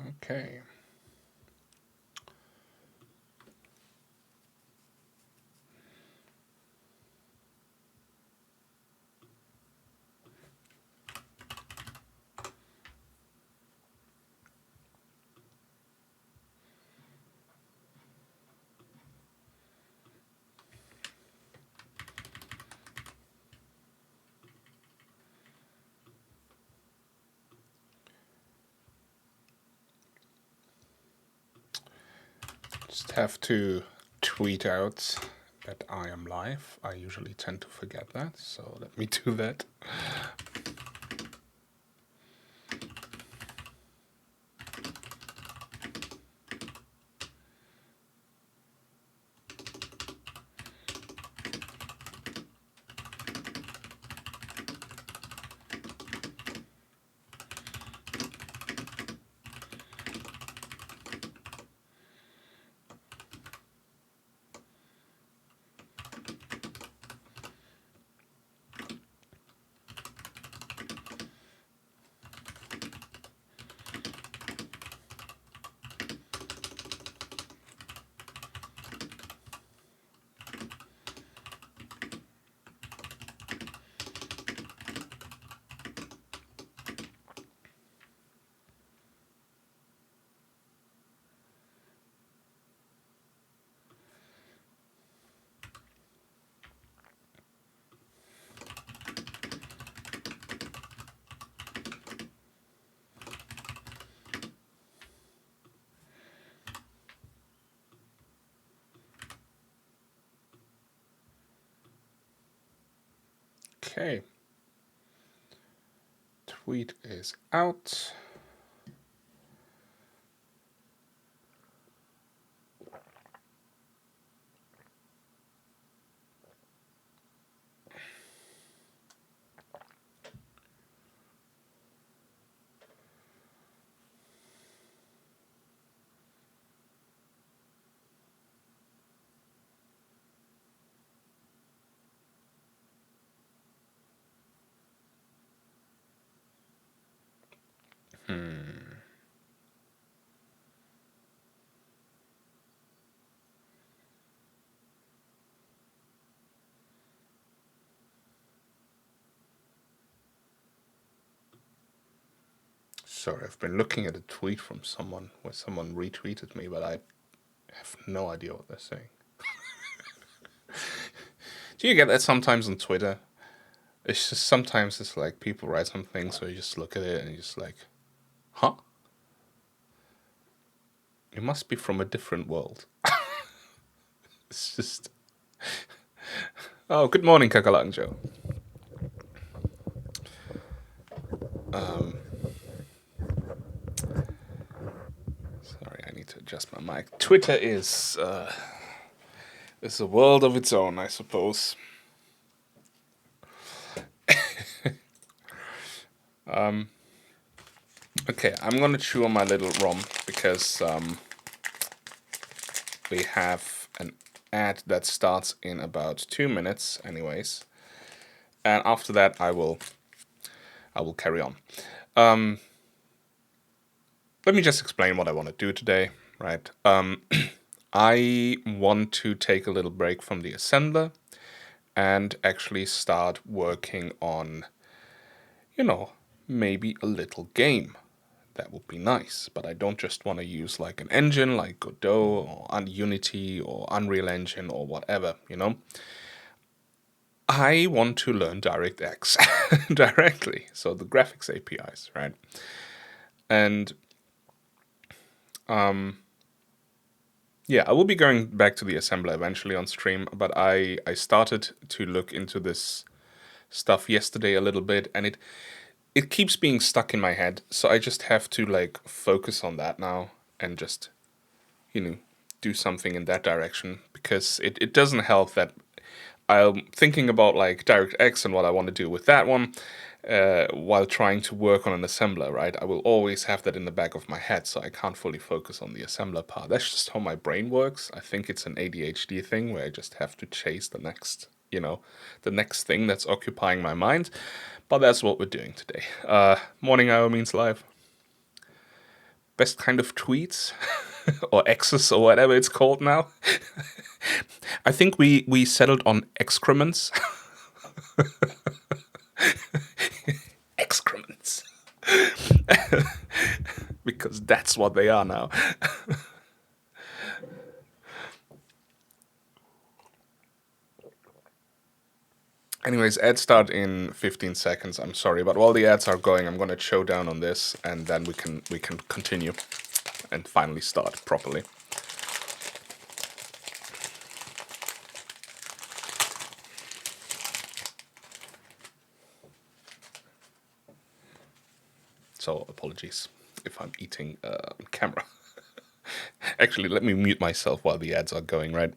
Okay. Just have to tweet out that I am live. I usually tend to forget that, so let me do that. Okay. Tweet is out. Sorry, I've been looking at a tweet from someone where someone retweeted me, but I have no idea what they're saying. Do you get that sometimes on Twitter? It's just sometimes it's like people write something, so you just look at it and you're just like, huh? You must be from a different world. It's just. Oh, good morning, Kakalanjo. Sorry, I need to adjust my mic. Twitter is a world of its own, I suppose. Okay, I'm gonna chew on my little ROM because we have an ad that starts in about 2 minutes, anyways, and after that I will carry on. Let me just explain what I want to do today, right? I want to take a little break from the assembler and actually start working on, maybe a little game. That would be nice, but I don't just want to use like an engine like Godot or Unity or Unreal Engine or whatever. I want to learn DirectX directly, so the graphics APIs, right? And yeah, I will be going back to the assembler eventually on stream, but I started to look into this stuff yesterday a little bit, and it keeps being stuck in my head, so I just have to like focus on that now and just do something in that direction, because it doesn't help that I'm thinking about like DirectX and what I want to do with that one, while trying to work on an assembler, right? I will always have that in the back of my head, so I can't fully focus on the assembler part. That's just how my brain works. I think it's an ADHD thing where I just have to chase the next thing that's occupying my mind. But that's what we're doing today. Morning hour means live. best kind of tweets or X's or whatever it's called now. I think we settled on excrements. Excrements. Because that's what they are now. Anyways, ads start in 15 seconds. I'm sorry, but while the ads are going, I'm gonna chow down on this, and then we can continue and finally start properly. So apologies if I'm eating on camera. Actually, let me mute myself while the ads are going, right?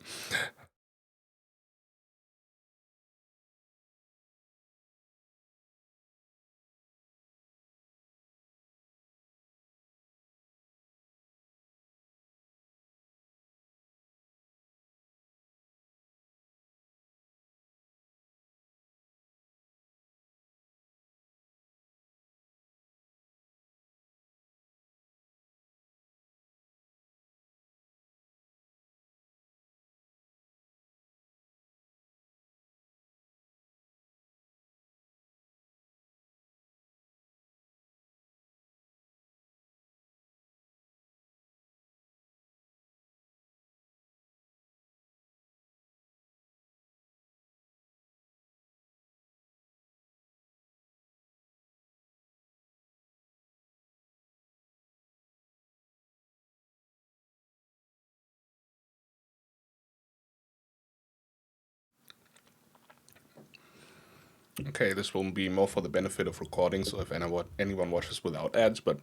Okay, this will be more for the benefit of recording, so if anyone watches without ads, but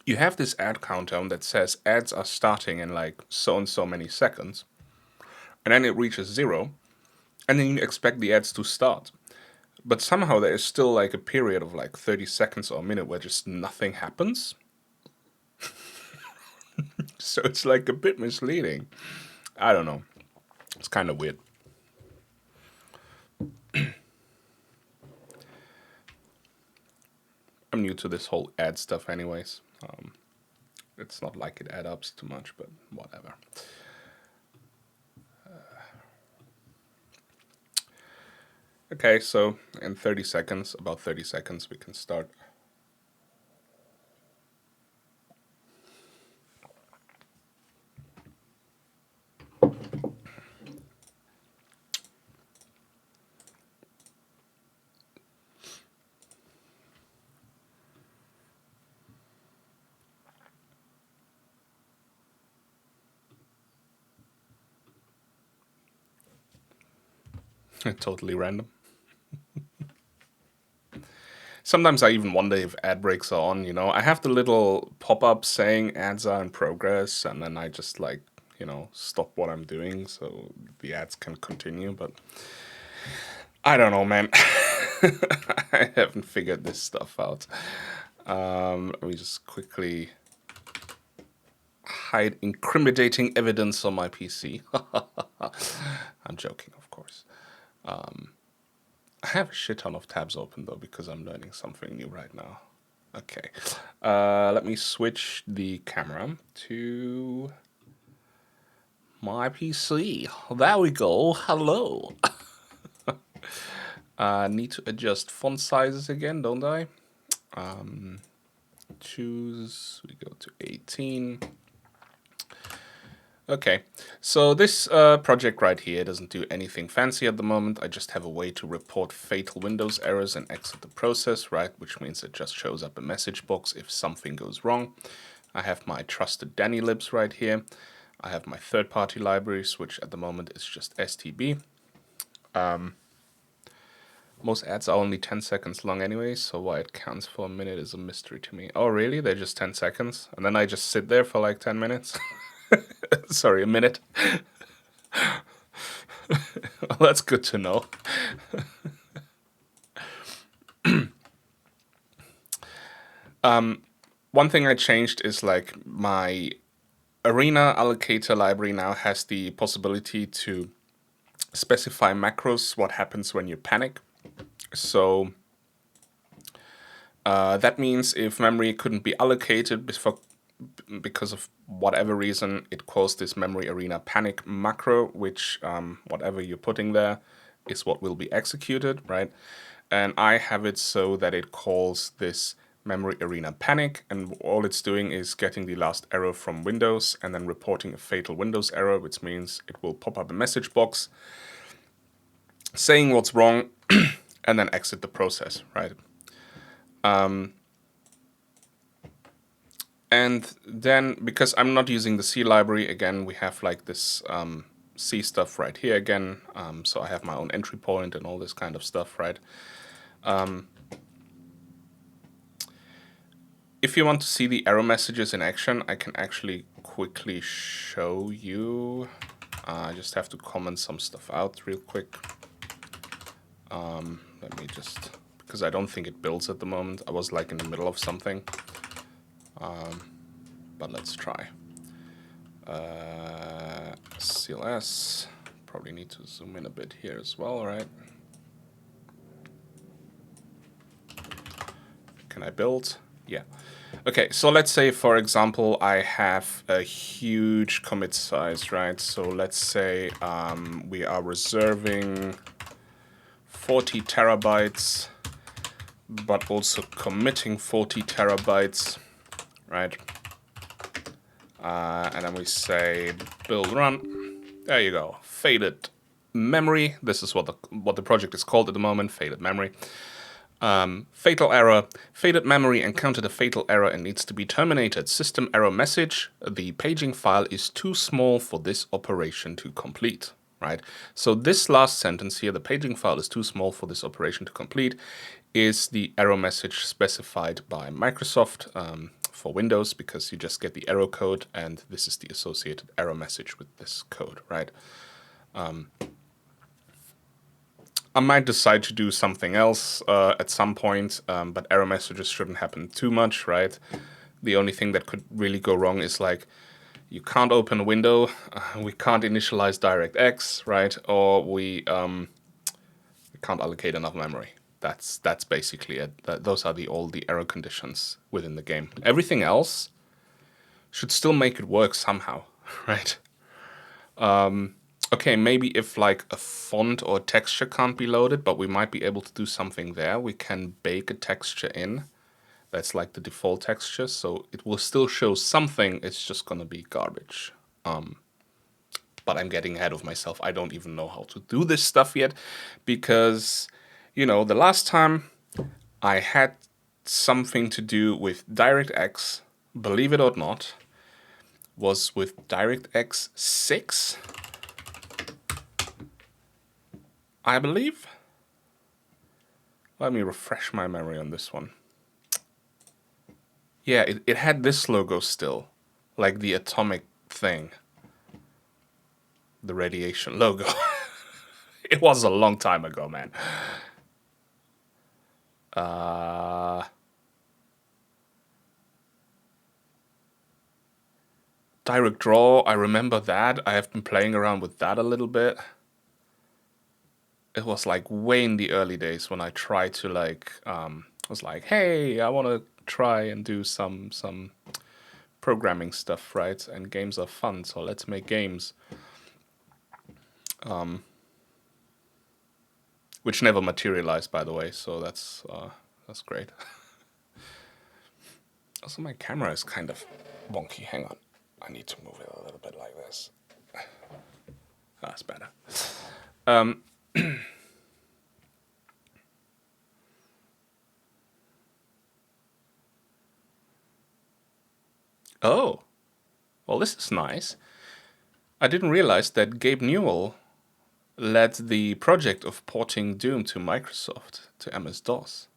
you have this ad countdown that says ads are starting in like so and so many seconds, and then it reaches 0, and then you expect the ads to start. But somehow there is still like a period of like 30 seconds or a minute where just nothing happens. So it's like a bit misleading. I don't know. It's kind of weird. I'm new to this whole ad stuff, anyways. It's not like it adds up too much, but whatever. Okay, so in 30 seconds, about 30 seconds, we can start. Totally random. Sometimes I even wonder if ad breaks are on, I have the little pop-up saying ads are in progress, and then I just like, stop what I'm doing so the ads can continue, but I don't know, man. I haven't figured this stuff out. Let me just quickly hide incriminating evidence on my PC. I'm joking, of course. I have a shit ton of tabs open though because I'm learning something new right now. Okay, let me switch the camera to my PC. There we go. Hello. Need to adjust font sizes again, don't I? Choose. We go to 18. Okay, so this project right here doesn't do anything fancy at the moment. I just have a way to report fatal Windows errors and exit the process, right? Which means it just shows up a message box if something goes wrong. I have my trusted Dani libs right here. I have my third-party libraries, which at the moment is just STB. Most ads are only 10 seconds long anyway, so why it counts for a minute is a mystery to me. Oh, really? They're just 10 seconds? And then I just sit there for like 10 minutes? Sorry, a minute. Well, that's good to know. One thing I changed is like my Arena allocator library now has the possibility to specify macros, what happens when you panic. So that means if memory couldn't be allocated because of whatever reason, it calls this memory arena panic macro, which whatever you're putting there is what will be executed, right? And I have it so that it calls this memory arena panic, and all it's doing is getting the last error from Windows and then reporting a fatal Windows error, which means it will pop up a message box saying what's wrong and then exit the process, right? And then, because I'm not using the C library, again, we have like this C stuff right here again. So I have my own entry point and all this kind of stuff, right? If you want to see the error messages in action, I can actually quickly show you. I just have to comment some stuff out real quick. Let me just, because I don't think it builds at the moment. I was like in the middle of something. But let's try. CLS, probably need to zoom in a bit here as well, right? Can I build? Yeah. Okay, so let's say, for example, I have a huge commit size, right? So let's say we are reserving 40 terabytes, but also committing 40 terabytes, right? And then we say build run. There you go. Faded memory. This is what the project is called at the moment. Faded memory. Fatal error. Faded memory encountered a fatal error and needs to be terminated. System error message. The paging file is too small for this operation to complete. Right. So this last sentence here, the paging file is too small for this operation to complete, is the error message specified by Microsoft for Windows, because you just get the error code and this is the associated error message with this code, right? I might decide to do something else at some point, but error messages shouldn't happen too much, right? The only thing that could really go wrong is like, you can't open a window, we can't initialize DirectX, right? Or we can't allocate enough memory. That's basically it. Those are all the error conditions within the game. Everything else should still make it work somehow, right? Okay, maybe if like a font or texture can't be loaded, but we might be able to do something there. We can bake a texture in. That's like the default texture, so it will still show something. It's just gonna be garbage. But I'm getting ahead of myself. I don't even know how to do this stuff yet, because, you know, the last time I had something to do with DirectX, believe it or not, was with DirectX 6, I believe. Let me refresh my memory on this one. Yeah, it had this logo still, like the atomic thing. The radiation logo. It was a long time ago, man. Direct Draw, I remember that. I have been playing around with that a little bit. It was like way in the early days when I tried to like, was like, hey, I want to try and do some programming stuff, right? And games are fun, so let's make games. Which never materialized, by the way, so that's great. Also, my camera is kind of wonky. Hang on. I need to move it a little bit like this. That's better. Oh, well, this is nice. I didn't realize that Gabe Newell led the project of porting Doom to Microsoft, to MS-DOS.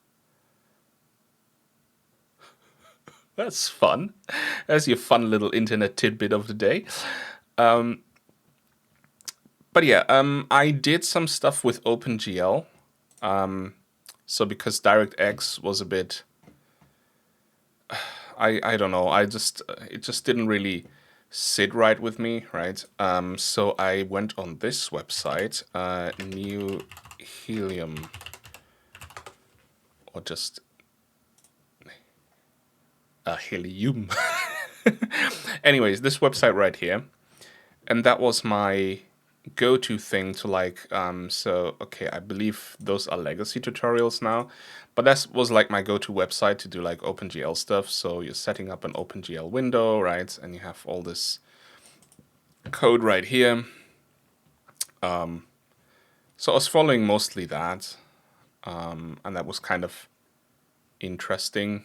That's fun. That's your fun little internet tidbit of the day. But yeah, I did some stuff with OpenGL. So because DirectX was a bit, I don't know, it just didn't really sit right with me, right? So I went on this website, New Helium, or just Helium. Anyways, this website right here, and that was my go-to thing to like. So okay, I believe those are legacy tutorials now, but that was like my go-to website to do like OpenGL stuff. So you're setting up an OpenGL window, right, and you have all this code right here. So I was following mostly that, and that was kind of interesting.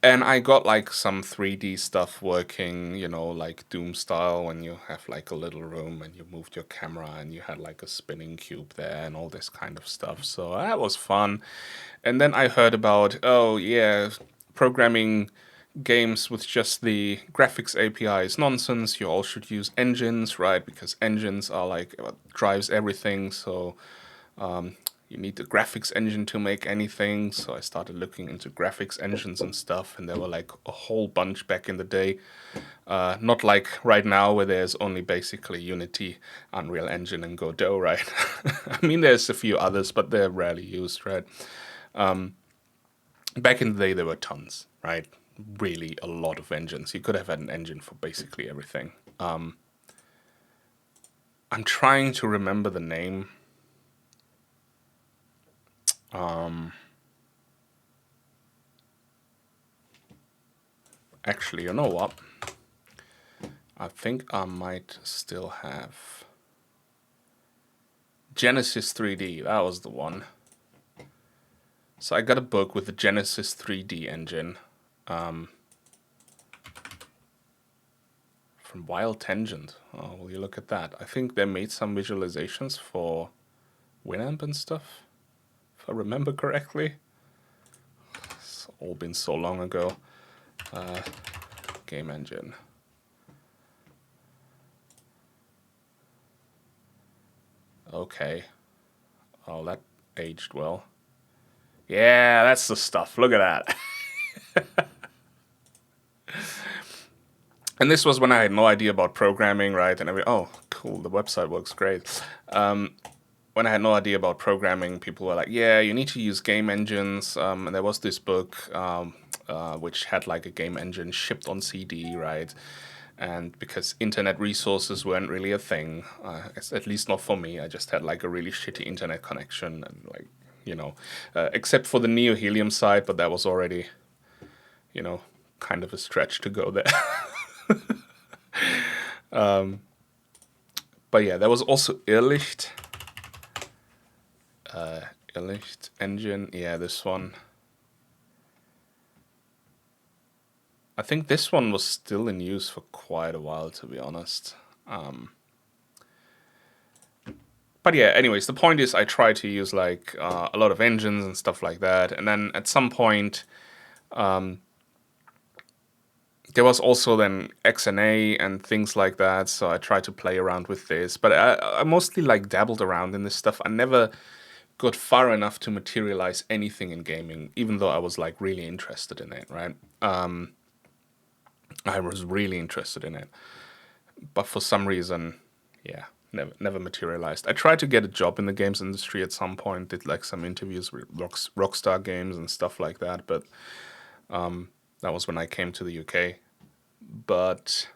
And I got like some 3D stuff working, like Doom style, when you have like a little room and you moved your camera and you had like a spinning cube there and all this kind of stuff. So that was fun. And then I heard about, oh yeah, programming games with just the graphics API is nonsense. You all should use engines, right? Because engines are like what drives everything. So you need the graphics engine to make anything. So I started looking into graphics engines and stuff, and there were like a whole bunch back in the day. Not like right now where there's only basically Unity, Unreal Engine, and Godot, right? I mean, there's a few others, but they're rarely used, right? Back in the day, there were tons, right? Really a lot of engines. You could have had an engine for basically everything. I'm trying to remember the name. Actually, you know what? I think I might still have Genesis 3D. That was the one. So I got a book with the Genesis 3D engine from Wild Tangent. Oh, will you look at that? I think they made some visualizations for Winamp and stuff, if I remember correctly. It's all been so long ago. Game engine. Okay. Oh, that aged well. Yeah, that's the stuff. Look at that. And this was when I had no idea about programming, right? And oh, cool, the website works great. When I had no idea about programming, people were like, yeah, you need to use game engines. And there was this book which had like a game engine shipped on CD, right? And because internet resources weren't really a thing, at least not for me, I just had like a really shitty internet connection and like, except for the Neo Helium site, but that was already, kind of a stretch to go there. But yeah, there was also Irrlicht. Irrlicht engine. Yeah, this one. I think this one was still in use for quite a while, to be honest. But yeah, anyways, the point is I try to use like a lot of engines and stuff like that. And then at some point, there was also then XNA and things like that, so I tried to play around with this. But I mostly like dabbled around in this stuff. I never got far enough to materialize anything in gaming, even though I was like really interested in it, right? I was really interested in it, but for some reason, yeah, never materialized. I tried to get a job in the games industry at some point, did like some interviews with Rockstar Games and stuff like that, but that was when I came to the UK. But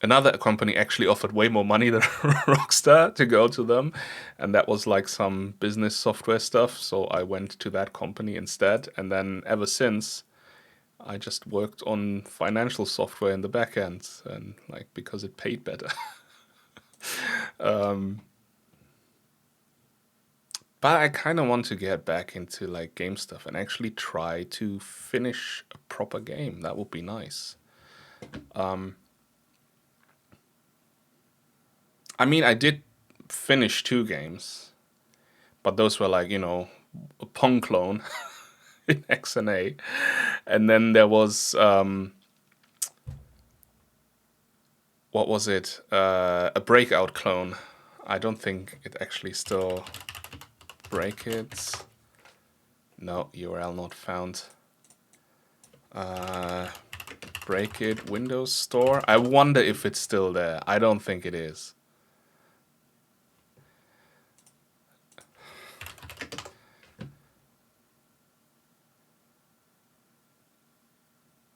another company actually offered way more money than Rockstar to go to them, and that was like some business software stuff. So I went to that company instead, and then ever since, I just worked on financial software in the back end, and like because it paid better. But I kind of want to get back into like game stuff and actually try to finish a proper game. That would be nice. I mean, I did finish 2 games, but those were like, a Pong clone in XNA. And then there was, what was it? A Breakout clone. I don't think it actually still break it. No, URL not found. Break it, Windows Store. I wonder if it's still there. I don't think it is.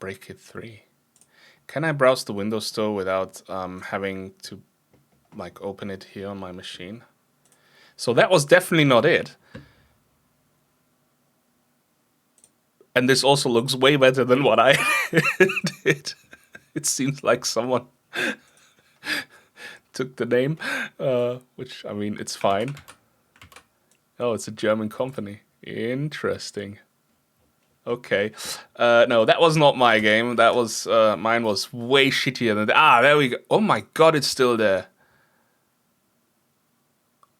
Break-It 3. Can I browse the Windows Store without having to like open it here on my machine? So that was definitely not it. And this also looks way better than what I did. It seems like someone took the name, which, I mean, it's fine. Oh, it's a German company. Interesting. Okay. No, that was not my game. That was, mine was way shittier than that. Ah, there we go. Oh my god, it's still there.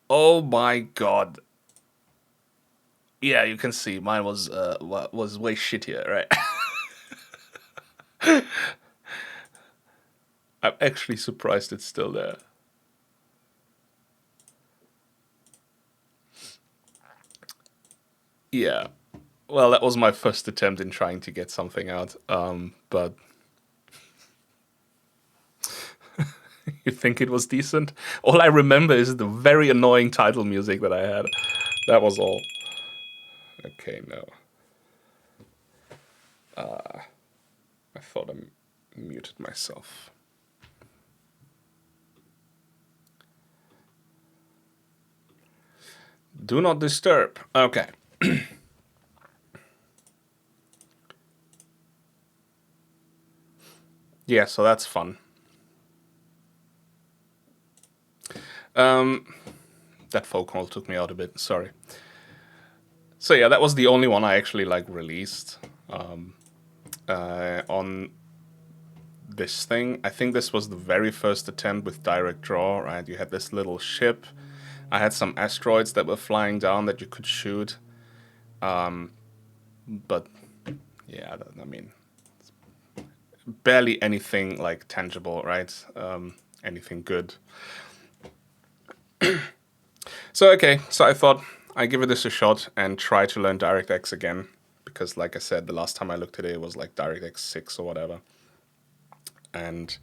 Oh my god. Yeah, you can see mine was way shittier, right? I'm actually surprised it's still there. Yeah. Well, that was my first attempt in trying to get something out. But you think it was decent? All I remember is the very annoying title music that I had. That was all. Okay, no. I thought I muted myself. Do not disturb. Okay. Yeah, so that's fun. That phone call took me out a bit. Sorry. So yeah, that was the only one I actually like released on this thing. I think this was the very first attempt with direct draw. Right, you had this little ship. I had some asteroids that were flying down that you could shoot. But yeah, I mean, barely anything like tangible, right? Anything good. So okay, so I thought I'd give this a shot and try to learn DirectX again, because like I said, the last time I looked at it was like DirectX 6 or whatever. And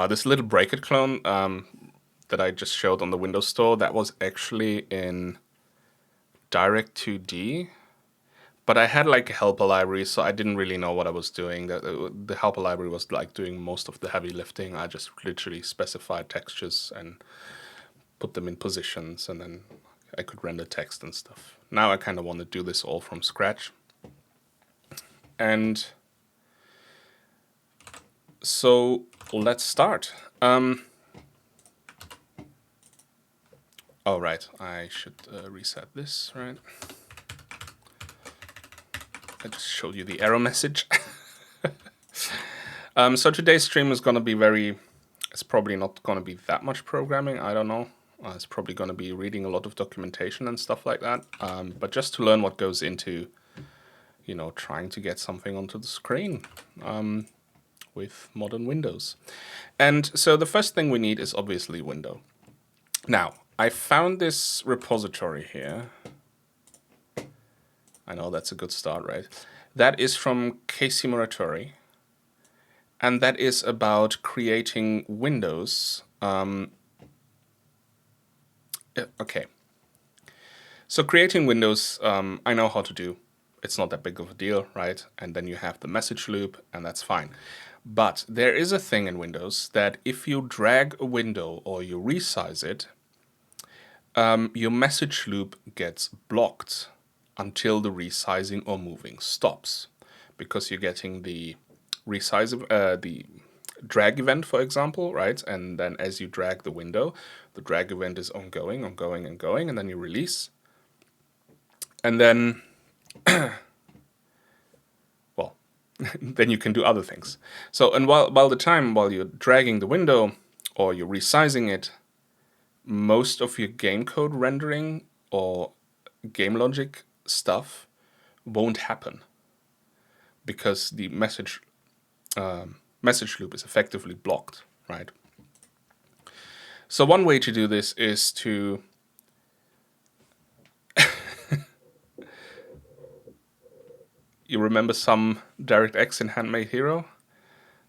this little Break-It clone that I just showed on the Windows Store, that was actually in Direct 2D. But I had like a helper library, so I didn't really know what I was doing. The helper library was like doing most of the heavy lifting. I just literally specified textures and put them in positions, and then I could render text and stuff. Now I kind of want to do this all from scratch. And so let's start. Oh, right. I should reset this, right? I just showed you the error message. So today's stream is going to be it's probably not going to be that much programming. I don't know. It's probably going to be reading a lot of documentation and stuff like that. But just to learn what goes into, trying to get something onto the screen with modern Windows. And so the first thing we need is obviously Window. Now, I found this repository here. I know that's a good start, right? That is from Casey Muratori. And that is about creating windows. Okay. So creating windows, I know how to do. It's not that big of a deal, right? And then you have the message loop, and that's fine. But there is a thing in Windows that if you drag a window or you resize it, your message loop gets blocked until the resizing or moving stops, because you're getting the resize, the drag event, for example, right? And then as you drag the window, the drag event is ongoing, and then you release. And then, well, then you can do other things. So, and while you're dragging the window or you're resizing it, most of your game code rendering or game logic stuff won't happen, because the message loop is effectively blocked, right? So one way to do this is to you remember some DirectX in Handmade Hero?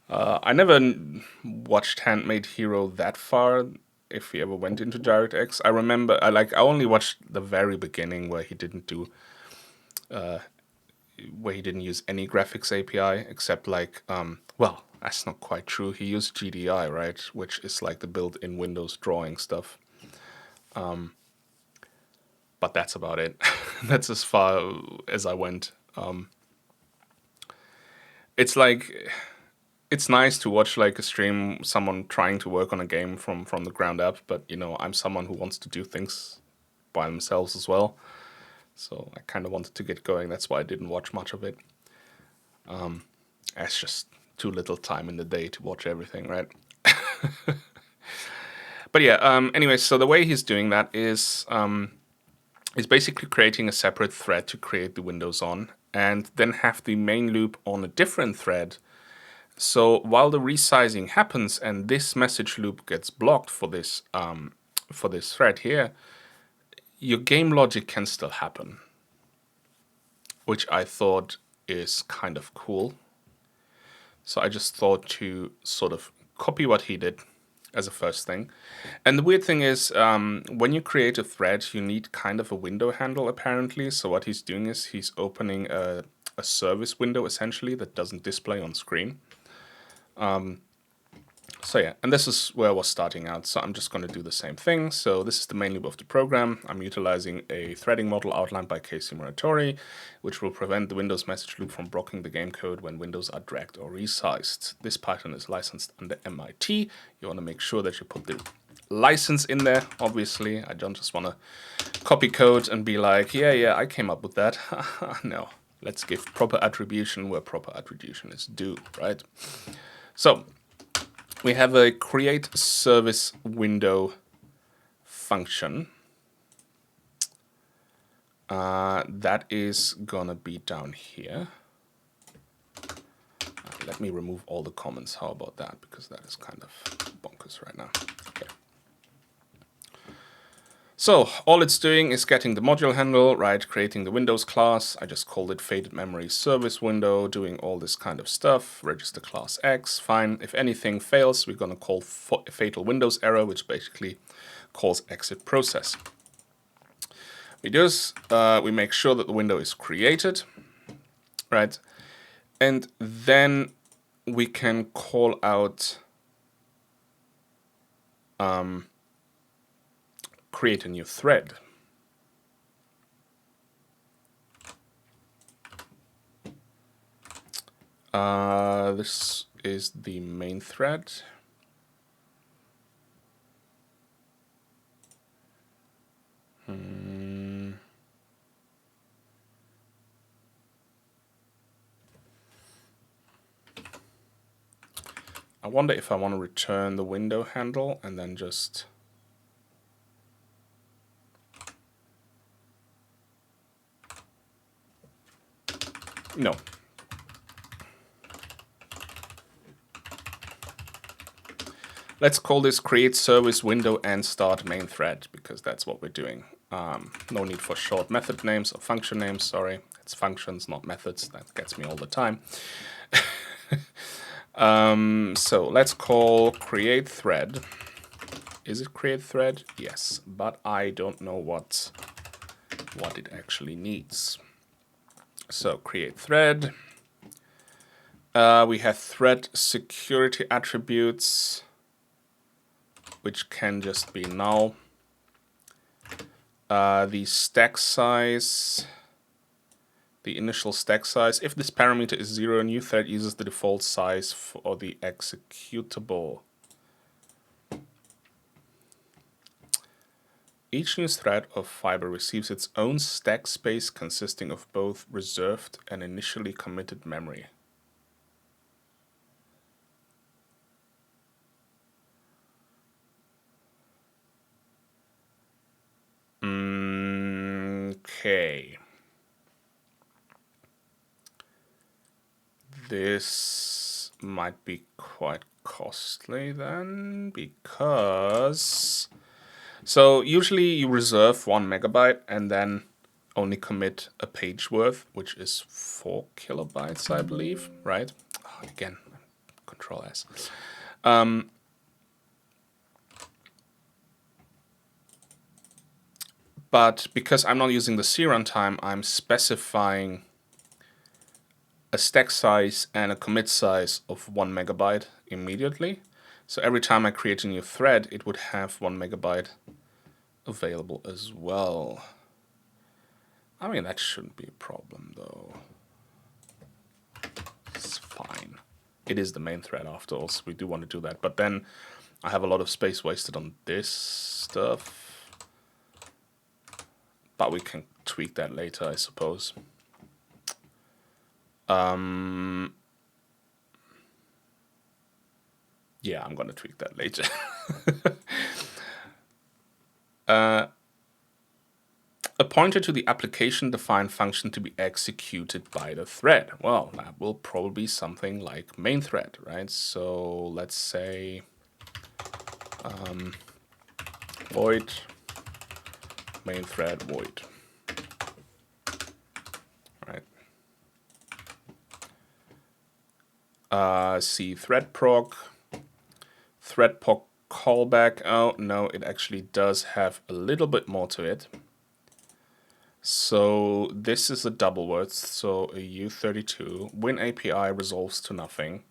I never watched Handmade Hero that far, if he ever went into DirectX. I remember I only watched the very beginning where he didn't do where he didn't use any graphics API except like, well, that's not quite true. He used GDI, right? Which is like the built-in Windows drawing stuff. But that's about it. That's as far as I went. It's like, it's nice to watch like a stream, someone trying to work on a game from the ground up, but you know, I'm someone who wants to do things by themselves as well. So I kind of wanted to get going. That's why I didn't watch much of it. It's just too little time in the day to watch everything, right? But yeah, anyway, so the way he's doing that is basically creating a separate thread to create the windows on, and then have the main loop on a different thread. So while the resizing happens and this message loop gets blocked for this thread here, your game logic can still happen, which I thought is kind of cool. So I just thought to sort of copy what he did as a first thing. And the weird thing is, when you create a thread, you need kind of a window handle, apparently. So what he's doing is he's opening a service window, essentially, that doesn't display on screen. So yeah, and this is where I was starting out. So I'm just going to do the same thing. So this is the main loop of the program. I'm utilizing a threading model outlined by Casey Muratori, which will prevent the Windows message loop from blocking the game code when windows are dragged or resized. This Python is licensed under MIT. You want to make sure that you put the license in there, obviously. I don't just want to copy code and be like, yeah, I came up with that. No, let's give proper attribution where proper attribution is due, right? So we have a create service window function. That is gonna be down here. Let me remove all the comments. How about that? Because that is kind of bonkers right now. Okay. So all it's doing is getting the module handle, right? Creating the Windows class. I just called it faded memory service window, doing all this kind of stuff. Register class X, fine. If anything fails, we're gonna call fatal Windows error, which basically calls exit process. We do this, we make sure that the window is created, right? And then we can call out create a new thread. This is the main thread. I wonder if I want to return the window handle and then just... No. Let's call this create service window and start main thread, because that's what we're doing. No need for short method names or function names, sorry. It's functions, not methods. That gets me all the time. So let's call create thread. Is it create thread? Yes, but I don't know what it actually needs. So create thread. We have thread security attributes, which can just be null. The stack size, the initial stack size. If this parameter is 0, a new thread uses the default size for the executable. Each new thread of fiber receives its own stack space consisting of both reserved and initially committed memory. Okay. This might be quite costly then, because... So usually you reserve 1 megabyte and then only commit a page worth, which is 4 kilobytes, I believe, right? Oh, again, Control S. But because I'm not using the C runtime, I'm specifying a stack size and a commit size of 1 megabyte immediately. So every time I create a new thread, it would have 1 megabyte available as well. I mean, that shouldn't be a problem though. It's fine. It is the main thread after all, so we do want to do that. But then I have a lot of space wasted on this stuff. But we can tweak that later, I suppose. Yeah, I'm gonna tweak that later. A pointer to the application-defined function to be executed by the thread. Well, that will probably be something like main thread, right? So let's say void main thread void, right? See thread proc callback. Oh no, it actually does have a little bit more to it. So this is a double word, so a U32. Win API resolves to nothing,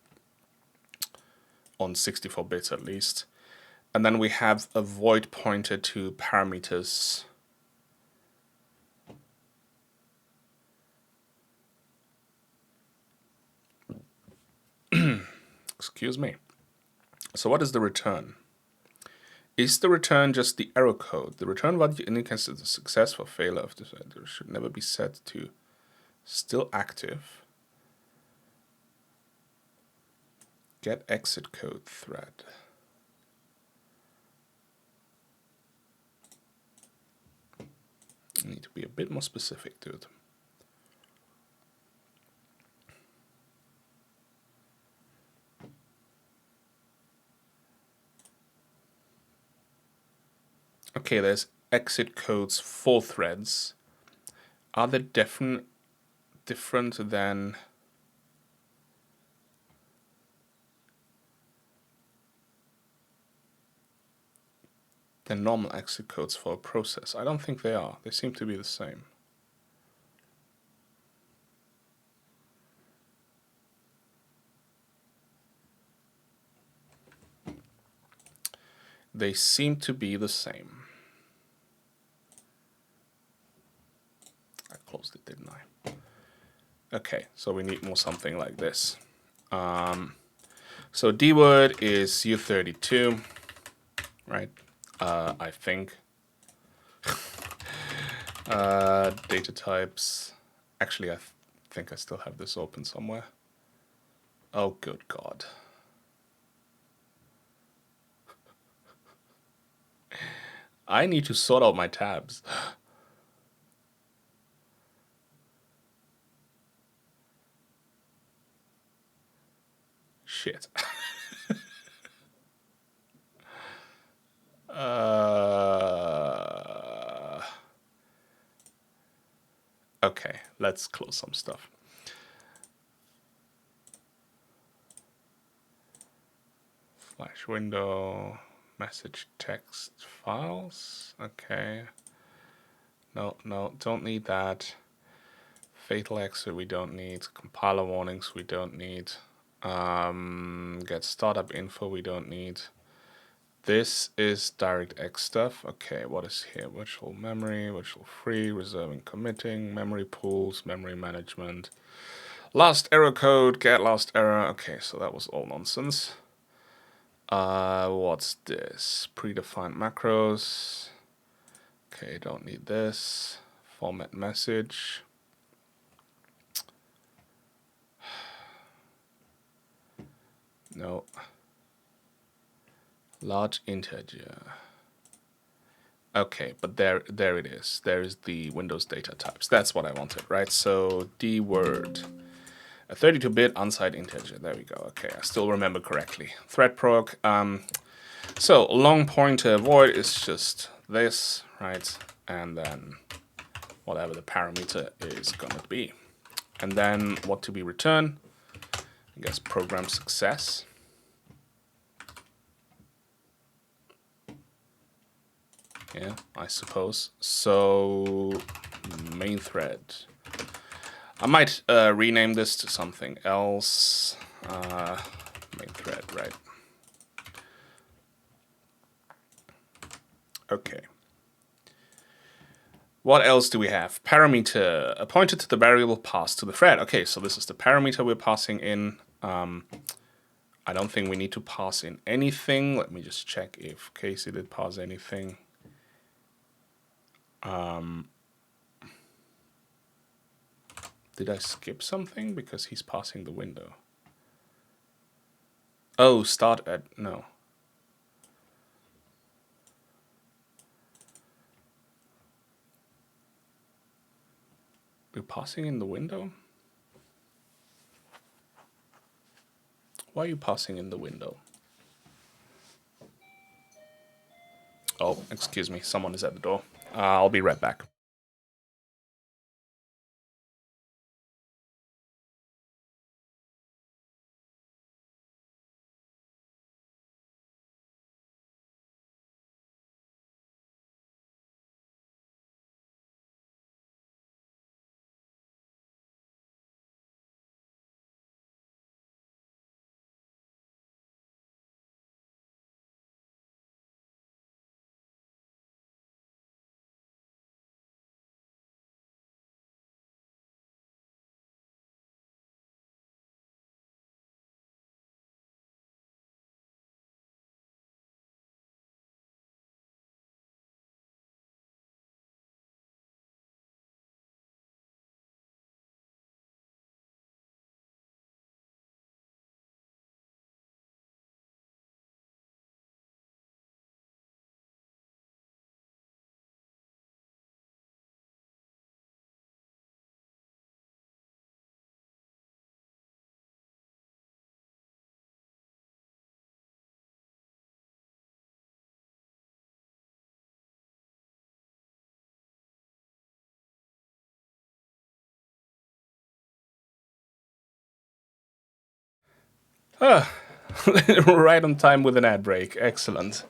on 64 bits at least. And then we have a void pointer to parameters. Excuse me. So what is the return? Is the return just the error code? The return value indicates the success or failure of the thread. It should never be set to still active. Get exit code thread. I need to be a bit more specific, dude. Okay, there's exit codes for threads. Are they different than normal exit codes for a process? I don't think they are. They seem to be the same. They seem to be the same. I closed it, didn't I? Okay, so we need more something like this. So dword is U32, right? I think. Data types. Actually, I think I still have this open somewhere. Oh, good God. I need to sort out my tabs. Shit. Okay, let's close some stuff. Flash window, message text files. Okay. No, don't need that. Fatal exit we don't need. Compiler warnings we don't need. Get startup info we don't need. This is DirectX stuff. Okay, what is here? Virtual memory, virtual free, reserving committing, memory pools, memory management. Last error code, get last error. Okay, so that was all nonsense. What's this? Predefined macros. Okay, don't need this. Format message. No. Large integer. Okay, but there it is. There is the Windows data types. That's what I wanted, right? So dword. A 32-bit unsigned integer. There we go. Okay, I still remember correctly. Thread proc. So long pointer void is just this, right? And then whatever the parameter is gonna be. And then what to be returned? I guess program success. Yeah, I suppose. So main thread. I might rename this to something else. Main thread, right? Okay. What else do we have? Parameter appointed to the variable passed to the thread. Okay, so this is the parameter we're passing in. I don't think we need to pass in anything. Let me just check if Casey did pass anything. Did I skip something? Because he's passing the window. Oh, start at... no. We're passing in the window? Why are you passing in the window? Oh, excuse me. Someone is at the door. I'll be right back. Right on time with an ad break. Excellent.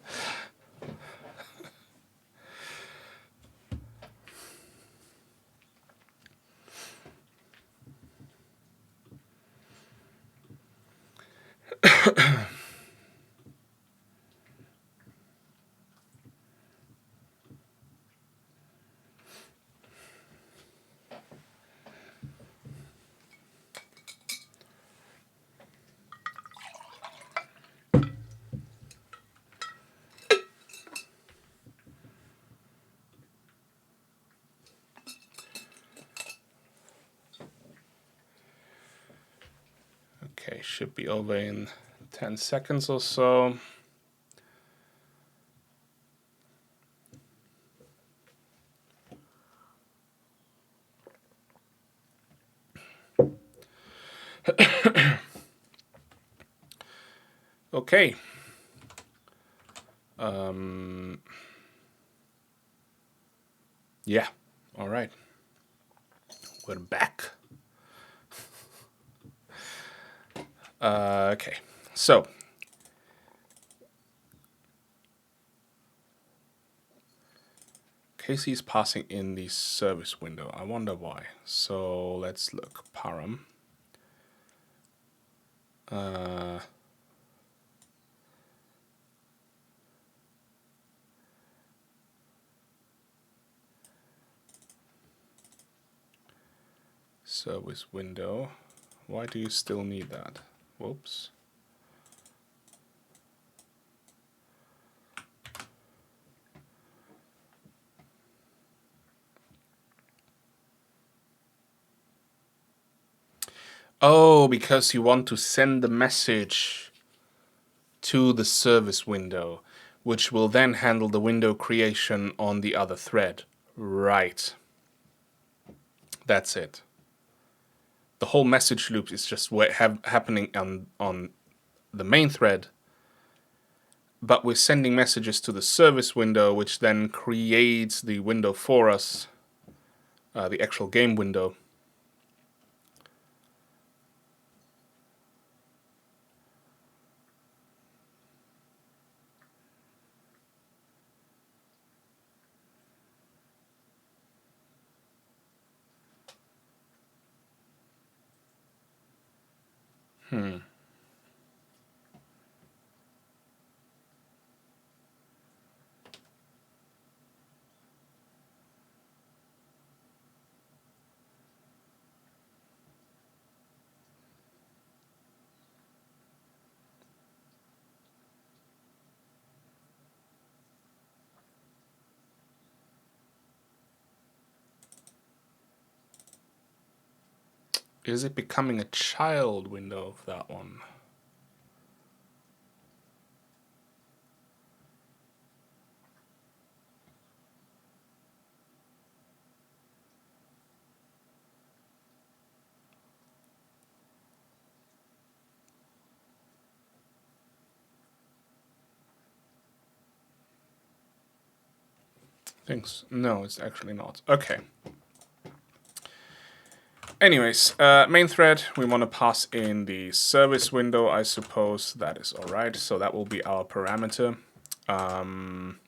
Okay, should be over in 10 seconds or so. Okay. Yeah, all right. We're back. Okay, so Casey's passing in the service window. I wonder why. So let's look. Param. Service window. Why do you still need that? Whoops. Oh, because you want to send the message to the service window, which will then handle the window creation on the other thread. Right. That's it. The whole message loop is just happening on the main thread, but we're sending messages to the service window, which then creates the window for us, the actual game window. Is it becoming a child window of that one? Thanks. No, it's actually not. Okay. Anyways, main thread, we want to pass in the service window, I suppose. That is all right. So that will be our parameter. And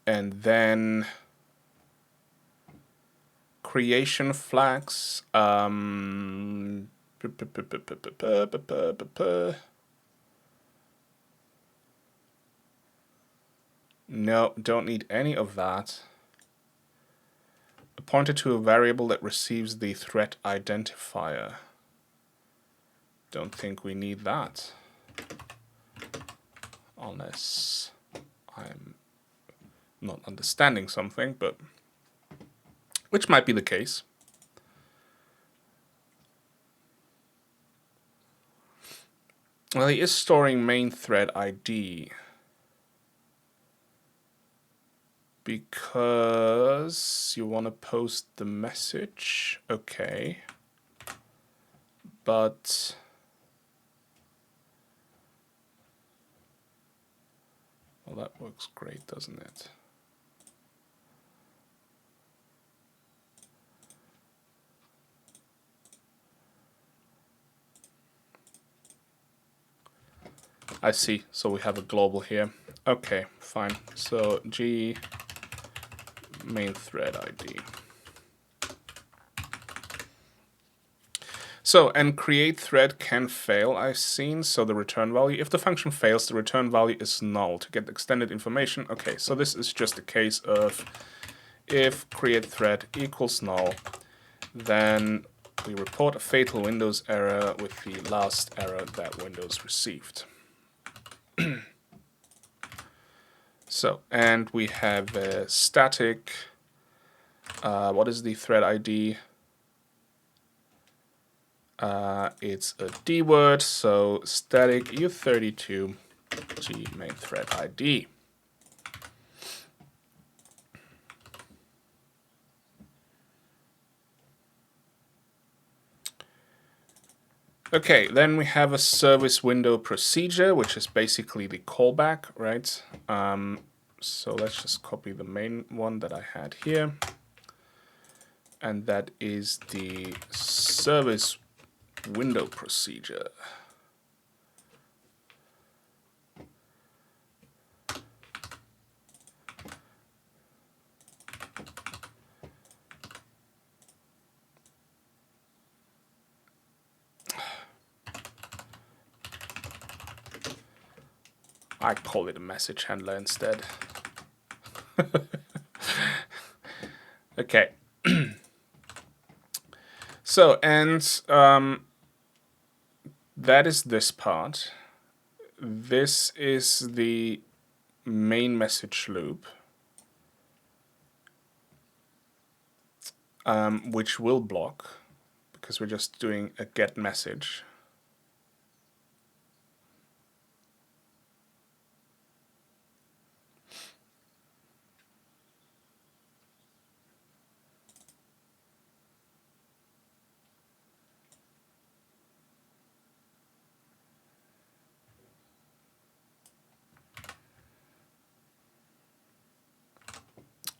then creation flags. No, don't need any of that. Pointed to a variable that receives the thread identifier. Don't think we need that. Unless I'm not understanding something, but which might be the case. Well, he is storing main thread ID. Because you want to post the message, okay. But well, that works great, doesn't it? I see, so we have a global here. Okay, fine. So G main thread ID. So, and create thread can fail, I've seen, so the return value, if the function fails, the return value is null to get extended information. Okay, so this is just a case of if create thread equals null, then we report a fatal Windows error with the last error that Windows received. So, and we have a static, what is the thread ID? It's a D word, so static u32 G main thread ID. Okay, then we have a service window procedure, which is basically the callback, right? So let's just copy the main one that I had here. And that is the service window procedure. I call it a message handler instead. Okay. So, and that is this part. This is the main message loop, which will block because we're just doing a get message.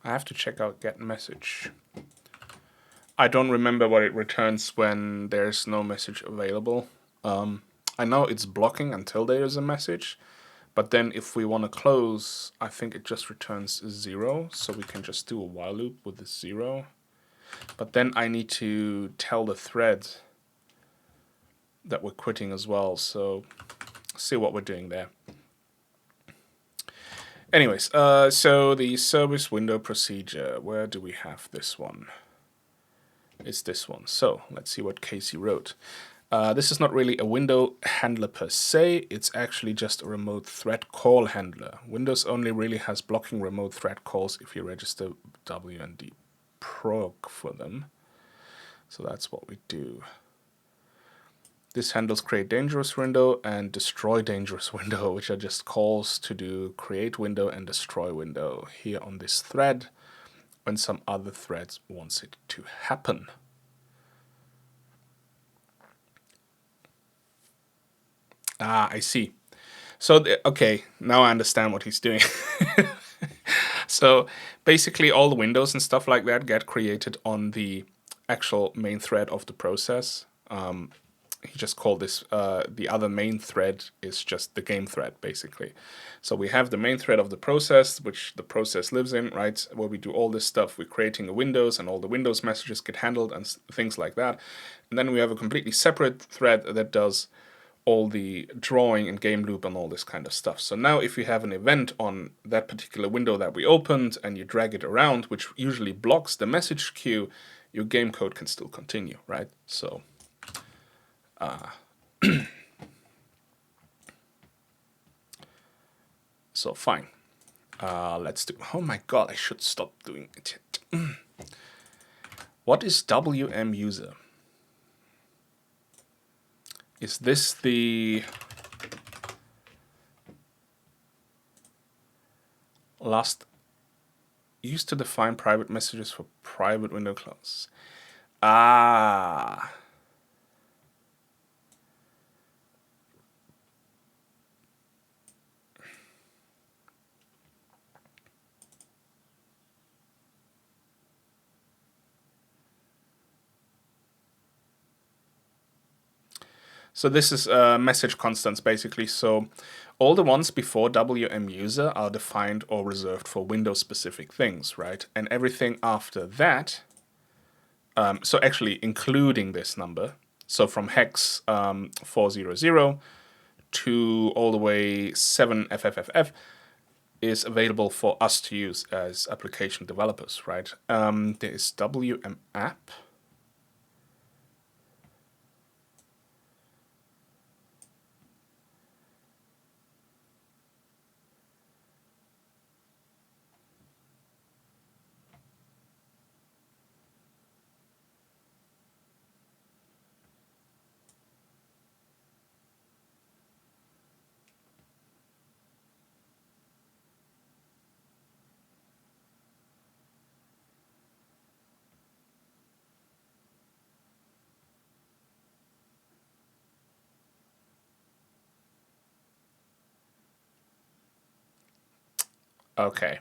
I have to check out get message. I don't remember what it returns when there's no message available. I know it's blocking until there is a message, but then if we want to close, I think it just returns 0, so we can just do a while loop with the 0. But then I need to tell the thread that we're quitting as well. So see what we're doing there. Anyways, so the service window procedure, where do we have this one? It's this one. So let's see what Casey wrote. This is not really a window handler per se, it's actually just a remote thread call handler. Windows only really has blocking remote thread calls if you register WND proc for them. So that's what we do. This handles create dangerous window and destroy dangerous window, which are just calls to do create window and destroy window here on this thread when some other thread wants it to happen. Ah, I see. So, okay, now I understand what he's doing. So basically all the windows and stuff like that get created on the actual main thread of the process. He just called this, the other main thread is just the game thread, basically. So we have the main thread of the process, which the process lives in, right, where we do all this stuff. We're creating the windows, and all the Windows messages get handled and things like that. And then we have a completely separate thread that does all the drawing and game loop and all this kind of stuff. So now if you have an event on that particular window that we opened and you drag it around, which usually blocks the message queue, your game code can still continue, right? So so fine. Let's do, oh my god, I should stop doing it. What is WM user? Is this the last used to define private messages for private window close? Ah. So this is message constants, basically. So all the ones before WM user are defined or reserved for Windows-specific things, right? And everything after that, so actually including this number, so from hex 400 to all the way 7FFFF, is available for us to use as application developers, right? There is WM app. Okay.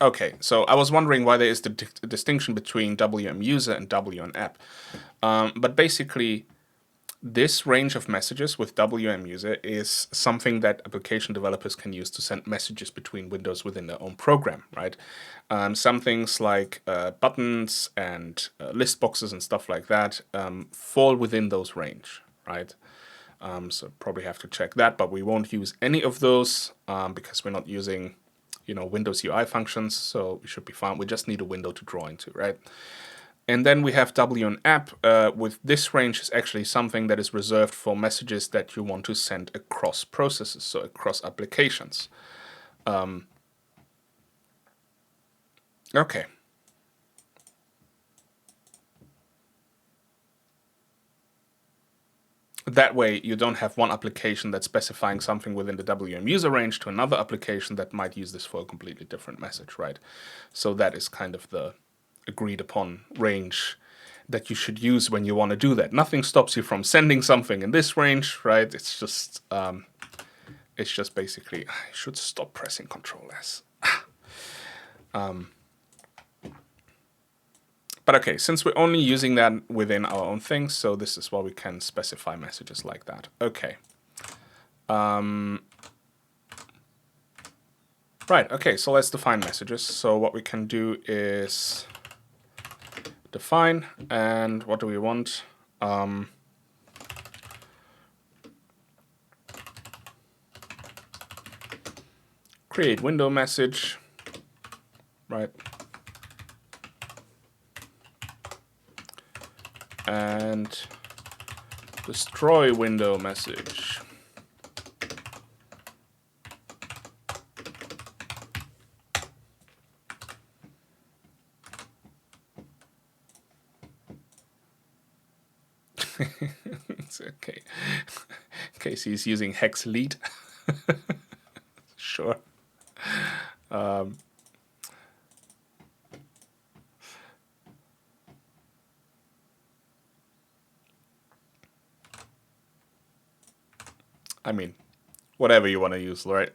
Okay, so I was wondering why there is the distinction between WM user and WM app. But basically, this range of messages with WM user is something that application developers can use to send messages between windows within their own program, right? Some things like buttons and list boxes and stuff like that fall within those range, right? So probably have to check that, but we won't use any of those because we're not using, Windows UI functions, so we should be fine. We just need a window to draw into, right? And then we have WN app. With this range is actually something that is reserved for messages that you want to send across processes, so across applications. Okay. That way, you don't have one application that's specifying something within the WM user range to another application that might use this for a completely different message, right? So that is kind of the agreed upon range that you should use when you want to do that. Nothing stops you from sending something in this range, right? It's just basically, I should stop pressing Control S. But okay, since we're only using that within our own things, so this is why we can specify messages like that. Okay. Right, okay, so let's define messages. So what we can do is define, and what do we want? Create window message, right? And destroy window message. It's okay. In case he's using hex lead. Sure. I mean, whatever you want to use, right?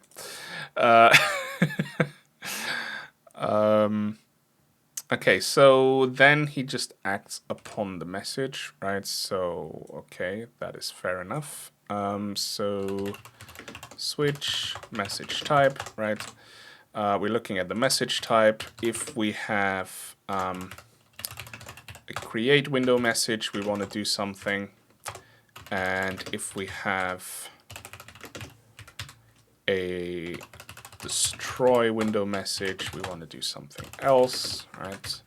Okay, so then he just acts upon the message, right? So, okay, that is fair enough. So switch message type, right? We're looking at the message type. If we have a create window message, we want to do something. And if we have a destroy window message, we want to do something else, right?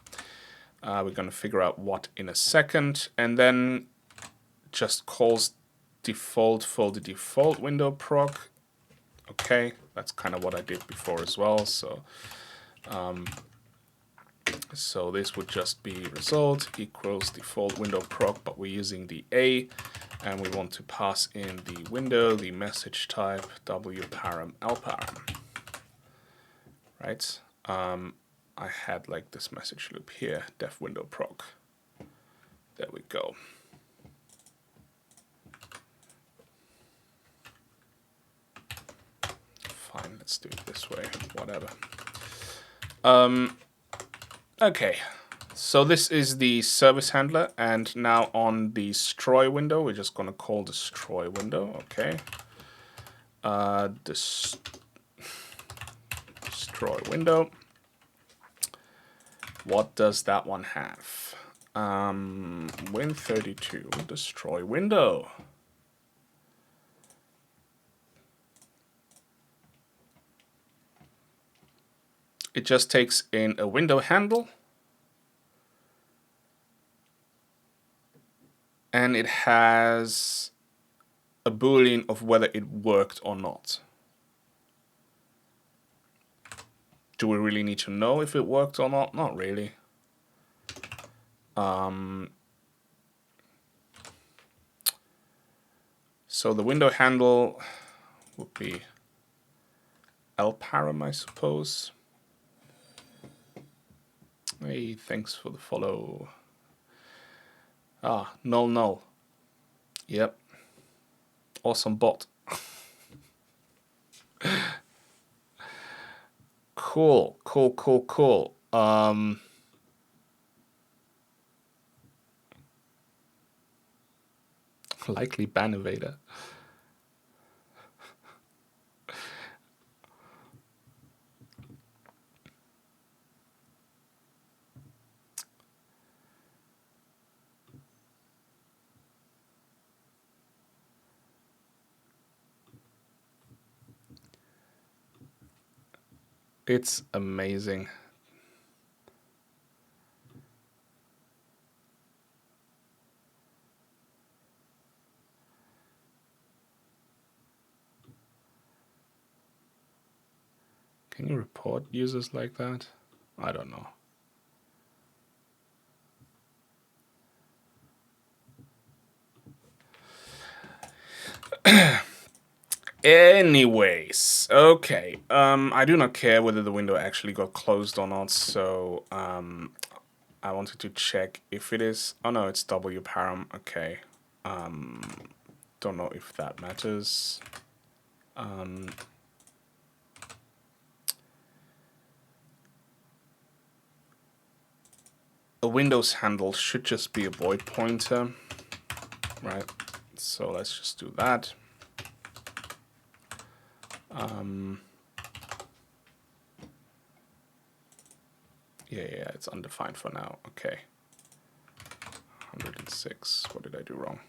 We're going to figure out what in a second, and then just calls default for the default window proc. Okay, that's kind of what I did before as well. So, so this would just be result equals default window proc, but we're using the A, and we want to pass in the window, the message type, W param L param. Right? I had like this message loop here, def window proc. There we go. Fine, let's do it this way, whatever. Okay, so this is the service handler, and now on the destroy window, we're just gonna call destroy window, okay. Destroy window. What does that one have? Win32, destroy window. It just takes in a window handle, and it has a boolean of whether it worked or not. Do we really need to know if it worked or not? Not really. So the window handle would be lparam, I suppose. Hey, thanks for the follow. Ah, null null. Yep. Awesome bot. Cool. Likely ban evader. It's amazing. Can you report users like that? I don't know. Anyways, okay. I do not care whether the window actually got closed or not, so I wanted to check if it is. Oh no, it's W param. Okay. Don't know if that matters. A Windows handle should just be a void pointer, right? So let's just do that. Yeah, it's undefined for now. Okay. 106. What did I do wrong?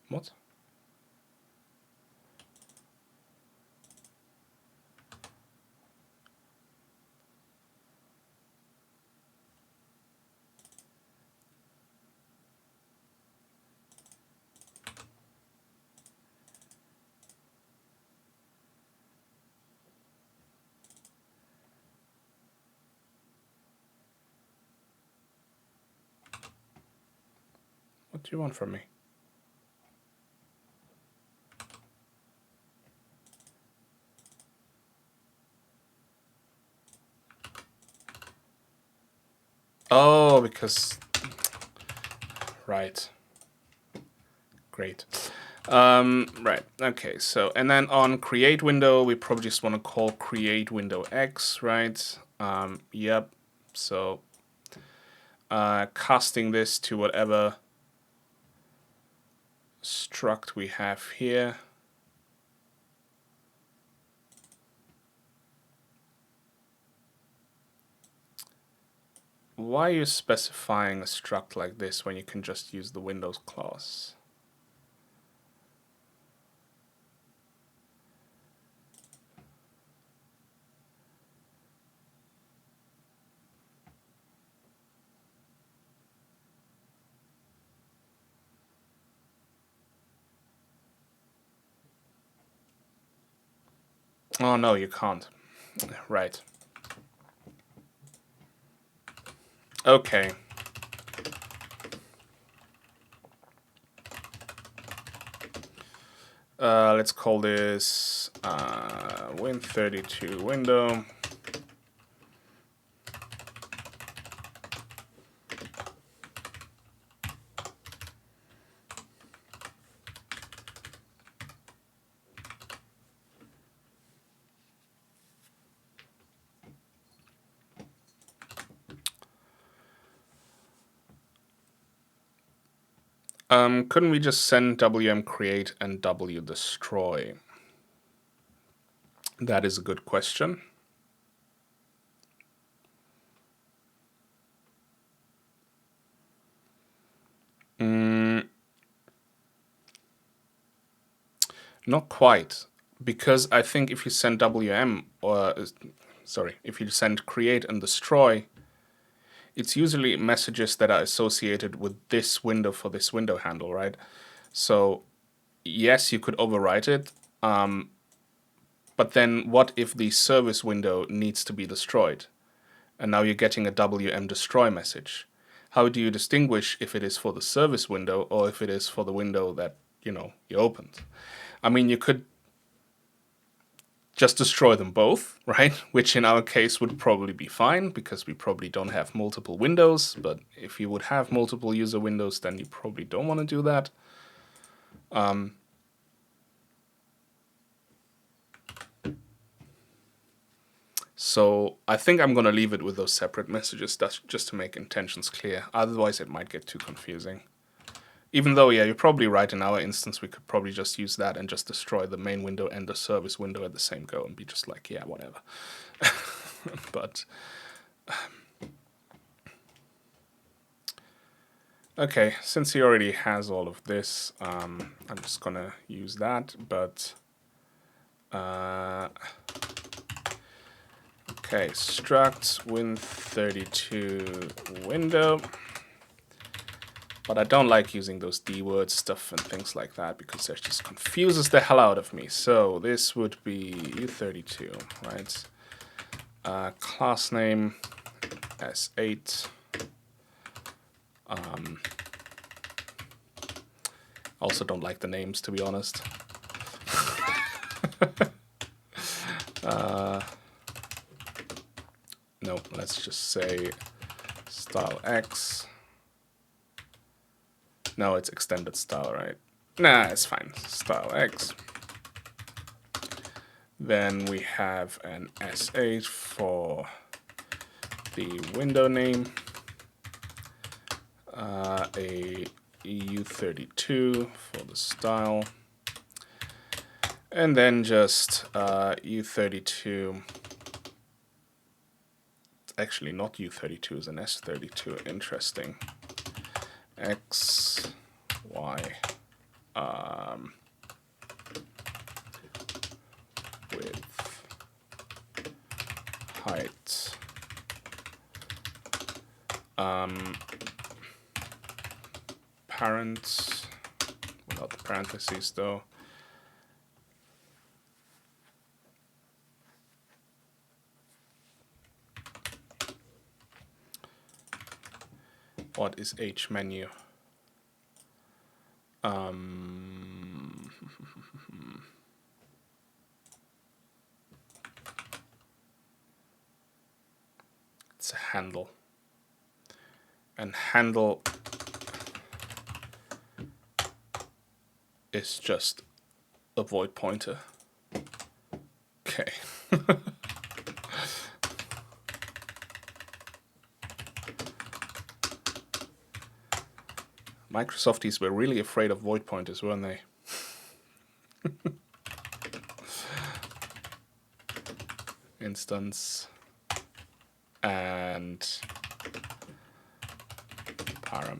What? What do you want from me? Oh, because... Right. Great. Right, okay, so, and then on create window, we probably just want to call create window X, right? Yep, so casting this to whatever struct we have here. Why are you specifying a struct like this when you can just use the Windows class? Oh no, you can't. Right. Okay. Let's call this Win32 window. Couldn't we just send wm create and w destroy? That is a good question. Not quite, because I think if you send wm, or sorry, if you send create and destroy, it's usually messages that are associated with this window for this window handle, right? So yes, you could overwrite it, but then what if the service window needs to be destroyed? And now you're getting a wm destroy message. How do you distinguish if it is for the service window or if it is for the window that, you opened? I mean, you could just destroy them both, right? Which in our case would probably be fine because we probably don't have multiple windows. But if you would have multiple user windows, then you probably don't want to do that. So I think I'm going to leave it with those separate messages just to make intentions clear. Otherwise, it might get too confusing. Even though, yeah, you're probably right. In our instance, we could probably just use that and just destroy the main window and the service window at the same go and be just like, yeah, whatever. But okay, since he already has all of this, I'm just gonna use that. But okay, struct win32 window. But I don't like using those D-word stuff and things like that because that just confuses the hell out of me. So this would be U32, right? Class name S8. Also don't like the names, to be honest. No, let's just say style X. No, it's extended style, right? Nah, it's fine. Style X. Then we have an S8 for the window name, a EU32 for the style, And then just U32. Actually, not U32 is an S32. Interesting. X, Y, width, height, parent, without the parentheses though. What is H menu? It's a handle. And handle is just a void pointer. Okay. Microsofties were really afraid of void pointers, weren't they? Instance and param.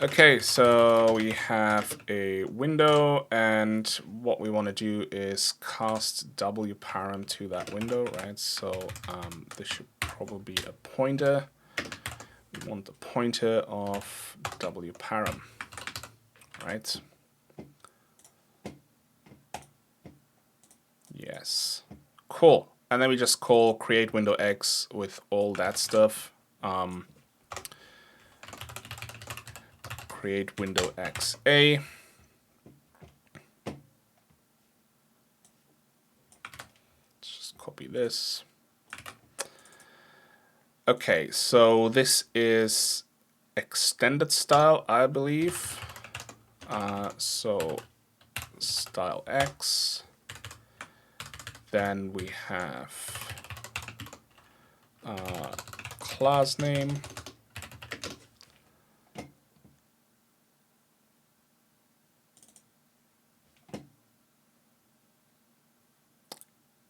Okay, so we have a window, and what we want to do is cast wparam to that window, right? So this should probably be a pointer. We want the pointer of wparam, right? Yes, cool. And then we just call create window X with all that stuff. Create window XA. Let's just copy this. Okay, so this is extended style, I believe. So style X. Then we have class name.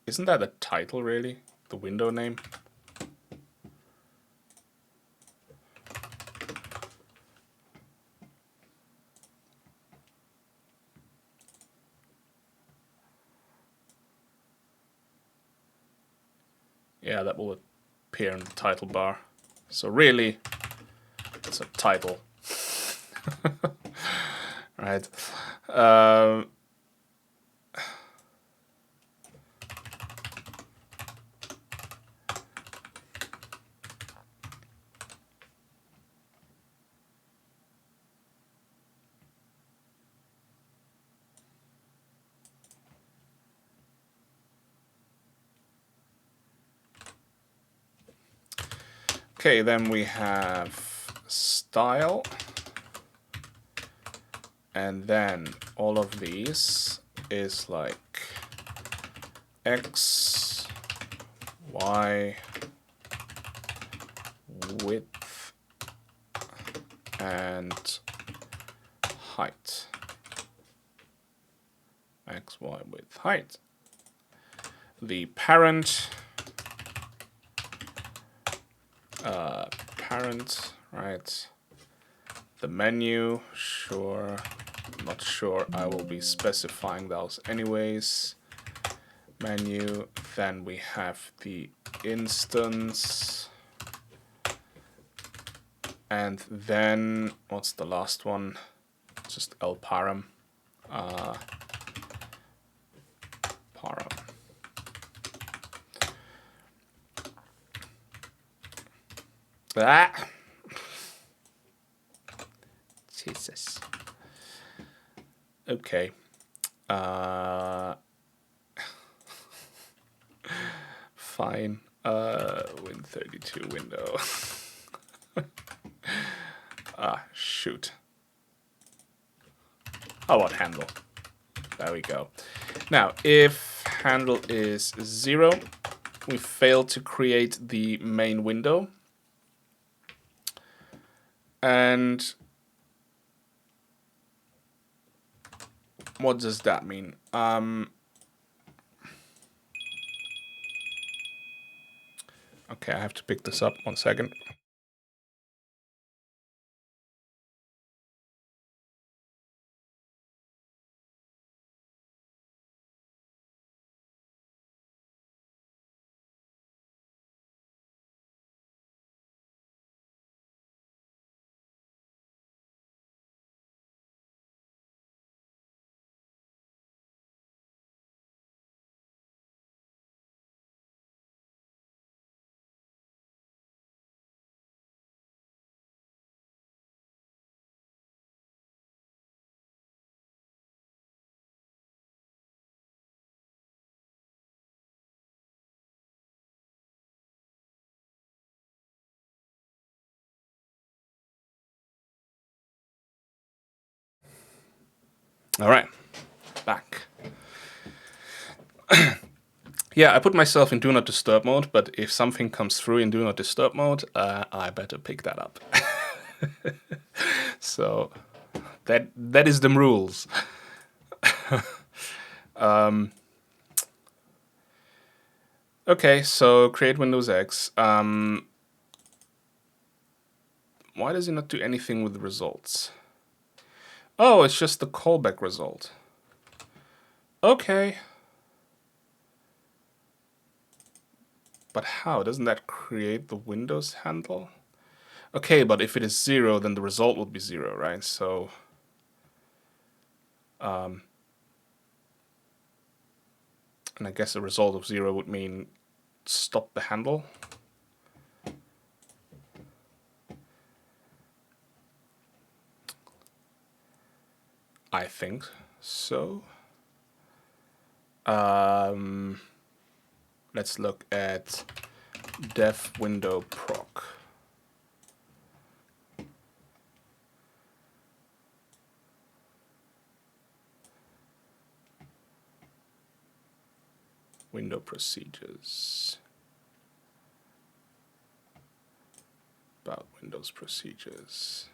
Isn't that a title, really? The window name? Yeah, that will appear in the title bar. So really, it's a title. Right. Okay, then we have style, and then all of these is like X, Y, width, and height. X, Y, width, height. The parent, right? The menu, sure. Not sure. I will be specifying those anyways. Menu. Then we have the instance. And then what's the last one? Just lparam. Param. Ah. Jesus. Okay. Fine. Win32 window. Shoot. How about handle? There we go. Now, if handle is 0, we fail to create the main window. And what does that mean? Okay, I have to pick this up 1 second. All right, back. Yeah, I put myself in Do Not Disturb mode, but if something comes through in Do Not Disturb mode, I better pick that up. So that is the rules. Okay, so create Windows X. Why does it not do anything with the results? Oh, it's just the callback result. Okay. But how? Doesn't that create the Windows handle? Okay, but if it is 0, then the result would be 0, right? So, and I guess the result of 0 would mean stop the handle. I think so. Let's look at dev window proc. Window procedures. About Windows procedures.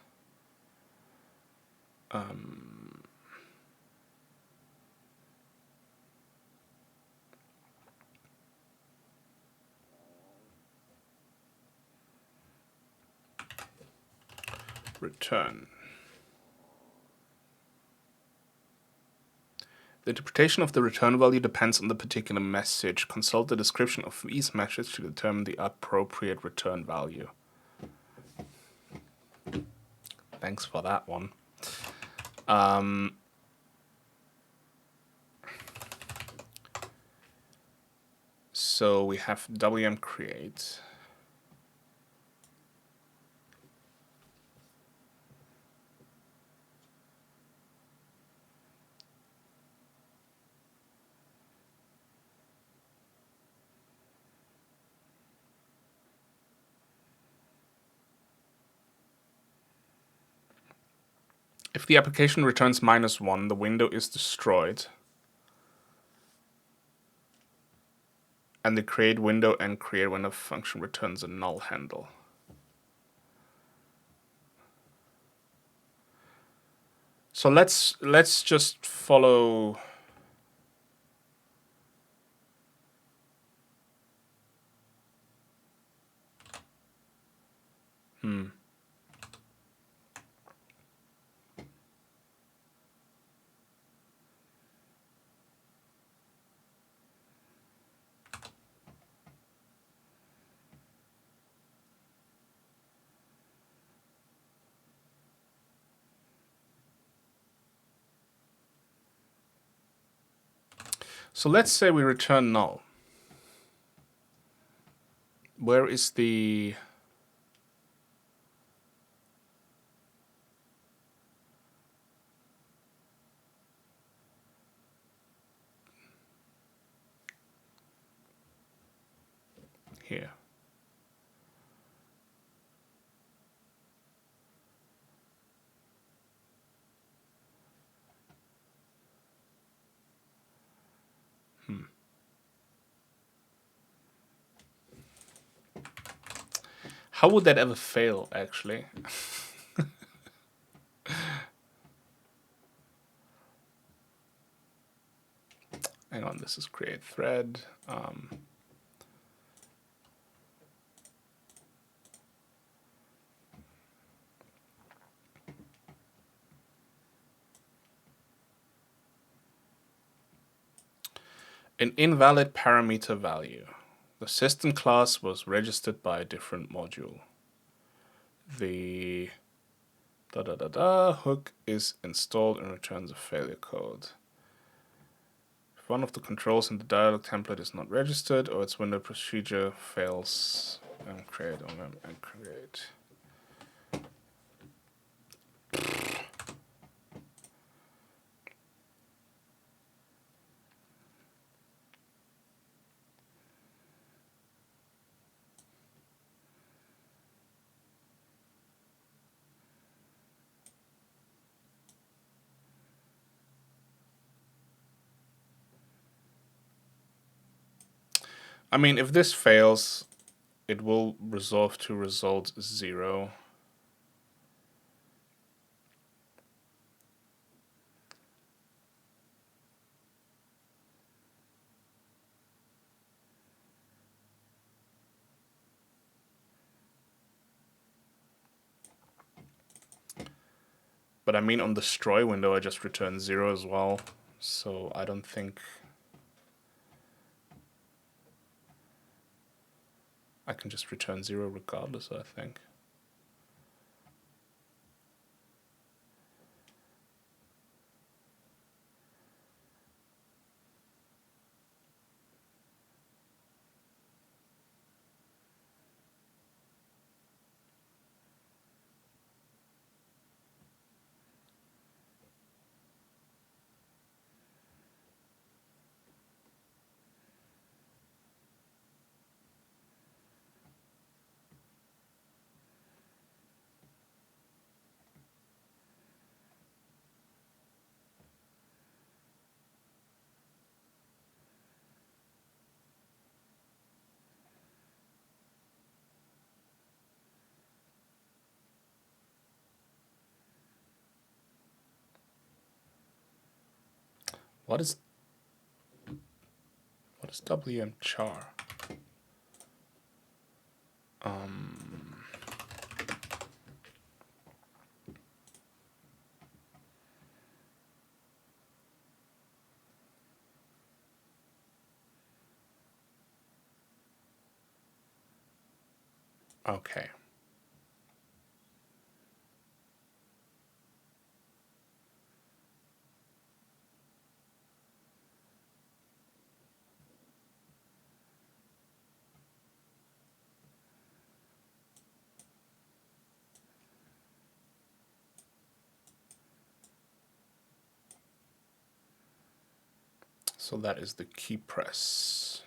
Return. The interpretation of the return value depends on the particular message. Consult the description of each message to determine the appropriate return value. Thanks for that one. So we have wm create. If the application returns -1, the window is destroyed. And the create window and create window function returns a null handle. So let's just follow. So let's say we return null. Where is the here? How would that ever fail, actually? hang on, this is create thread. An invalid parameter value. The system class was registered by a different module. The hook is installed and returns a failure code. If one of the controls in the dialog template is not registered or its window procedure fails, create. I mean, if this fails, it will resolve to result 0. But I mean, on the destroy window, I just returned 0 as well. So I don't think I can just return 0 regardless, I think. What is WM char? Okay. So that is the key press.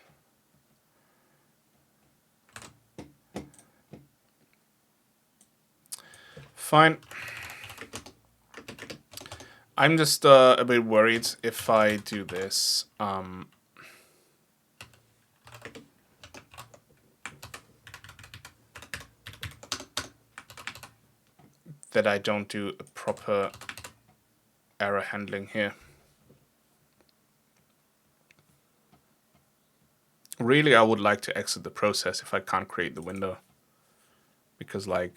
Fine. I'm just a bit worried if I do this. That I don't do a proper error handling here. Really, I would like to exit the process if I can't create the window. Because like,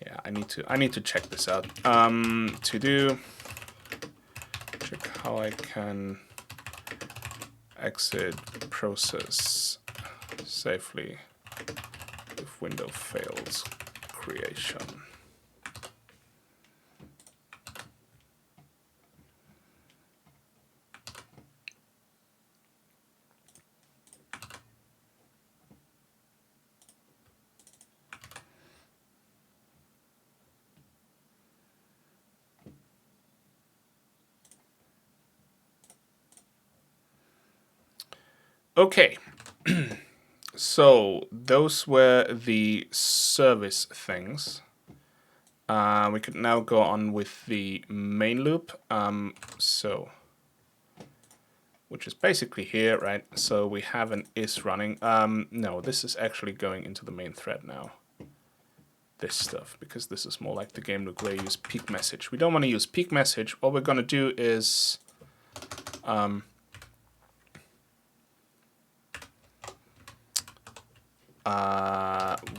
yeah, I need to check this out. To do, check how I can exit process safely if window fails creation. Okay, so those were the service things. We could now go on with the main loop. Which is basically here, right? So we have an is running. No, this is actually going into the main thread now. This stuff, because this is more like the game loop where you use peak message. We don't want to use peak message. What we're going to do is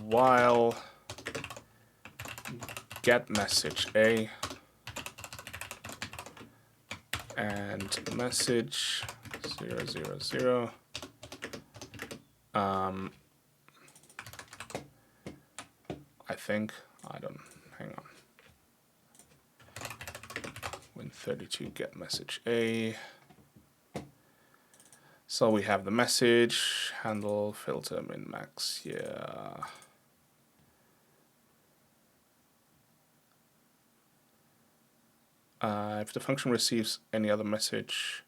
While get message A and message 000. I think, I don't, hang on. Win32 get message A. So we have the message, handle, filter, min, max, yeah. If the function receives any other message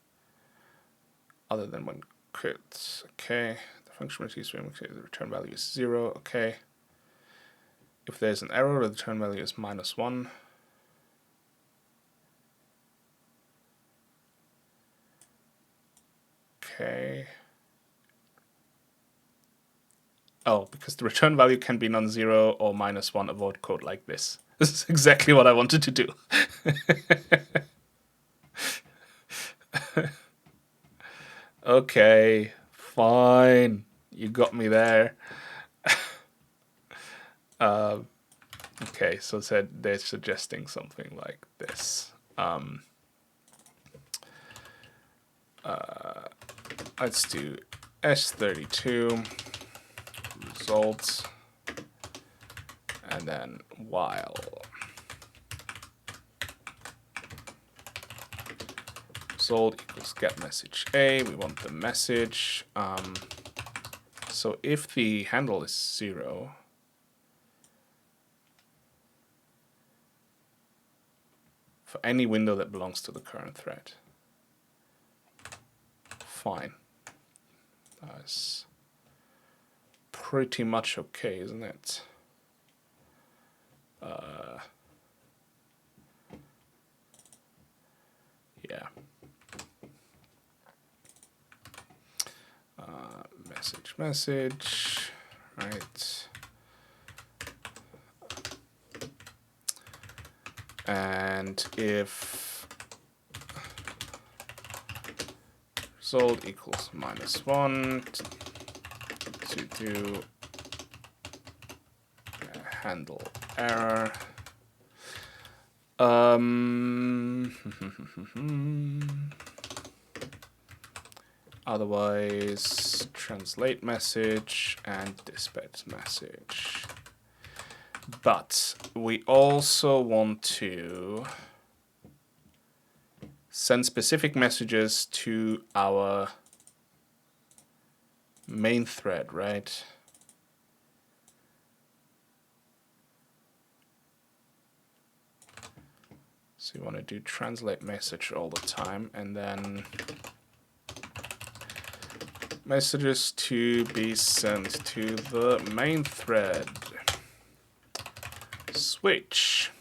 other than when quits, okay. The function receives when the return value is 0, okay. If there's an error, the return value is -1. Okay. Oh, because the return value can be non-zero or -1, avoid code like this. This is exactly what I wanted to do. Okay, fine. You got me there. Okay, so they're suggesting something like this. Let's do S32 results and then while result equals get message A. We want the message. So if the handle is 0, for any window that belongs to the current thread, fine. That's pretty much okay, isn't it? Yeah. Message, right? And if result equals -1 to do handle error. Otherwise, translate message and dispatch message. But we also want to send specific messages to our main thread, right? So you want to do translate message all the time, and then messages to be sent to the main thread. Switch.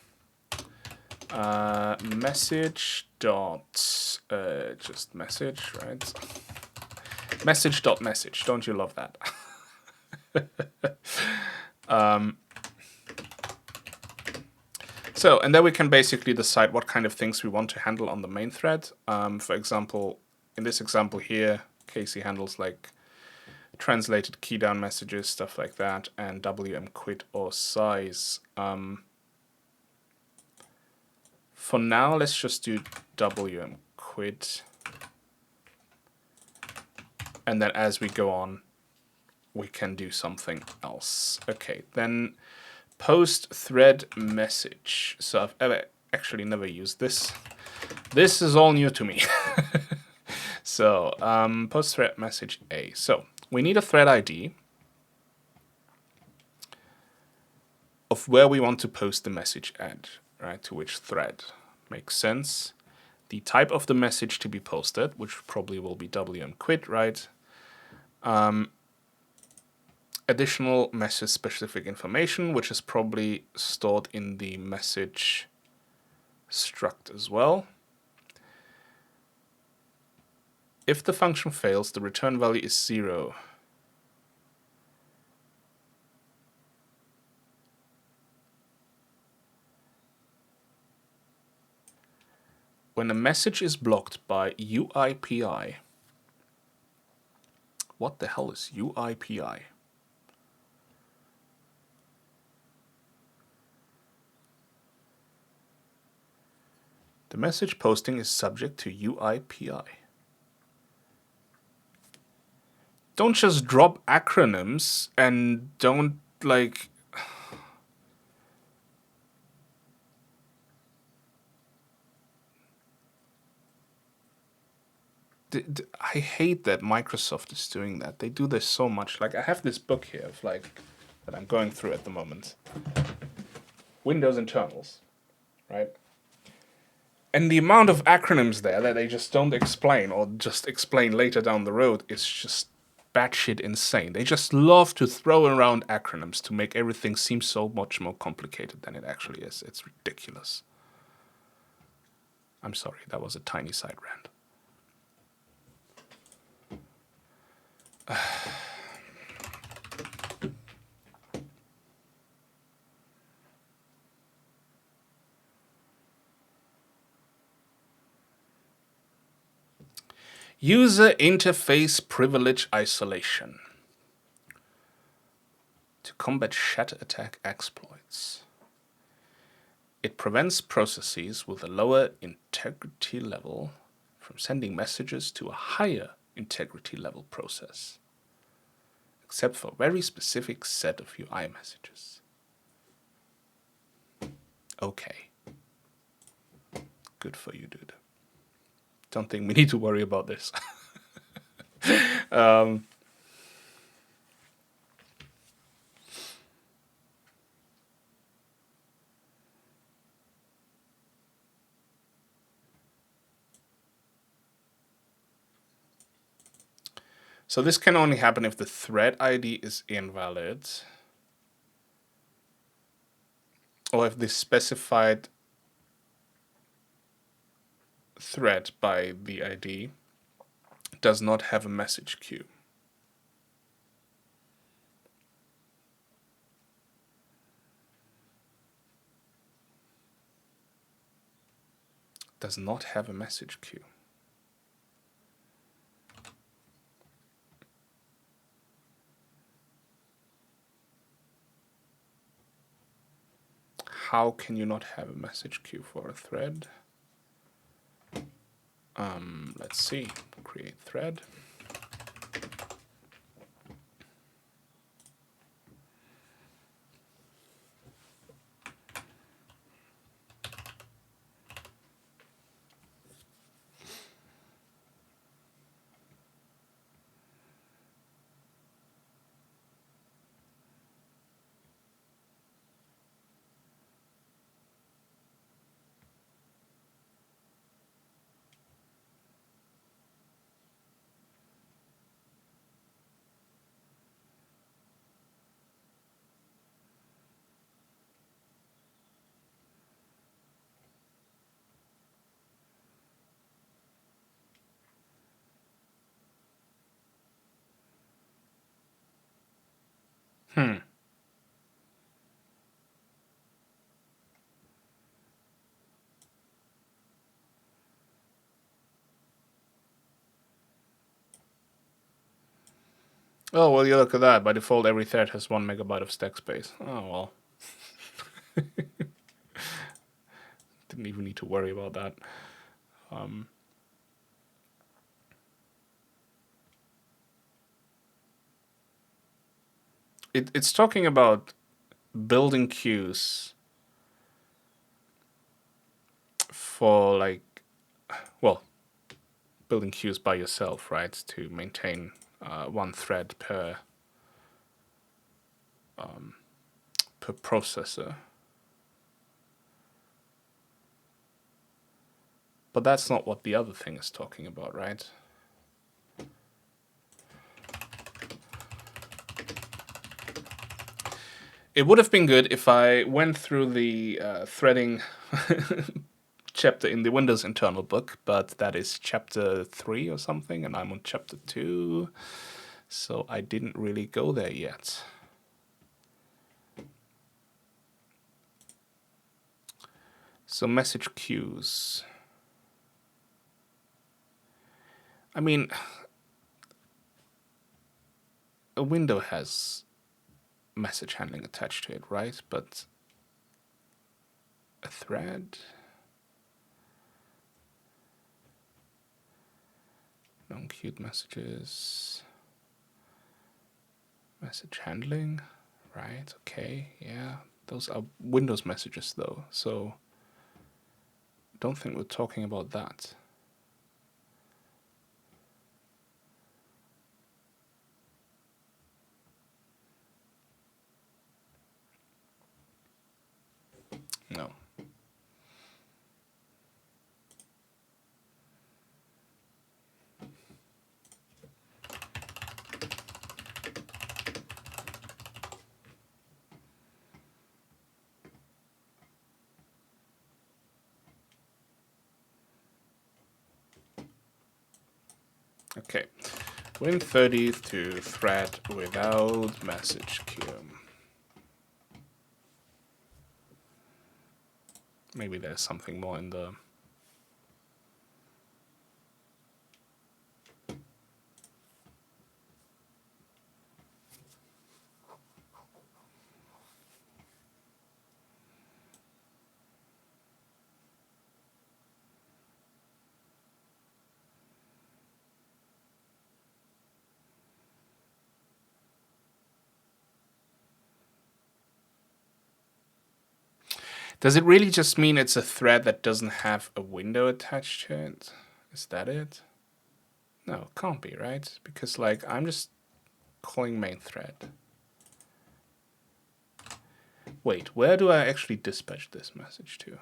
Message dot just message, right? Message dot message. Don't you love that? So, and then we can basically decide what kind of things we want to handle on the main thread. For example, in this example here, Casey handles like translated key down messages, stuff like that, and WM quit or size. For now, let's just do WM quit. And then as we go on, we can do something else. Okay, then post thread message. So I've actually never used this. This is all new to me. So post thread message A. So we need a thread ID of where we want to post the message at, right? To which thread makes sense. The type of the message to be posted, which probably will be WM quit, right? Additional message specific information, which is probably stored in the message struct as well. If the function fails, the return value is 0. when a message is blocked by UIPI. What the hell is UIPI? The message posting is subject to UIPI. Don't just drop acronyms and don't, like... I hate that Microsoft is doing that. They do this so much. Like, I have this book here of, like, that I'm going through at the moment. Windows internals, right? And the amount of acronyms there that they just don't explain or just explain later down the road is just batshit insane. They just love to throw around acronyms to make everything seem so much more complicated than it actually is. It's ridiculous. I'm sorry, that was a tiny side rant. User interface privilege isolation to combat shatter attack exploits. It prevents processes with a lower integrity level from sending messages to a higher integrity level process, except for a very specific set of UI messages. Okay. Good for you, dude. Don't think we need to worry about this. So this can only happen if the thread ID is invalid, or if the specified thread by the ID does not have a message queue. Does not have a message queue. How can you not have a message queue for a thread? Let's see. Create thread. Oh, well, you look at that. By default, every thread has 1 megabyte of stack space. Oh, well. Didn't even need to worry about that. It's talking about building queues for, like, well, building queues by yourself, right? To maintain one thread per processor. But that's not what the other thing is talking about, right? It would have been good if I went through the threading chapter in the Windows internal book, but that is chapter 3 or something, and I'm on chapter 2, so I didn't really go there yet. So message queues. I mean, a window has message handling attached to it, right? But a thread? Non-queued messages. Message handling, right? Okay, yeah. Those are Windows messages though, so don't think we're talking about that. No. Okay. Win30 to thread without message queue. Maybe there's something more in the... Does it really just mean it's a thread that doesn't have a window attached to it? Is that it? No, it can't be, right? Because, like, I'm just calling main thread. Wait, where do I actually dispatch this message to?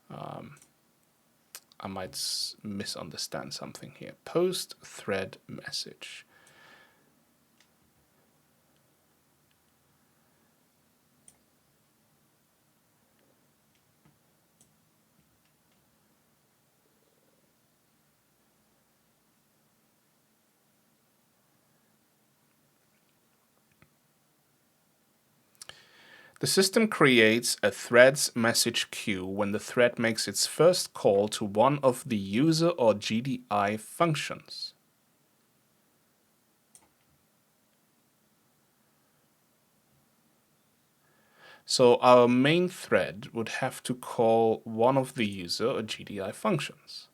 I might misunderstand something here. Post thread message. The system creates a thread's message queue when the thread makes its first call to one of the user or GDI functions. So our main thread would have to call one of the user or GDI functions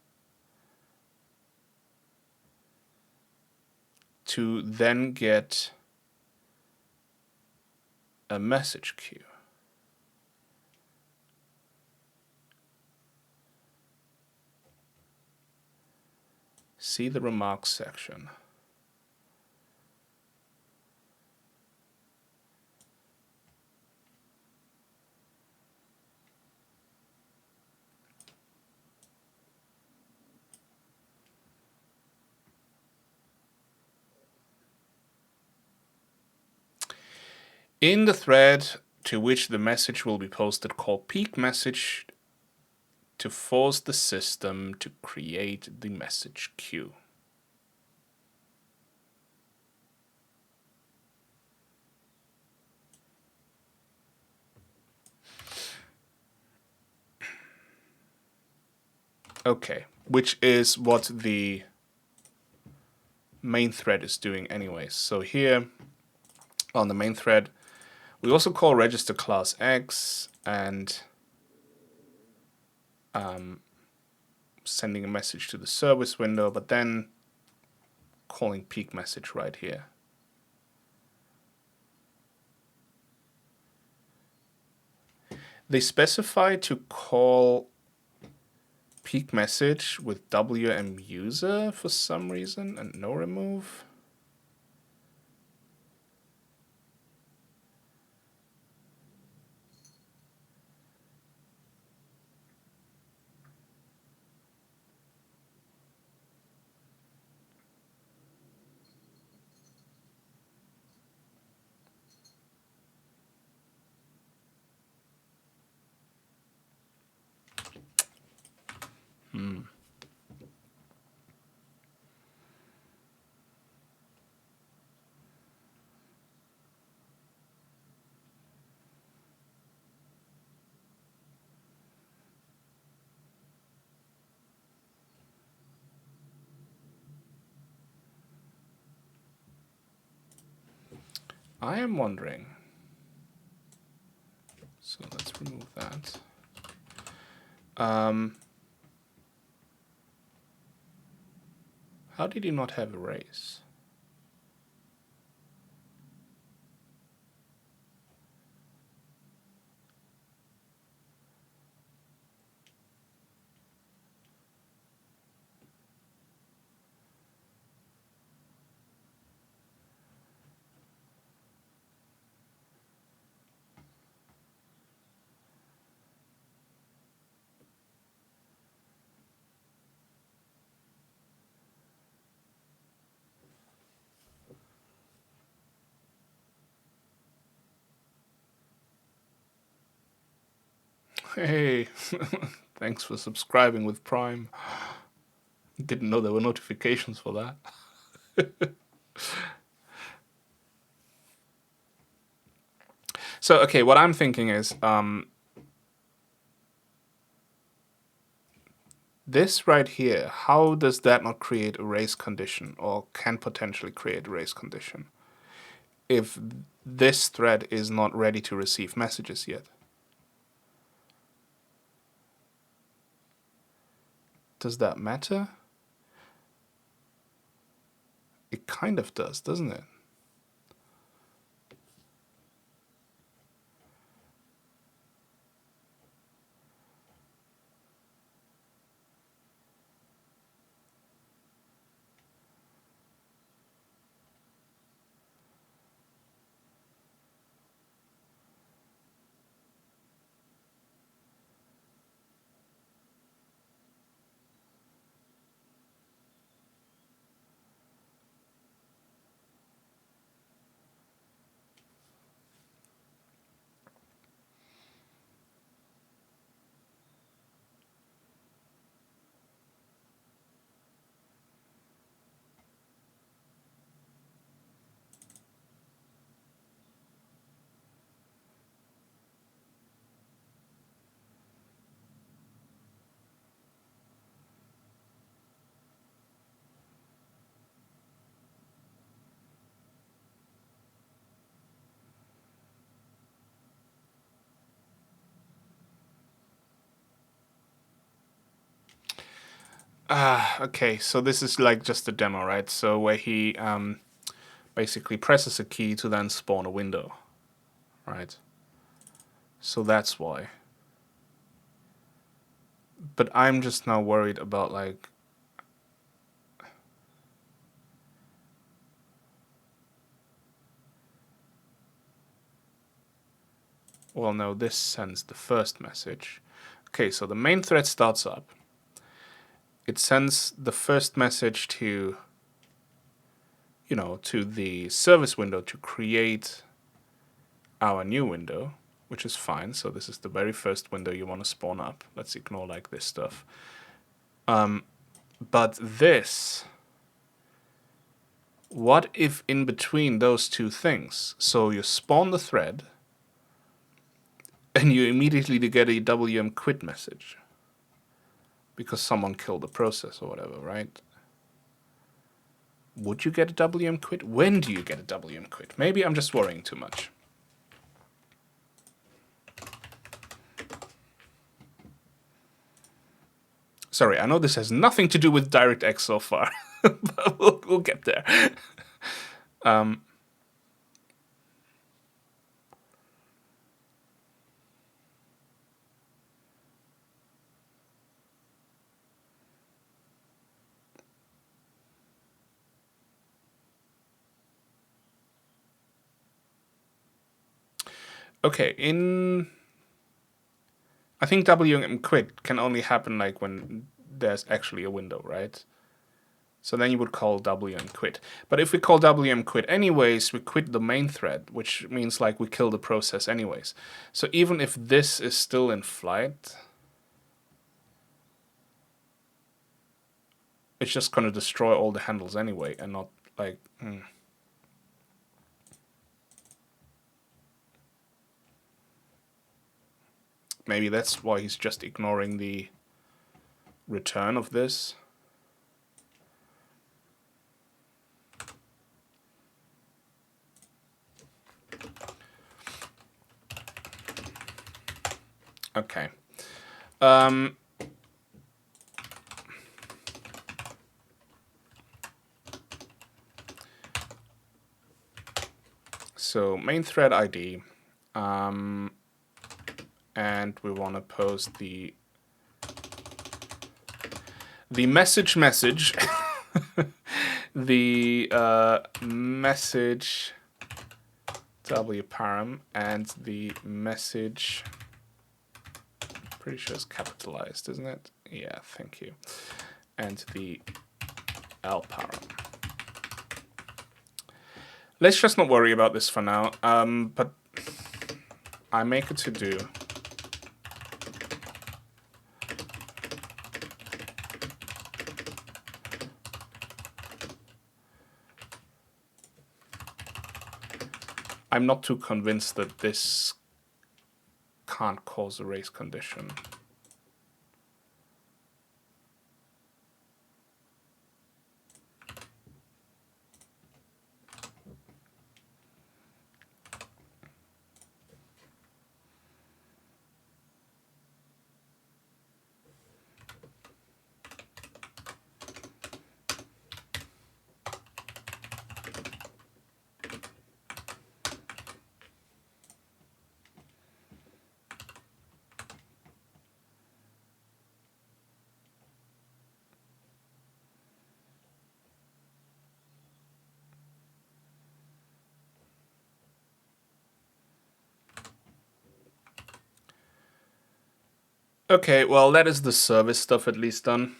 to then get a message queue. See the remarks section. In the thread to which the message will be posted, call peak message to force the system to create the message queue. Okay, which is what the main thread is doing anyways. So here on the main thread, we also call register class X and sending a message to the service window, but then calling peak message right here. They specify to call peak message with WM user for some reason and no remove. I am wondering. So let's remove that. How did you not have erase? Hey, thanks for subscribing with Prime. Didn't know there were notifications for that. So, okay, what I'm thinking is, this right here, how does that not create a race condition, or can potentially create a race condition, if this thread is not ready to receive messages yet? Does that matter? It kind of does, doesn't it? Okay, so this is like just a demo, right? So where he basically presses a key to then spawn a window, right? So that's why. But I'm just now worried about like, well, no, this sends the first message. Okay, so the main thread starts up. It sends the first message to, you know, to the service window to create our new window, which is fine. So this is the very first window you want to spawn up. Let's ignore like this stuff. But this, what if in between those two things, so you spawn the thread and you immediately get a WM quit message because someone killed the process or whatever, right? Would you get a WM quit? When do you get a WM quit? Maybe I'm just worrying too much. Sorry, I know this has nothing to do with DirectX so far, but we'll get there. Okay, I think WM quit can only happen like when there's actually a window, right? So then you would call WM quit. But if we call WM quit anyways, we quit the main thread, which means like we kill the process anyways. So even if this is still in flight, it's just going to destroy all the handles anyway and not like... Maybe that's why he's just ignoring the return of this. Okay. So main thread ID, and we want to post the message, the message w param, and the message. Pretty sure it's capitalized, isn't it? Yeah, thank you. And the L param. Let's just not worry about this for now. But I make a to-do. I'm not too convinced that this can't cause a race condition. Okay, well, that is the service stuff at least done.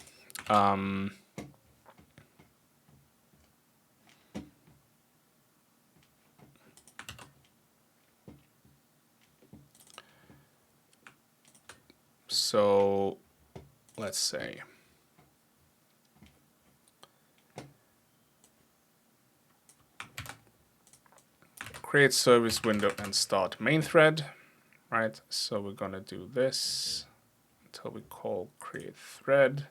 So let's say create service window and start main thread, right? So we're gonna do this until we call create thread.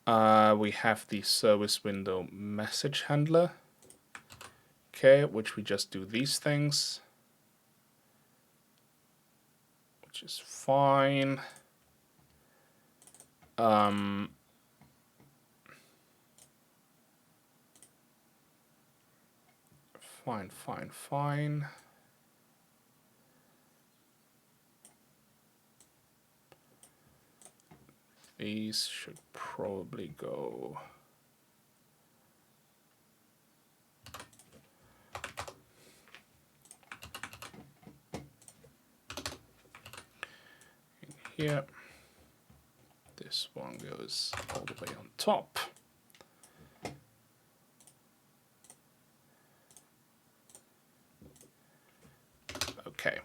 We have the service window message handler, okay, which we just do these things, which is fine. Fine. These should probably go. In here. This one goes all the way on top. Okay.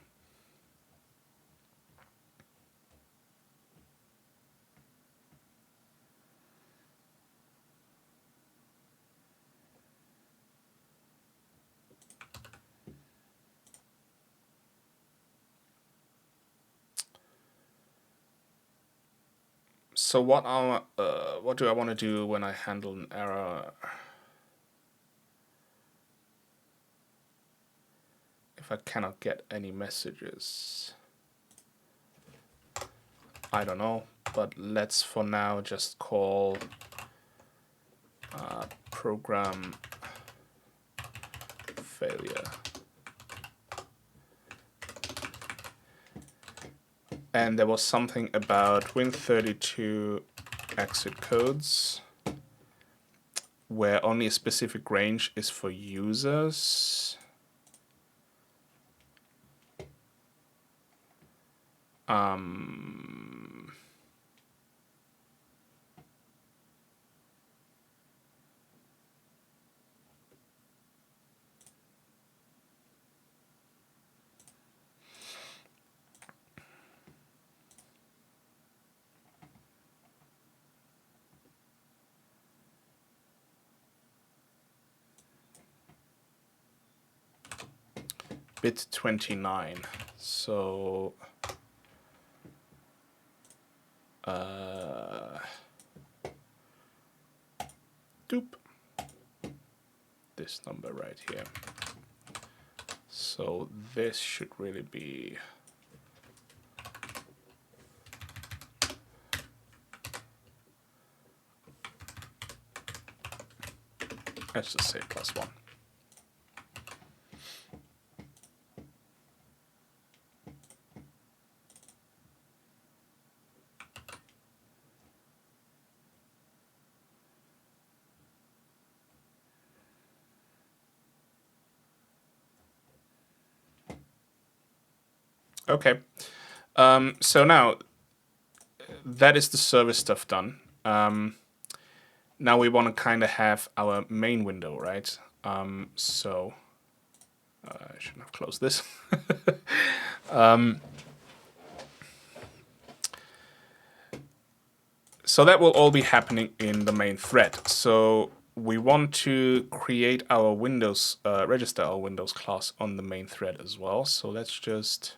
So what do I want to do when I handle an error? If I cannot get any messages, I don't know, but let's for now just call program failure. And there was something about Win32 exit codes where only a specific range is for users. Bit 29. So doop. This number right here. So this should really be... Let's just say +1. Okay. So now that is the service stuff done. Now we want to kind of have our main window, right? So I shouldn't have closed this. So that will all be happening in the main thread. So we want to create our Windows, register our Windows class on the main thread as well. So let's just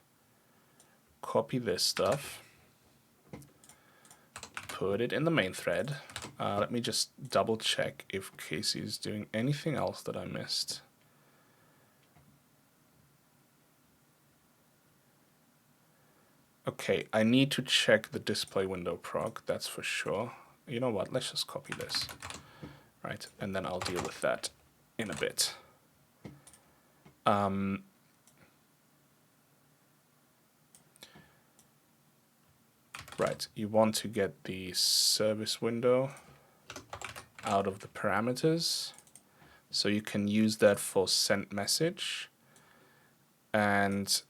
copy this stuff, put it in the main thread. Let me just double check if Casey is doing anything else that I missed. Okay, I need to check the display window prog, that's for sure. You know what, let's just copy this, right? And then I'll deal with that in a bit. Right, you want to get the service window out of the parameters. So you can use that for send message. And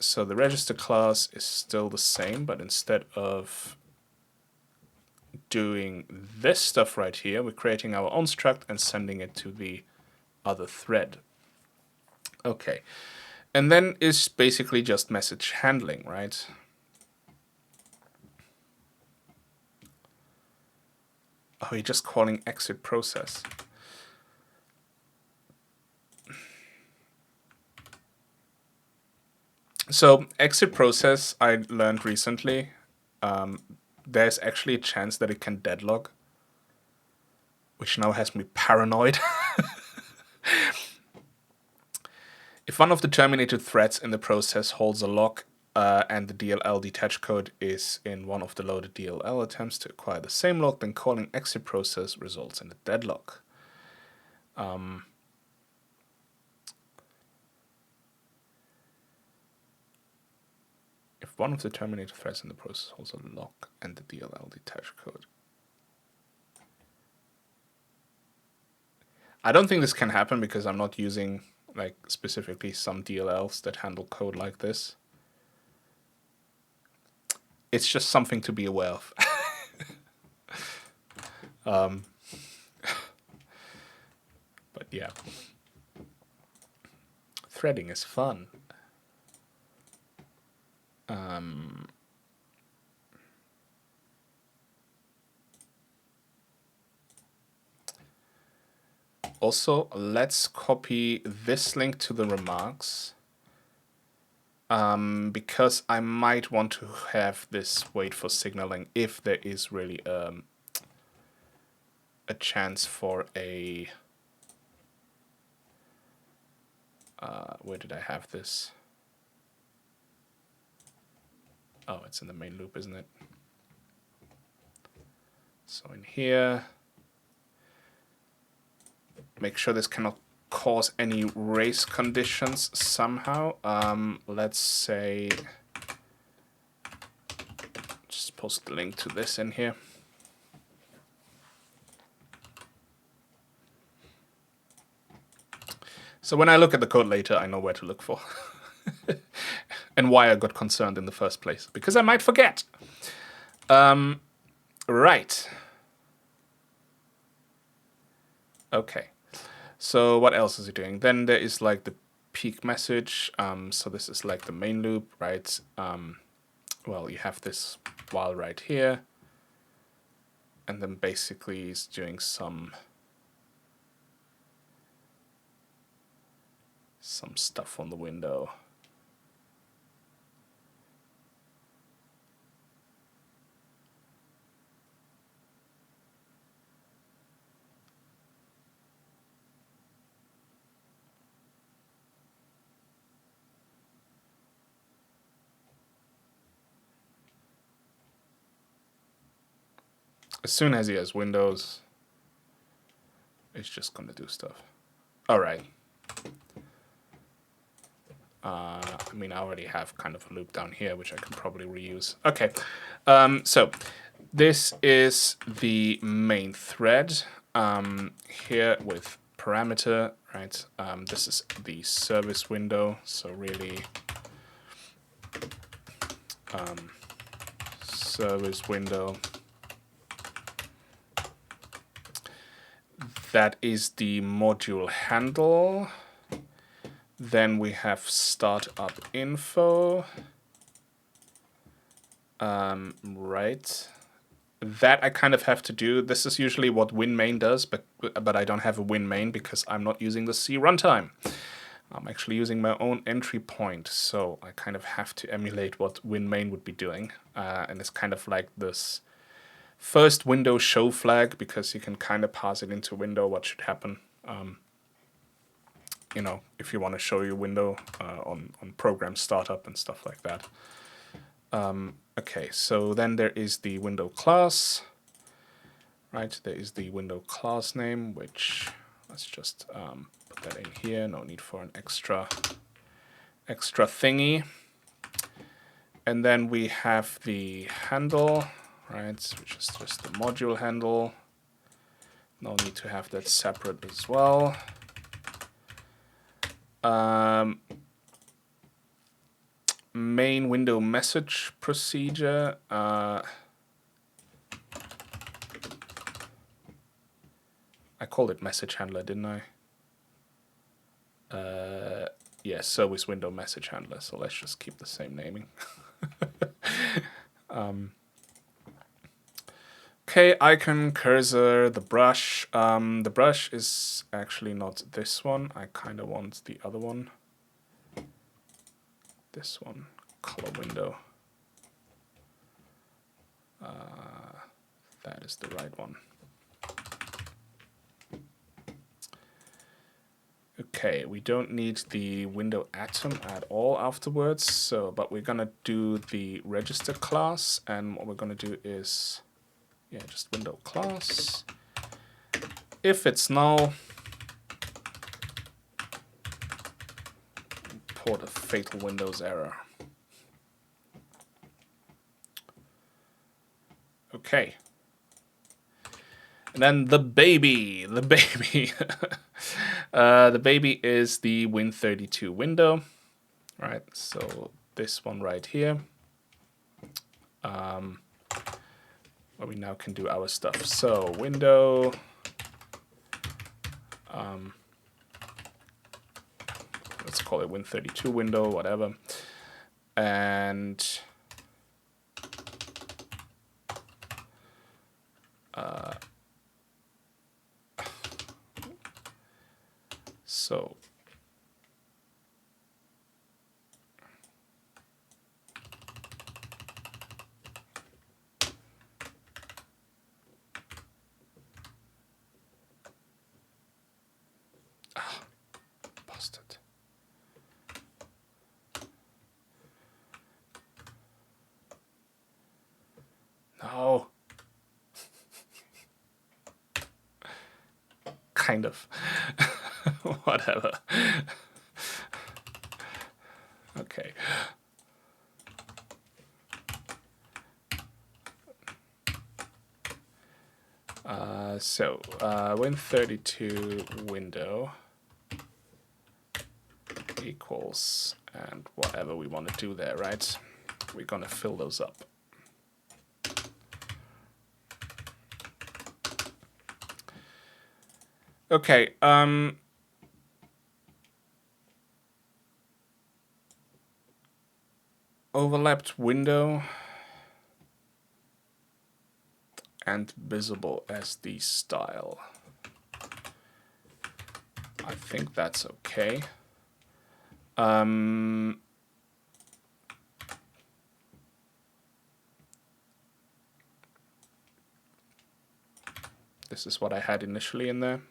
so the register class is still the same, but instead of doing this stuff right here, we're creating our own struct and sending it to the other thread. Okay, and then is basically just message handling, right? Oh, you're just calling exit process. So exit process, I learned recently, there's actually a chance that it can deadlock, which now has me paranoid. If one of the terminated threads in the process holds a lock and the DLL detach code is in one of the loaded DLL attempts to acquire the same lock, then calling exit process results in a deadlock. If one of the terminated threads in the process holds a lock and the DLL detach code. I don't think this can happen because I'm not using like specifically some DLLs that handle code like this. It's just something to be aware of. But yeah, threading is fun. Also, let's copy this link to the remarks. Because I might want to have this wait for signaling if there is really a chance for a... where did I have this? Oh, it's in the main loop, isn't it? So in here, make sure this cannot cause any race conditions somehow. Let's say, just post the link to this in here. So when I look at the code later, I know where to look for. And why I got concerned in the first place. Because I might forget. Right. Okay. So what else is it doing? Then there is like the peak message. So this is like the main loop, right? Well, you have this while right here. And then basically it's doing some stuff on the window. As soon as he has windows, it's just going to do stuff. All right. I mean, I already have kind of a loop down here, which I can probably reuse. Okay, so this is the main thread here with parameter, right? This is the service window, so really service window. That is the module handle. Then we have startup info. Right. That I kind of have to do. This is usually what WinMain does, but I don't have a WinMain because I'm not using the C runtime. I'm actually using my own entry point, so I kind of have to emulate what WinMain would be doing. And it's kind of like this first window show flag, because you can kind of pass it into window what should happen. You know, if you want to show your window on program startup and stuff like that. Okay, so then there is the window class, right? There is the window class name, which let's just put that in here. No need for an extra thingy. And then we have the handle, right? Which is just the module handle. No need to have that separate as well. Main window message procedure. I called it message handler, didn't I? Yeah, service window message handler. So let's just keep the same naming. Okay, icon, cursor, the brush. The brush is actually not this one. I kind of want the other one. This one, color window. That is the right one. Okay, we don't need the window atom at all afterwards, so but we're gonna do the register class, and what we're gonna do is, yeah, just window class. If it's null, report a fatal Windows error. Okay. And then the baby. The baby is the Win32 window. Right, so this one right here. Where we now can do our stuff. So window. Let's call it Win32 window, whatever. And so busted. No. Kind of. Whatever. Okay. So Win32 window equals, and whatever we want to do there, right? We're gonna fill those up. Okay, overlapped window and visible as the style. I think that's okay. This is what I had initially in there.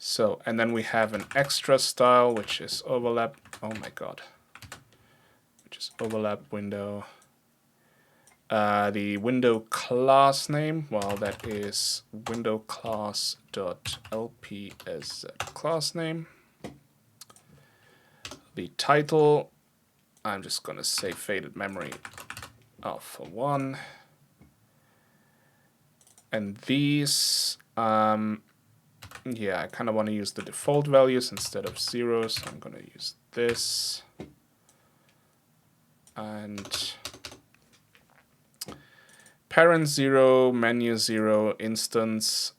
So, and then we have an extra style, which is overlap. Oh my God. Which is overlap window The window class name, well, that is window class.lp as class name. The title, I'm just going to say faded memory alpha 1. And these, yeah, I kind of want to use the default values instead of 0, so I'm going to use this. And parent 0, menu 0, instance,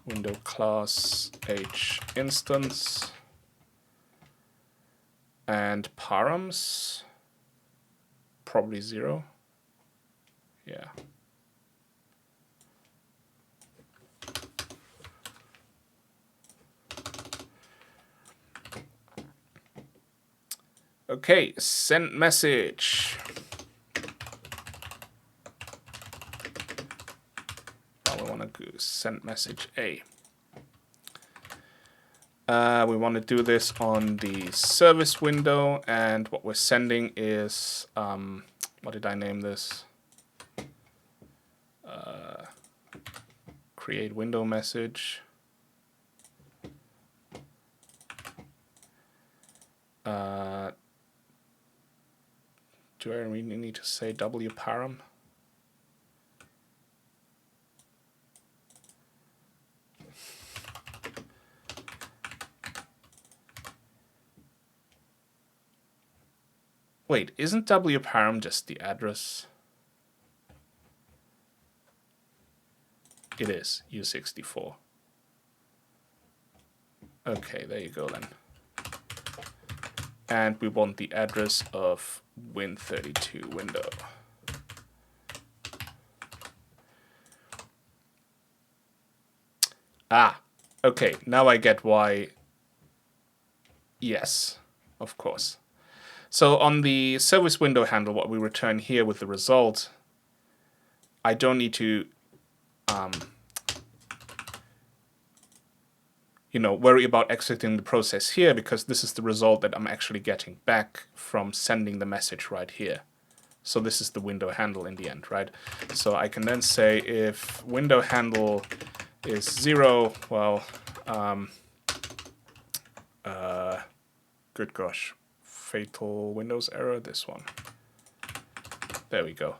window class h instance, and params, probably 0. Yeah. Okay, send message. Now we want to send message A. We want to do this on the service window, and what we're sending is, what did I name this? Create window message. Do I really need to say wparam? Wait, isn't wparam just the address? It is, U64. Okay, there you go then. And we want the address of Win32 window. Ah, okay, now I get why. Yes, of course. So on the service window handle, what we return here with the result, I don't need to worry about exiting the process here, because this is the result that I'm actually getting back from sending the message right here. So this is the window handle in the end, right? So I can then say if window handle is 0, well, good gosh, fatal Windows error, this one. There we go.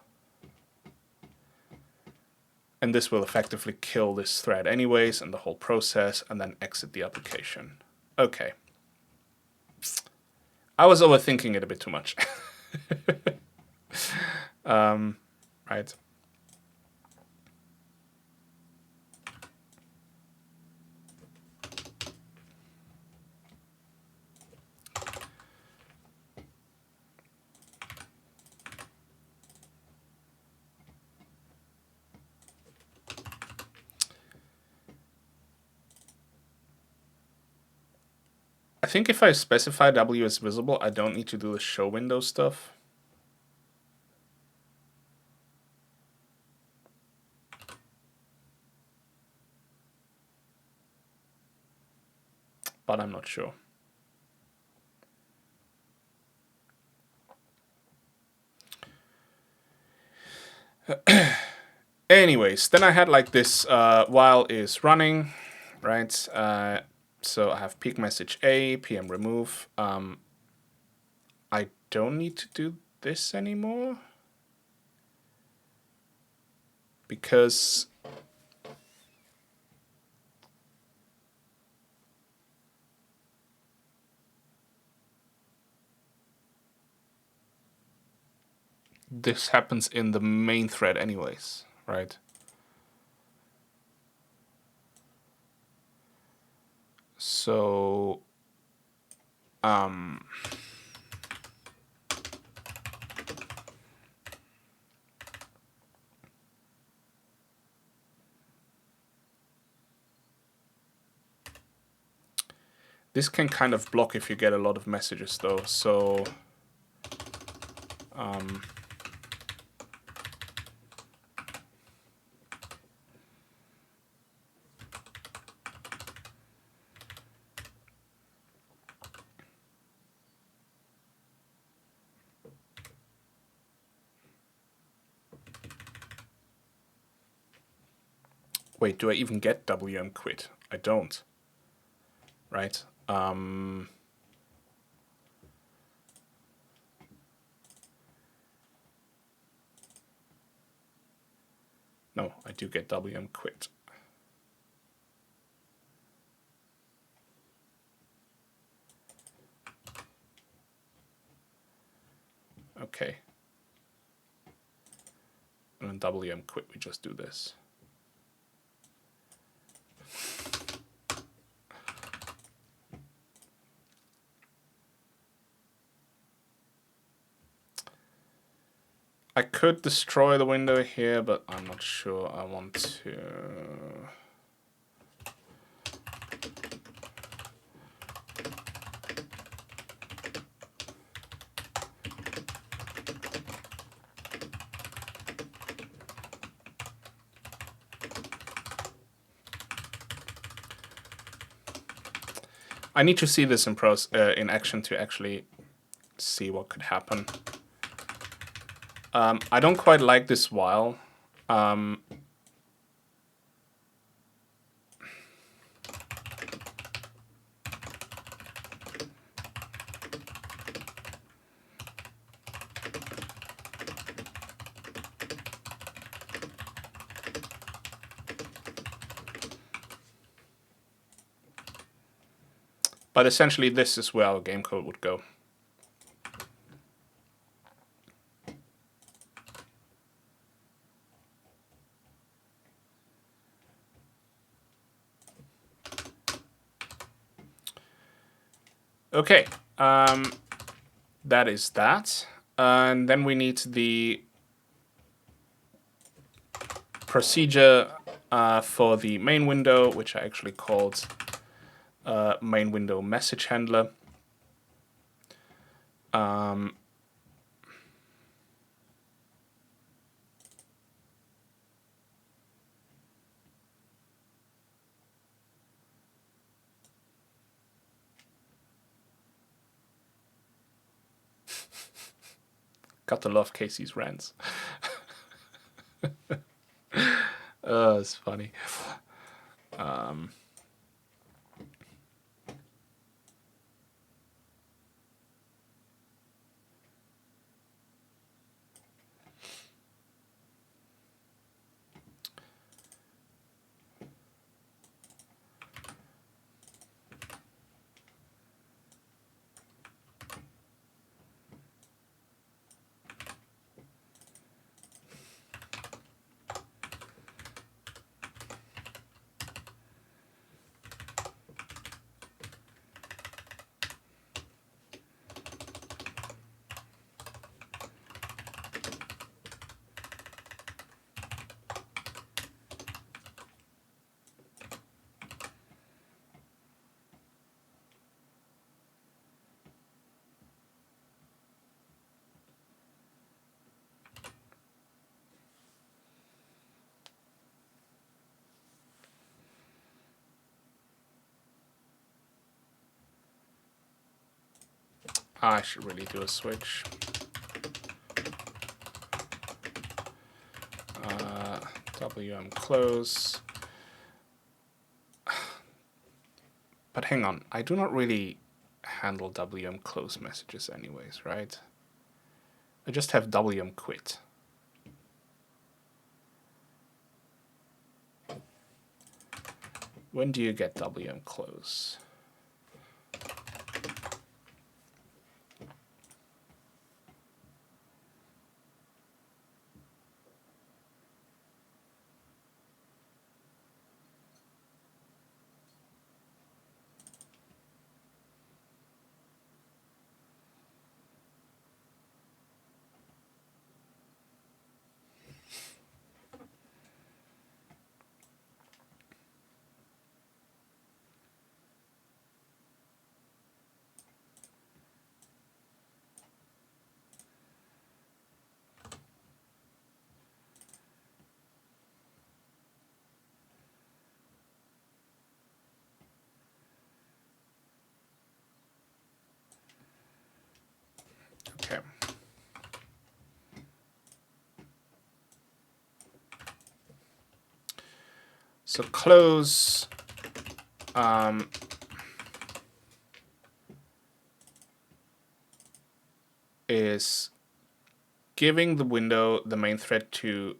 And this will effectively kill this thread anyways and the whole process, and then exit the application. Okay. I was overthinking it a bit too much. Right. I think if I specify W as visible, I don't need to do the show window stuff. But I'm not sure. Anyways, then I had like this while is running, right? So I have peak message A, PM remove. I don't need to do this anymore, because this happens in the main thread anyways, right? So, this can kind of block if you get a lot of messages though, so Wait, do I even get WM quit? I don't. Right? No, I do get WM quit. Okay. And then WM quit, we just do this. I could destroy the window here, but I'm not sure I want to. I need to see this in action to actually see what could happen. I don't quite like this while. But essentially this is where our game code would go. Okay, that is that. And then we need the procedure for the main window, which I actually called main window message handler. Gotta love Casey's rants. Oh, it's funny. I should really do a switch. WM close. But hang on, I do not really handle WM close messages anyways, right? I just have WM quit. When do you get WM close? So close is giving the window, the main thread, to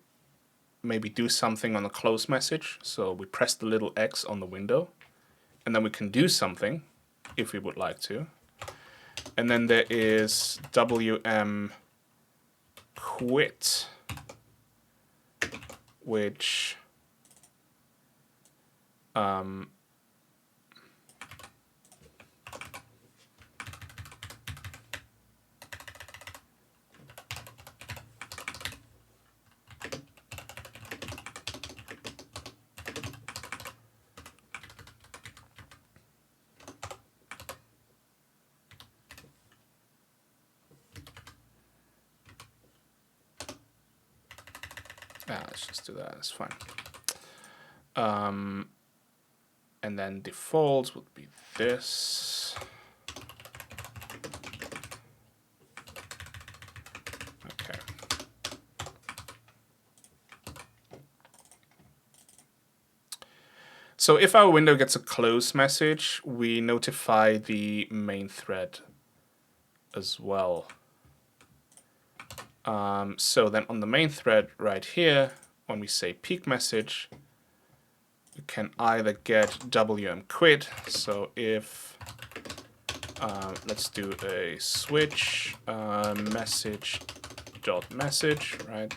maybe do something on the close message. So we press the little X on the window, and then we can do something if we would like to. And then there is WM quit, which let's just do that, it's fine. And then default would be this. Okay. So if our window gets a close message, we notify the main thread as well. So then on the main thread right here, when we say peak message, we can either get WM quit. So if, let's do a switch message dot message, right?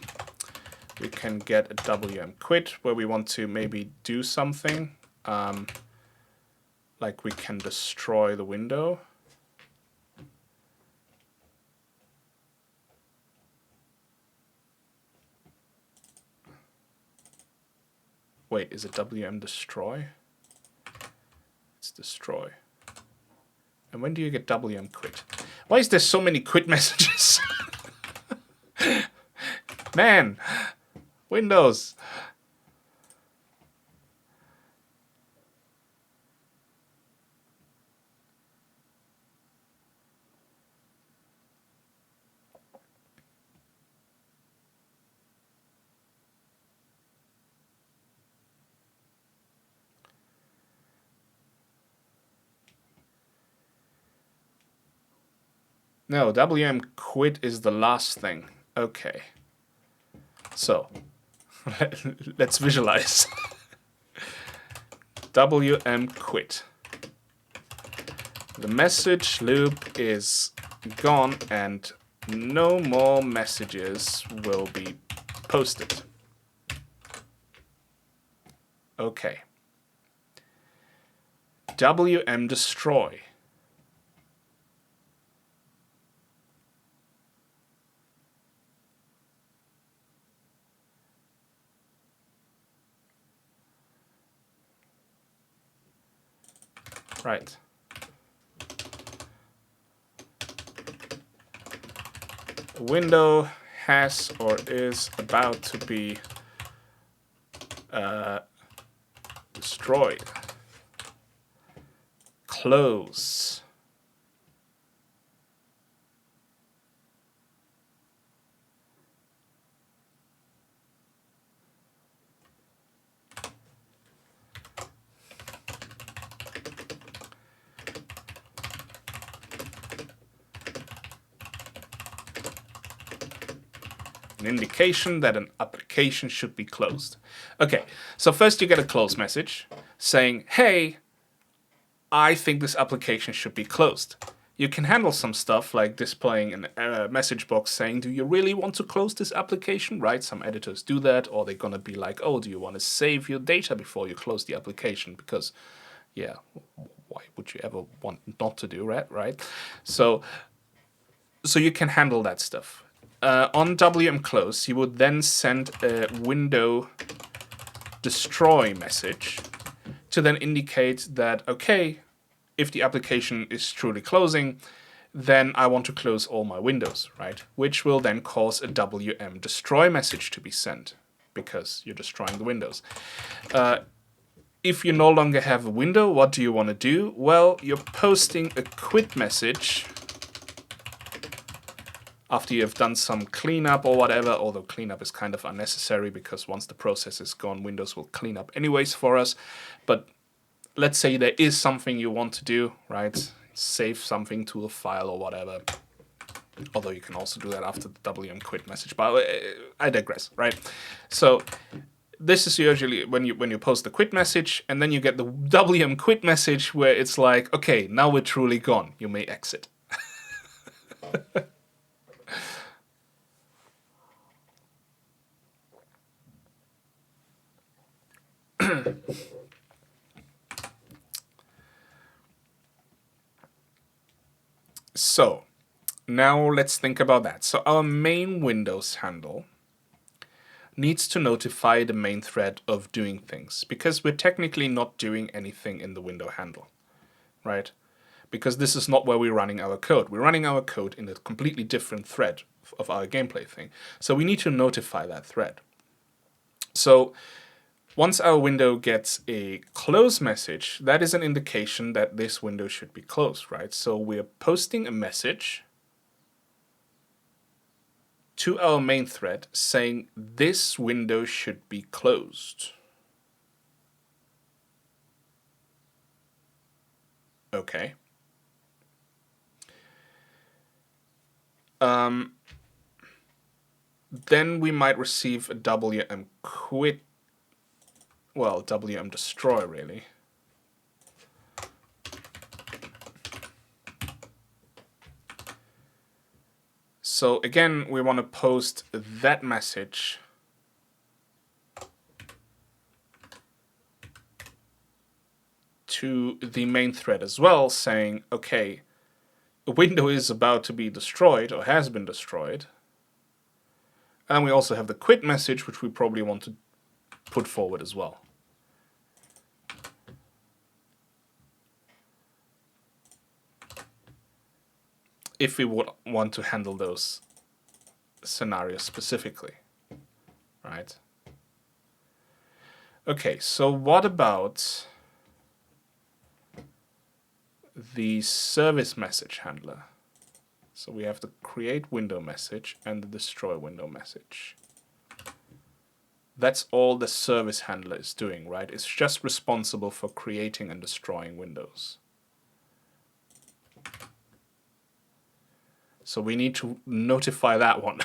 We can get a WM quit where we want to maybe do something, like we can destroy the window. Wait, is it WM destroy? It's destroy. And when do you get WM quit? Why is there so many quit messages? Man, Windows. No, WM quit is the last thing. Okay. So, let's visualize. WM quit. The message loop is gone and no more messages will be posted. Okay. WM destroy. Right. The window has or is about to be destroyed. Close. An indication that an application should be closed. Okay, so first you get a close message saying, hey, I think this application should be closed. You can handle some stuff like displaying a message box saying, do you really want to close this application? Right, some editors do that, or they're gonna be like, oh, do you want to save your data before you close the application? Because, yeah, why would you ever want not to do that, right? So you can handle that stuff. On WM close, you would then send a window destroy message to then indicate that, okay, if the application is truly closing, then I want to close all my windows, right? Which will then cause a WM destroy message to be sent because you're destroying the windows. If you no longer have a window, what do you want to do? Well, you're posting a quit message after you have done some cleanup or whatever, although cleanup is kind of unnecessary because once the process is gone, Windows will clean up anyways for us. But let's say there is something you want to do, right? Save something to a file or whatever. Although you can also do that after the WM quit message, but I digress, right? So this is usually when you post the quit message, and then you get the WM quit message where it's like, okay, now we're truly gone. You may exit. So now let's think about that. So our main Windows handle needs to notify the main thread of doing things, because we're technically not doing anything in the window handle, right? Because this is not where we're running our code. We're running our code in a completely different thread of our gameplay thing. So we need to notify that thread. So once our window gets a close message, that is an indication that this window should be closed, right? So we're posting a message to our main thread saying this window should be closed. Okay. Then we might receive a WM quit, well, WM destroy really. So again, we want to post that message to the main thread as well, saying, okay, a window is about to be destroyed or has been destroyed. And we also have the quit message, which we probably want to put forward as well. If we would want to handle those scenarios specifically, right? Okay, so what about the service message handler? So we have the create window message and the destroy window message. That's all the service handler is doing, right? It's just responsible for creating and destroying windows. So we need to notify that one.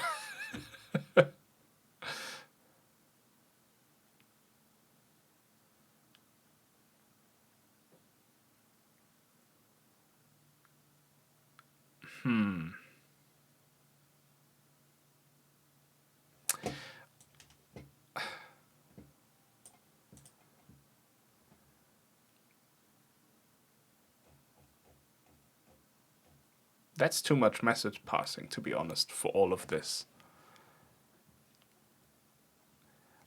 That's too much message passing, to be honest, for all of this.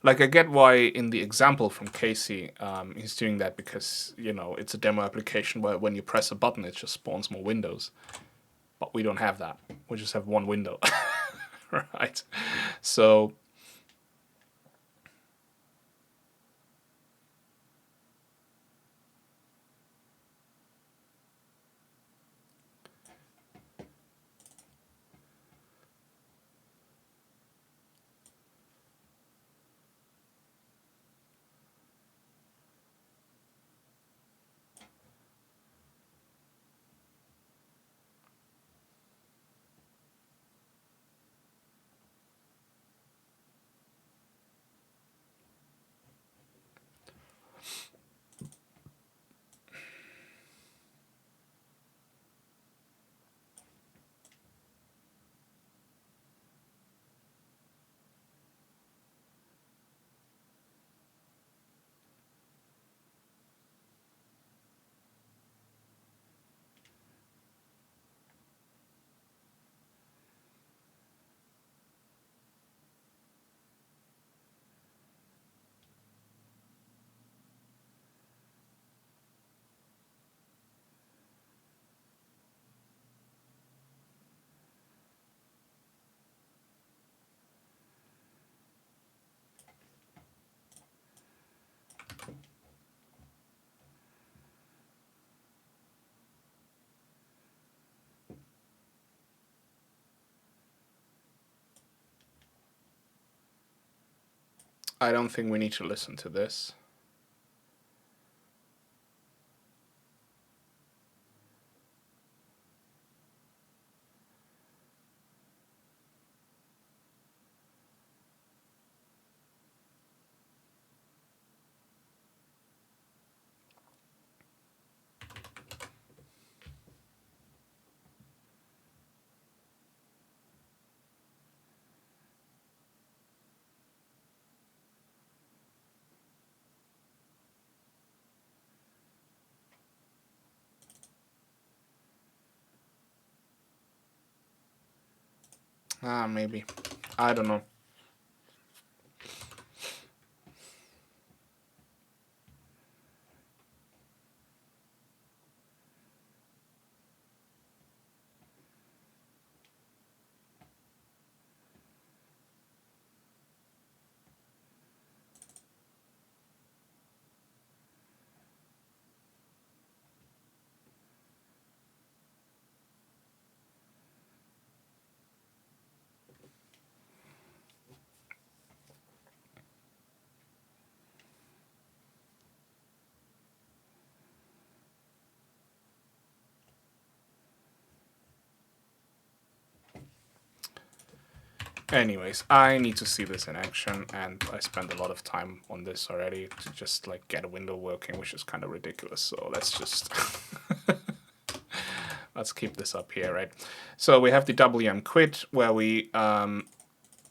Like, I get why in the example from Casey, he's doing that because, you know, it's a demo application where when you press a button, it just spawns more windows. But we don't have that. We just have one window, right? So I don't think we need to listen to this. Maybe. I don't know. Anyways, I need to see this in action, and I spent a lot of time on this already to just like get a window working, which is kind of ridiculous. So let's just let's keep this up here, right? So we have the WM quit where we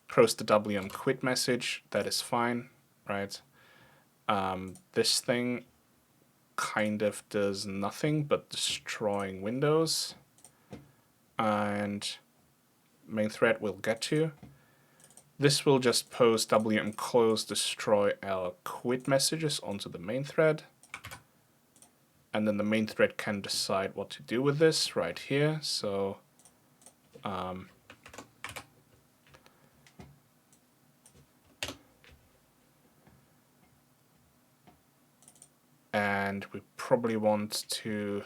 post the WM quit message. That is fine, right? This thing kind of does nothing but destroying windows, and main thread we'll get to. This will just post WM close destroy L quit messages onto the main thread. And then the main thread can decide what to do with this right here. So and we probably want to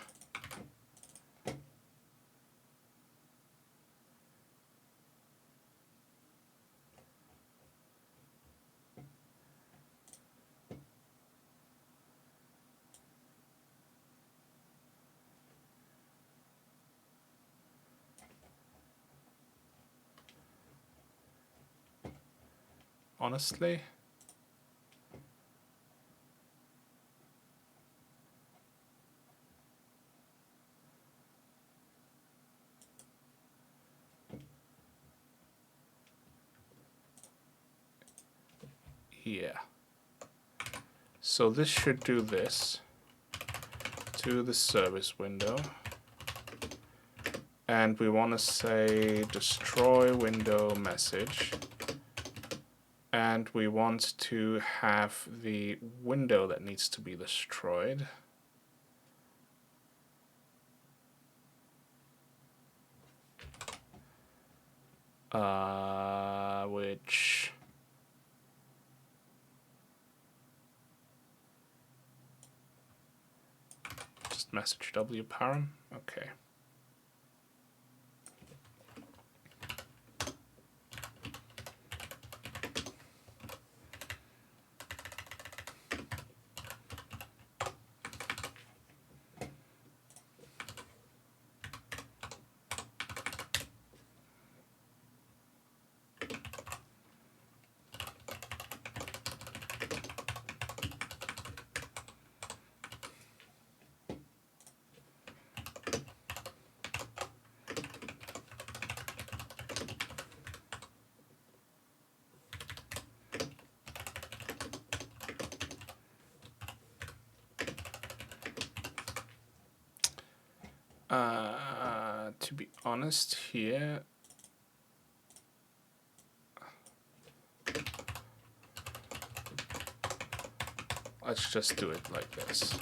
honestly, yeah. So this should do this to the service window. And we want to say destroy window message. And we want to have the window that needs to be destroyed. Which just message W param. Okay. To be honest here, let's just do it like this.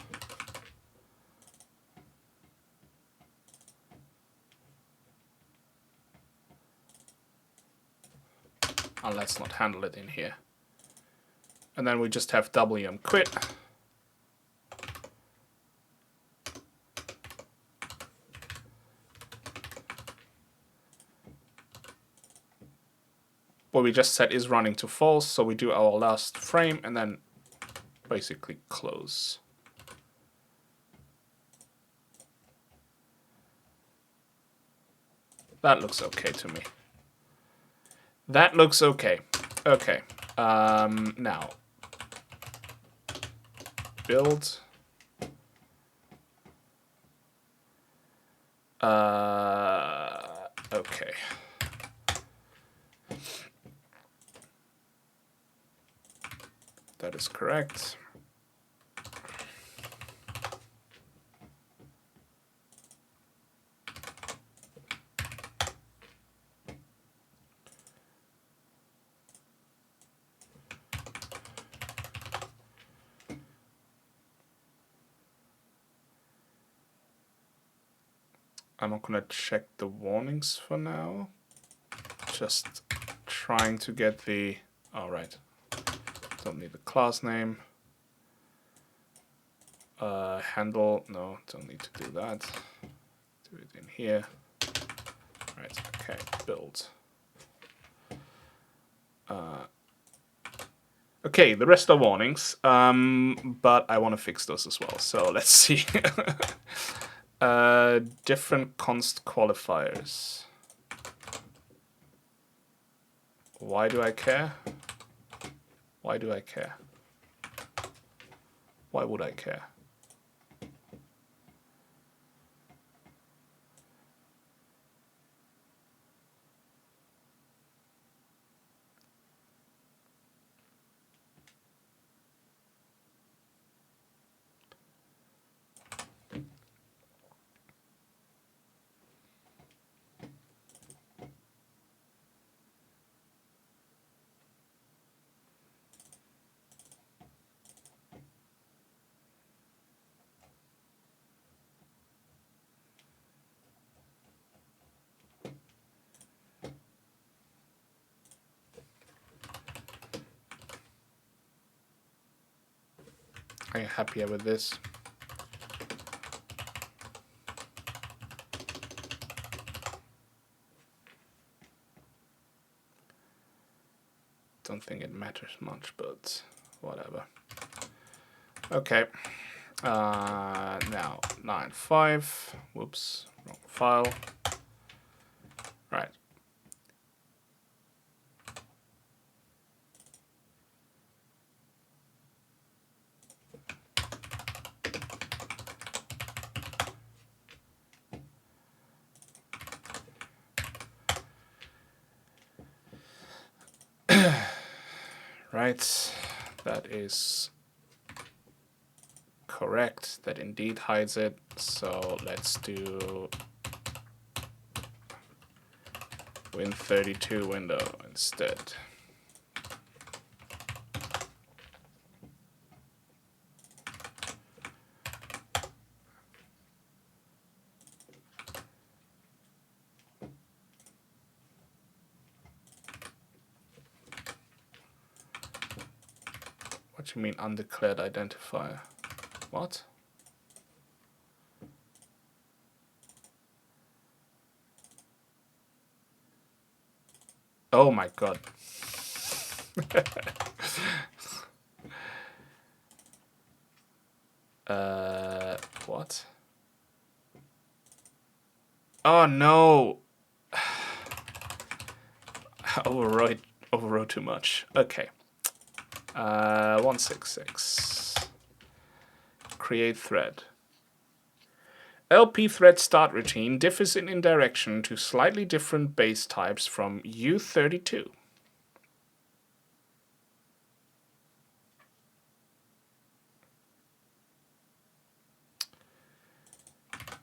And let's not handle it in here. And then we just have WM quit. what we just set is running to false, so we do our last frame and then basically close. That looks okay to me. That looks okay. Okay. Now, build. Okay. That is correct. I'm not gonna check the warnings for now. Just trying to get the... All right. Don't need the class name. Handle, no, don't need to do that. Do it in here. Right, okay, build. Okay, the rest are warnings, but I want to fix those as well. So let's see. Different const qualifiers. Why do I care? Why do I care? Why would I care? Are you happier with this? Don't think it matters much, but whatever. Okay. Now 9.5. Whoops, wrong file. Right. Right. That is correct. That indeed hides it. So let's do Win32 window instead. What do you mean undeclared identifier? What? Oh my god. What? Oh no! Overwrote too much. Okay. 166. Create thread. LP thread start routine differs in indirection to slightly different base types from U32.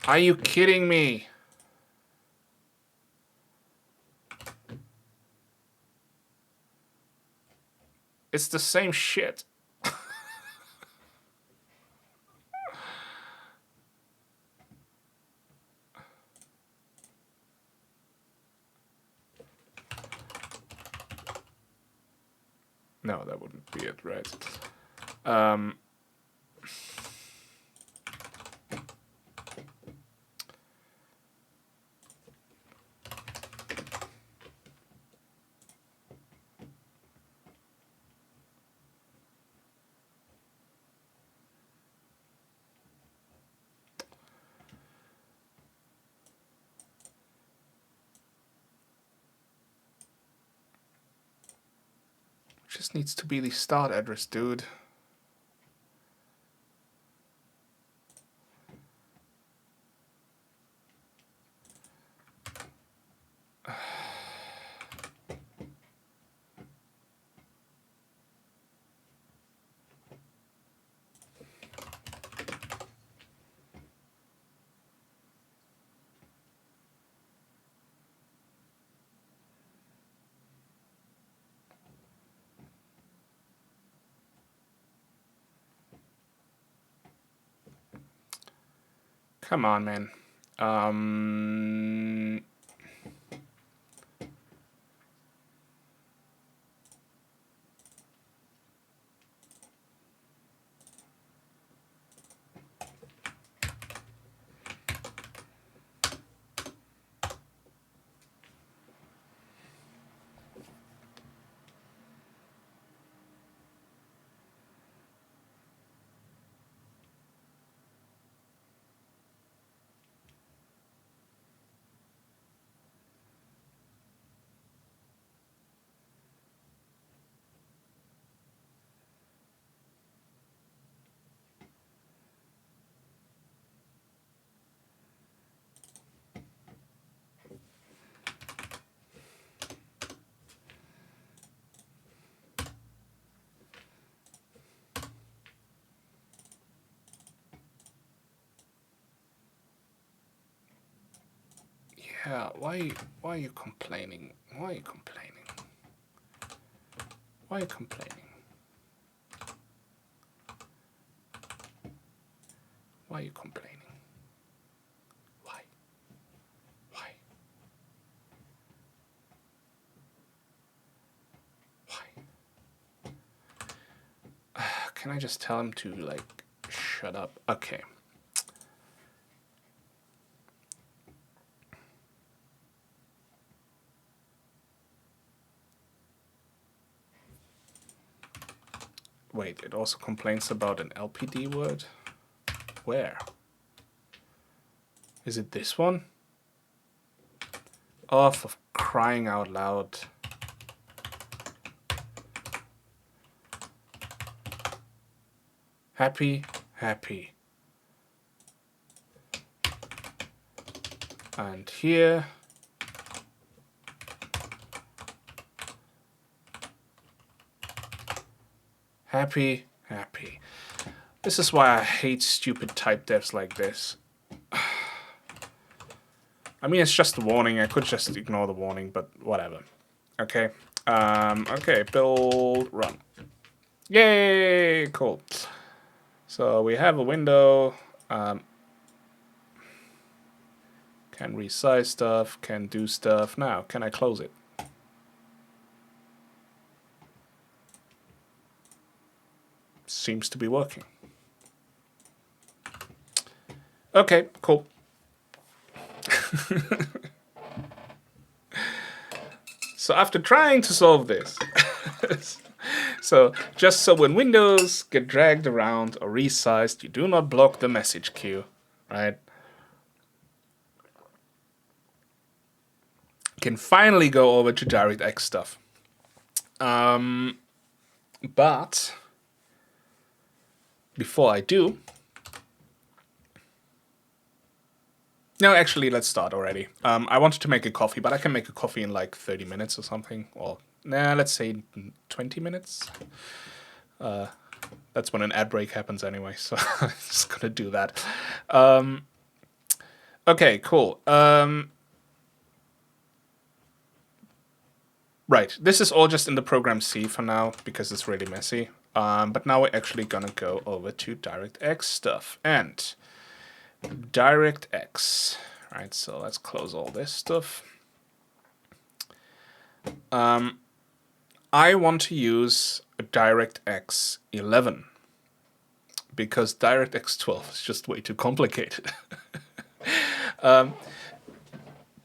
Are you kidding me? It's the same shit. No, that wouldn't be it, right? just needs to be the start address, dude. Come on, man. Yeah, why are you complaining? Why are you complaining? Why are you complaining? Why are you complaining? Why? Why? Why? Can I just tell him to, like, shut up? Okay. Wait, it also complains about an LPD word? Where? Is it this one? Oh, for crying out loud. Happy, happy. And here. Happy, happy. This is why I hate stupid type devs like this. I mean, it's just a warning. I could just ignore the warning, but whatever. Okay. Okay, build, run. Yay, cool. So we have a window. Can resize stuff, can do stuff. Now, can I close it? Seems to be working. Okay, cool. So after trying to solve this, so just so when windows get dragged around or resized, you do not block the message queue, right? You can finally go over to DirectX stuff. But before I do, no, actually, let's start already. I wanted to make a coffee, but I can make a coffee in like 30 minutes or something. Or, nah, let's say 20 minutes. That's when an ad break happens anyway, so I'm just gonna do that. Okay, cool. Right, this is all just in the program C for now, because it's really messy. But now we're actually gonna go over to DirectX stuff. And DirectX. Right, so let's close all this stuff. I want to use DirectX 11 because DirectX 12 is just way too complicated.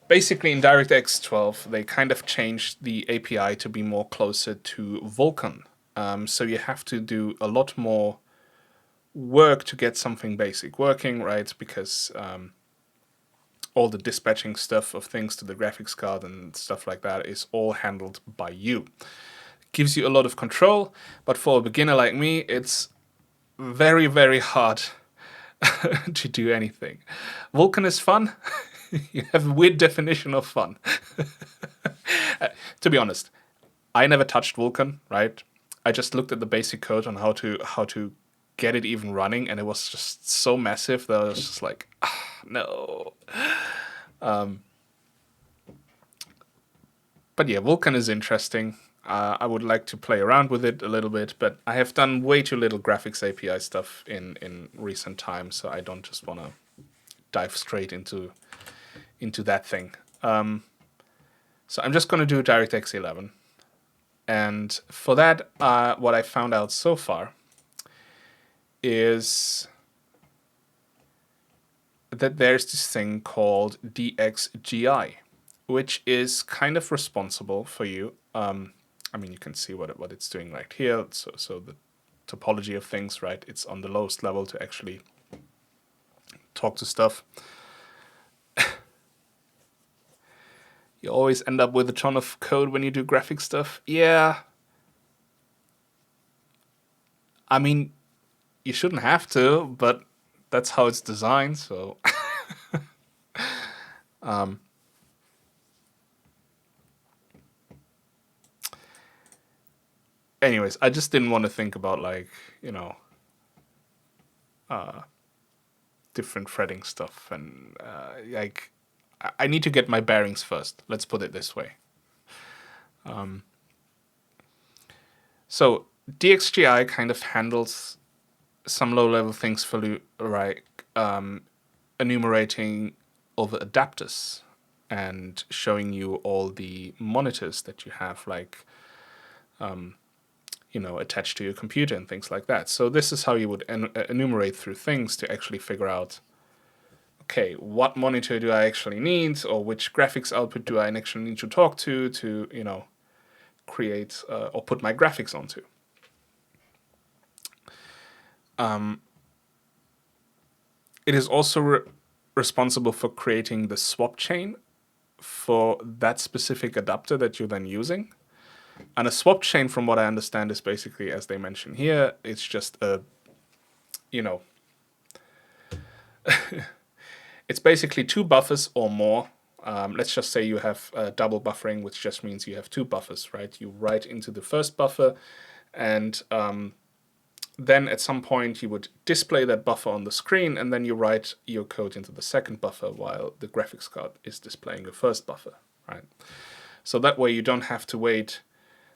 Basically, in DirectX 12, they kind of changed the API to be more closer to Vulkan. So you have to do a lot more work to get something basic working, right? Because all the dispatching stuff of things to the graphics card and stuff like that is all handled by you. gives you a lot of control, but for a beginner like me, it's very, very hard to do anything. Vulkan is fun. You have a weird definition of fun. To be honest, I never touched Vulkan, right? I just looked at the basic code on how to get it even running, and it was just so massive that I was just like, no. But yeah, Vulkan is interesting. I would like to play around with it a little bit, but I have done way too little graphics API stuff in recent times, so I don't just want to dive straight into that thing. So I'm just going to do DirectX 11. And for that, what I found out so far is that there's this thing called DXGI, which is kind of responsible for you. I mean, you can see what it's doing right here. So the topology of things, right? It's on the lowest level to actually talk to stuff. You always end up with a ton of code when you do graphic stuff. Yeah. I mean, you shouldn't have to, but that's how it's designed, so... Anyways, I just didn't want to think about, like, you know, different threading stuff, and like, I need to get my bearings first. Let's put it this way. So DXGI kind of handles some low-level things for you, like enumerating all the adapters and showing you all the monitors that you have, like, you know, attached to your computer and things like that. So this is how you would enumerate through things to actually figure out, okay, what monitor do I actually need, or which graphics output do I actually need to talk to, you know, create or put my graphics onto. It is also responsible for creating the swap chain for that specific adapter that you're then using. And a swap chain, from what I understand, is basically, as they mention here, it's just a, you know, it's basically two buffers or more. Let's just say you have double buffering, which just means you have two buffers, right? You write into the first buffer, and then at some point you would display that buffer on the screen, and then you write your code into the second buffer while the graphics card is displaying the first buffer, right? So that way you don't have to wait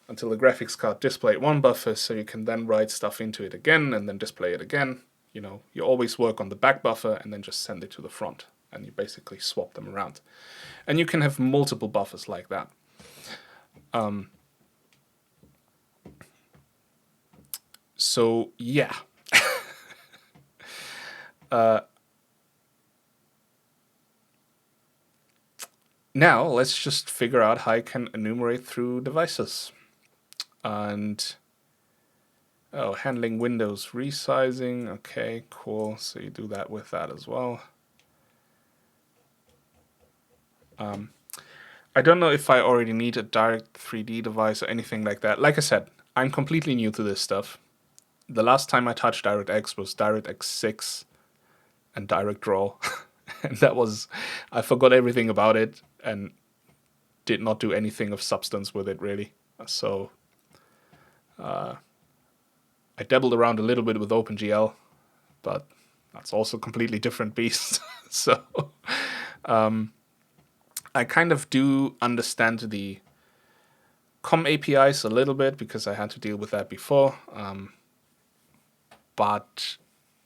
until the graphics card displayed one buffer, so you can then write stuff into it again and then display it again. You know, you always work on the back buffer and then just send it to the front, and you basically swap them around. And you can have multiple buffers like that. So yeah. Now let's just figure out how I can enumerate through devices. And handling windows resizing. Okay, cool. So you do that with that as well. I don't know if I already need a direct 3D device or anything like that. Like I said, I'm completely new to this stuff. The last time I touched DirectX was DirectX 6 and DirectDraw. And that was, I forgot everything about it and did not do anything of substance with it, really. So I dabbled around a little bit with OpenGL, but that's also a completely different beast. So I kind of do understand the COM APIs a little bit because I had to deal with that before. But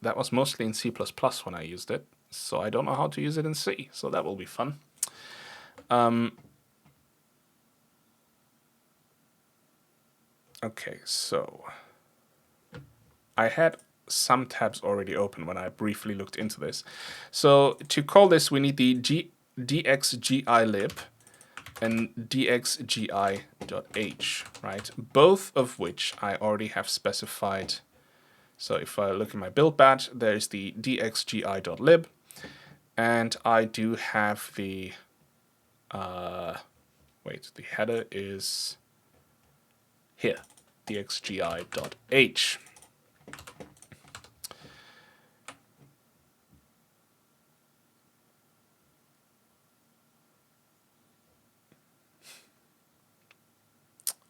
that was mostly in C++ when I used it. So I don't know how to use it in C. So that will be fun. Okay, so I had some tabs already open when I briefly looked into this. So to call this, we need the DXGI lib and DXGI.h, right? Both of which I already have specified. So if I look at my build batch, there's the DXGI.lib, and I do have the, the header is here, dxgi.h.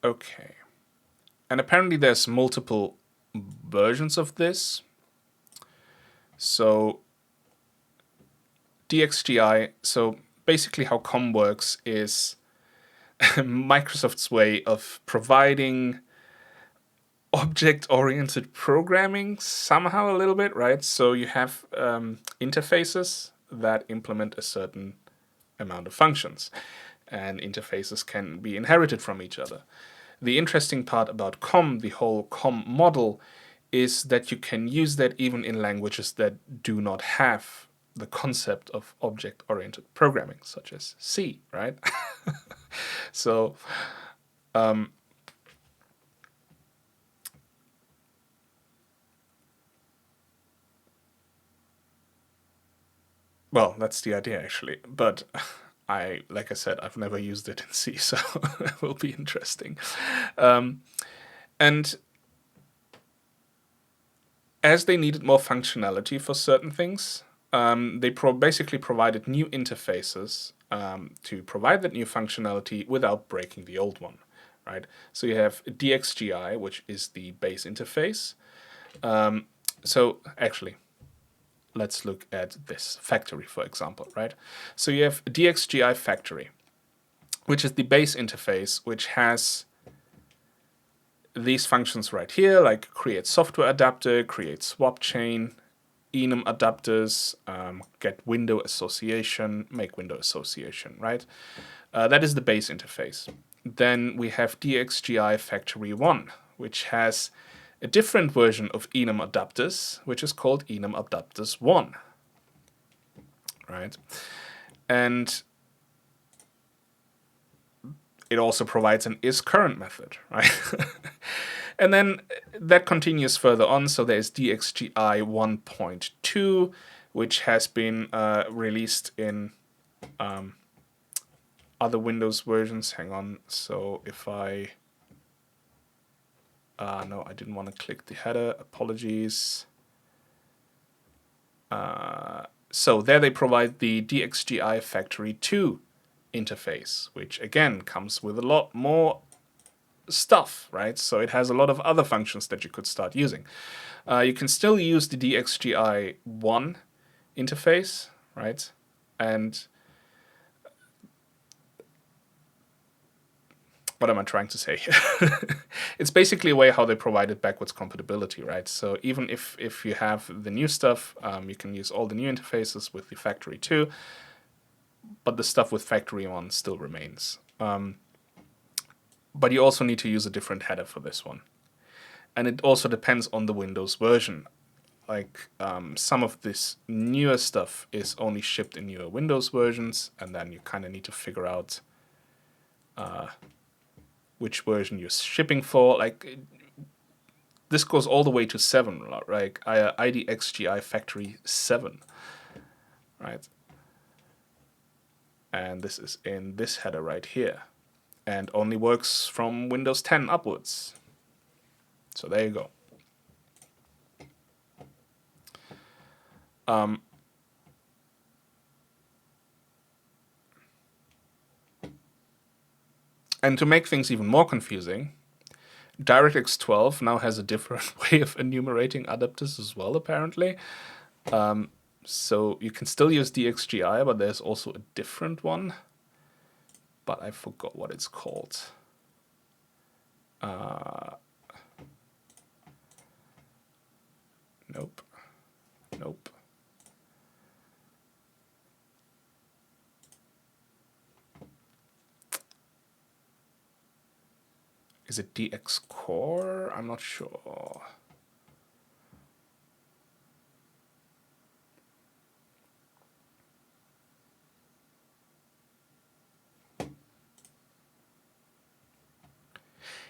Okay. And apparently there's multiple versions of this. So DXGI, so basically how COM works is Microsoft's way of providing object-oriented programming somehow a little bit, right? So you have interfaces that implement a certain amount of functions, and interfaces can be inherited from each other. The interesting part about COM, the whole COM model, is that you can use that even in languages that do not have the concept of object-oriented programming, such as C, right? So, well, that's the idea actually. But like I said, I've never used it in C, so it will be interesting. And as they needed more functionality for certain things, they basically provided new interfaces to provide that new functionality without breaking the old one, right? So you have DXGI, which is the base interface. So actually, let's look at this factory, for example, right? So you have DXGI factory, which is the base interface, which has these functions right here, like create software adapter, create swap chain, enum adapters, get window association, make window association, right? That is the base interface. Then we have DXGI Factory 1, which has a different version of enum adapters, which is called enum adapters 1, right? And it also provides an isCurrent method, right? And then that continues further on. So there's DXGI 1.2, which has been released in other Windows versions. Hang on. So if I... no, I didn't want to click the header. Apologies. So there they provide the DXGI Factory 2 interface, which again comes with a lot more stuff, right? So it has a lot of other functions that you could start using. You can still use the DXGI 1 interface, right? And what am I trying to say here? It's basically a way how they provided backwards compatibility, right? So even if you have the new stuff, you can use all the new interfaces with the Factory 2, but the stuff with Factory 1 still remains. But you also need to use a different header for this one. And it also depends on the Windows version. Like some of this newer stuff is only shipped in newer Windows versions, and then you kind of need to figure out which version you're shipping for. Like this goes all the way to 7, like IDXGI Factory 7, right? And this is in this header right here, and only works from Windows 10 upwards. So there you go. And to make things even more confusing, DirectX 12 now has a different way of enumerating adapters as well, apparently. So you can still use DXGI, but there's also a different one. But I forgot what it's called. Nope. Nope. Is it DX Core? I'm not sure.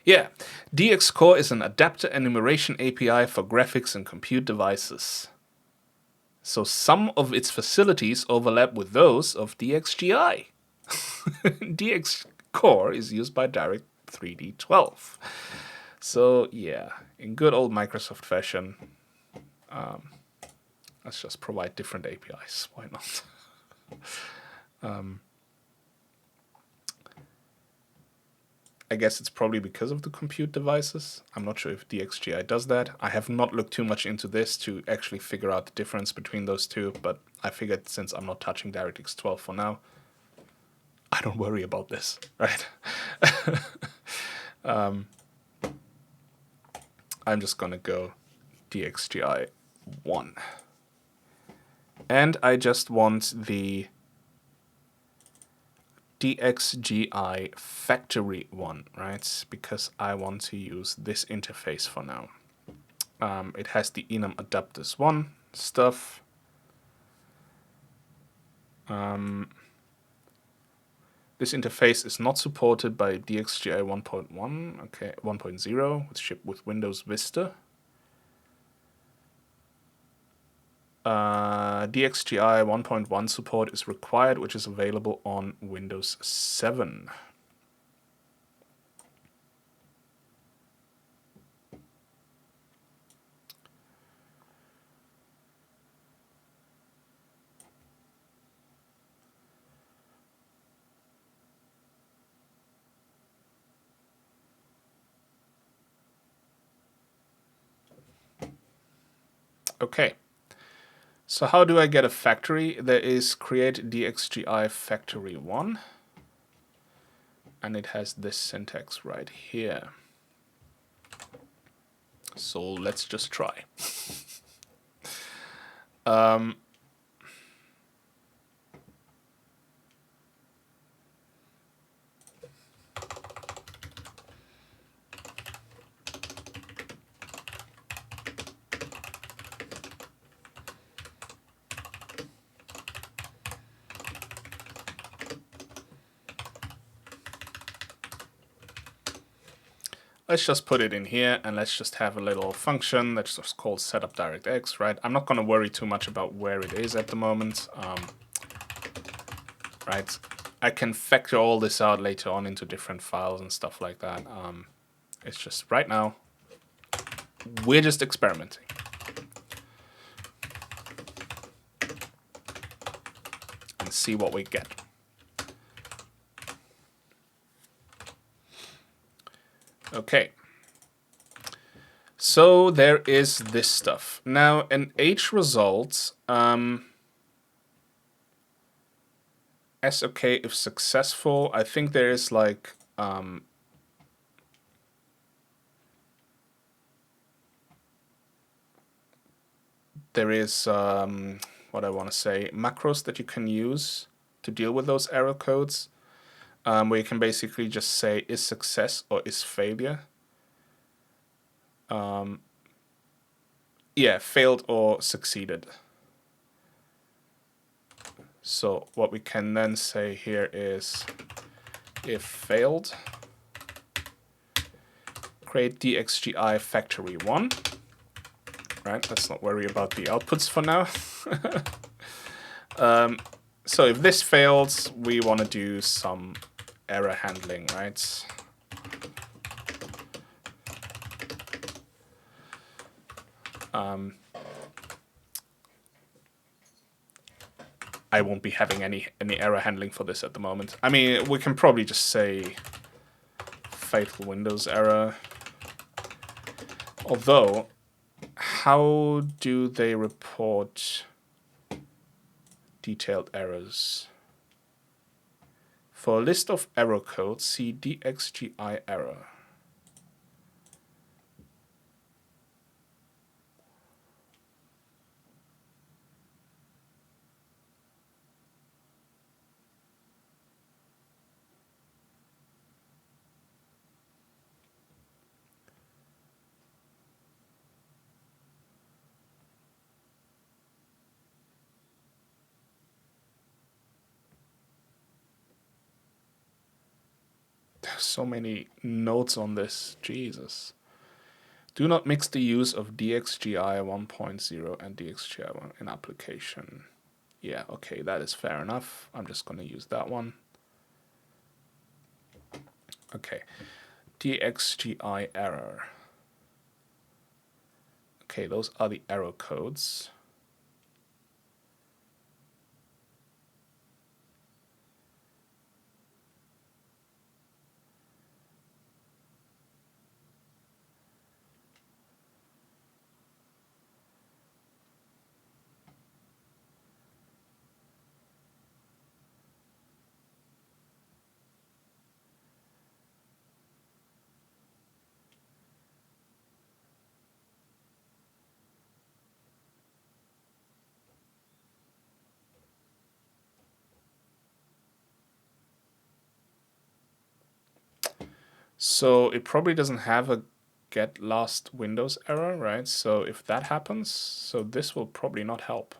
Yeah, DX Core is an adapter enumeration API for graphics and compute devices. So some of its facilities overlap with those of DXGI. DX Core is used by Direct 3D 12. So yeah, in good old Microsoft fashion, let's just provide different APIs. Why not? I guess it's probably because of the compute devices. I'm not sure if DXGI does that. I have not looked too much into this to actually figure out the difference between those two, but I figured since I'm not touching DirectX 12 for now, I don't worry about this, right? I'm just gonna go DXGI 1. And I just want the DXGI factory one, right? Because I want to use this interface for now. It has the enum adapters 1 stuff. This interface is not supported by DXGI 1.1, okay, 1.0, with shipped with Windows Vista. DXGI 1.1 support is required, which is available on Windows 7. Okay. So how do I get a factory? There is create DXGI factory 1. And it has this syntax right here. So let's just try. Let's just put it in here and let's just have a little function that's just called setup DirectX, right? I'm not going to worry too much about where it is at the moment, right? I can factor all this out later on into different files and stuff like that. It's just right now, we're just experimenting. And see what we get. Okay. So there is this stuff. Now, an H result, as okay if successful, I think there is like, there is, what I want to say, macros that you can use to deal with those error codes, where you can basically just say is success or is failure. Yeah, failed or succeeded. So what we can then say here is if failed, create DXGI factory 1. Right, let's not worry about the outputs for now. So if this fails, we want to do some error handling, right? I won't be having any error handling for this at the moment. I mean, we can probably just say fatal Windows error. Although, how do they report detailed errors? For a list of error codes, see DXGI error. There's so many notes on this, Jesus. Do not mix the use of DXGI 1.0 and DXGI 1 in application. Yeah, okay, that is fair enough. I'm just going to use that one. Okay. DXGI error. Okay, those are the error codes. So it probably doesn't have a get last Windows error, right? So if that happens, so this will probably not help.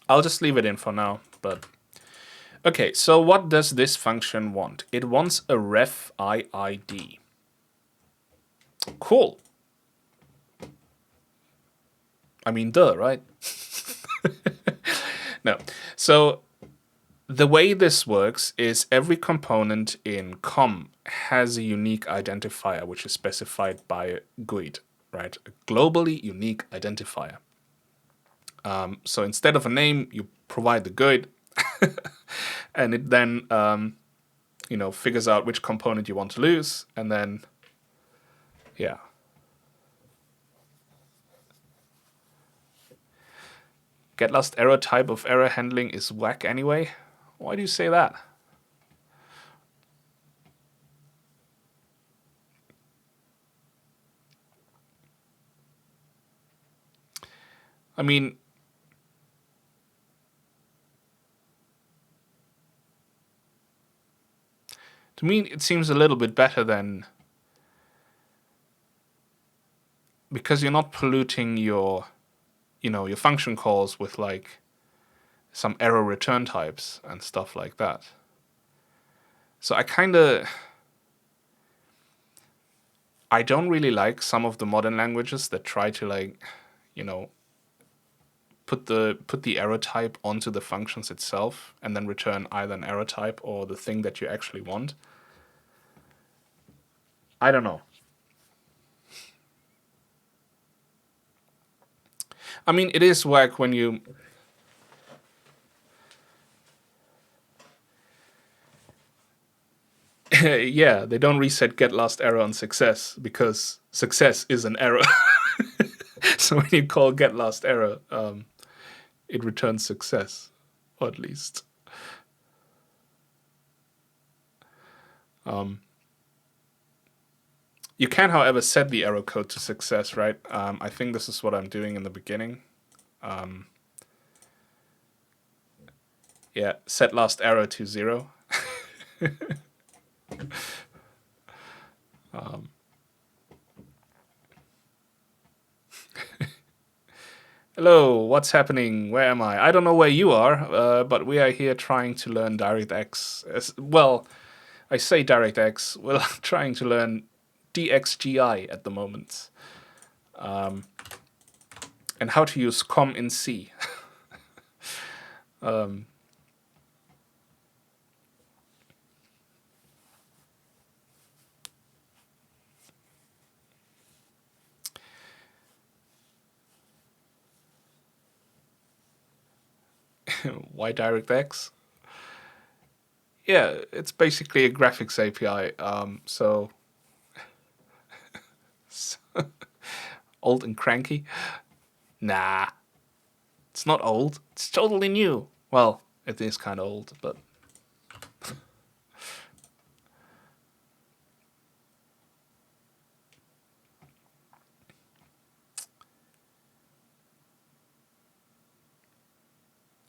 I'll just leave it in for now, but okay, so what does this function want? It wants a ref IID. Cool. I mean, duh, right? No. So the way this works is every component in COM has a unique identifier, which is specified by a GUID, right? A globally unique identifier. So instead of a name, you provide the GUID, and it then figures out which component you want to lose, and then yeah. Get last error type of error handling is whack anyway. Why do you say that? I mean, to me, it seems a little bit better than, because you're not polluting your function calls with like some error return types and stuff like that. So I don't really like some of the modern languages that try to put the error type onto the functions itself and then return either an error type or the thing that you actually want. I don't know. I mean, it is whack when you... Yeah, they don't reset get last error on success because success is an error. So when you call get last error, it returns success, or at least. You can, however, set the error code to success, right? I think this is what I'm doing in the beginning. Yeah, set last error to 0. Hello, what's happening? Where am I? I don't know where you are, but we are here trying to learn DirectX. Well, I say DirectX. We're trying to learn DXGI at the moment. And how to use COM in C. Why DirectX? Yeah, it's basically a graphics API. So old and cranky? Nah, it's not old. It's totally new. Well, it is kind of old, but...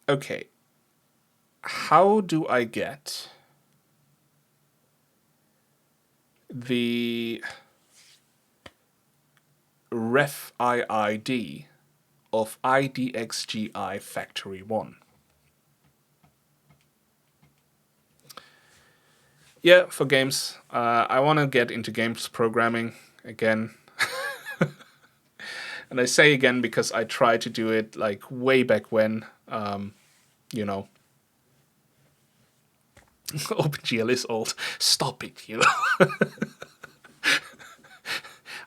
Okay. How do I get the ref IID of IDXGI factory 1? Yeah, for games. I want to get into games programming again. And I say again because I tried to do it like way back when, you know. OpenGL is old. Stop it, you.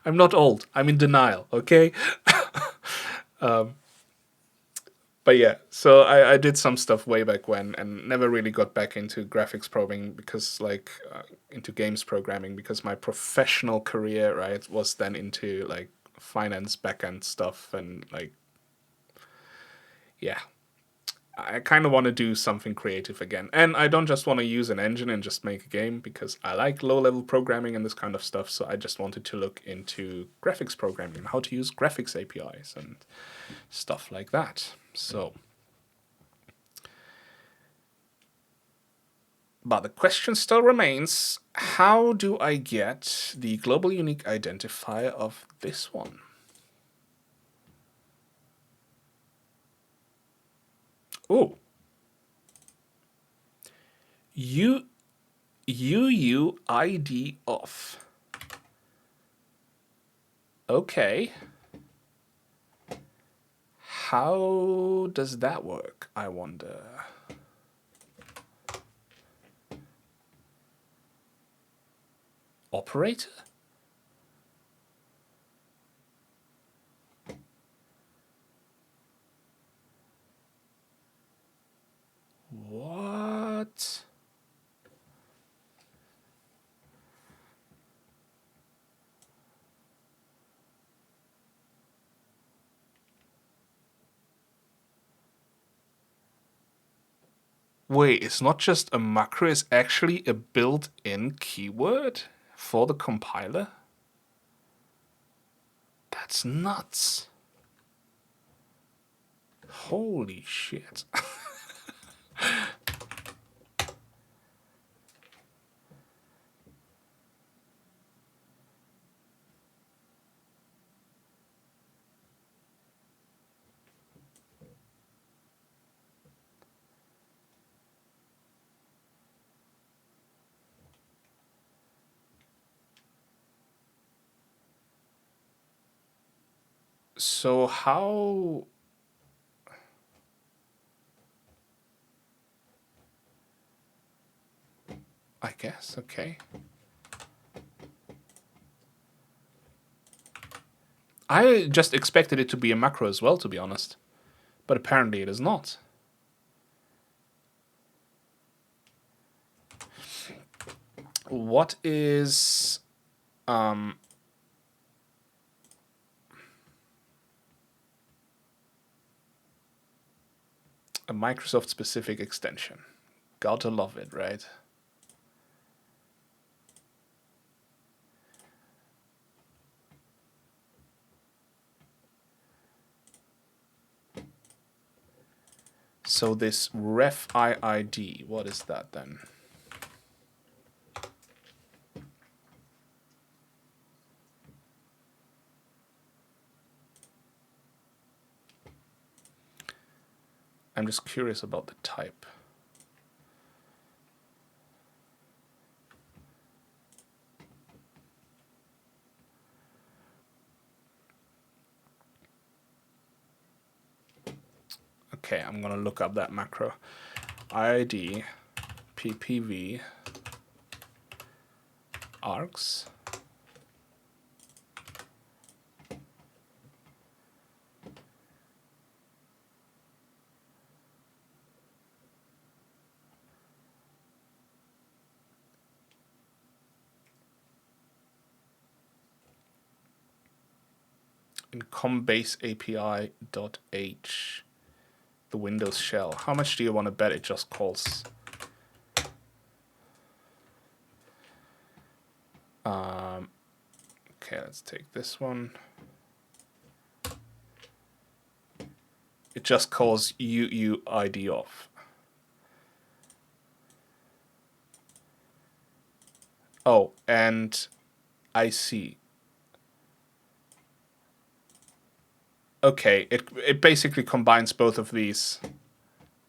I'm not old. I'm in denial, okay? But yeah, so I did some stuff way back when and never really got back into graphics programming because, like, into games programming because my professional career, right, was then into, like, finance backend stuff and, like, yeah. I kind of want to do something creative again. And I don't just want to use an engine and just make a game because I like low-level programming and this kind of stuff. So I just wanted to look into graphics programming and how to use graphics APIs and stuff like that. So, but the question still remains, how do I get the global unique identifier of this one? Oh, UUID off. Okay. How does that work, I wonder? Operator? What? Wait, it's not just a macro, it's actually a built-in keyword for the compiler? That's nuts. Holy shit. So how... I guess, okay. I just expected it to be a macro as well, to be honest. But apparently it is not. What is... a Microsoft-specific extension? Gotta love it, right? So this ref IID, what is that then? I'm just curious about the type. Okay, I'm gonna look up that macro. IID ppv args. In combase API.h, the Windows shell. How much do you want to bet it just calls? Okay, let's take this one. It just calls UUID off. Oh, and I see. Okay, it basically combines both of these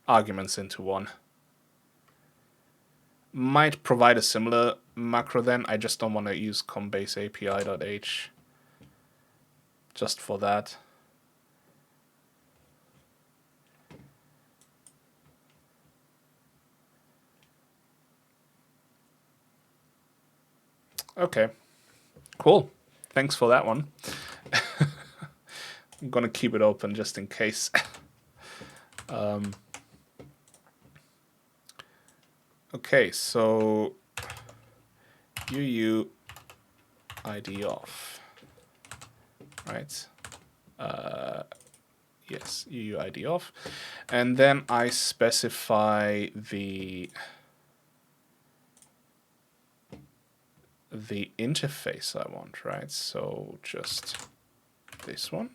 arguments into one. might provide a similar macro then. I just don't want to use combase API.h just for that. Okay, cool. Thanks for that one. I'm gonna keep it open just in case. Okay, so UU ID off, right? Yes, UU ID off, and then I specify the interface I want, right? So just this one.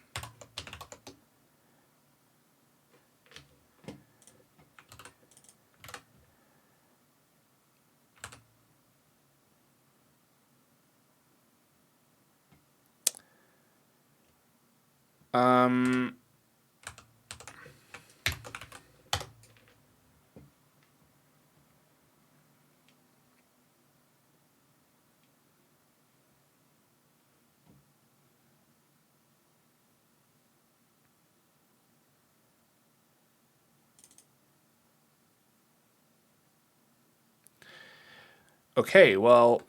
Okay, well,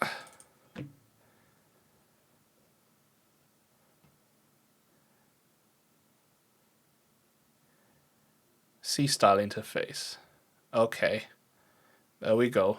C-style interface. Okay, there we go.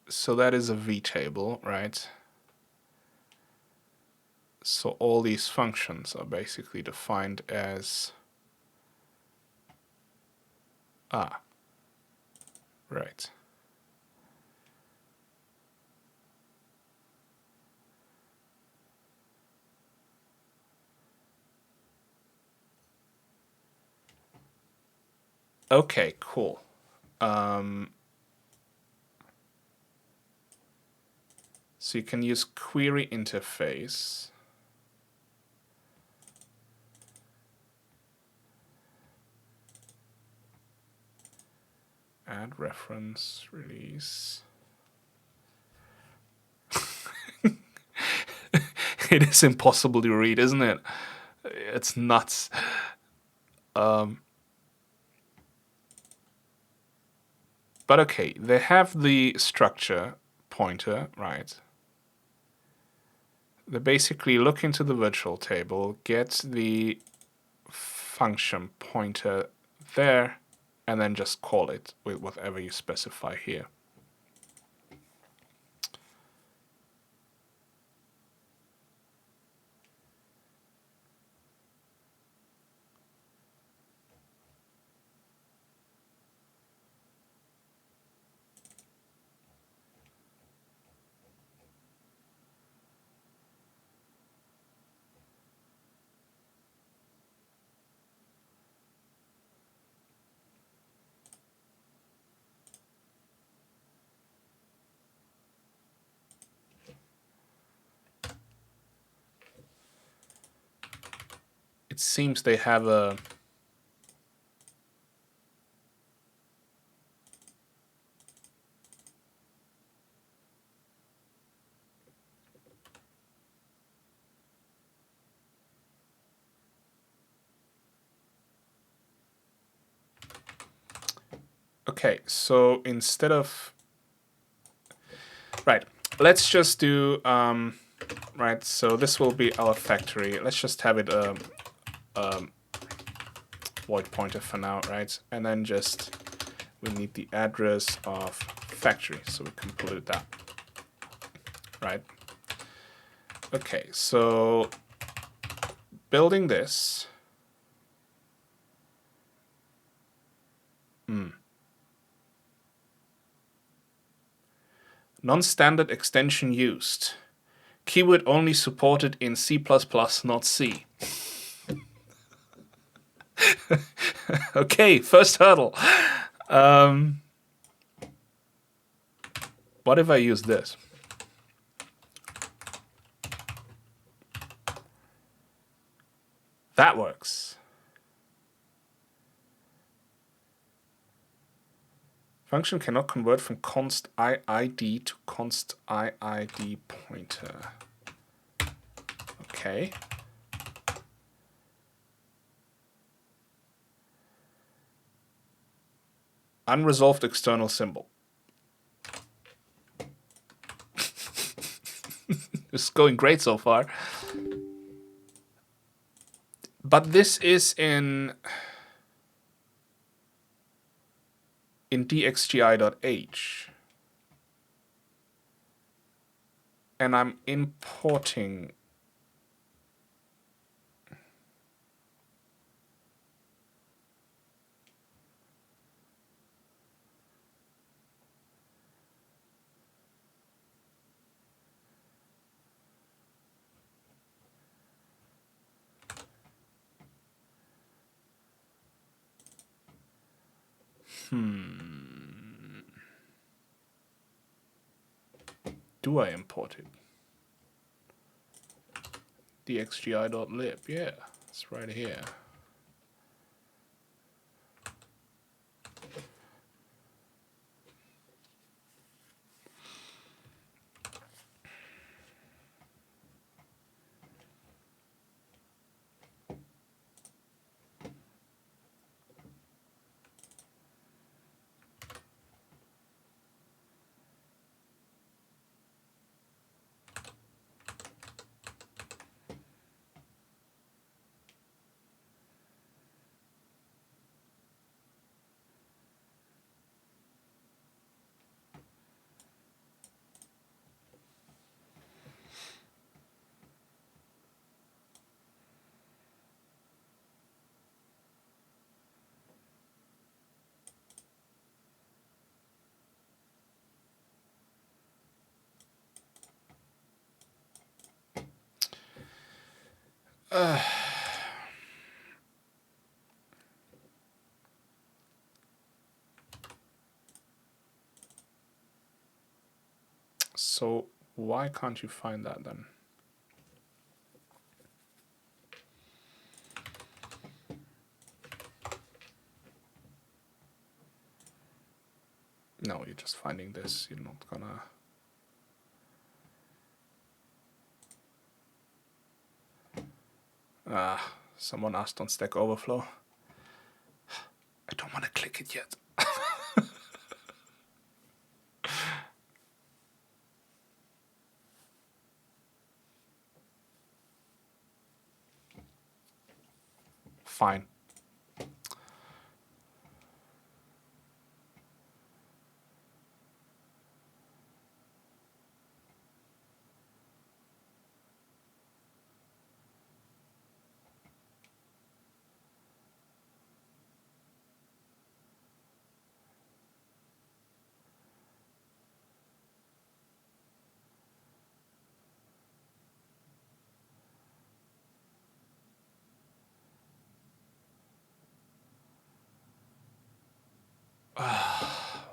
So that is a vtable, right? So all these functions are basically defined as right. Okay, cool. So you can use query interface. Add reference, release. It is impossible to read, isn't it? It's nuts. But okay, they have the structure pointer, right? They basically look into the virtual table, get the function pointer there, and then just call it with whatever you specify here. It seems they have a okay, so instead of right, let's just do right, so this will be our factory. Let's just have it void pointer for now, right? And then just we need the address of factory, so we can include that, right? Okay, so building this, Non-standard extension used. Keyword only supported in C++, not C. Okay, first hurdle. What if I use this? That works. Function cannot convert from const iid to const iid pointer. Okay. Unresolved external symbol. This is going great so far. But this is in dxgi.h. And I'm importing Do I import it? dxgi.lib, yeah, it's right here. So why can't you find that then? No, you're just finding this. You're not gonna... Someone asked on Stack Overflow. I don't want to click it yet. Fine.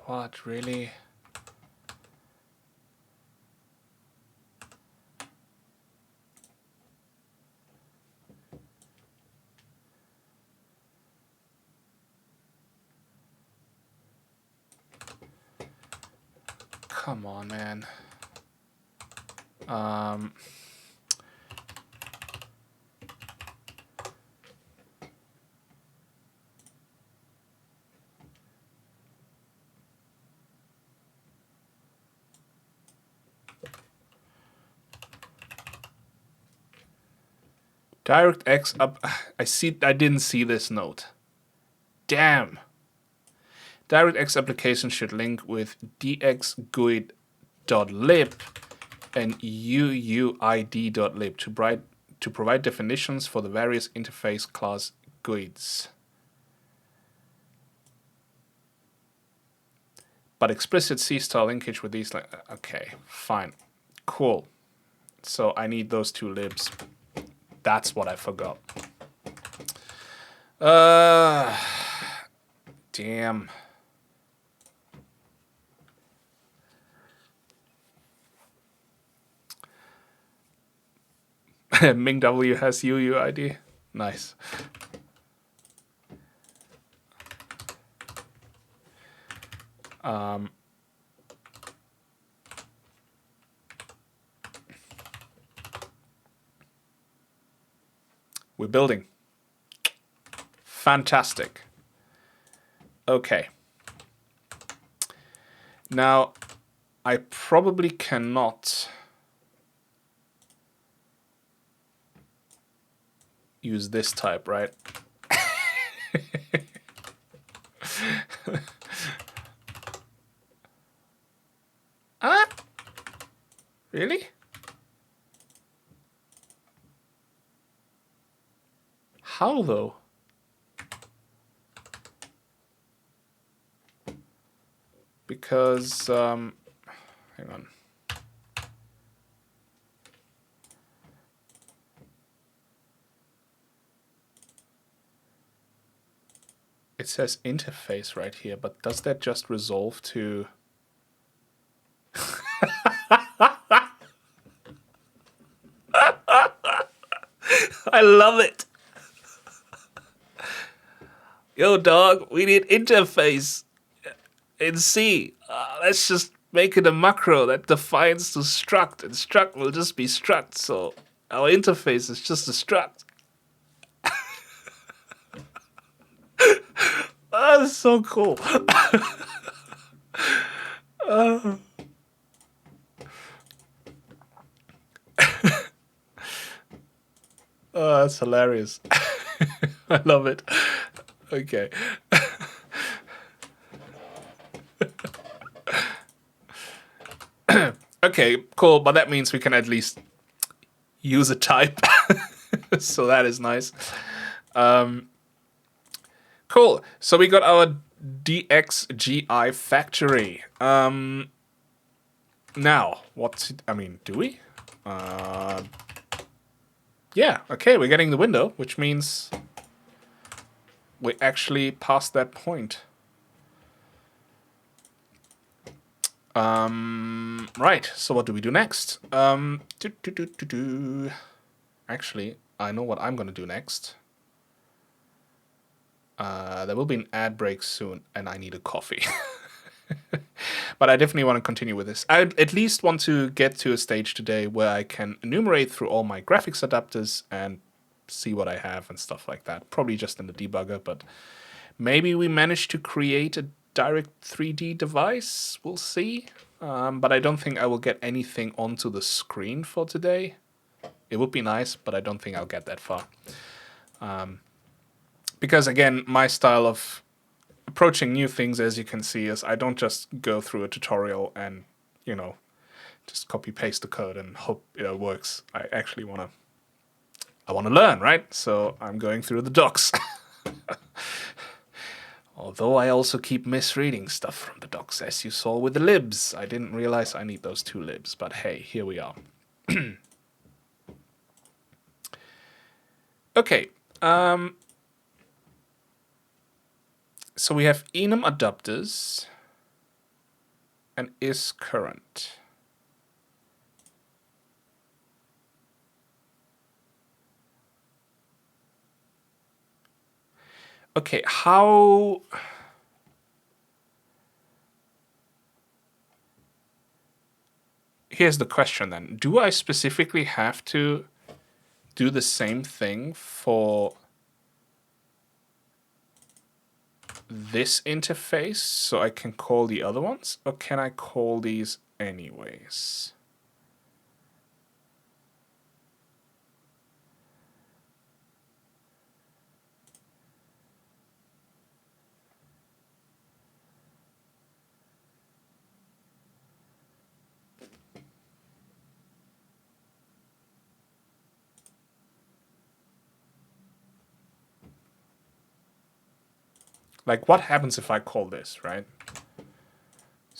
What, really? Come on, man. DirectX up. I didn't see this note. Damn. DirectX application should link with dxguid.lib and uuid.lib to provide definitions for the various interface class GUIDs. But explicit C-star linkage with these, okay, fine, cool. So I need those two libs. That's what I forgot. Damn. Ming W has UUID. Nice. We're building. Fantastic. Okay. Now, I probably cannot use this type, right? Ah? Really? How though? Because, hang on. It says interface right here, but does that just resolve to... I love it. Yo, dog, we need interface in C. Let's just make it a macro that defines the struct, and struct will just be struct. So our interface is just a struct. That's so cool. Oh, that's hilarious. I love it. Okay. Okay, cool. But that means we can at least use a type. So that is nice. Cool. So we got our DXGI factory. Now, do we? Yeah, okay, we're getting the window, which means we actually passed that point. Right, so what do we do next? Actually, I know what I'm gonna do next. There will be an ad break soon, and I need a coffee. But I definitely want to continue with this. I at least want to get to a stage today where I can enumerate through all my graphics adapters and see what I have and stuff like that. Probably just in the debugger, but maybe we manage to create a direct 3D device. We'll see. But I don't think I will get anything onto the screen for today. It would be nice, but I don't think I'll get that far. Because again, my style of approaching new things, as you can see, is I don't just go through a tutorial and, just copy paste the code and hope it works. I actually want to learn, right? So I'm going through the docs. Although I also keep misreading stuff from the docs, as you saw with the libs. I didn't realize I need those two libs, but hey, here we are. Okay. So we have enum adapters and is current. Okay, how... Here's the question then. Do I specifically have to do the same thing for this interface so I can call the other ones? Or can I call these anyways? Like, what happens if I call this, right?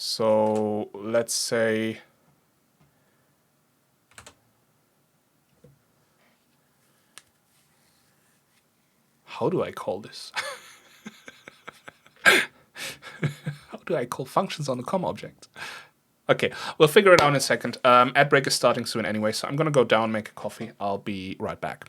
So let's say how do I call this? How do I call functions on the COM object? Okay, we'll figure it out in a second. Ad break is starting soon anyway, so I'm gonna go down, make a coffee. I'll be right back.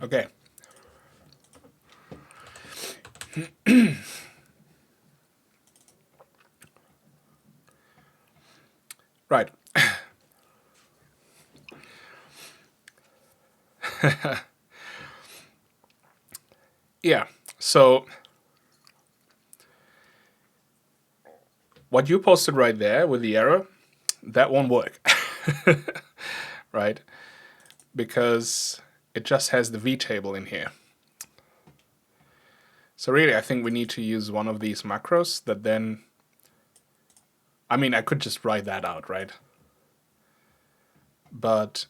Okay. Right. Yeah. So what you posted right there with the error, that won't work. Right? Because it just has the V table in here. So really, I think we need to use one of these macros that then, I mean, I could just write that out, right? But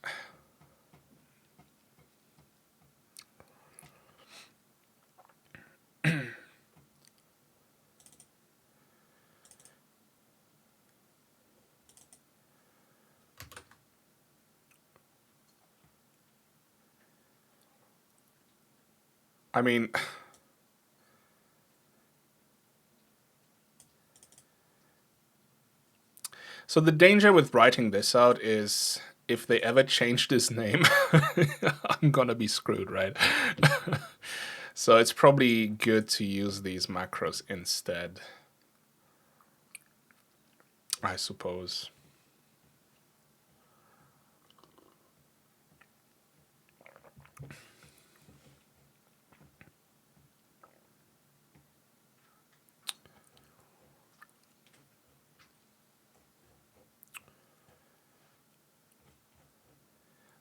I mean, so the danger with writing this out is if they ever change this name, I'm gonna be screwed, right? So it's probably good to use these macros instead, I suppose.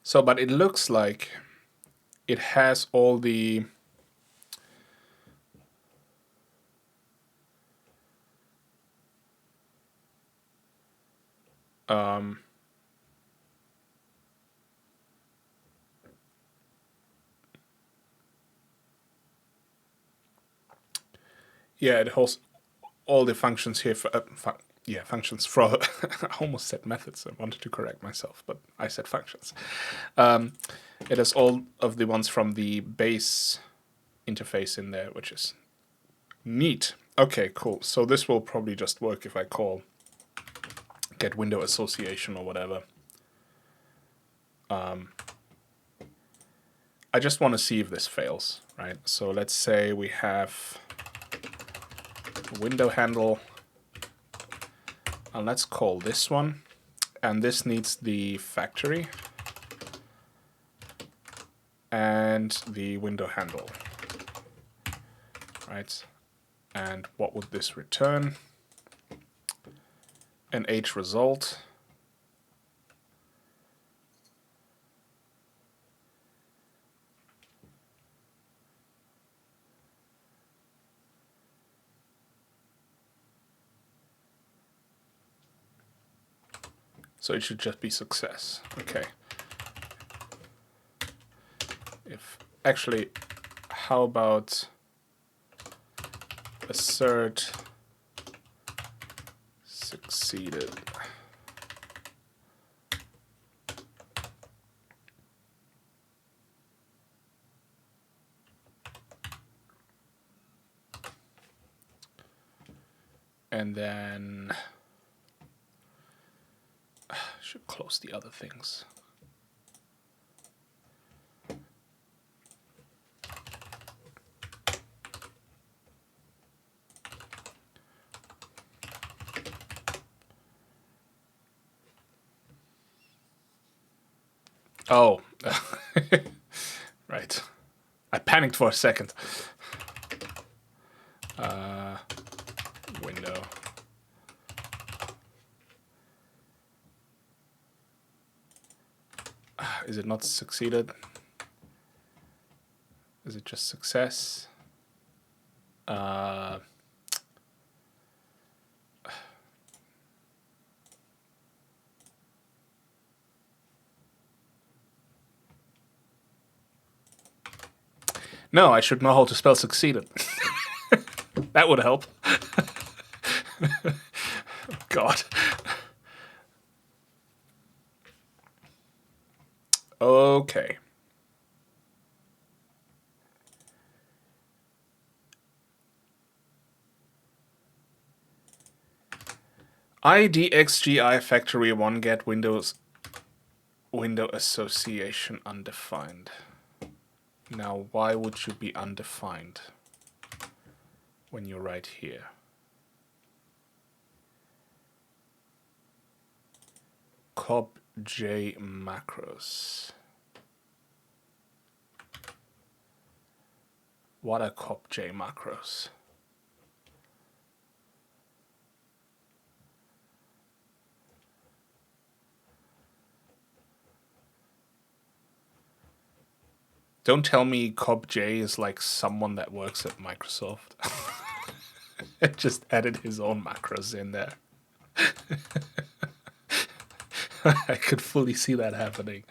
So, but it looks like it has all the yeah, it holds all the functions here for functions for I almost said methods. I wanted to correct myself, but I said functions. It has all of the ones from the base interface in there, which is neat. Okay, cool. So this will probably just work if I call get window association or whatever. I just want to see if this fails, right? So let's say we have window handle, and let's call this one, and this needs the factory and the window handle, right? And what would this return? An H result. So it should just be success. Okay. If actually, how about assert succeeded? And then should close the other things. Oh, right. I panicked for a second. Window. Is it not succeeded? Is it just success? No, I should know how to spell succeeded. That would help. God. Okay. IDXGI factory 1 get Windows window association undefined. Now, why would you be undefined when you're right here? cobj macros. What are cobj macros? Don't tell me cobj is like someone that works at Microsoft. Just added his own macros in there. I could fully see that happening.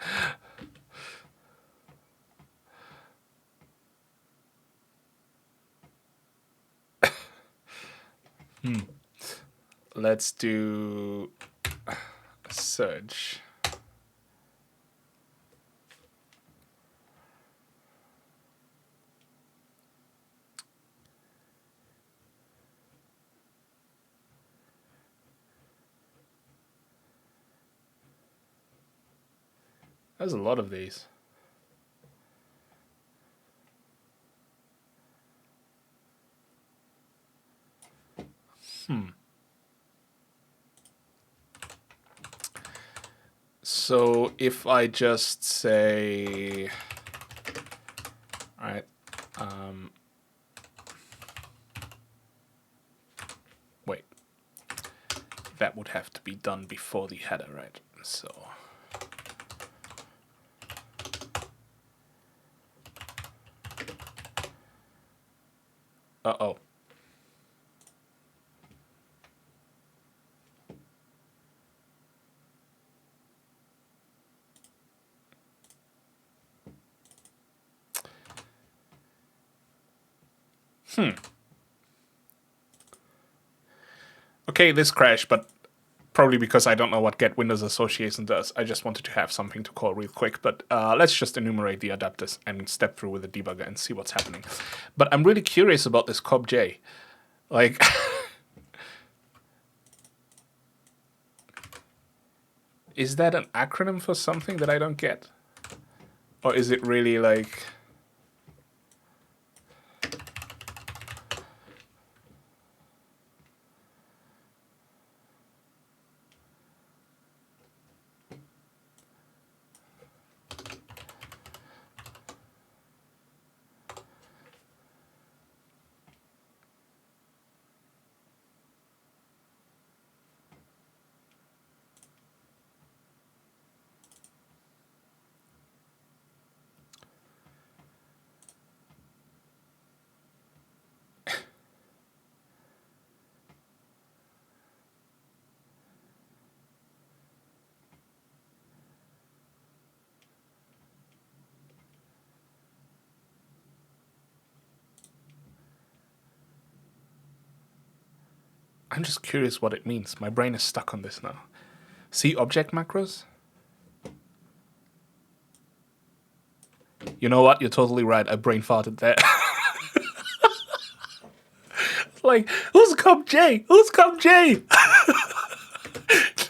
Let's do a search. There's a lot of these. So if I just say, all right, wait, that would have to be done before the header, right? So, uh-oh. Okay, this crashed, but probably because I don't know what get Windows association does. I just wanted to have something to call real quick, but let's just enumerate the adapters and step through with the debugger and see what's happening. But I'm really curious about this CobJ. Like, is that an acronym for something that I don't get? Or is it really like... I'm just curious what it means. My brain is stuck on this now. See object macros? You know what? You're totally right. I brain farted there. Like, who's CobJ? Who's CobJ?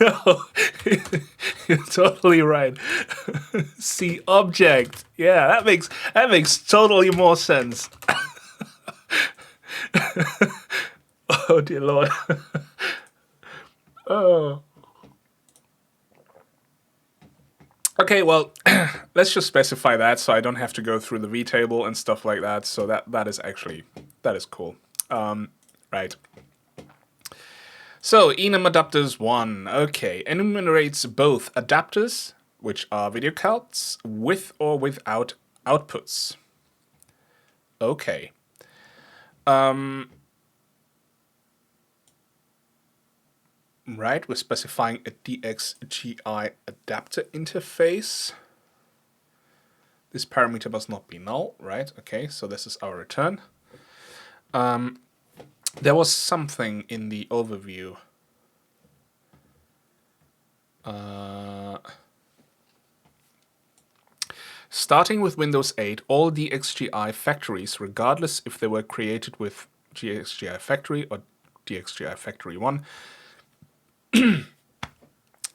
No, you're totally right. See object. Yeah, that makes totally more sense. Oh dear Lord. Oh. Okay, well, let's just specify that so I don't have to go through the vtable and stuff like that. So that is actually, that is cool. Right. So enum adapters 1, okay, enumerates both adapters, which are video cards, with or without outputs. Okay. Right, we're specifying a DXGI adapter interface. This parameter must not be null, right? Okay, so this is our return. There was something in the overview. Starting with Windows 8, all DXGI factories, regardless if they were created with DXGI Factory or DXGI Factory 1,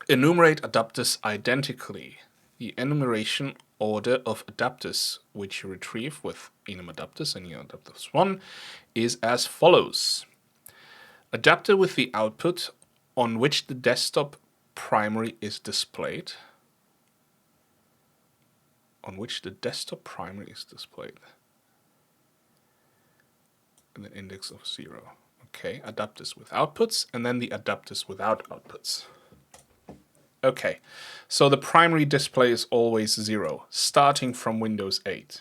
enumerate adapters identically. The enumeration order of adapters, which you retrieve with enum adapters and enum adapters 1, is as follows. Adapter with the output on which the desktop primary is displayed. On which the desktop primary is displayed. And an index of 0. Okay, adapters with outputs, and then the adapters without outputs. Okay, so the primary display is always 0, starting from Windows 8.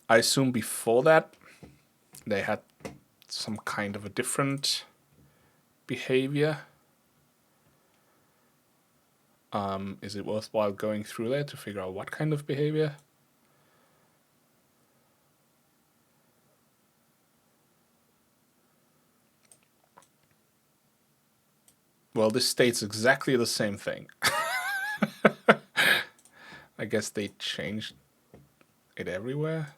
I assume before that they had some kind of a different behavior. Is it worthwhile going through there to figure out what kind of behavior? Well, this states exactly the same thing. I guess they changed it everywhere.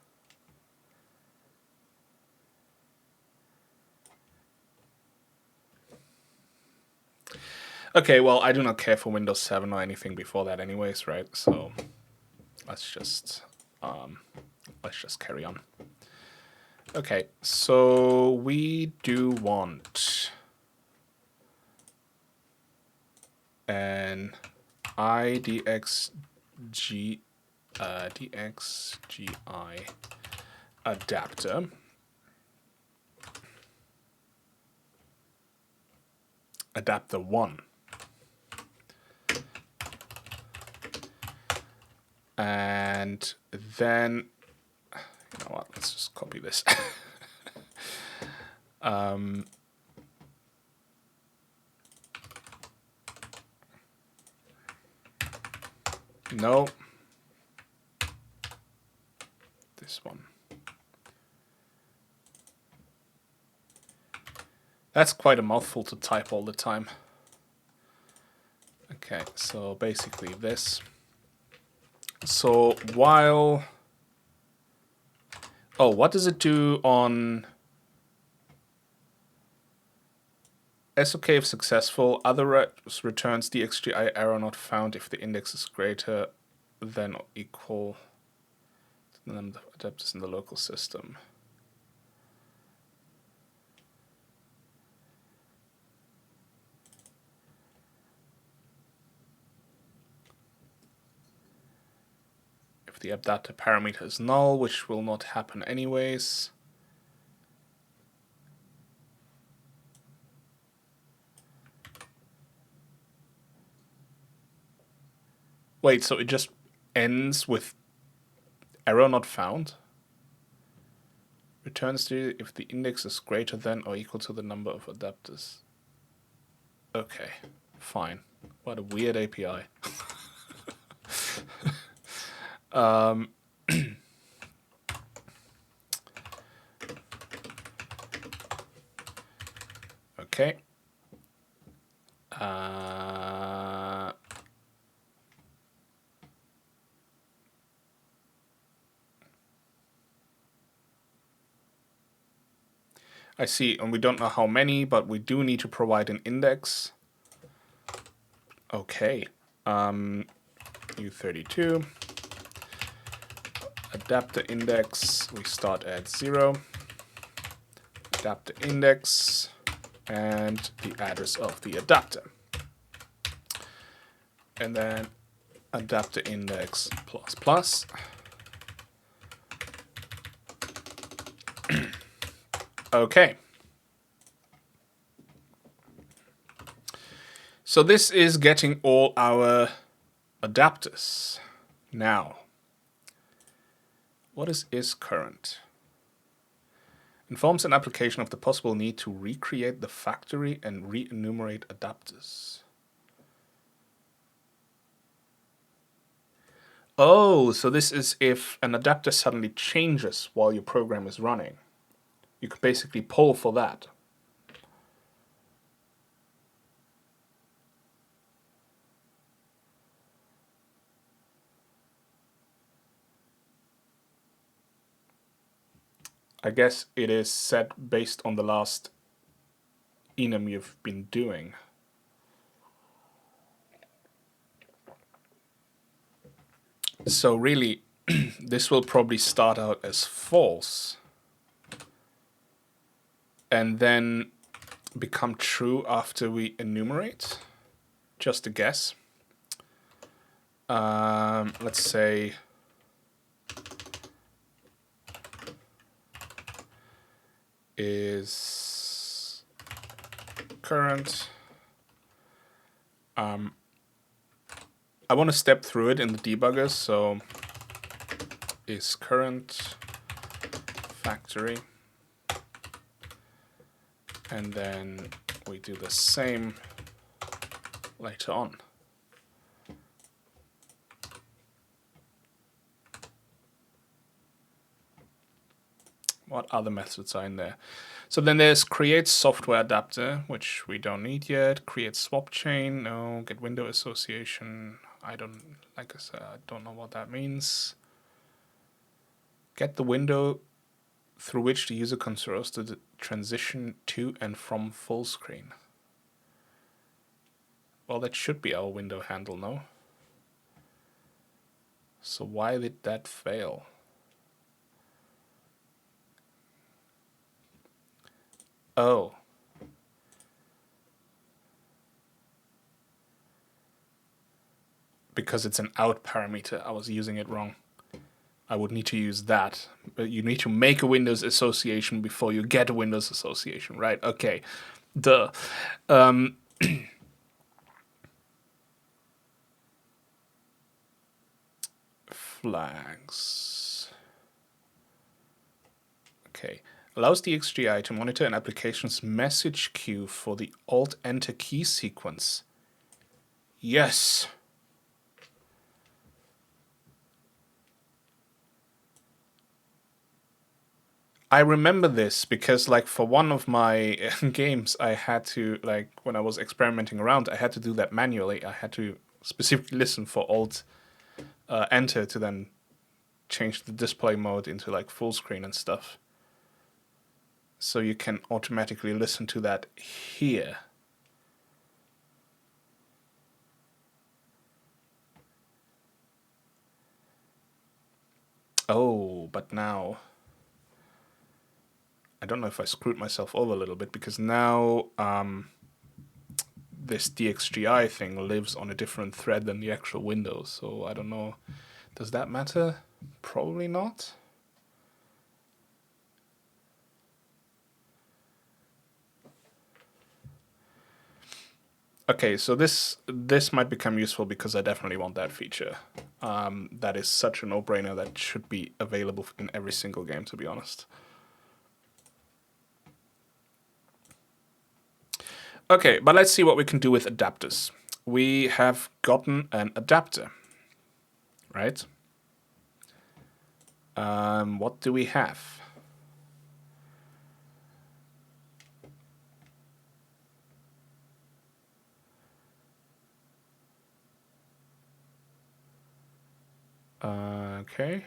Okay, well, I do not care for Windows 7 or anything before that anyways, right? So let's just carry on. Okay, so we do want an DXGI adapter. Adapter 1. And then, you know what, let's just copy this. No. This one. That's quite a mouthful to type all the time. Okay, so basically this. So while... Oh, what does it do on... SOK if successful, other returns DXGI error not found if the index is greater than or equal to the number of adapters in the local system. If the adapter parameter is null, which will not happen anyways. Wait, so it just ends with error not found? Returns to if the index is greater than or equal to the number of adapters. Okay, fine. What a weird API. Okay. I see, and we don't know how many, but we do need to provide an index. Okay. U32. Adapter index, we start at 0. Adapter index, and the address of the adapter. And then adapter index plus plus. Okay. So this is getting all our adapters. Now, what is current? Informs an application of the possible need to recreate the factory and re-enumerate adapters. Oh, so this is if an adapter suddenly changes while your program is running. You could basically pull for that. I guess it is set based on the last enum you've been doing. So really, this will probably start out as false and then become true after we enumerate. Just a guess. Let's say is current. I want to step through it in the debugger, so is current factory, and then we do the same later on. What other methods are in there? So then there's create software adapter, which we don't need yet. Create swap chain, no. Get window association. I don't, like I said, I don't know what that means. Get the window through which the user controls the transition to and from full screen. Well, that should be our window handle, no? So why did that fail? Oh. Because it's an out parameter, I was using it wrong. I would need to use that. But you need to make a Windows association before you get a Windows association, right? Okay. Duh. Flags. Okay. Allows the XGI to monitor an application's message queue for the Alt-Enter key sequence. Yes. I remember this because, like, for one of my games, I had to, like, when I was experimenting around, I had to do that manually. I had to specifically listen for Alt Enter to then change the display mode into, like, full screen and stuff. So you can automatically listen to that here. Oh, but now I don't know if I screwed myself over a little bit, because now this DXGI thing lives on a different thread than the actual Windows. So I don't know. Does that matter? Probably not. Okay, so this might become useful because I definitely want that feature. That is such a no-brainer that should be available in every single game, to be honest. Okay, but let's see what we can do with adapters. We have gotten an adapter, right? What do we have? Okay.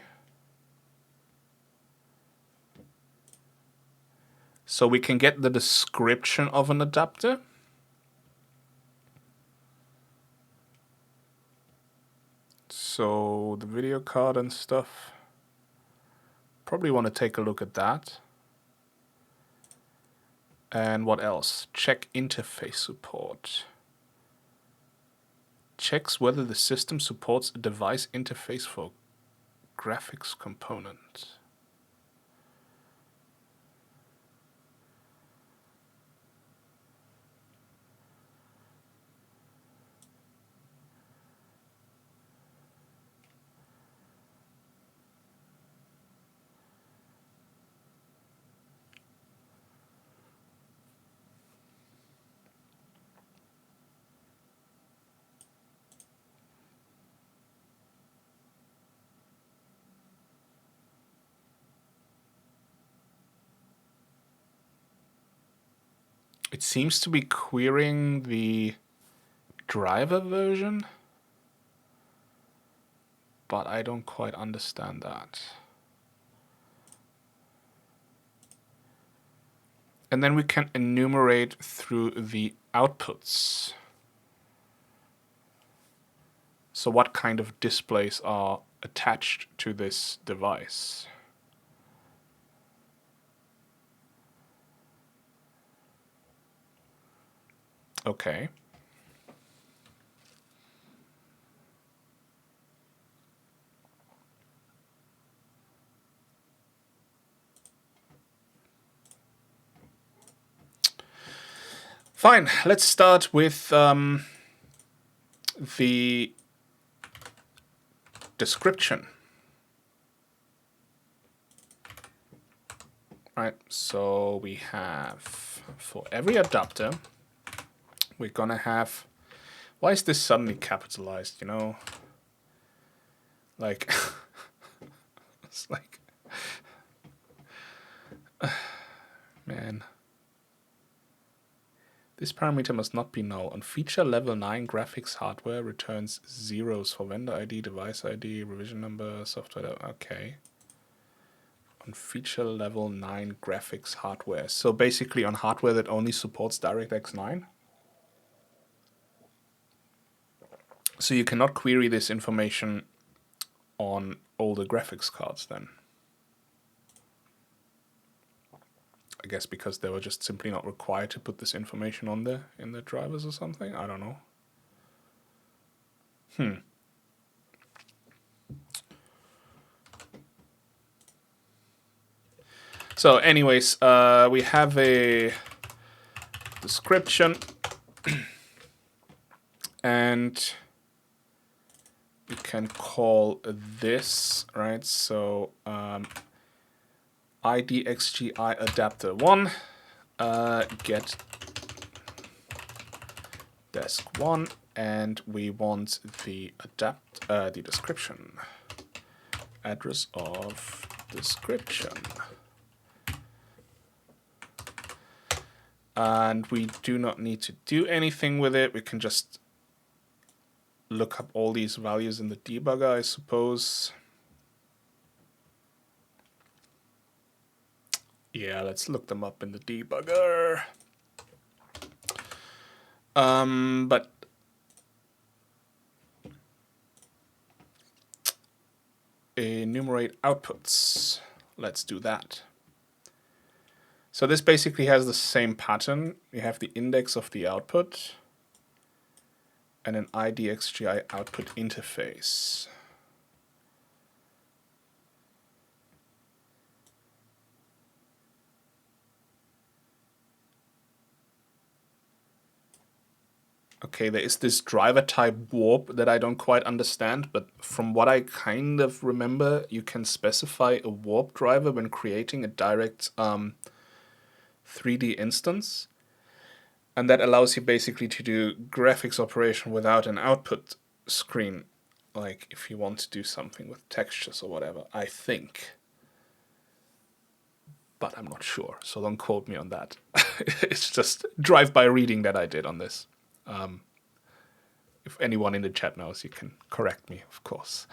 So we can get the description of an adapter. So the video card and stuff. Probably want to take a look at that. And what else? Check interface support. Checks whether the system supports a device interface for graphics component. It seems to be querying the driver version, but I don't quite understand that. And then we can enumerate through the outputs. So what kind of displays are attached to this device? Okay. Fine, let's start with the description. Right, so we have, for every adapter, we're gonna have, why is this suddenly capitalized, you know? Like, it's like, man. This parameter must not be null. On feature level 9 graphics hardware returns zeros for vendor ID, device ID, revision number, software. Okay. On feature level 9 graphics hardware. So basically on hardware that only supports DirectX 9? So you cannot query this information on older graphics cards then. I guess because they were just simply not required to put this information on there in their drivers or something. I don't know. So anyways, we have a description and we can call this, right? So IDXGI adapter 1 get desk 1, and we want the the description, address of description. And we do not need to do anything with it. We can just look up all these values in the debugger, I suppose. Yeah, let's look them up in the debugger. But enumerate outputs. Let's do that. So this basically has the same pattern. You have the index of the output and an IDXGI output interface. Okay, there is this driver type warp that I don't quite understand, but from what I kind of remember, you can specify a warp driver when creating a direct 3D instance. And that allows you basically to do graphics operation without an output screen, like if you want to do something with textures or whatever, I think. But I'm not sure, so don't quote me on that. It's just drive-by reading that I did on this. If anyone in the chat knows, you can correct me, of course.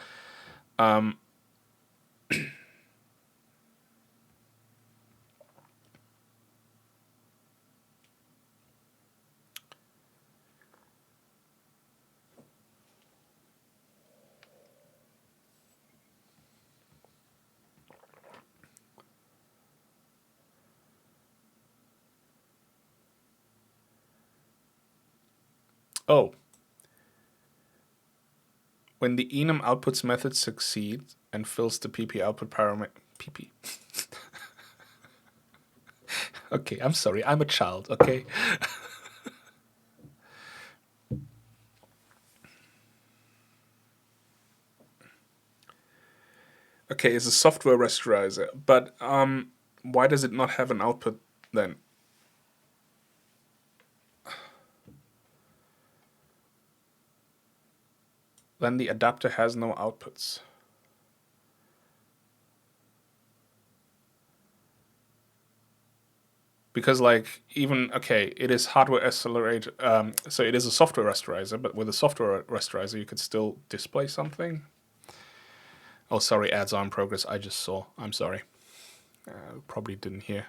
Oh. When the enum outputs method succeeds and fills the pp output parameter... pp. Okay, I'm sorry, I'm a child, okay? Okay, it's a software rasterizer, but why does it not have an output then? Then the adapter has no outputs. Because like even, okay, it is hardware accelerated, so it is a software rasterizer, but with a software rasterizer you could still display something. Oh, sorry, ads are in progress, I just saw, I'm sorry. Probably didn't hear.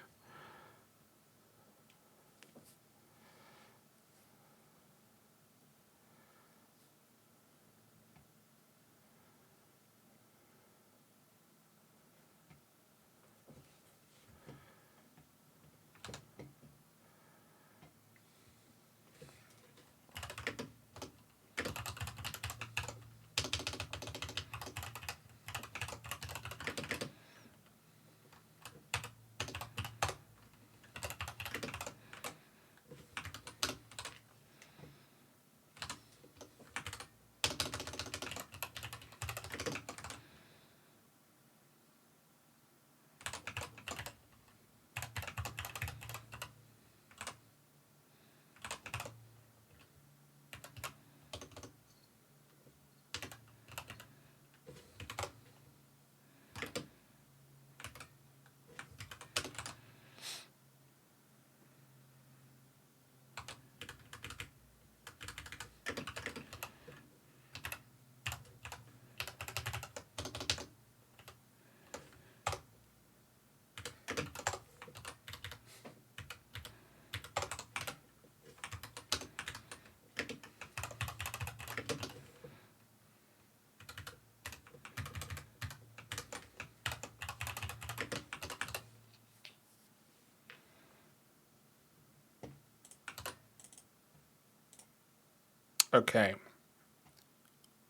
Okay.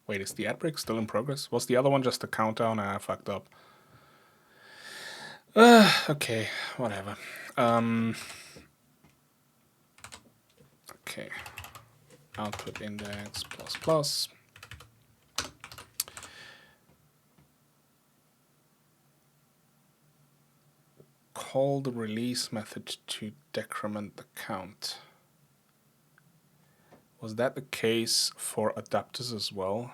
Wait, is the ad break still in progress? Was the other one just a countdown? I fucked up. Okay, whatever. Okay. Output index plus plus. Call the release method to decrement the count. Was that the case for adapters as well?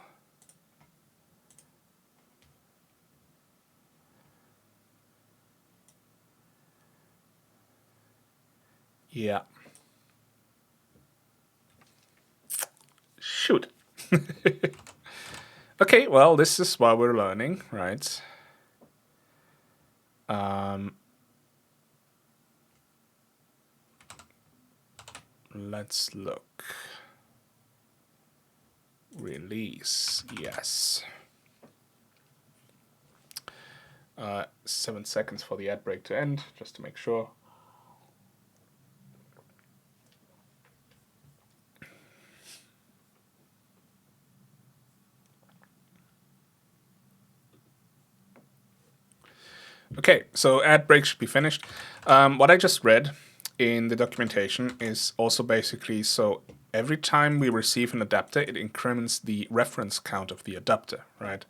Yeah. Shoot. Okay, well, this is why we're learning, right? Let's look. Release, yes. 7 seconds for the ad break to end, just to make sure. Okay, so ad break should be finished. What I just read in the documentation is also basically, so every time we receive an adapter, it increments the reference count of the adapter, right?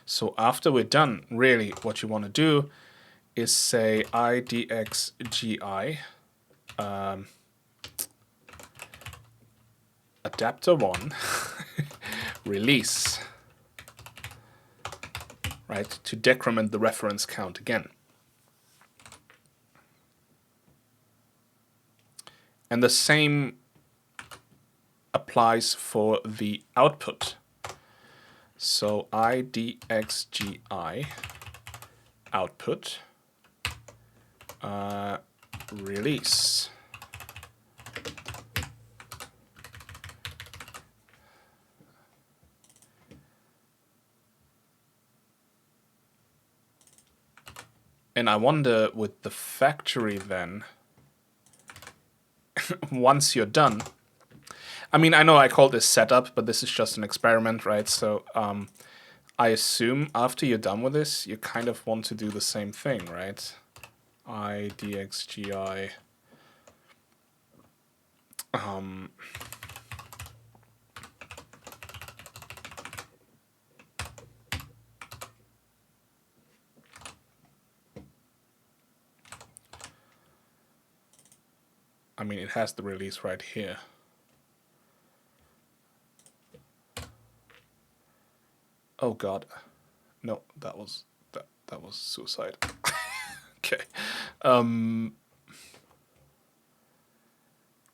So after we're done, really what you want to do is say IDXGI adapter 1 release, right, to decrement the reference count again. And the same applies for the output. So IDXGI output release. And I wonder with the factory then, once you're done, I mean, I know I call this setup, but this is just an experiment, right? So I assume after you're done with this, you kind of want to do the same thing, right? IDXGI. I mean, it has the release right here. Oh God, no, that was suicide. Okay,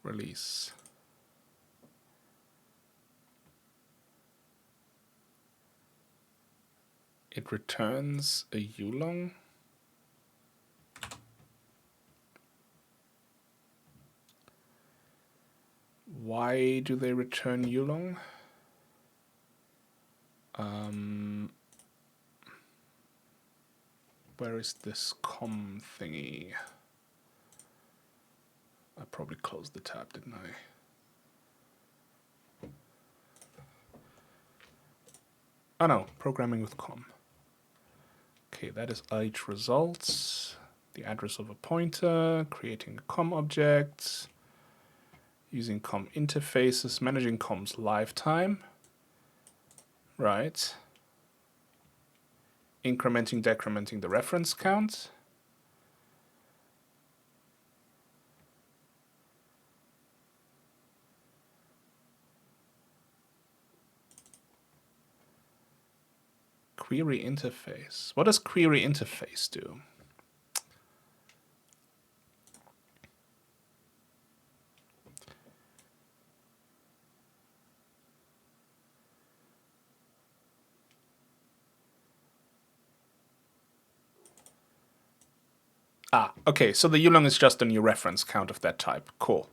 release. It returns a ulong. Why do they return ulong? Where is this com thingy? I probably closed the tab, didn't I? Oh no, programming with com. Okay, that is ih results, the address of a pointer, creating a com object, using com interfaces, managing com's lifetime, right? Incrementing, decrementing the reference count. Query interface. What does query interface do? Ah, okay, so the ulong is just a new reference count of that type. Cool.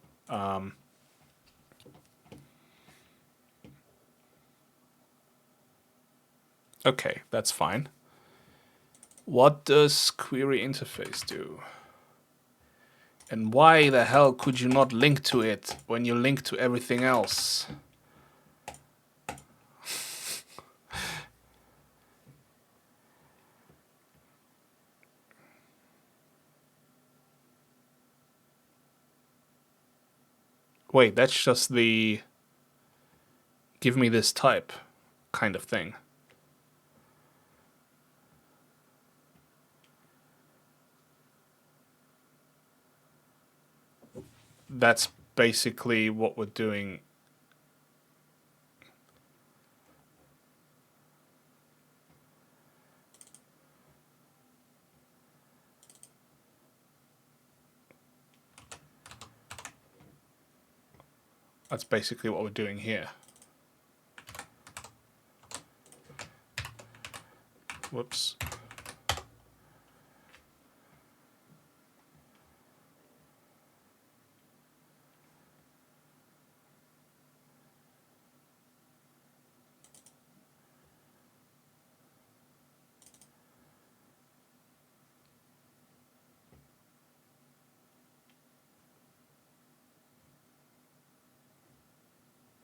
Okay, that's fine. What does query interface do? And why the hell could you not link to it when you link to everything else? Wait, that's just the give me this type kind of thing. That's basically what we're doing. That's basically what we're doing here. Whoops.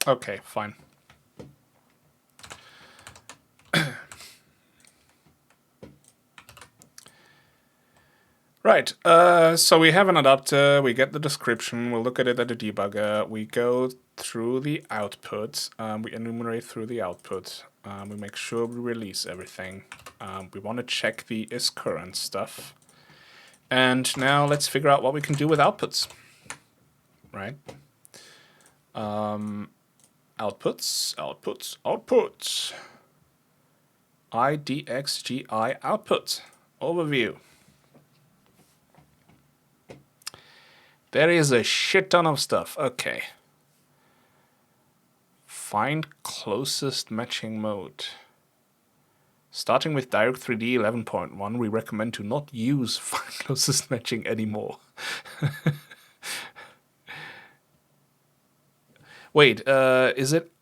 Okay, fine. Right, so we have an adapter, we get the description, we'll look at it at the debugger, we go through the output, we enumerate through the output, we make sure we release everything, we want to check the isCurrent stuff, and now let's figure out what we can do with outputs, right? Outputs. IDXGI output. Overview. There is a shit ton of stuff. Okay. Find closest matching mode. Starting with Direct3D 11.1, we recommend to not use find closest matching anymore. Wait, is it?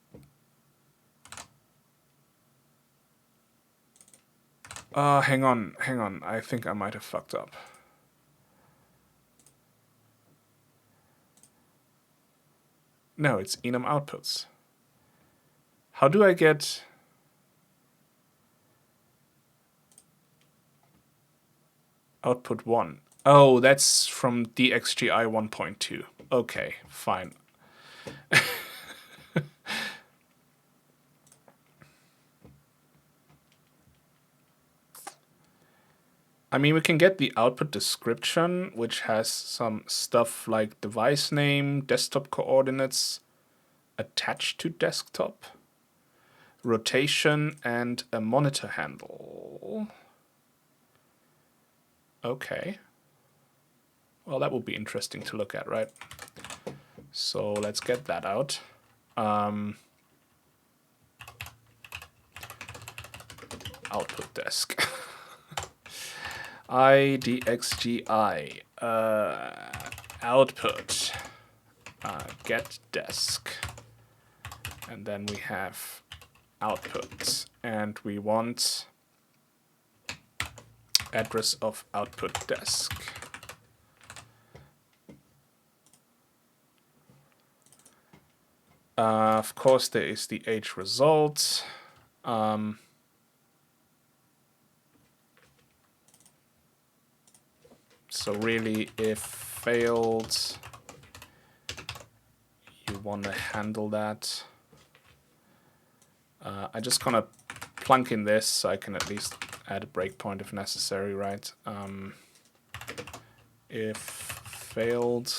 Hang on. I think I might have fucked up. No, it's enum outputs. How do I get output 1? Oh, that's from DXGI 1.2. Okay, fine. I mean, we can get the output description, which has some stuff like device name, desktop coordinates attached to desktop, rotation, and a monitor handle. Okay. Well, that would be interesting to look at, right? So let's get that out. Output desk. IDXGI output get desk, and then we have output, and we want address of output desk. Of course, there is the H result. So really, if failed, you want to handle that. I just gonna plunk in this so I can at least add a breakpoint if necessary, right? If failed,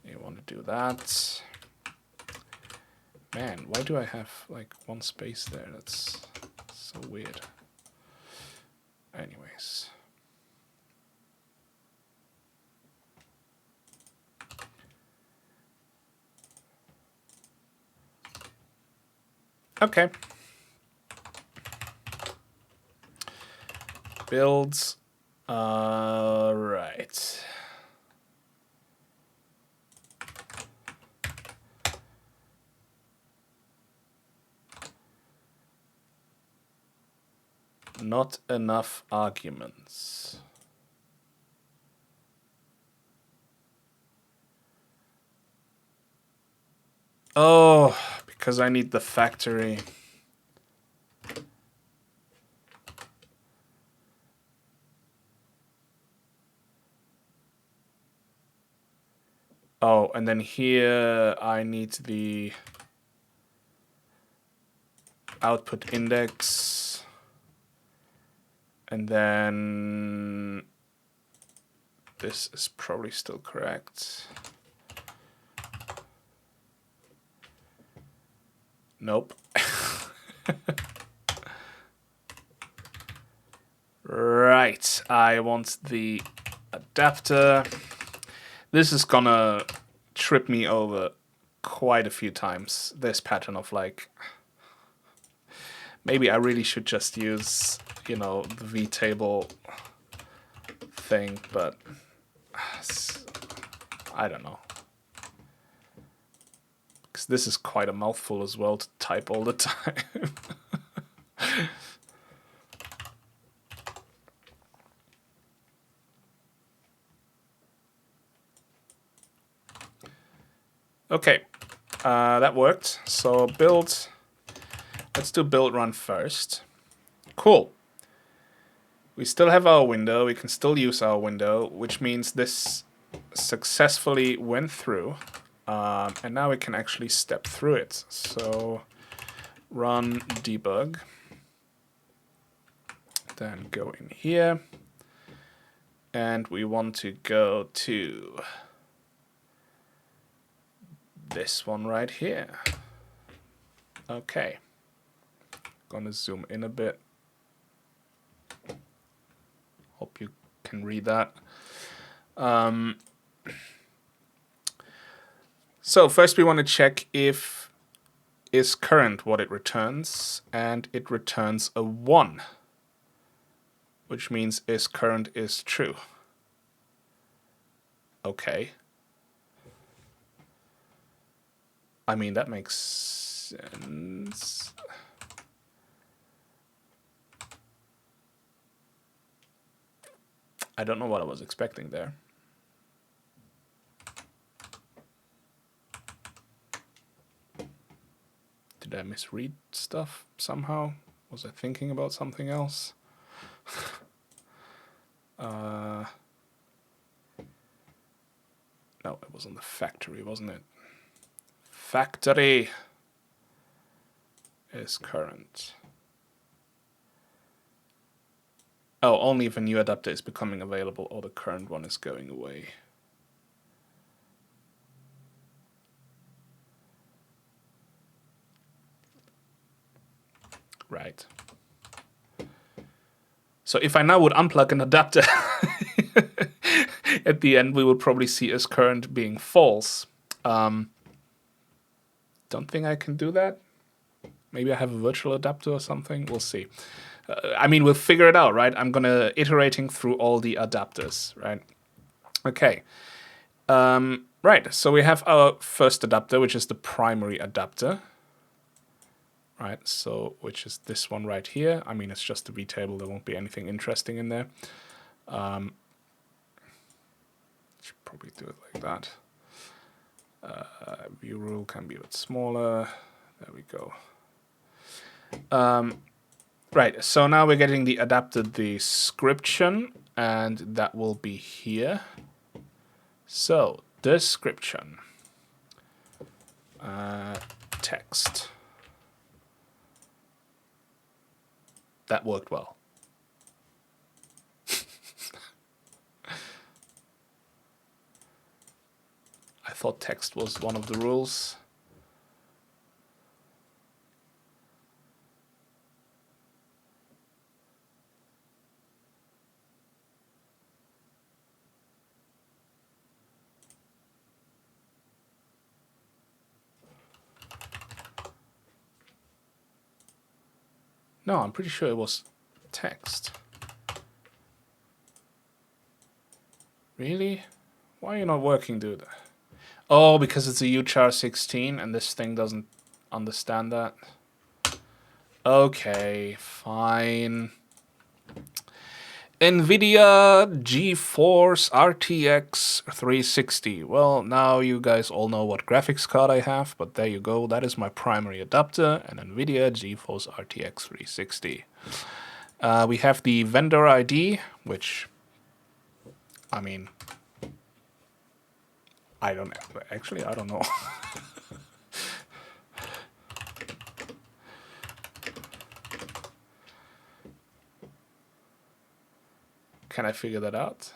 you want to do that. Man, why do I have like one space there? That's so weird. Anyways. Okay. Builds. Right. Not enough arguments. Oh, because I need the factory. Oh, and then here I need the output index. And then this is probably still correct. Nope. Right, I want the adapter. This is gonna trip me over quite a few times, this pattern of like, maybe I really should just use, you know, the vtable thing, but I don't know. Because this is quite a mouthful as well to type all the time. Okay, that worked. So build, let's do build run first. Cool. We still have our window, we can still use our window, which means this successfully went through. And now we can actually step through it. So run debug. Then go in here. And we want to go to this one right here. Okay. Gonna zoom in a bit. Hope you can read that. So first we want to check if is current what it returns, and it returns a 1, which means is current is true. Okay. I mean, that makes sense. I don't know what I was expecting there. Did I misread stuff somehow? Was I thinking about something else? No, it was on the factory, wasn't it? Factory is current. Oh, only if a new adapter is becoming available or the current one is going away. Right. So if I now would unplug an adapter, at the end we would probably see as current being false. Don't think I can do that. Maybe I have a virtual adapter or something. We'll see. I mean, we'll figure it out, right? I'm gonna iterating through all the adapters, right? Okay. Right, so we have our first adapter, which is the primary adapter. Right, so which is this one right here. I mean, it's just a vtable. There won't be anything interesting in there. Should probably do it like that. View rule can be a bit smaller. There we go. Right, so now we're getting the adapter description, and that will be here. So description, text. That worked well. I thought text was one of the rules. No, I'm pretty sure it was text. Really? Why are you not working, dude? Oh, because it's a UChar16 and this thing doesn't understand that. Okay, fine. NVIDIA GeForce RTX 360. Well, now you guys all know what graphics card I have, but there you go. That is my primary adapter, an NVIDIA GeForce RTX 360. We have the vendor ID, which, I mean, I don't actually, I don't know. Can I figure that out?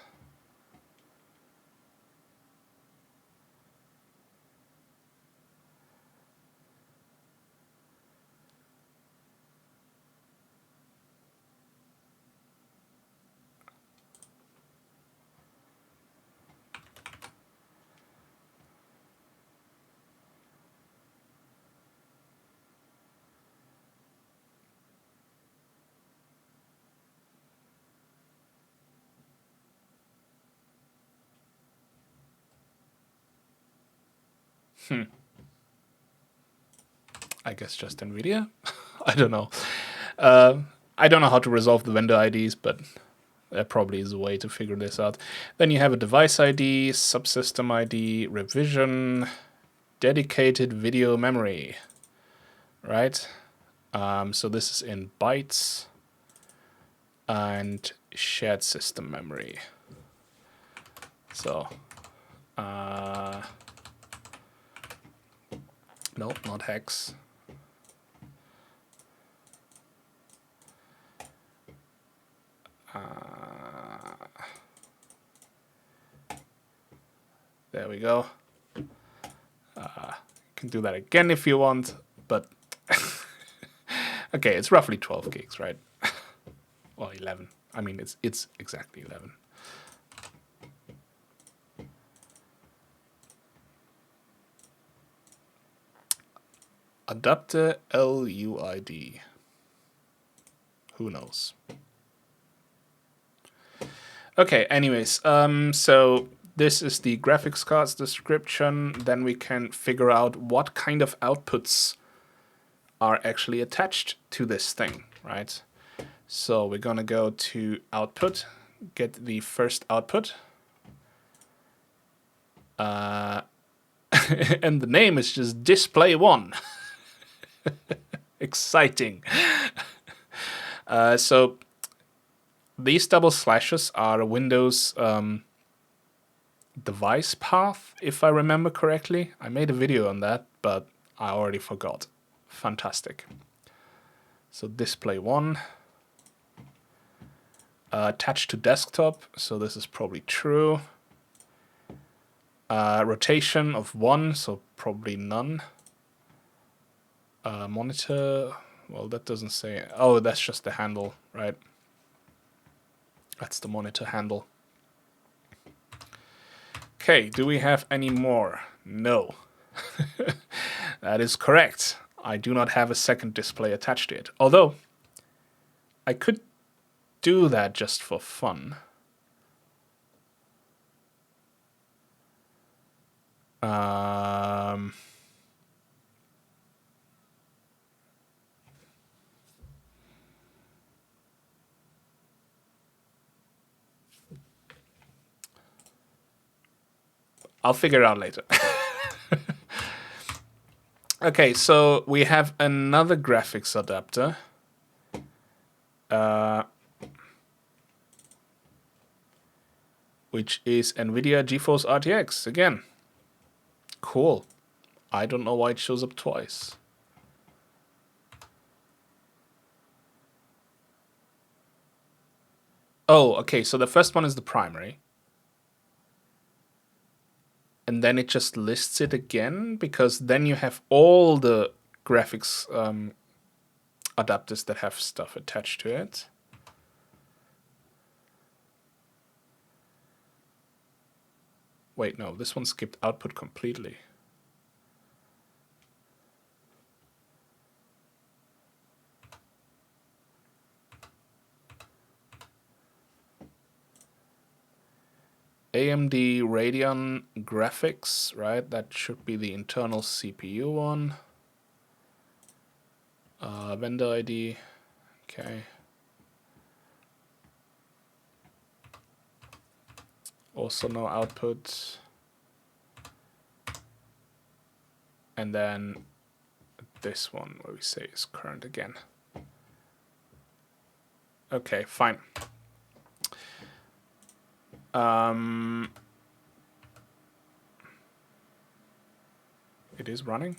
I guess just NVIDIA? I don't know. I don't know how to resolve the vendor IDs, but there probably is a way to figure this out. Then you have a device ID, subsystem ID, revision, dedicated video memory, right? So this is in bytes and shared system memory. So, no, not hex. There we go. You can do that again if you want, but okay, it's roughly 12 gigs, right? Or 11. I mean, it's exactly 11. Adapter LUID. Who knows? Okay, anyways, so this is the graphics card's description. Then we can figure out what kind of outputs are actually attached to this thing, right? So we're gonna go to output, get the first output. And the name is just display 1. Exciting. So these double slashes are Windows device path, if I remember correctly. I made a video on that, but I already forgot. Fantastic. So display 1. Attached to desktop, so this is probably true. Rotation of 1, so probably none. Monitor, well, that doesn't say. Oh, that's just the handle, right? That's the monitor handle. Okay, do we have any more? No. That is correct. I do not have a second display attached to it. Although, I could do that just for fun. I'll figure it out later. Okay, so we have another graphics adapter. Which is NVIDIA GeForce RTX again. Cool. I don't know why it shows up twice. Oh, okay, so the first one is the primary. And then it just lists it again, because then you have all the graphics adapters that have stuff attached to it. Wait, no, this one skipped output completely. AMD Radeon graphics, right? That should be the internal CPU one. Vendor ID, okay. Also no output. And then this one where we say is current again. Okay, fine. It is running?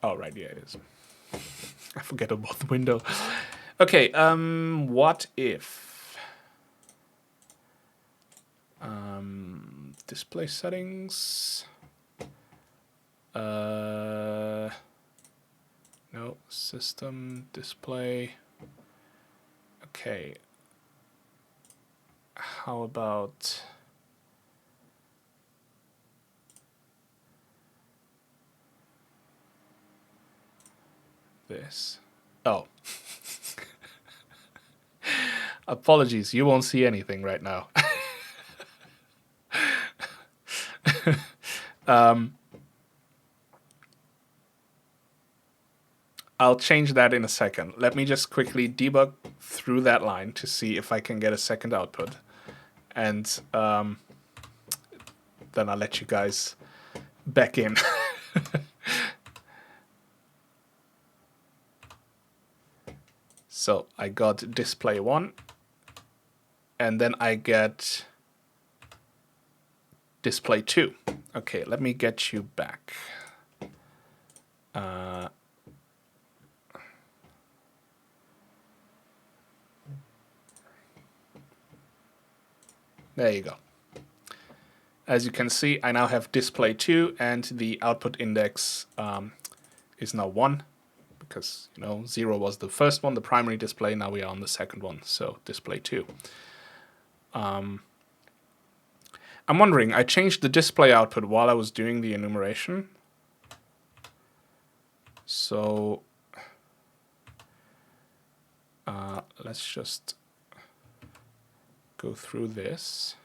Oh, right, yeah, it is. I forget about the window. Okay, what if... display settings... no, system, display... Okay. How about... this? Oh. Apologies, you won't see anything right now. I'll change that in a second. Let me just quickly debug through that line to see if I can get a second output. And then I'll let you guys back in. So I got display 1, and then I get display 2. Okay, let me get you back. There you go. As you can see, I now have display 2, and the output index is now 1, because 0 was the first one, the primary display. Now we are on the second one, so display 2. I'm wondering, I changed the display output while I was doing the enumeration. So let's just go through this.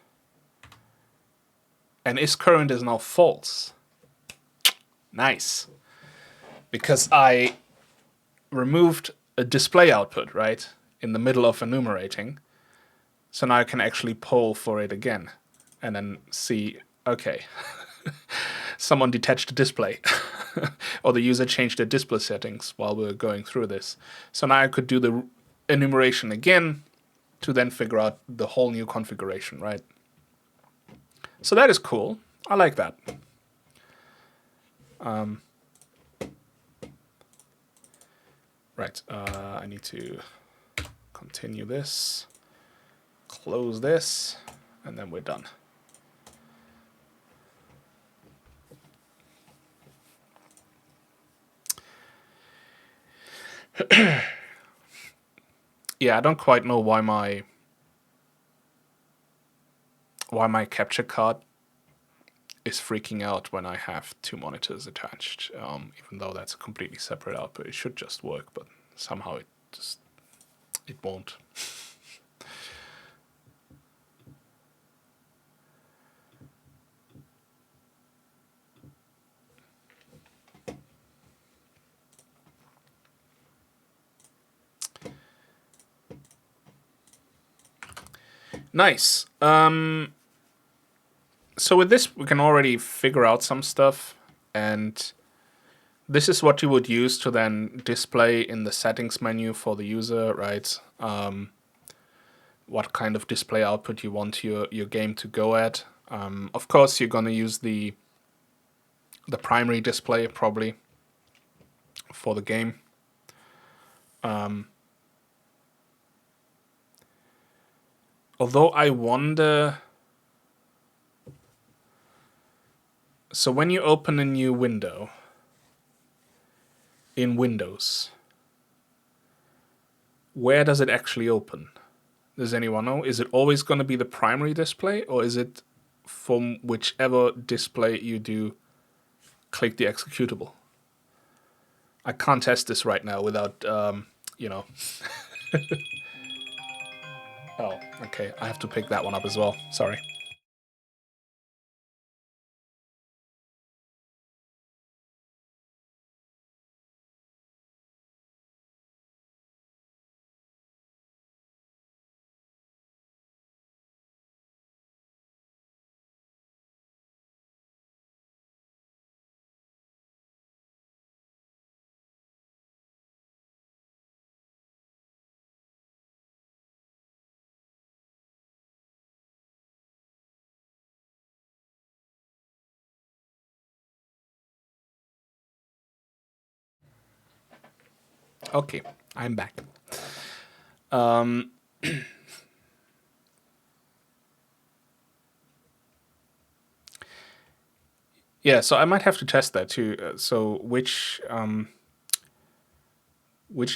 And isCurrent is now false. Nice. Because I removed a display output, right, in the middle of enumerating. So now I can actually poll for it again and then see, okay, someone detached a display or the user changed their display settings while we were going through this. So now I could do the enumeration again to then figure out the whole new configuration, right? So that is cool. I like that. Right, I need to continue this, close this, and then we're done. Yeah, I don't quite know why my capture card is freaking out when I have 2 monitors attached, even though that's a completely separate output. It should just work, but somehow it won't. Nice. So with this, we can already figure out some stuff, and this is what you would use to then display in the settings menu for the user, right? What kind of display output you want your game to go at. Of course, you're going to use the primary display probably for the game. Although I wonder... So when you open a new window in Windows, where does it actually open? Does anyone know? Is it always going to be the primary display, or is it from whichever display you do click the executable? I can't test this right now without, Oh, okay. I have to pick that one up as well. Sorry. Okay, I'm back. Um, yeah, so I might have to test that too. So which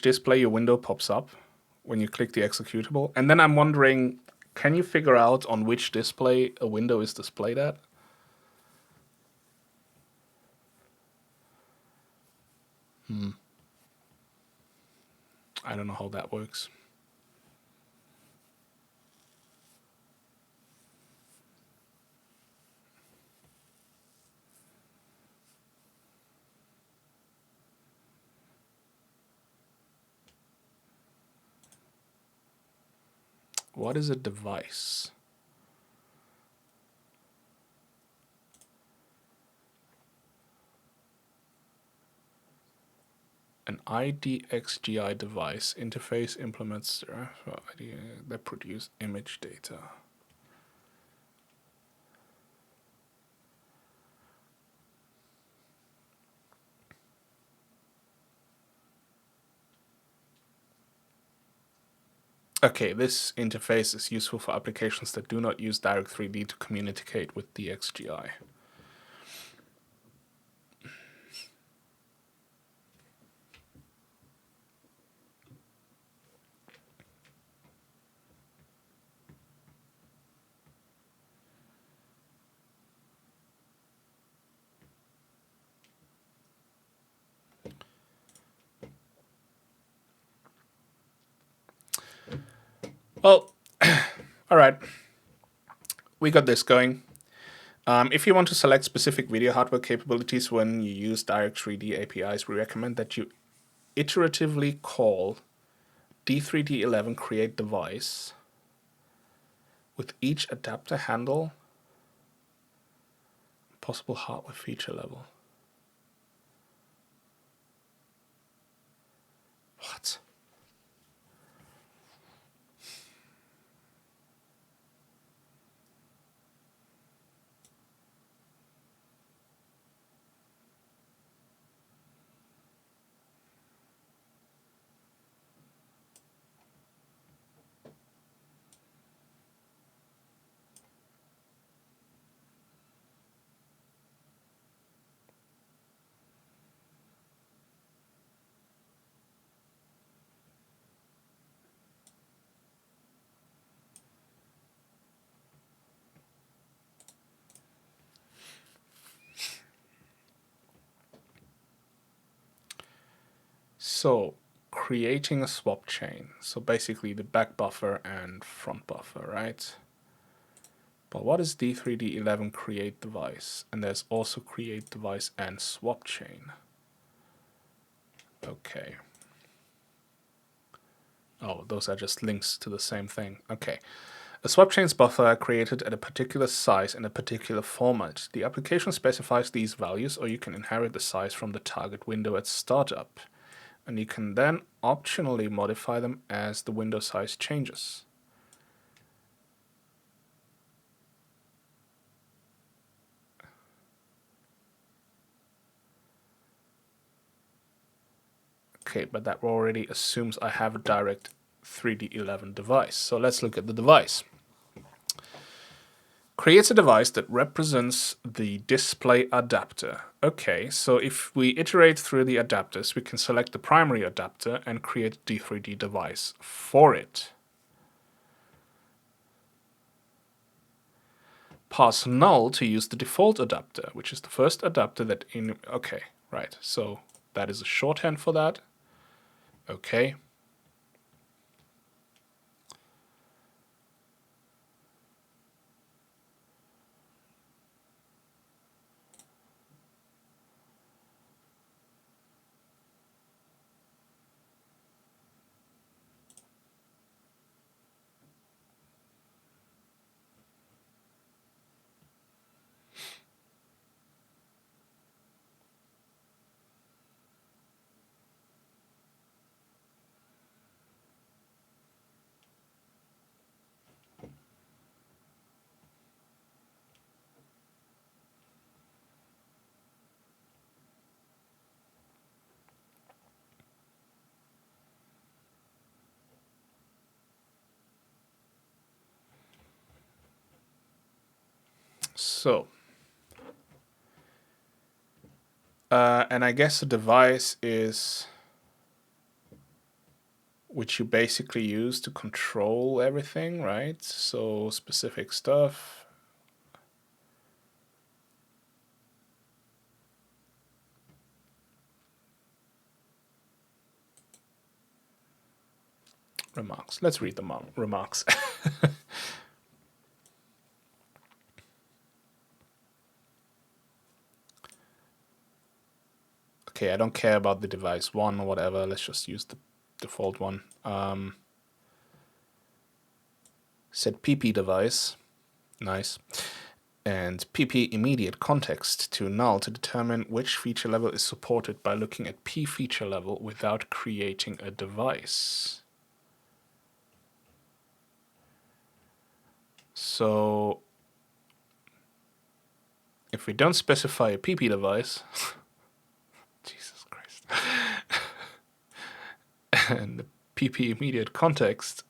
display your window pops up when you click the executable, and then I'm wondering, can you figure out on which display a window is displayed at? I don't know how that works. What is a device? An IDXGI device interface implements that produce image data. Okay, this interface is useful for applications that do not use Direct3D to communicate with DXGI. Well, all right, we got this going. If you want to select specific video hardware capabilities when you use Direct3D APIs, we recommend that you iteratively call D3D11 create device with each adapter handle possible hardware feature level. What? So, creating a swap chain. So basically the back buffer and front buffer, right? But what is D3D11 create device? And there's also create device and swap chain. Okay. Oh, those are just links to the same thing. Okay. A swap chain's buffer are created at a particular size in a particular format. The application specifies these values, or you can inherit the size from the target window at startup. And you can then optionally modify them as the window size changes. Okay, but that already assumes I have a direct 3D11 device. So let's look at the device. Creates a device that represents the display adapter. Okay, so if we iterate through the adapters, we can select the primary adapter and create a D3D device for it. Pass null to use the default adapter, which is the first adapter that in... Okay, right, so that is a shorthand for that. Okay. So, and I guess a device is which you basically use to control everything, right? So specific stuff. Remarks. Let's read the remarks. Okay, I don't care about the device one or whatever. Let's just use the default one. Set PP device. Nice. And PP immediate context to null to determine which feature level is supported by looking at P feature level without creating a device. So if we don't specify a PP device, Jesus Christ, and the PP immediate context,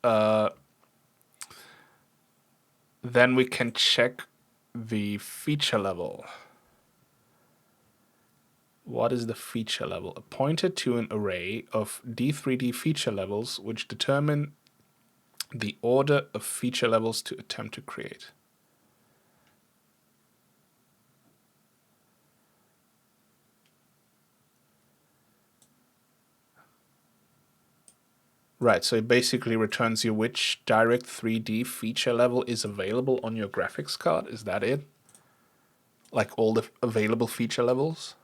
then we can check the feature level. What is the feature level? Pointed to an array of D3D feature levels which determine the order of feature levels to attempt to create. Right, so it basically returns you which direct 3D feature level is available on your graphics card. Is that it? Like all the available feature levels?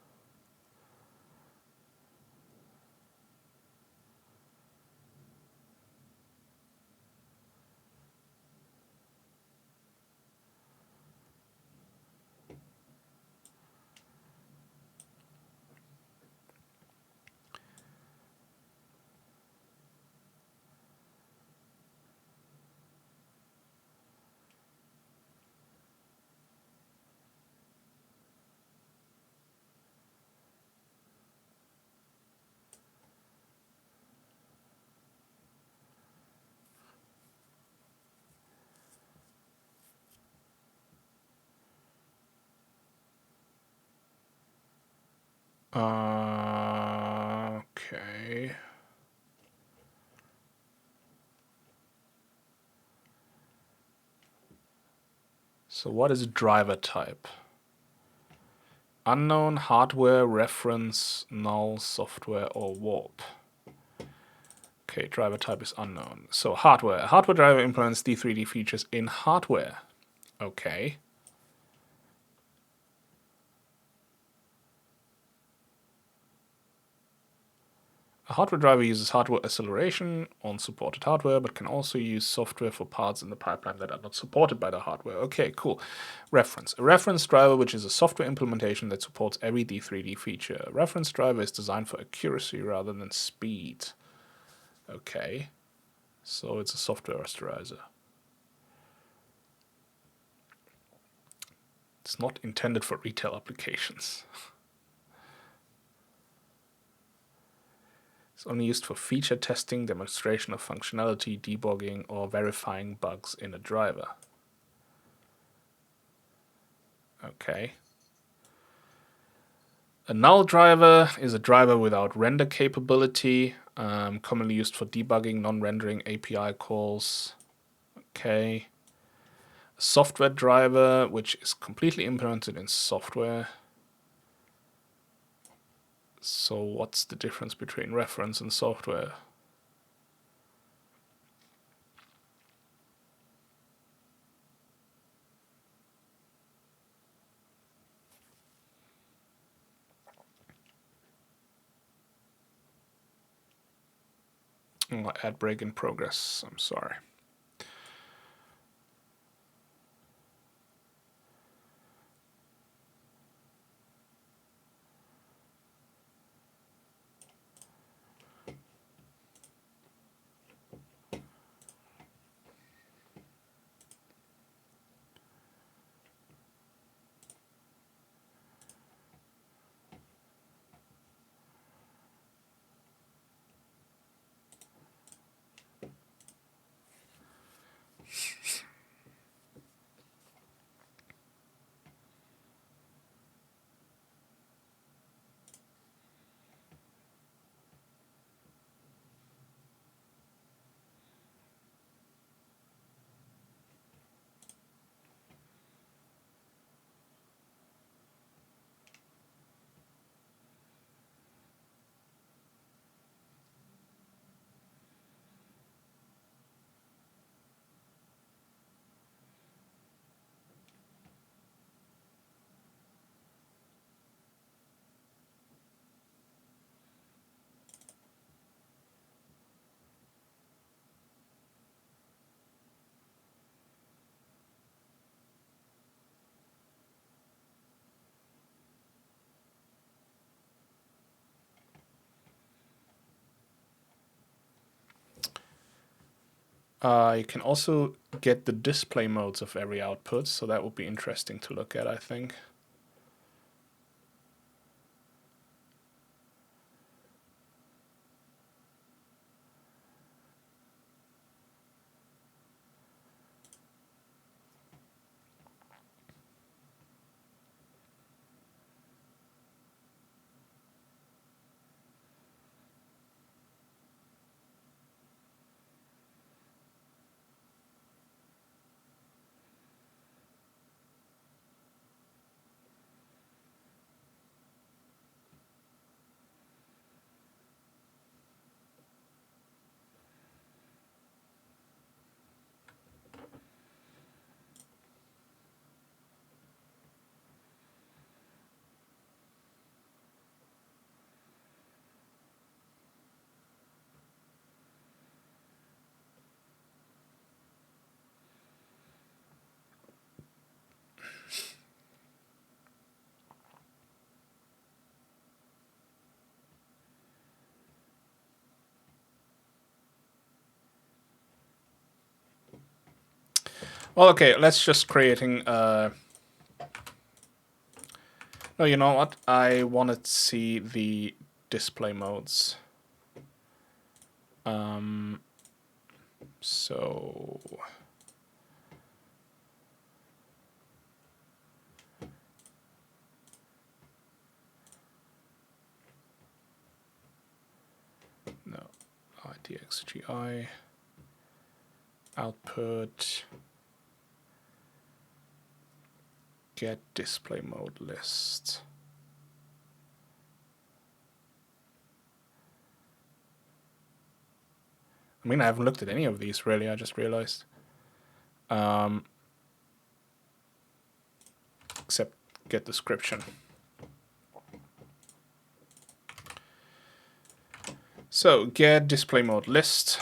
Okay. So what is driver type? Unknown, hardware, reference, null, software, or warp. Okay, driver type is unknown. So hardware. Hardware driver implements D3D features in hardware. Okay. A hardware driver uses hardware acceleration on supported hardware, but can also use software for parts in the pipeline that are not supported by the hardware. Okay, cool. Reference. A reference driver, which is a software implementation that supports every D3D feature. A reference driver is designed for accuracy rather than speed. Okay. So it's a software rasterizer. It's not intended for retail applications. It's only used for feature testing, demonstration of functionality, debugging, or verifying bugs in a driver. Okay. A null driver is a driver without render capability, commonly used for debugging, non-rendering API calls. Okay. A software driver, which is completely implemented in software. So what's the difference between reference and software? Oh, ad break in progress. I'm sorry. You can also get the display modes of every output, so that would be interesting to look at, I think. Well, okay, let's just creating. No, you know what? I want to see the display modes. So no, DXGI output get display mode list. I mean, I haven't looked at any of these really. I just realized. Except get description. So get display mode list.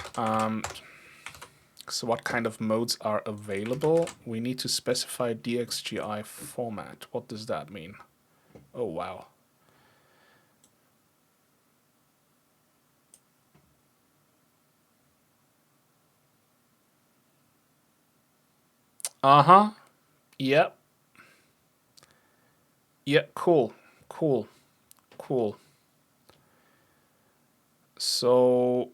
So what kind of modes are available? We need to specify DXGI format. What does that mean? Oh, wow. Uh-huh. Yep. Yep, cool. Cool. Cool. So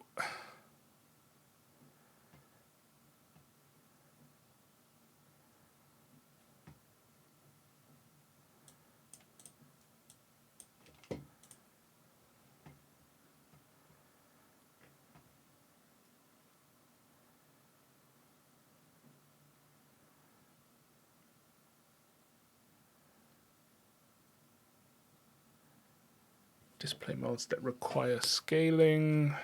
display modes that require scaling.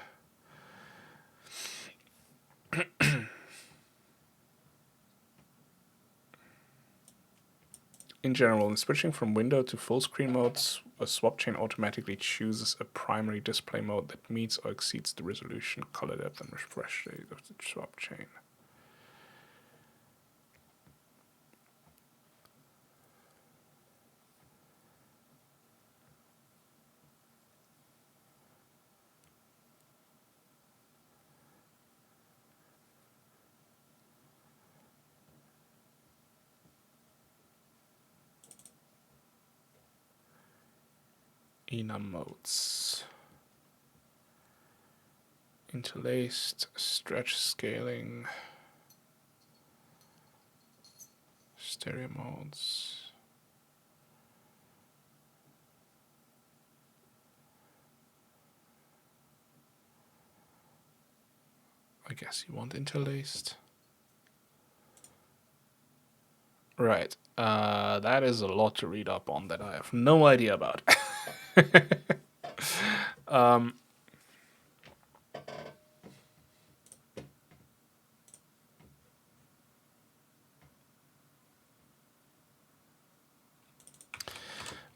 In general, in switching from window to full screen modes, a swap chain automatically chooses a primary display mode that meets or exceeds the resolution, color depth, and refresh rate of the swap chain. Enum modes. Interlaced, stretch scaling, stereo modes. I guess you want interlaced. Right. That is a lot to read up on that I have no idea about.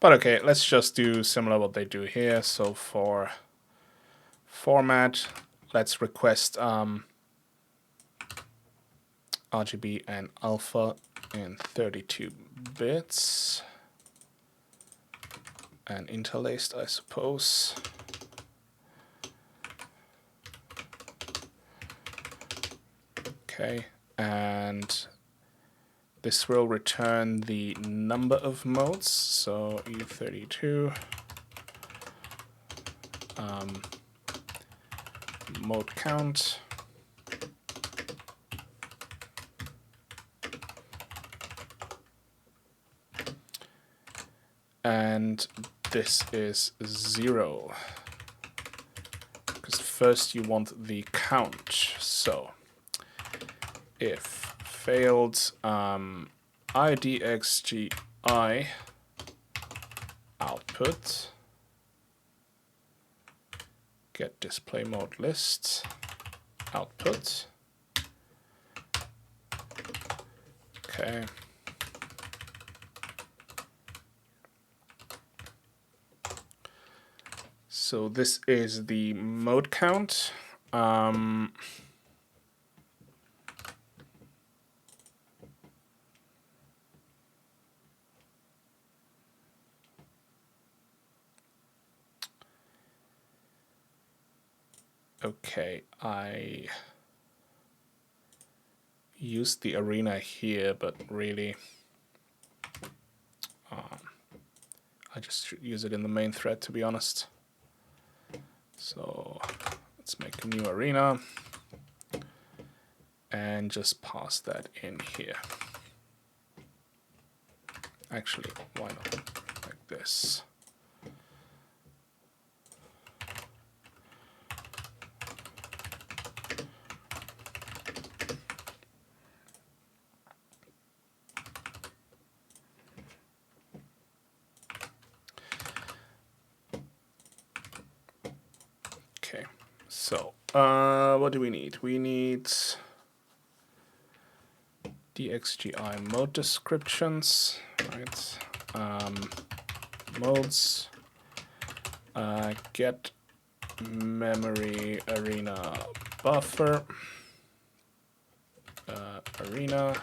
But okay, let's just do similar what they do here. So for format, let's request RGB and alpha in 32 bits. And interlaced, I suppose. Okay, and this will return the number of modes, so E32 mode count. And this is 0, because first you want the count. So if failed IDXGI output get display mode list output. Okay. So this is the mode count. Okay, I used the arena here, but really I just should use it in the main thread, to be honest. So let's make a new arena and just pass that in here. Actually, why not like this? Okay, so what do we need? We need DXGI mode descriptions, right? Modes, get memory arena buffer, arena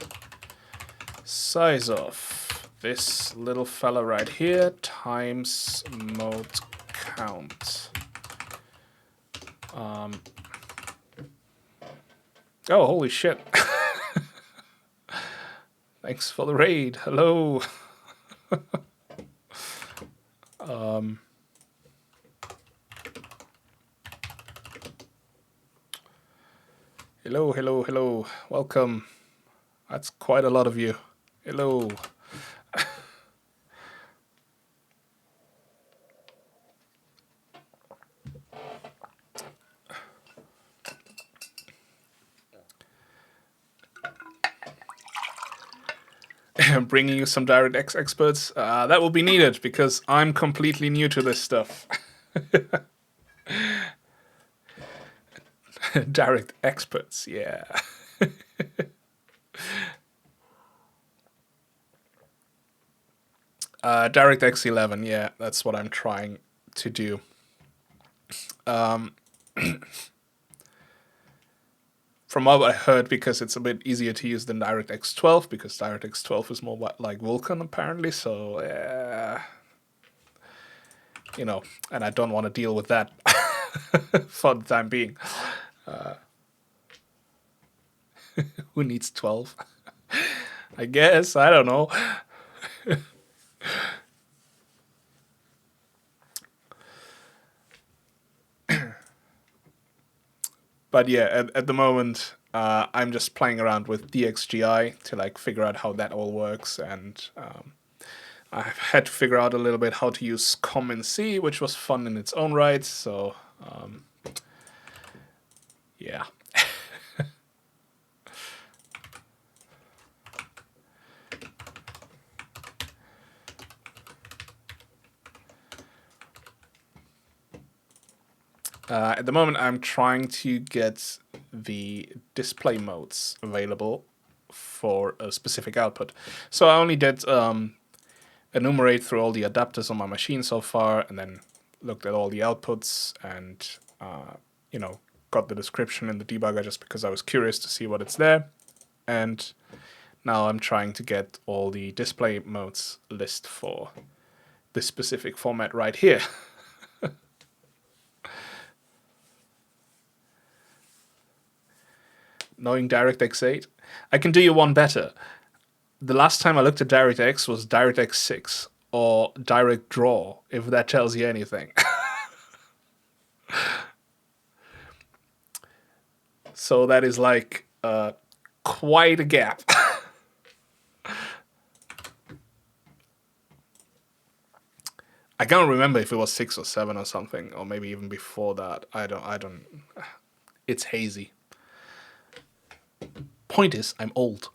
size of this little fella right here times mode count. Oh, holy shit. Thanks for the raid. Hello. Hello, hello, hello. Welcome. That's quite a lot of you. Hello. Bringing you some DirectX experts. That will be needed because I'm completely new to this stuff. Direct experts, yeah. DirectX 11, yeah, that's what I'm trying to do. From what I heard, because it's a bit easier to use than DirectX 12, because DirectX 12 is more like Vulkan apparently, so you know, and I don't want to deal with that for the time being. Who needs 12? I guess, I don't know. But yeah, at the moment, I'm just playing around with DXGI to like figure out how that all works, and I've had to figure out a little bit how to use com-in-c, which was fun in its own right. So yeah. At the moment, I'm trying to get the display modes available for a specific output. So I only did enumerate through all the adapters on my machine so far, and then looked at all the outputs and, you know, got the description in the debugger just because I was curious to see what it's there. And now I'm trying to get all the display modes list for this specific format right here. knowing DirectX 8. I can do you one better. The last time I looked at DirectX was DirectX 6 or Direct Draw, if that tells you anything. So that is like quite a gap. I can't remember if it was 6 or 7 or something, or maybe even before that. I don't. It's hazy. Point is, I'm old.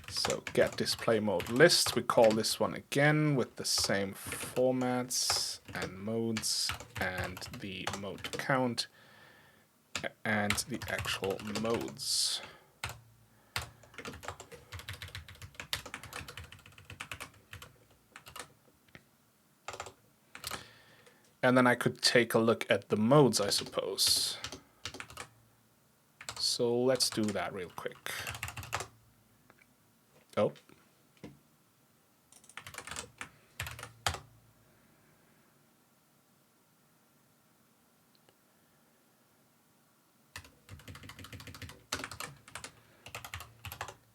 So get display mode list. We call this one again with the same formats and modes and the mode count and the actual modes. And then I could take a look at the modes, I suppose. So let's do that real quick. Oh.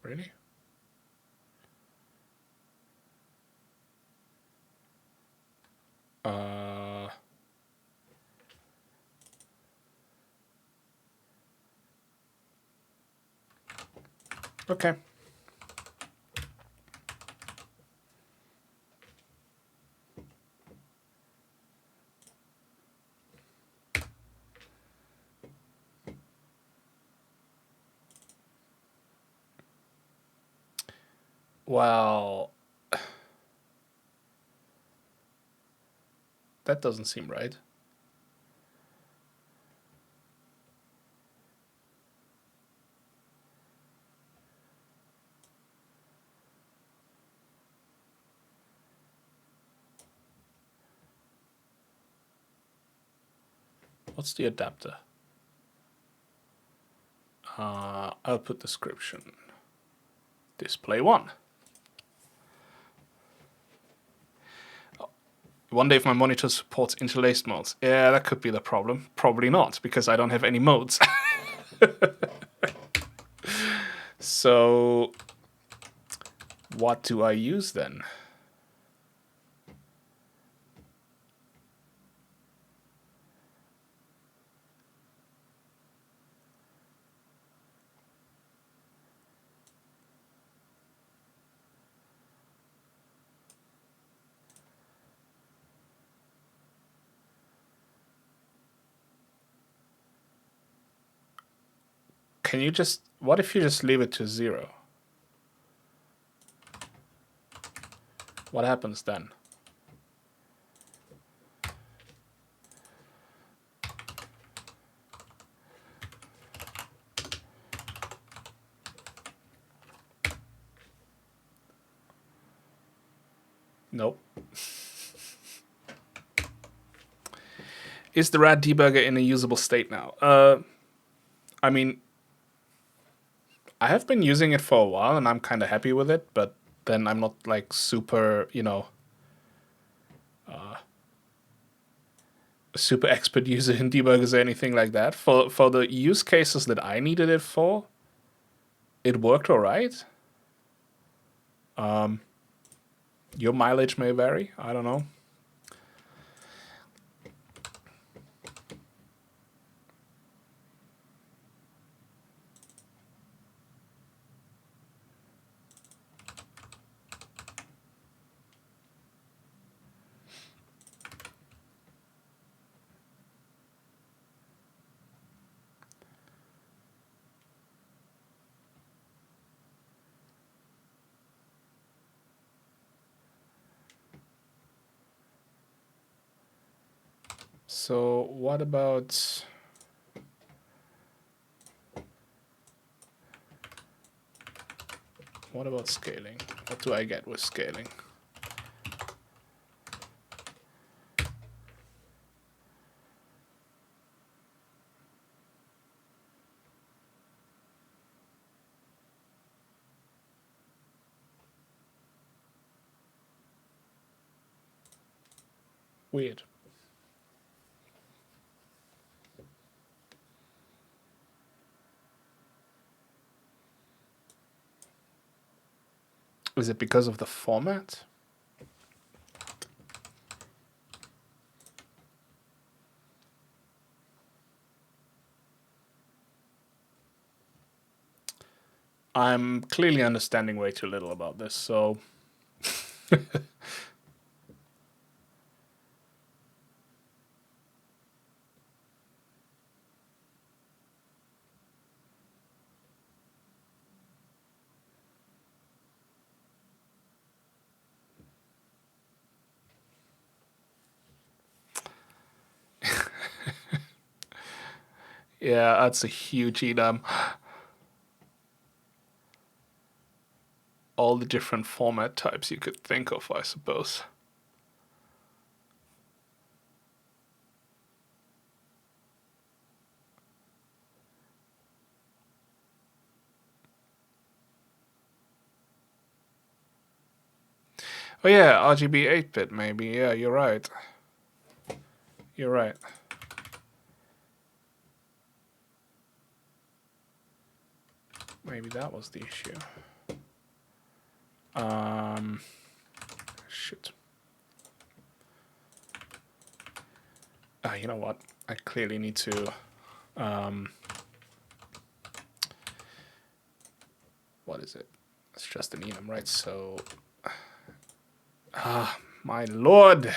Really? Okay. Well, that doesn't seem right. What's the adapter? Output description. Display 1. Wonder if my monitor supports interlaced modes. Yeah, that could be the problem. Probably not, because I don't have any modes. So, what do I use then? Can you just... What if you just leave it to 0? What happens then? Nope. Is the RAD debugger in a usable state now? I mean, I have been using it for a while and I'm kind of happy with it, but then I'm not like super, super expert user in debuggers or anything like that. For the use cases that I needed it for, it worked all right. Your mileage may vary. I don't know. So what about scaling? What do I get with scaling? Weird. Is it because of the format? I'm clearly understanding way too little about this, so... Yeah, that's a huge edam. All the different format types you could think of, I suppose. Oh yeah, RGB 8-bit maybe. Yeah, you're right. You're right. Maybe that was the issue. Shit. You know what? I clearly need to... what is it? It's just an enum, right? So... my lord!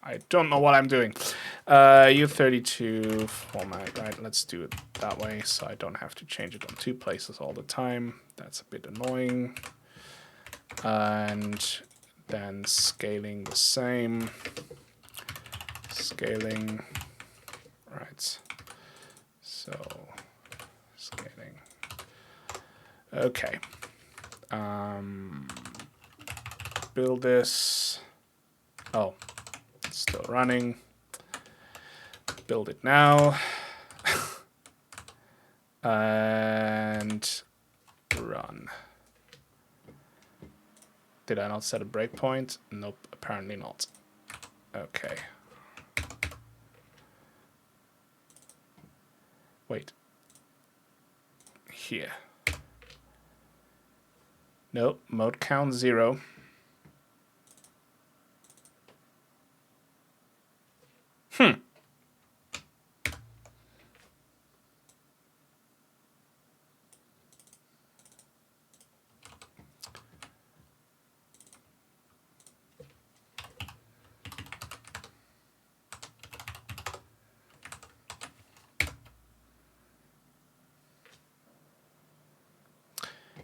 I don't know what I'm doing. U32 format, right? Let's do it that way so I don't have to change it on 2 places all the time. That's a bit annoying. And then scaling the same. Scaling, right. So, scaling. Okay. Build this. Oh, it's still running. Build it now. And run. Did I not set a breakpoint? Nope, apparently not. Okay. Wait. Here. Nope, mode count 0.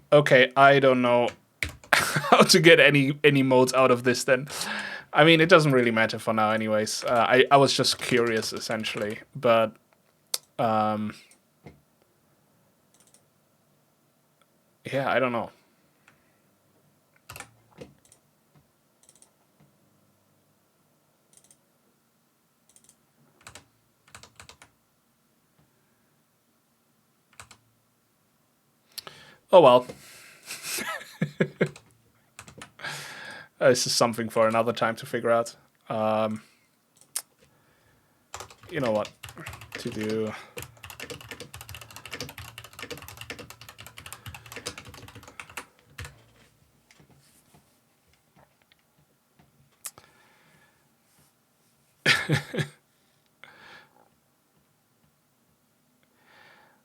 Okay, I don't know how to get any modes out of this then. I mean, it doesn't really matter for now anyways. I was just curious, essentially. But... yeah, I don't know. Oh well. This is something for another time to figure out. You know what to do.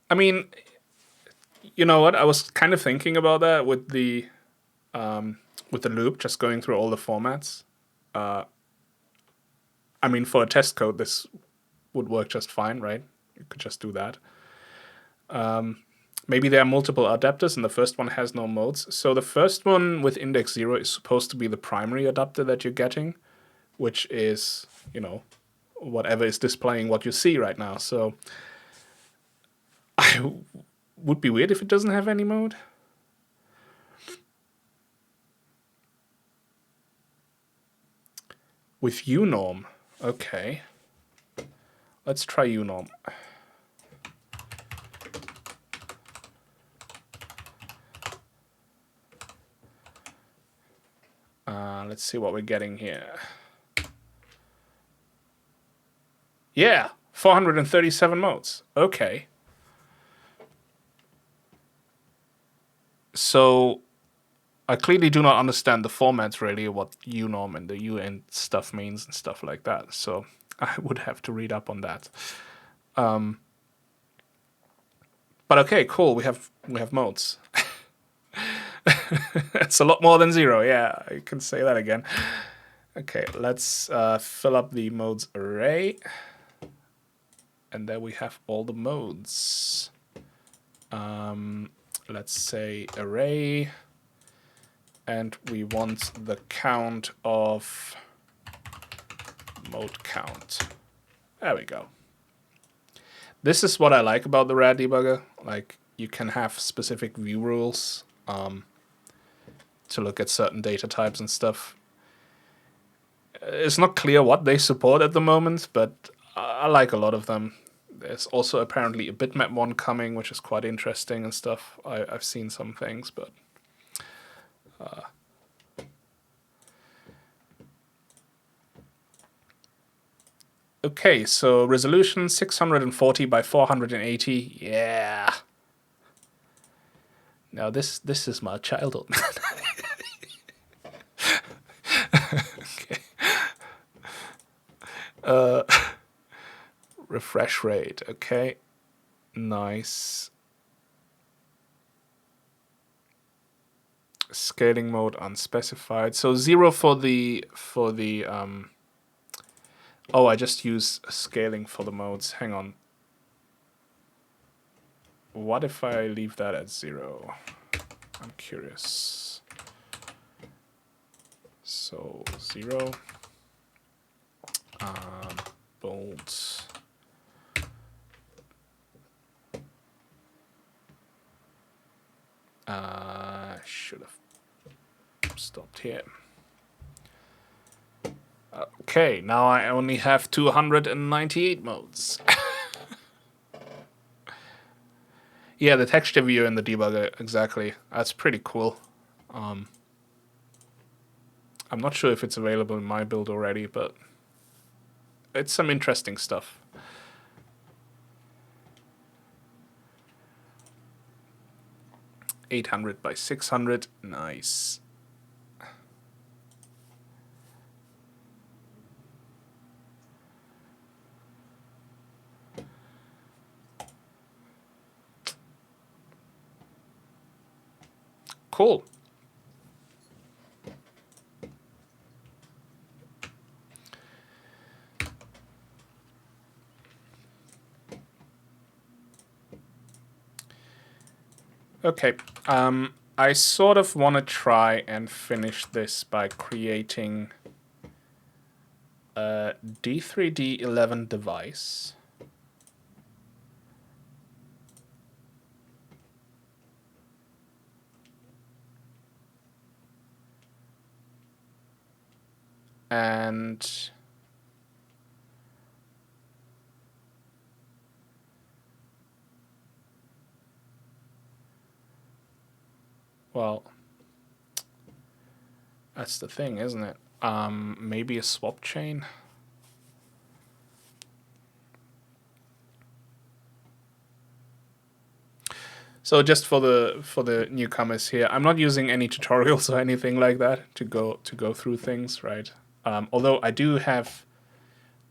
I mean, you know what? I was kind of thinking about that with the loop, just going through all the formats. I mean, for a test code, this would work just fine, right? You could just do that. Maybe there are multiple adapters, and the first one has no modes. So the first one with index 0 is supposed to be the primary adapter that you're getting, which is, you know, whatever is displaying what you see right now. So I would be weird if it doesn't have any mode. With unorm. Okay. Let's try unorm. Let's see what we're getting here. Yeah, 437 modes. Okay. So I clearly do not understand the formats really, what unorm and the uint stuff means and stuff like that. So I would have to read up on that. But okay, cool. We have modes. It's a lot more than 0. Yeah, I can say that again. Okay, let's fill up the modes array. And there we have all the modes. Let's say array. And we want the count of mode count. There we go. This is what I like about the RAD debugger. Like, you can have specific view rules to look at certain data types and stuff. It's not clear what they support at the moment, but I like a lot of them. There's also apparently a bitmap one coming, which is quite interesting and stuff. I've seen some things, but okay, so resolution 640 by 480. Yeah. Now this is my childhood. Okay. Refresh rate. Okay. Nice. Scaling mode unspecified. So 0 for the oh, I just use scaling for the modes. Hang on. What if I leave that at 0? I'm curious. So 0. Bold. Should have stopped here. Okay, now I only have 298 modes. Yeah, the texture view in the debugger, exactly. That's pretty cool. I'm not sure if it's available in my build already, but it's some interesting stuff. $800 by 600, nice. Cool. Okay, I sort of want to try and finish this by creating a D3D11 device. And well, that's the thing, isn't it? Maybe a swap chain. So just for the newcomers here, I'm not using any tutorials or anything like that to go through things, right? Although I do have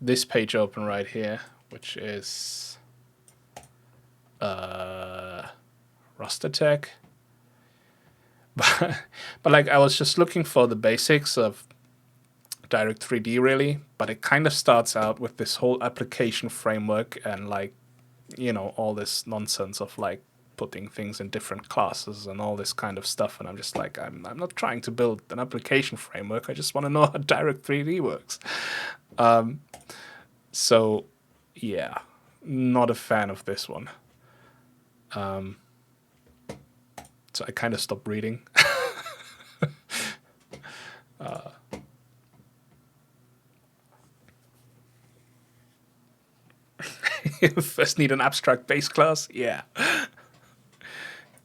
this page open right here, which is Rastertech. But like, I was just looking for the basics of Direct 3D really, but it kind of starts out with this whole application framework and like, you know, all this nonsense of like putting things in different classes and all this kind of stuff. And I'm just like, I'm not trying to build an application framework. I just want to know how Direct 3D works. So yeah, not a fan of this one. So I kind of stopped reading. First need an abstract base class. Yeah.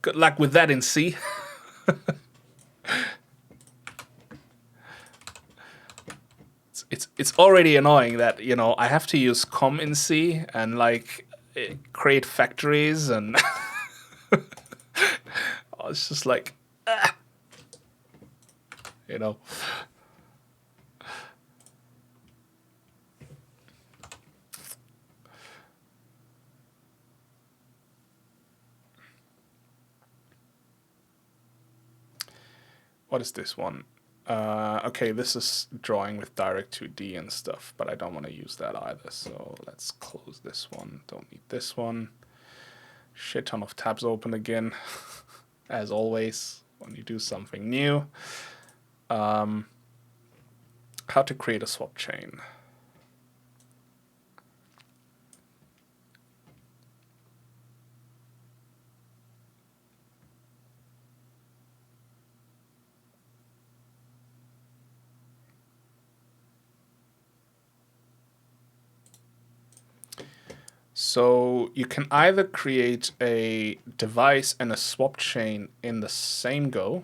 Good luck with that in C. It's already annoying that, you know, I have to use com in C and like create factories and it's just like, you know. What is this one? Okay, this is drawing with Direct 2D and stuff, but I don't want to use that either. So let's close this one. Don't need this one. Shit ton of tabs open again, as always when you do something new. How to create a swap chain. So you can either create a device and a swap chain in the same go,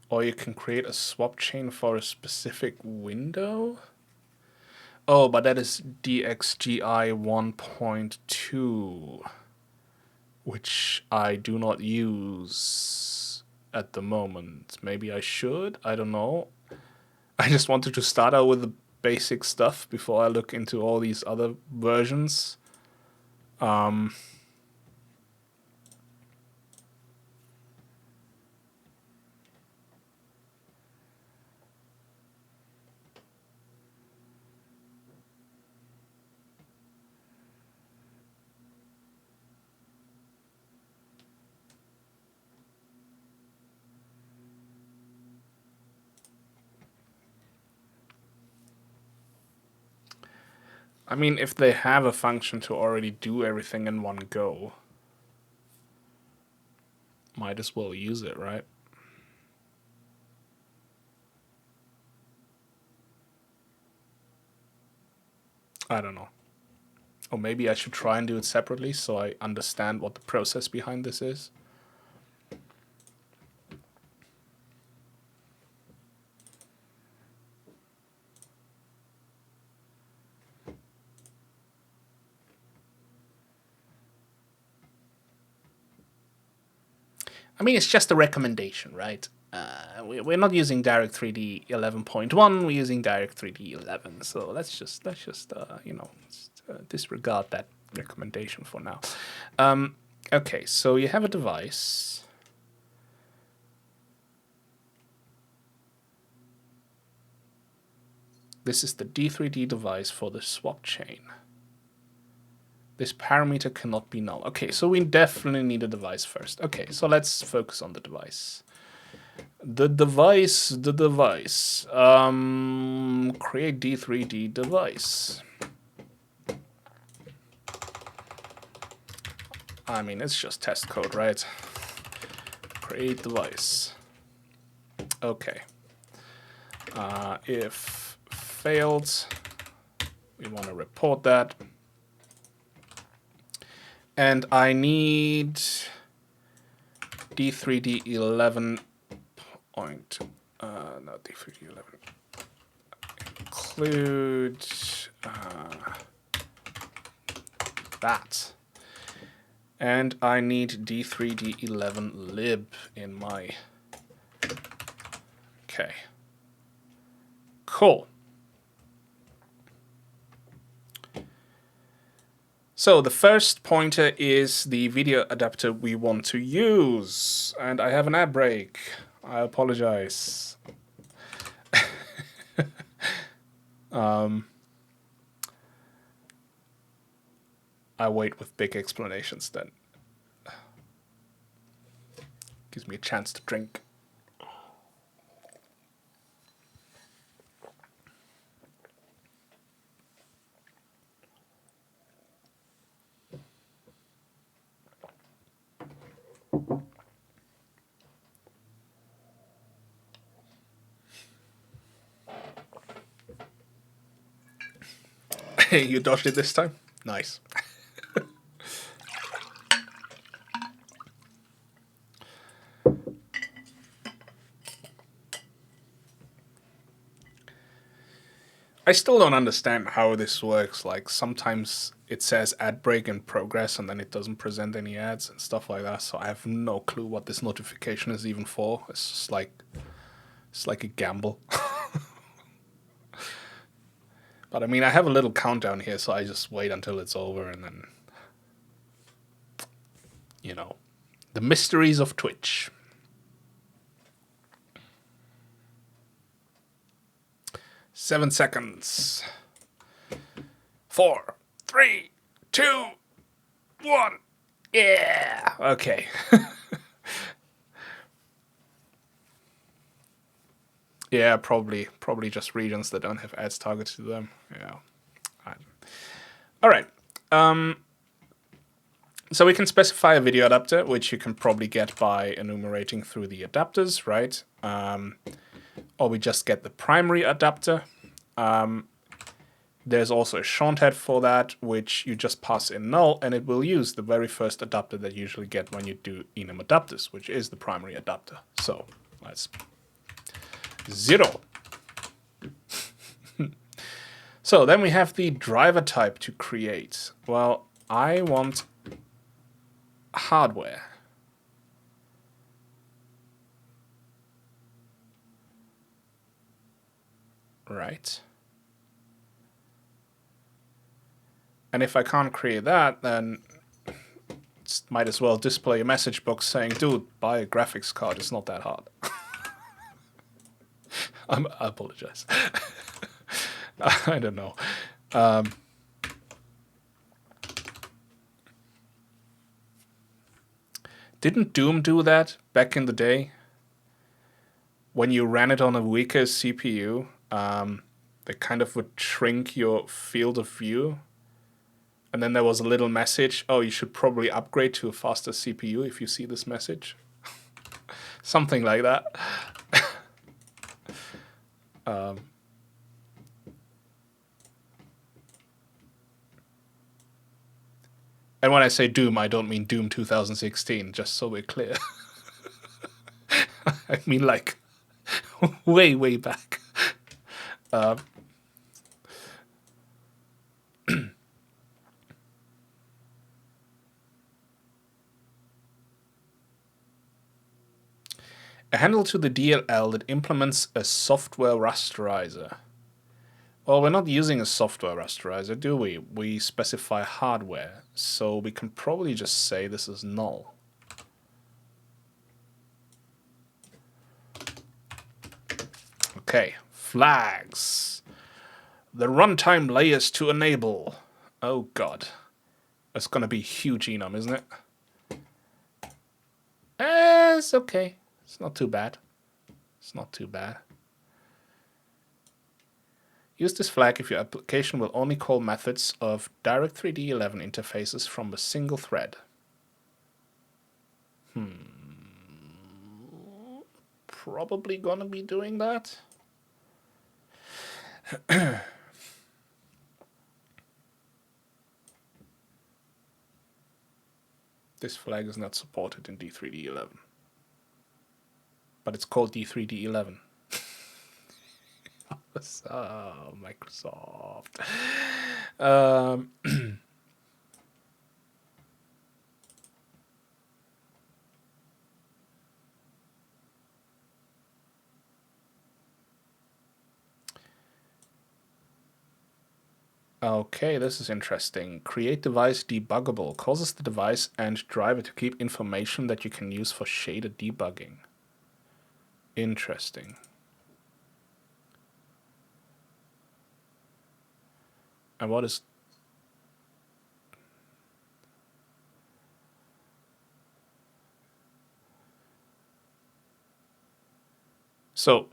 or you can create a swap chain for a specific window. Oh, but that is DXGI 1.2, which I do not use at the moment. Maybe I should, I don't know. I just wanted to start out with the basic stuff before I look into all these other versions. I mean, if they have a function to already do everything in one go, might as well use it, right? I don't know. Or maybe I should try and do it separately so I understand what the process behind this is. I mean, it's just a recommendation, right? We're not using Direct 3D 11.1. We're using Direct 3D 11. So let's just you know, disregard that recommendation for now. Okay, so you have a device. This is the D3D device for the swap chain. This parameter cannot be null. Okay, so we definitely need a device first. Okay, so let's focus on the device. The device. Create D3D device. I mean, it's just test code, right? Create device. Okay. If failed, we want to report that. And I need D3D 11 point, no, D3D 11. Include that. And I need D3D 11 lib in my. Okay. Cool. So the first pointer is the video adapter we want to use. And I have an ad break. I apologize. I wait with big explanations then. Gives me a chance to drink. You dodged it this time? Nice. I still don't understand how this works. Like, sometimes it says ad break in progress and then it doesn't present any ads and stuff like that. So I have no clue what this notification is even for. It's just like, it's like a gamble. But I mean, I have a little countdown here, so I just wait until it's over and then, you know, the mysteries of Twitch. 7 seconds. 4, 3, 2, 1. Yeah. Okay. Yeah, probably just regions that don't have ads targeted to them. Yeah. All right. So we can specify a video adapter, which you can probably get by enumerating through the adapters, right? Or we just get the primary adapter. There's also a shorthand for that, which you just pass in null, and it will use the very first adapter that you usually get when you do enum adapters, which is the primary adapter. So let's 0. So then we have the driver type to create. Well, I want hardware. Right. And if I can't create that, then it might as well display a message box saying, dude, buy a graphics card. It's not that hard. I apologize. I don't know. Didn't Doom do that back in the day? When you ran it on a weaker CPU, they kind of would shrink your field of view. And then there was a little message, oh, you should probably upgrade to a faster CPU if you see this message. Something like that. And when I say Doom, I don't mean Doom 2016, just so we're clear. I mean, like, way, way back. A handle to the DLL that implements a software rasterizer. Well, we're not using a software rasterizer, do we? We specify hardware, so we can probably just say this is null. Okay, flags. The runtime layers to enable. Oh god. That's gonna be huge enum, isn't it? It's okay. It's not too bad. It's not too bad. Use this flag if your application will only call methods of Direct3D11 interfaces from a single thread. Probably gonna be doing that. This flag is not supported in D3D11. But it's called D3D11. Oh, Microsoft. Okay, this is interesting. Create device debuggable. Causes the device and driver to keep information that you can use for shaded debugging. Interesting. And what is... So,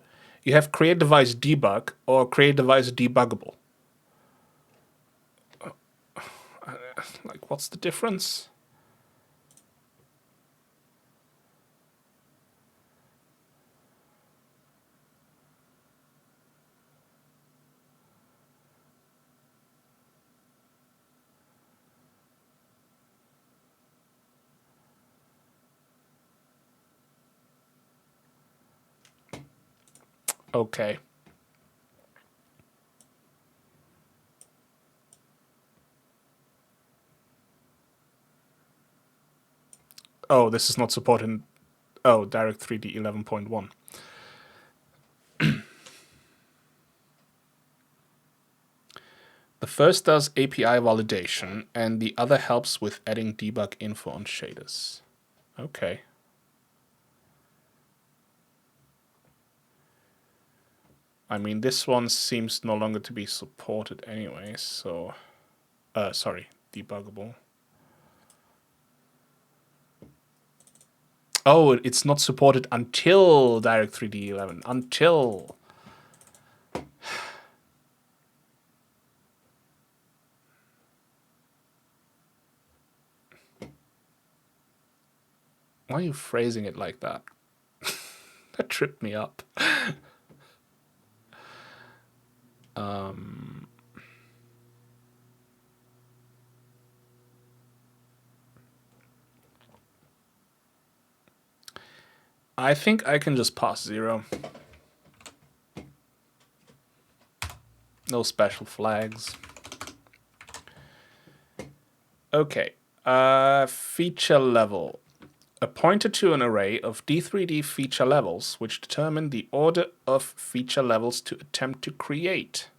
you have create device debug or create device debuggable. Like, what's the difference? Okay. Oh, this is not supported. Oh, Direct 3D 11.1. The first does API validation, and the other helps with adding debug info on shaders. Okay. I mean, this one seems no longer to be supported anyway, so... sorry, debuggable. Oh, it's not supported until Direct 3D 11. Until... Why are you phrasing it like that? That tripped me up. I think I can just pass 0. No special flags. Okay. Feature level. A pointer to an array of D3D feature levels, which determine the order of feature levels to attempt to create.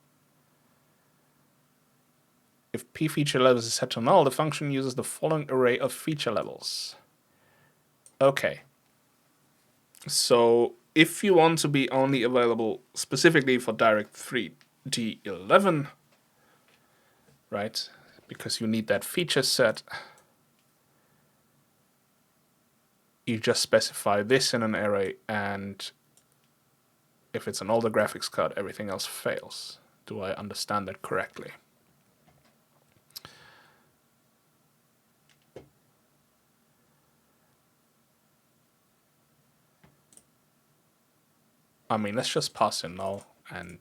If p feature levels is set to null, the function uses the following array of feature levels. Okay. So if you want to be only available specifically for Direct 3D 11, right, because you need that feature set, you just specify this in an array, and if it's an older graphics card, everything else fails. Do I understand that correctly? I mean, let's just pass in null and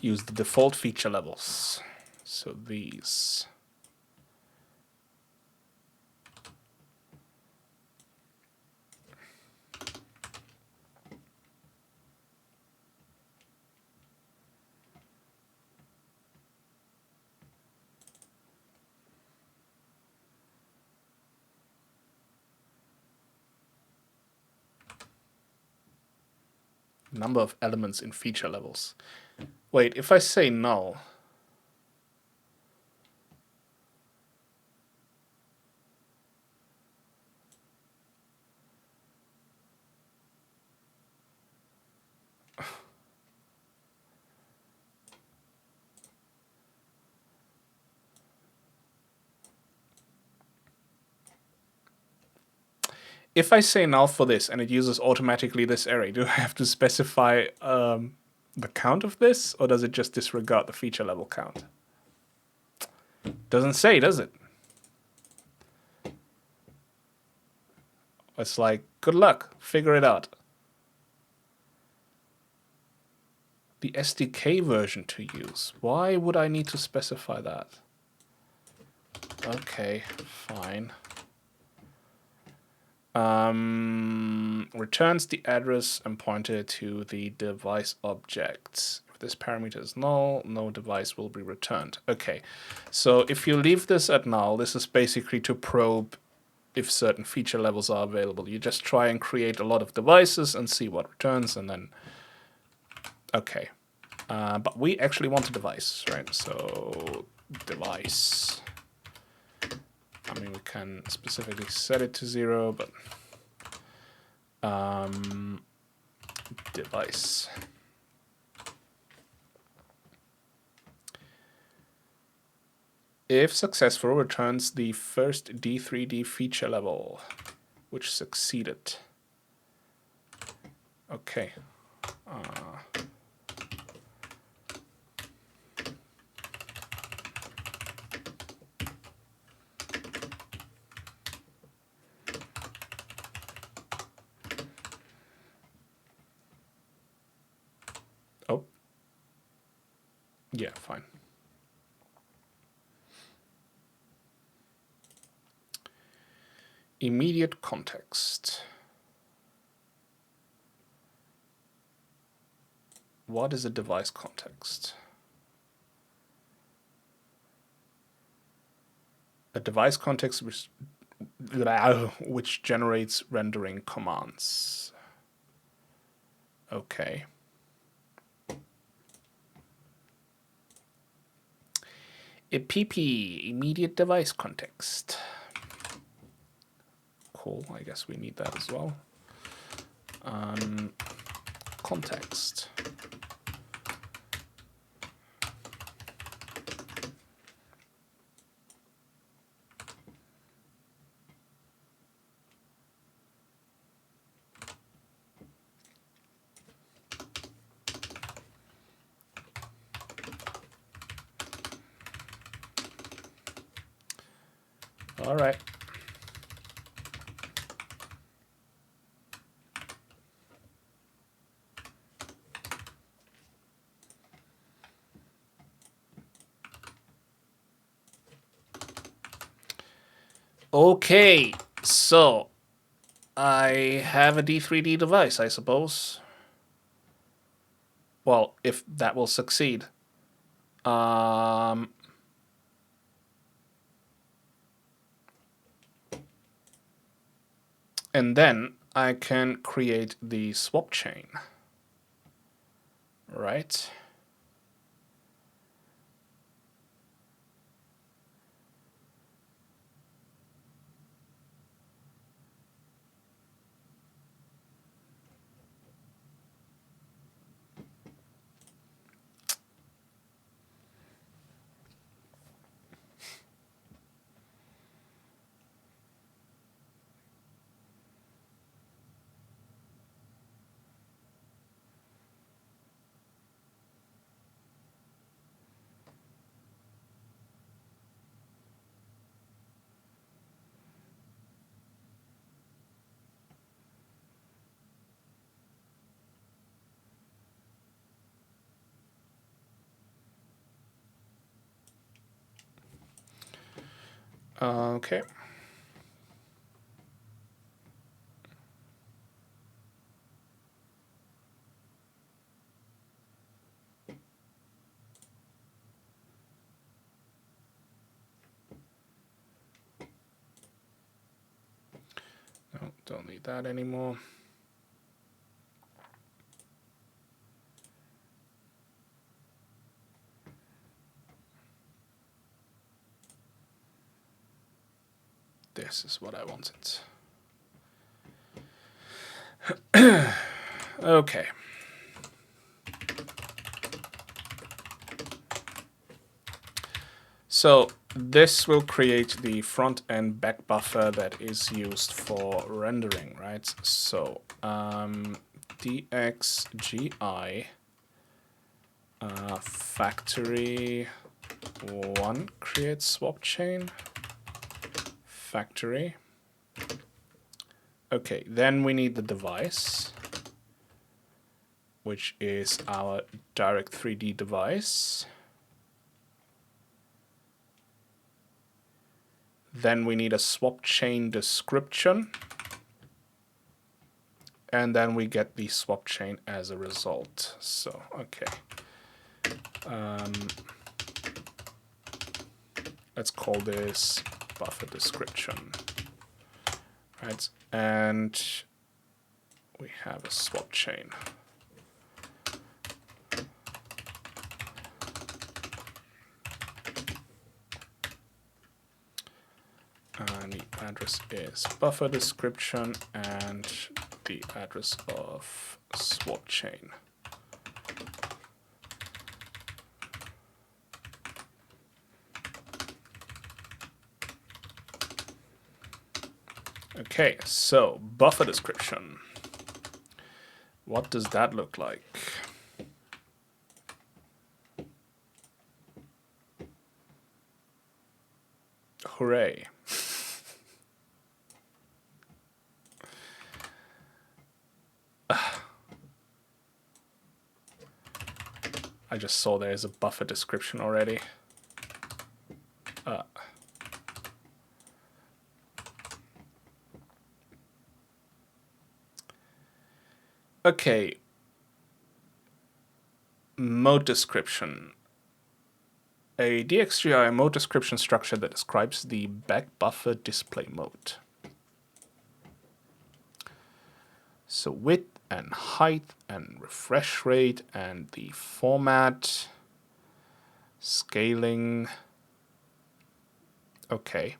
use the default feature levels. So these. Number of elements in feature levels. Wait, if I say null, if I say null for this and it uses automatically this array, do I have to specify the count of this, or does it just disregard the feature level count? Doesn't say, does it? It's like, good luck, figure it out. The SDK version to use. Why would I need to specify that? Okay, fine. Returns the address and pointer to the device object. If this parameter is null, no device will be returned. Okay, so if you leave this at null, this is basically to probe if certain feature levels are available. You just try and create a lot of devices and see what returns, and then... Okay. But we actually want a device, right? So device. I mean, we can specifically set it to 0, but device. If successful, returns the first D3D feature level, which succeeded. Okay. Oh. Yeah, fine. Immediate context. What is a device context? A device context which generates rendering commands. Okay. A PP, immediate device context. Cool, I guess we need that as well. Context. All right. Okay, so I have a D3D device, I suppose. Well, if that will succeed. And then I can create the swap chain. Right? Okay. No, don't need that anymore. This is what I wanted. Okay. So this will create the front and back buffer that is used for rendering, right? So dxgi factory one create swap chain factory. Okay, then we need the device, which is our direct 3D device. Then we need a swap chain description. And then we get the swap chain as a result. So, okay. Let's call this buffer description. Right, and we have a swap chain. And the address is buffer description and the address of swap chain. Okay, so buffer description. What does that look like? Hooray. I just saw there's a buffer description already. Okay. Mode description. A DX3i mode description structure that describes the back buffer display mode. So width and height and refresh rate and the format, scaling. Okay.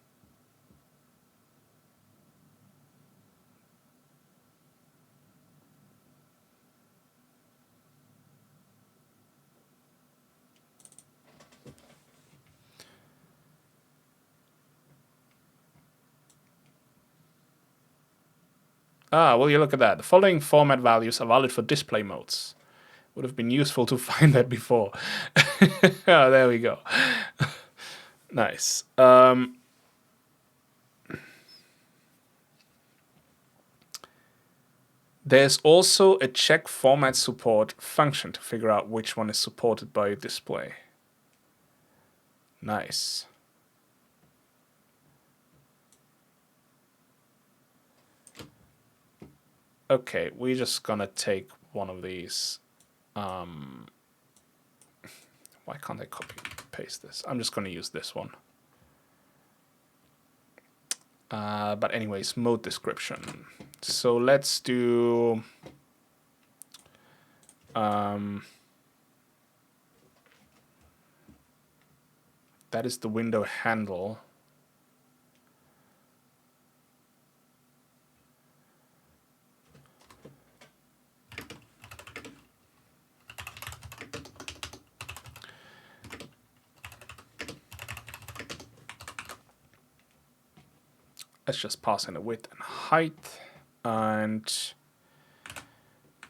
Ah, will you look at that. The following format values are valid for display modes. Would have been useful to find that before. Oh, there we go. Nice. There's also a check format support function to figure out which one is supported by a display. Nice. Okay, we're just gonna take one of these. Why can't I copy paste this? I'm just gonna use this one. But anyways, mode description. So let's do that is the window handle. Let's just pass in the width and height. And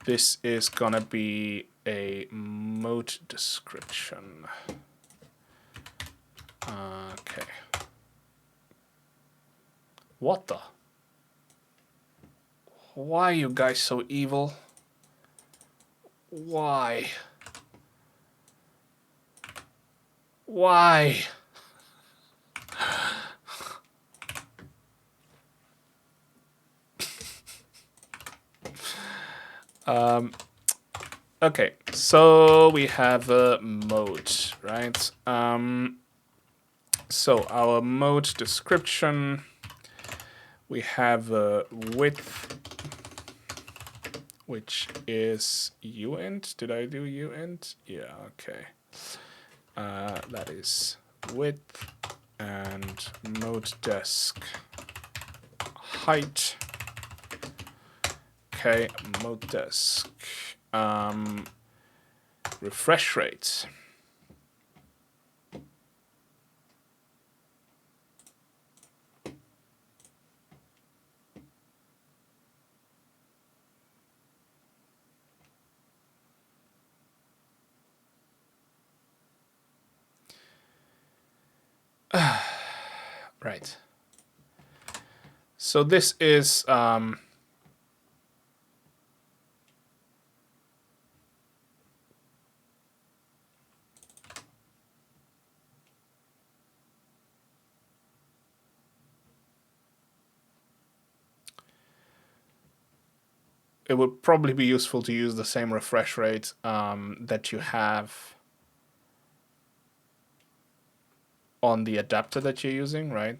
this is gonna be a mode description. Okay. What the? Why are you guys so evil? Why? Why? Okay, so we have a mode, right? So our mode description, we have a width, which is uint. Did I do uint? Yeah, okay. That is width and mode desk height. Okay, mode desk. Refresh rate. Right. So this is it would probably be useful to use the same refresh rate that you have on the adapter that you're using, right?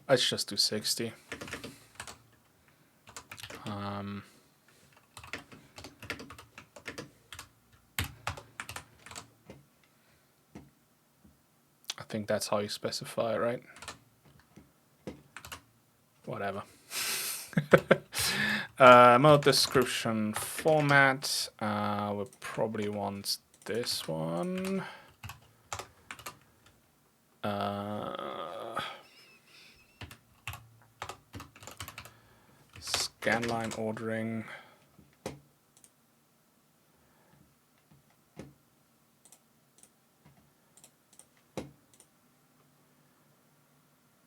Let's just do 60. I think that's how you specify it, right? Whatever. Mode description format. We probably want this one. Scanline ordering.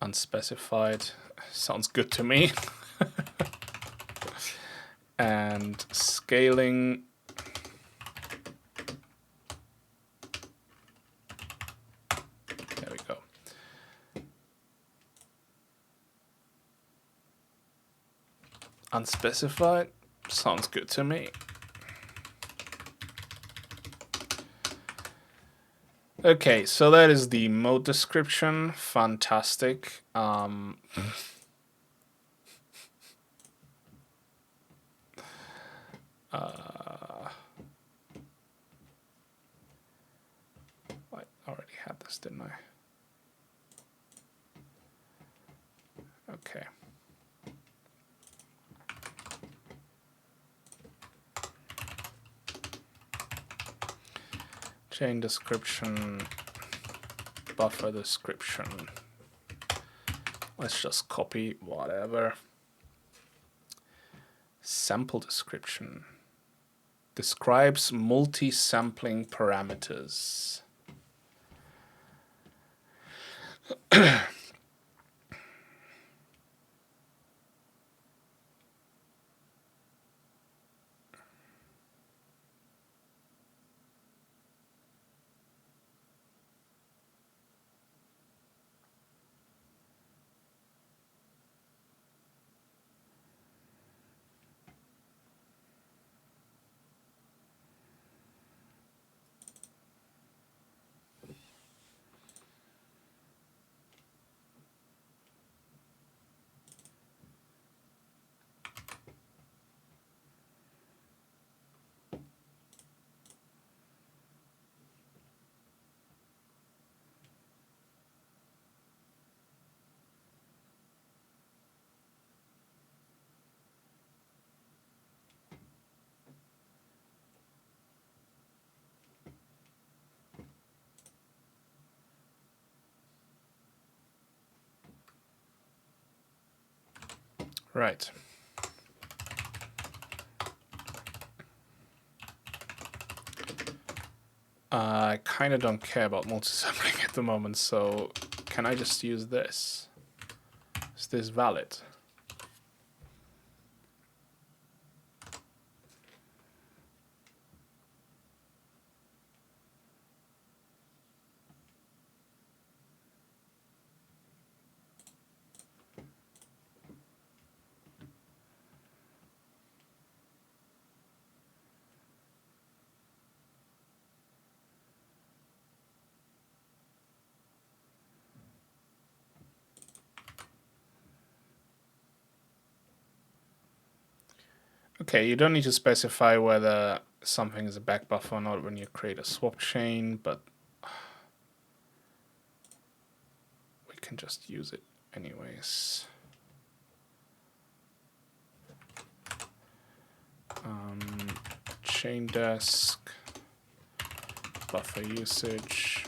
Unspecified. Sounds good to me. And scaling. There we go. Unspecified. Sounds good to me. Okay, so that is the mode description. Fantastic. I already had this, didn't I? Okay. Chain description, buffer description. Let's just copy whatever. Sample description. Describes multi-sampling parameters. Right. I kind of don't care about multi-sampling at the moment, so can I just use this? Is this valid? Okay, you don't need to specify whether something is a back buffer or not when you create a swap chain, but we can just use it anyways. Chain desk, buffer usage.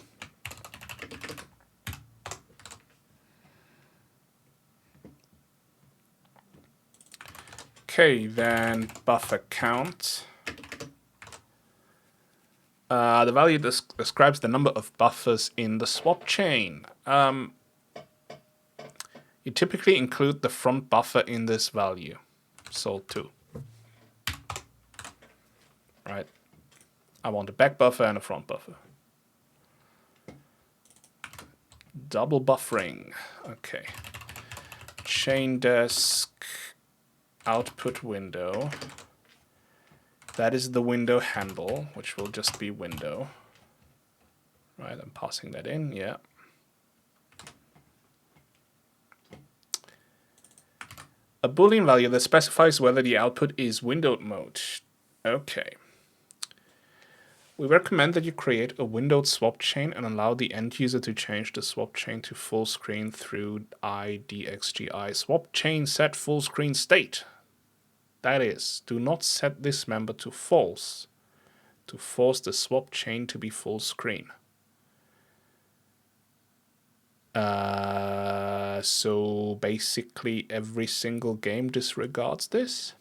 Okay, then buffer count. The value describes the number of buffers in the swap chain. You typically include the front buffer in this value, sol2. Right? I want a back buffer and a front buffer. Double buffering. Okay. Chain desk. Output window. That is the window handle, which will just be window. Right, I'm passing that in, yeah. A Boolean value that specifies whether the output is windowed mode. Okay. We recommend that you create a windowed swap chain and allow the end user to change the swap chain to full screen through IDXGI swap chain set full screen state. That is, do not set this member to false to force the swap chain to be full screen. So basically every single game disregards this,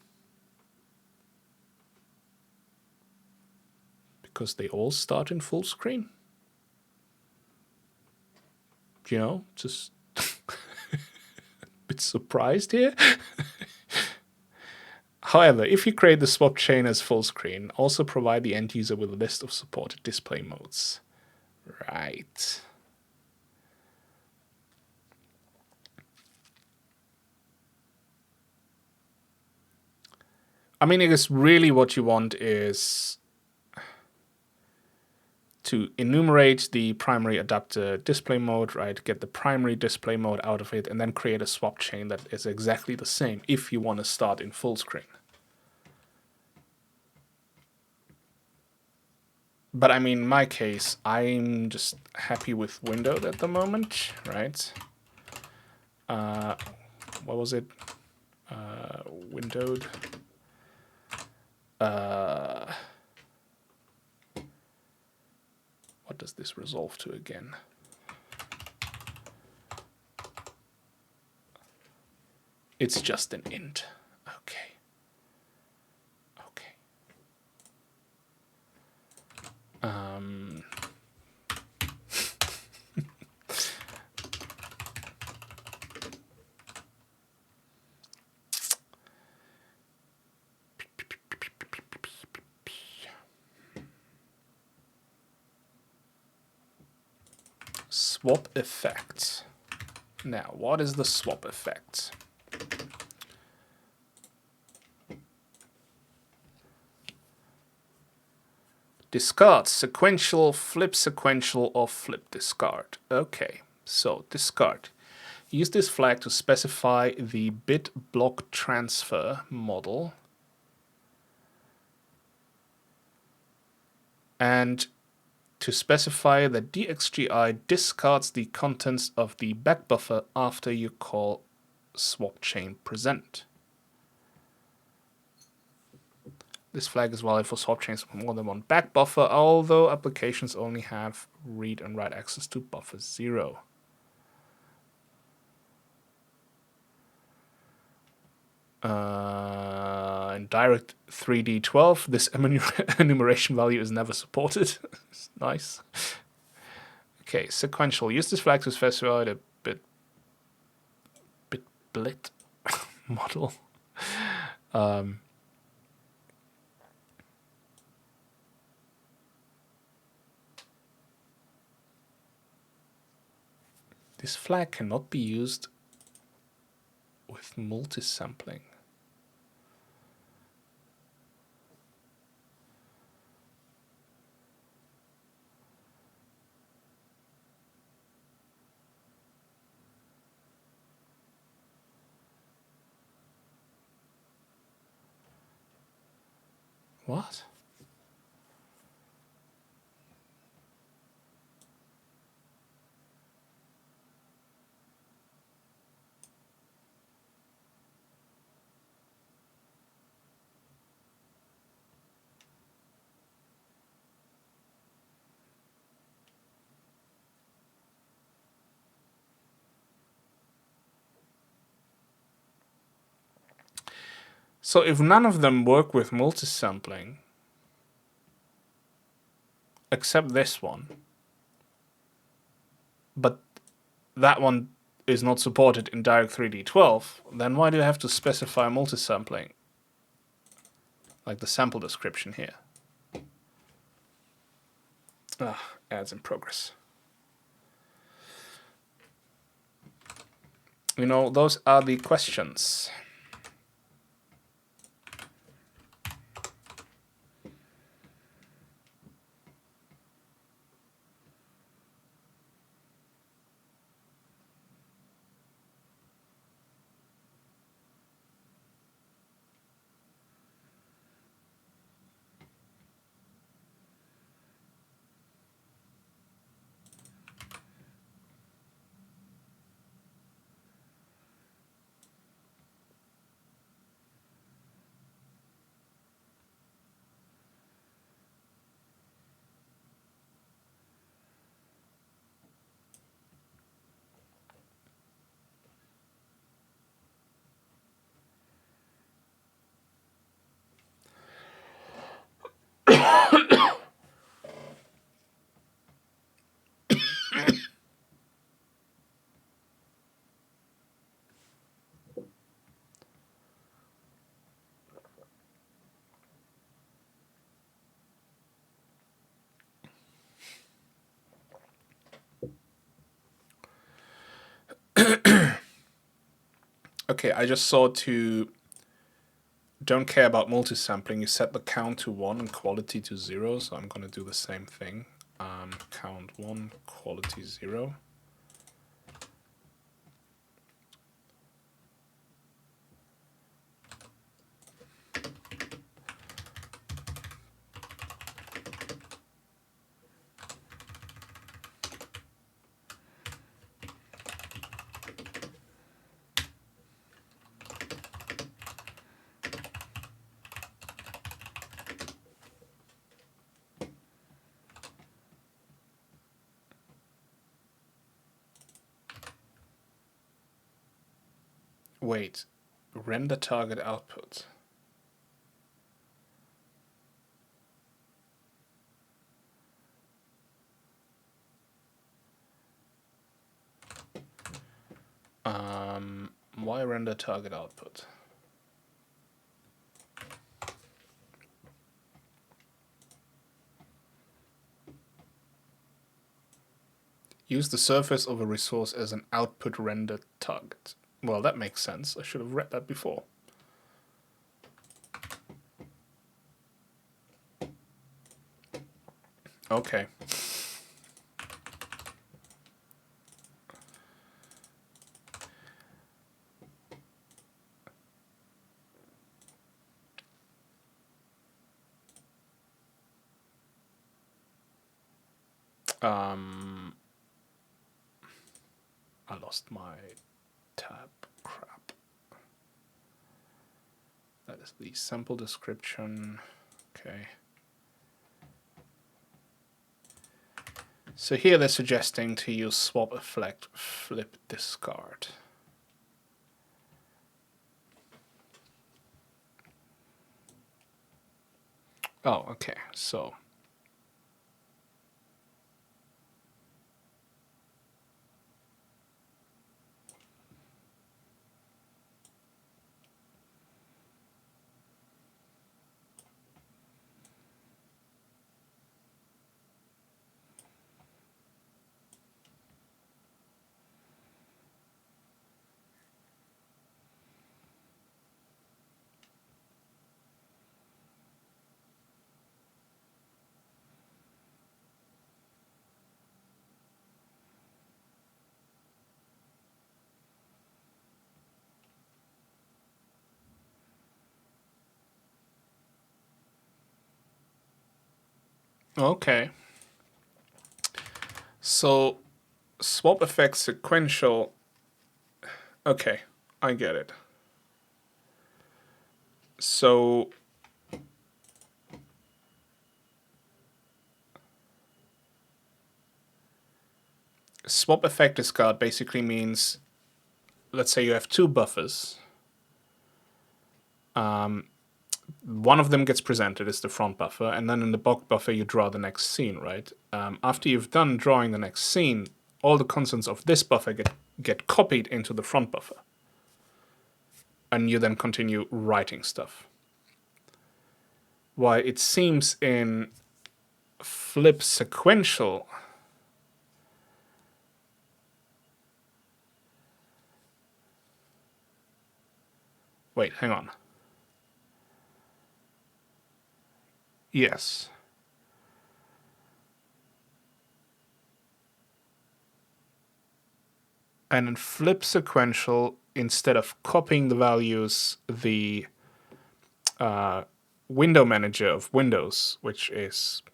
because they all start in full screen. You know, just a bit surprised here. However, if you create the swap chain as full screen, also provide the end user with a list of supported display modes. Right. I mean, I guess really what you want is to enumerate the primary adapter display mode, right? Get the primary display mode out of it, and then create a swap chain that is exactly the same if you want to start in full screen. But I mean, in my case, I'm just happy with windowed at the moment, right? What was it? Windowed. What does this resolve to again? It's just an int. Okay. Okay. Swap effect. Now, what is the swap effect? Discard sequential, or flip discard. Okay, so discard. Use this flag to specify the bit block transfer model. And to specify that DXGI discards the contents of the back buffer after you call swap chain present. This flag is valid for swap chains with more than one back buffer, although applications only have read and write access to buffer 0. In Direct 3D12, this enumeration value is never supported. Nice. Okay, sequential. Use this flag to specify the bit model. This flag cannot be used with multisampling. What? So if none of them work with multisampling, except this one, but that one is not supported in Direct 3D12, then why do you have to specify multisampling? Like the sample description here. Ads in progress. You know, those are the questions. Okay, I just saw to don't care about multisampling. You set the count to 1 and quality to 0, so I'm going to do the same thing. Count 1, quality 0. Wait, render target output. Why render target output? Use the surface of a resource as an output render target. Well, that makes sense. I should have read that before. Okay. I lost my tab. Crap. That is the sample description. Okay. So here they're suggesting to use swap effect, flip discard. Oh, okay. So okay. So swap effect sequential. Okay, I get it. So swap effect discard basically means, let's say you have two buffers. One of them gets presented as the front buffer, and then in the back buffer you draw the next scene, right? After you've done drawing the next scene, all the contents of this buffer get copied into the front buffer. And you then continue writing stuff. Why it seems in flip sequential, wait, hang on. Yes. And in flip sequential, instead of copying the values, the window manager of Windows, which is,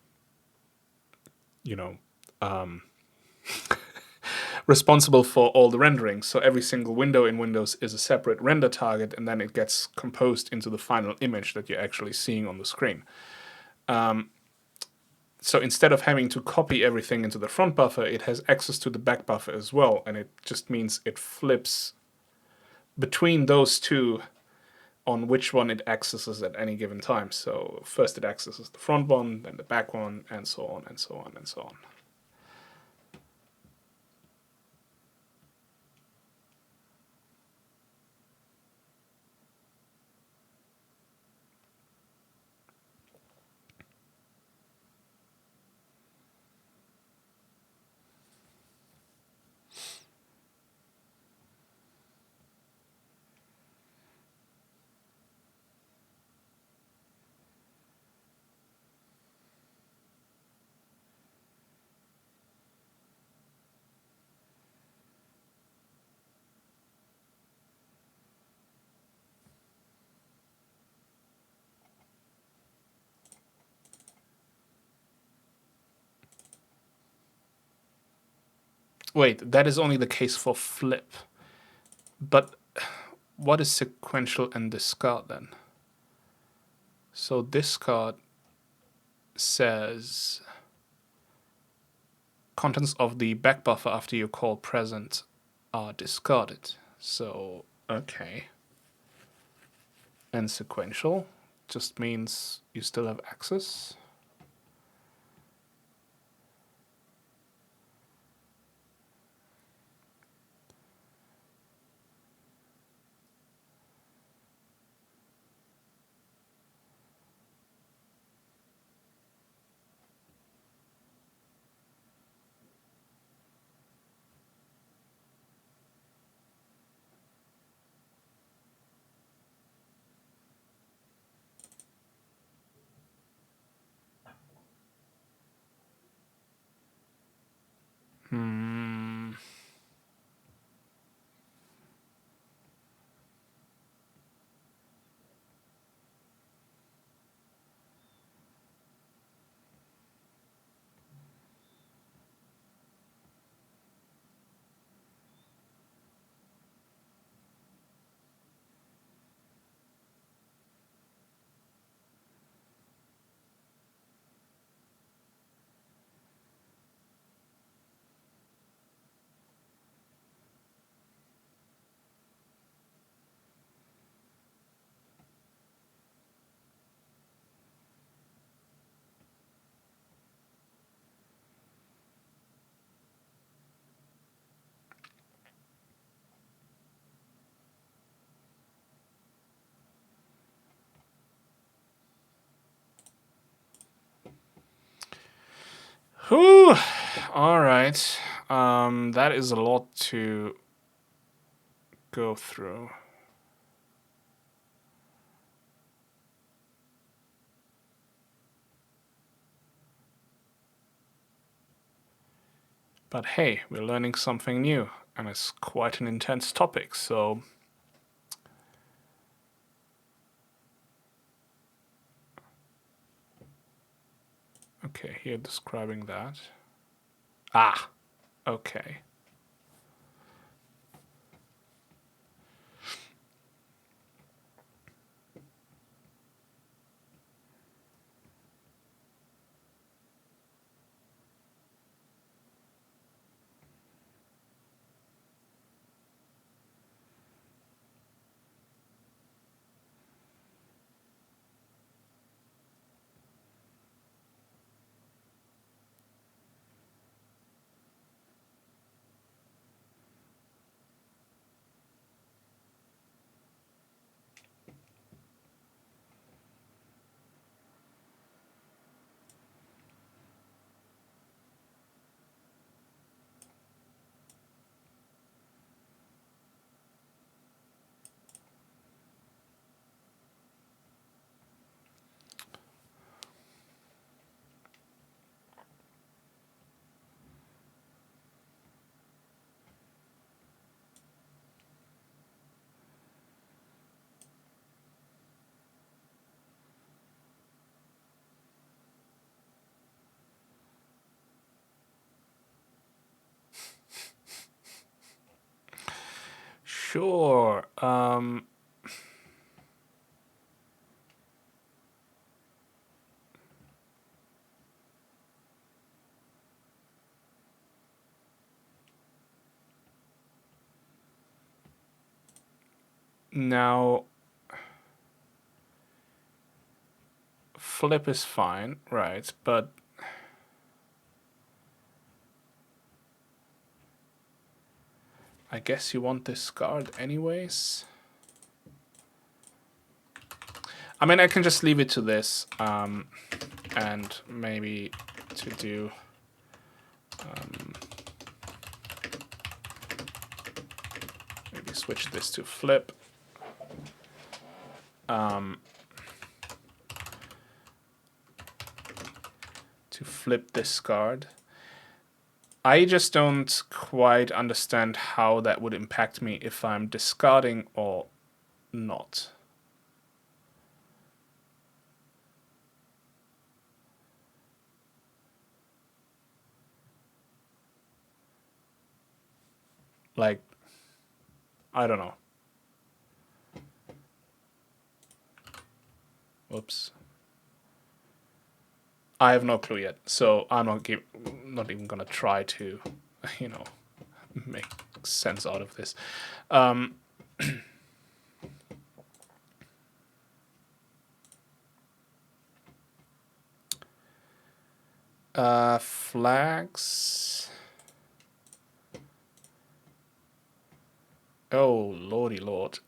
responsible for all the rendering. So every single window in Windows is a separate render target, and then it gets composed into the final image that you're actually seeing on the screen. So instead of having to copy everything into the front buffer, it has access to the back buffer as well, and it just means it flips between those two on which one it accesses at any given time. So first it accesses the front one, then the back one, and so on and so on and so on. Wait, that is only the case for flip. But what is sequential and discard then? So discard says contents of the back buffer after you call present are discarded. So, okay. And sequential just means you still have access. Whew. All right. That is a lot to go through. But hey, we're learning something new, and it's quite an intense topic, so. Okay, here describing that. Ah, okay. Sure. Now, flip is fine, right? But I guess you want this card anyways. I mean, I can just leave it to this, and maybe to do maybe switch this to flip. To flip this card. I just don't quite understand how that would impact me if I'm discarding or not. Like, I don't know. Whoops. I have no clue yet, so I'm not even gonna try to, you know, make sense out of this. Um, flags. Oh, lordy lord.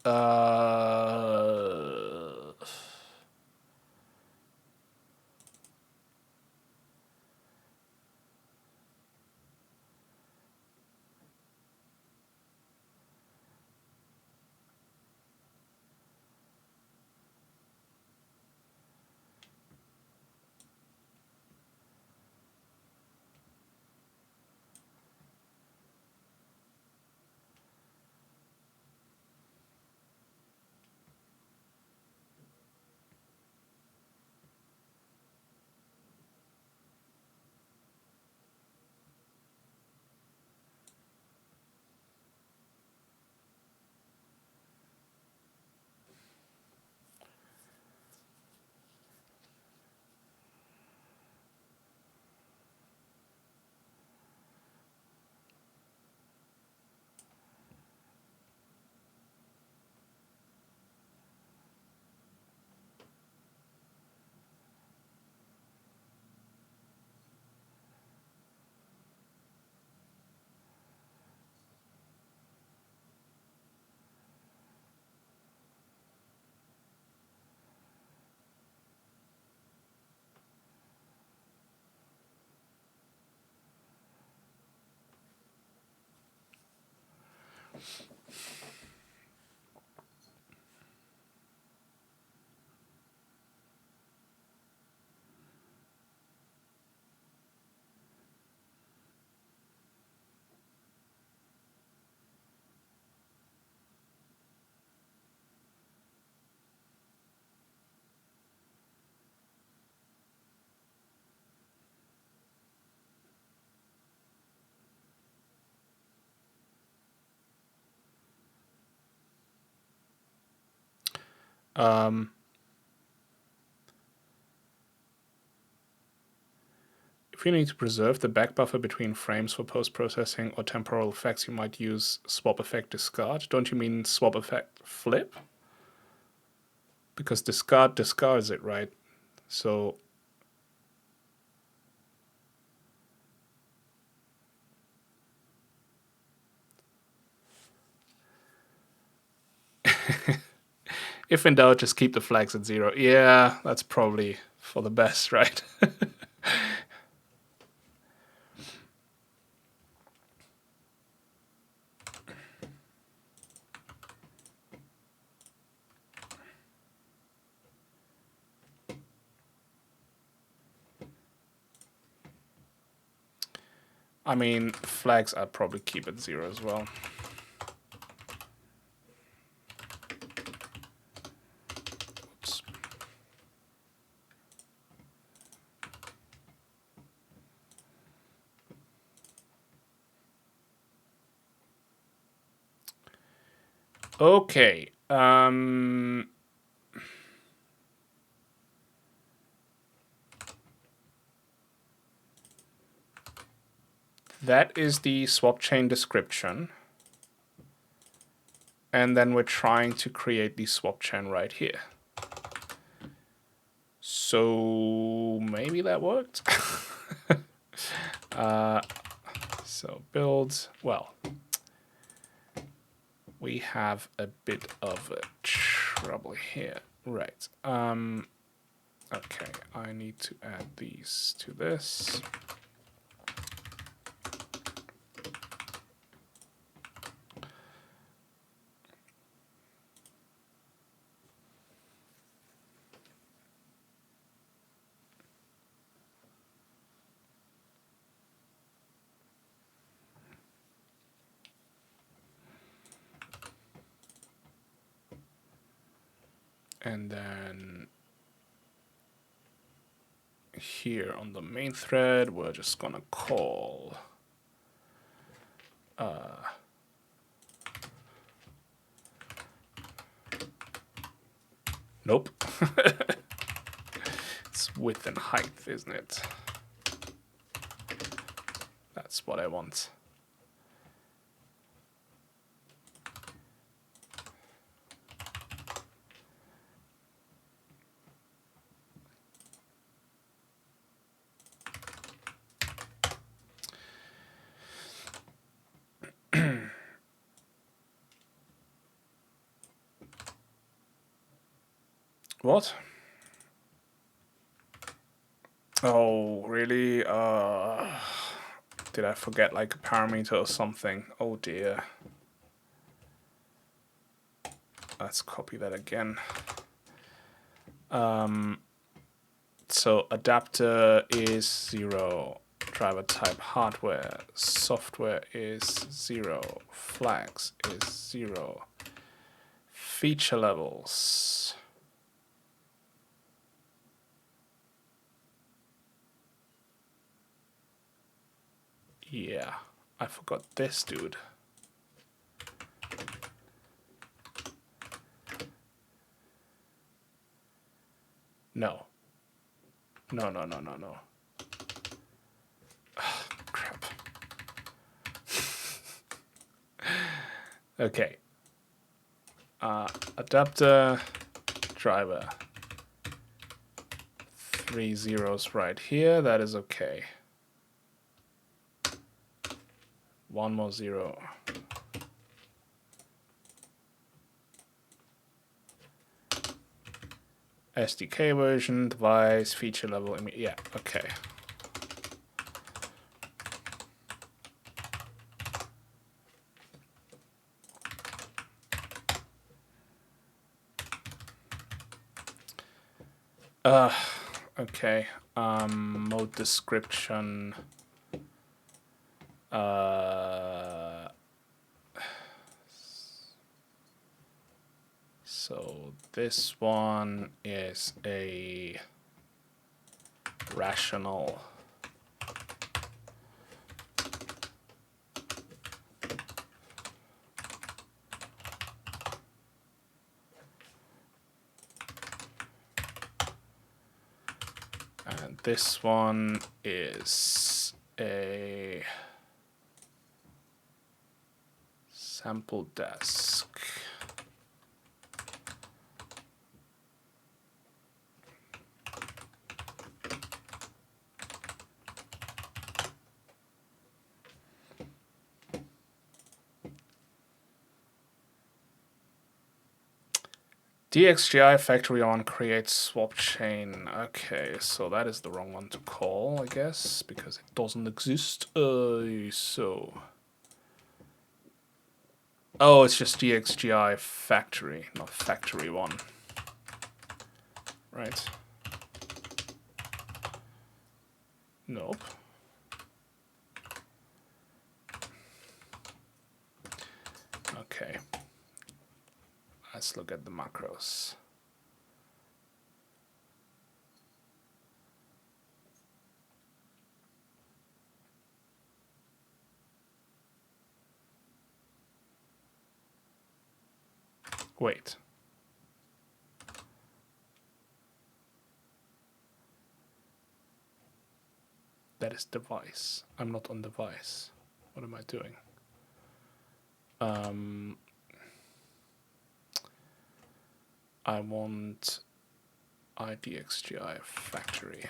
Um, if you need to preserve the back buffer between frames for post-processing or temporal effects, you might use swap effect discard. Don't you mean swap effect flip? Because discard discards it, right? So if in doubt, just keep the flags at 0. Yeah, that's probably for the best, right? I mean, flags I'd probably keep at 0 as well. Oops. Okay. That is the swap chain description. And then we're trying to create the swap chain right here. So maybe that worked. So build, well, we have a bit of a trouble here. Right. Okay, I need to add these to this. And then here on the main thread, we're just gonna call Nope. It's width and height, isn't it? That's what I want. What? Oh, really? Did I forget like a parameter or something? Oh dear. Let's copy that again. So adapter is 0. Driver type hardware. Software is 0. Flags is 0. Feature levels. Yeah, I forgot this dude. No. No. Crap. Okay. Adapter, driver. 3 zeros right here. That is okay. 1 more 0. SDK version, device, feature level. Yeah, okay. Okay. Mode description. So this one is a rational. And this one is a sample desk. DXGI factory on create swap chain. Okay, so that is the wrong one to call, I guess, because it doesn't exist. So. Oh, it's just DXGI factory, not factory one. Right. Nope. Okay. Let's look at the macros. Wait. That is device. I'm not on device. What am I doing? I want IDXGI factory.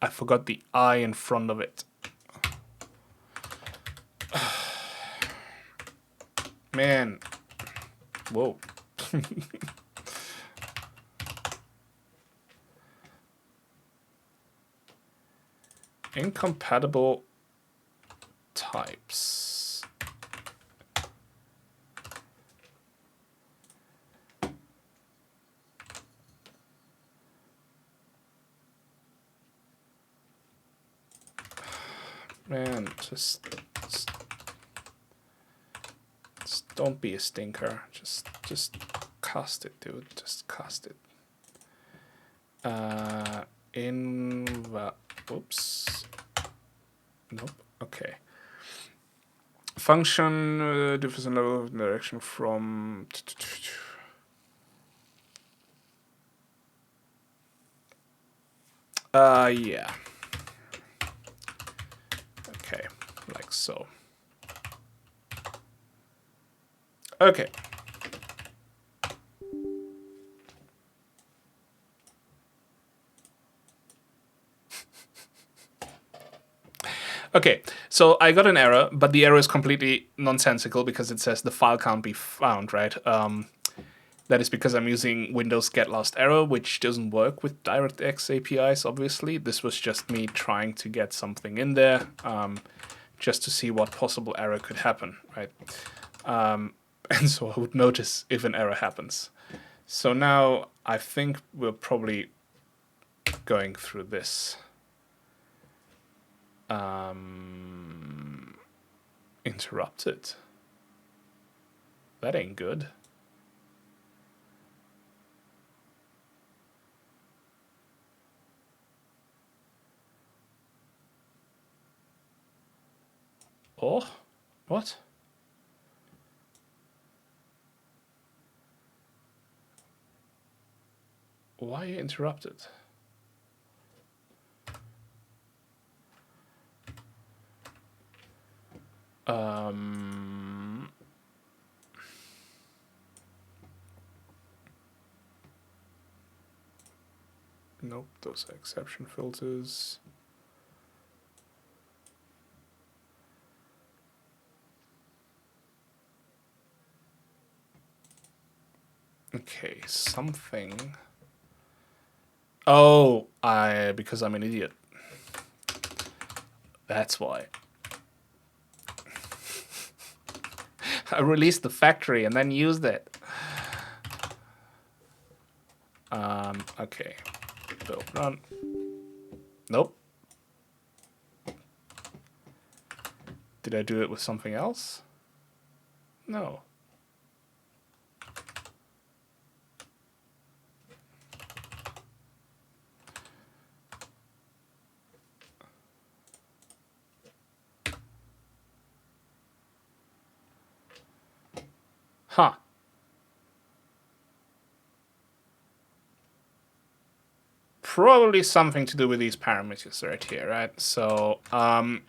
I forgot the I in front of it. Man. Whoa. Incompatible types. Man, just don't be a stinker. Just cast it, dude. Just cast it. Oops. Nope. Okay. Function differs in level of direction from. Yeah. Okay, like so. Okay. Okay, so I got an error, but the error is completely nonsensical because it says the file can't be found, right? That is because I'm using Windows get lost error, which doesn't work with DirectX APIs, obviously. This was just me trying to get something in there, just to see what possible error could happen, right? And so I would notice if an error happens. So now I think we're probably going through this. Interrupted. That ain't good. Oh, what? Why are you interrupted? Nope, those are exception filters. Okay, something. Oh, because I'm an idiot. That's why. I released the factory and then used it. Okay. Build run. Nope. Did I do it with something else? No. Huh. Probably something to do with these parameters right here, right? So, how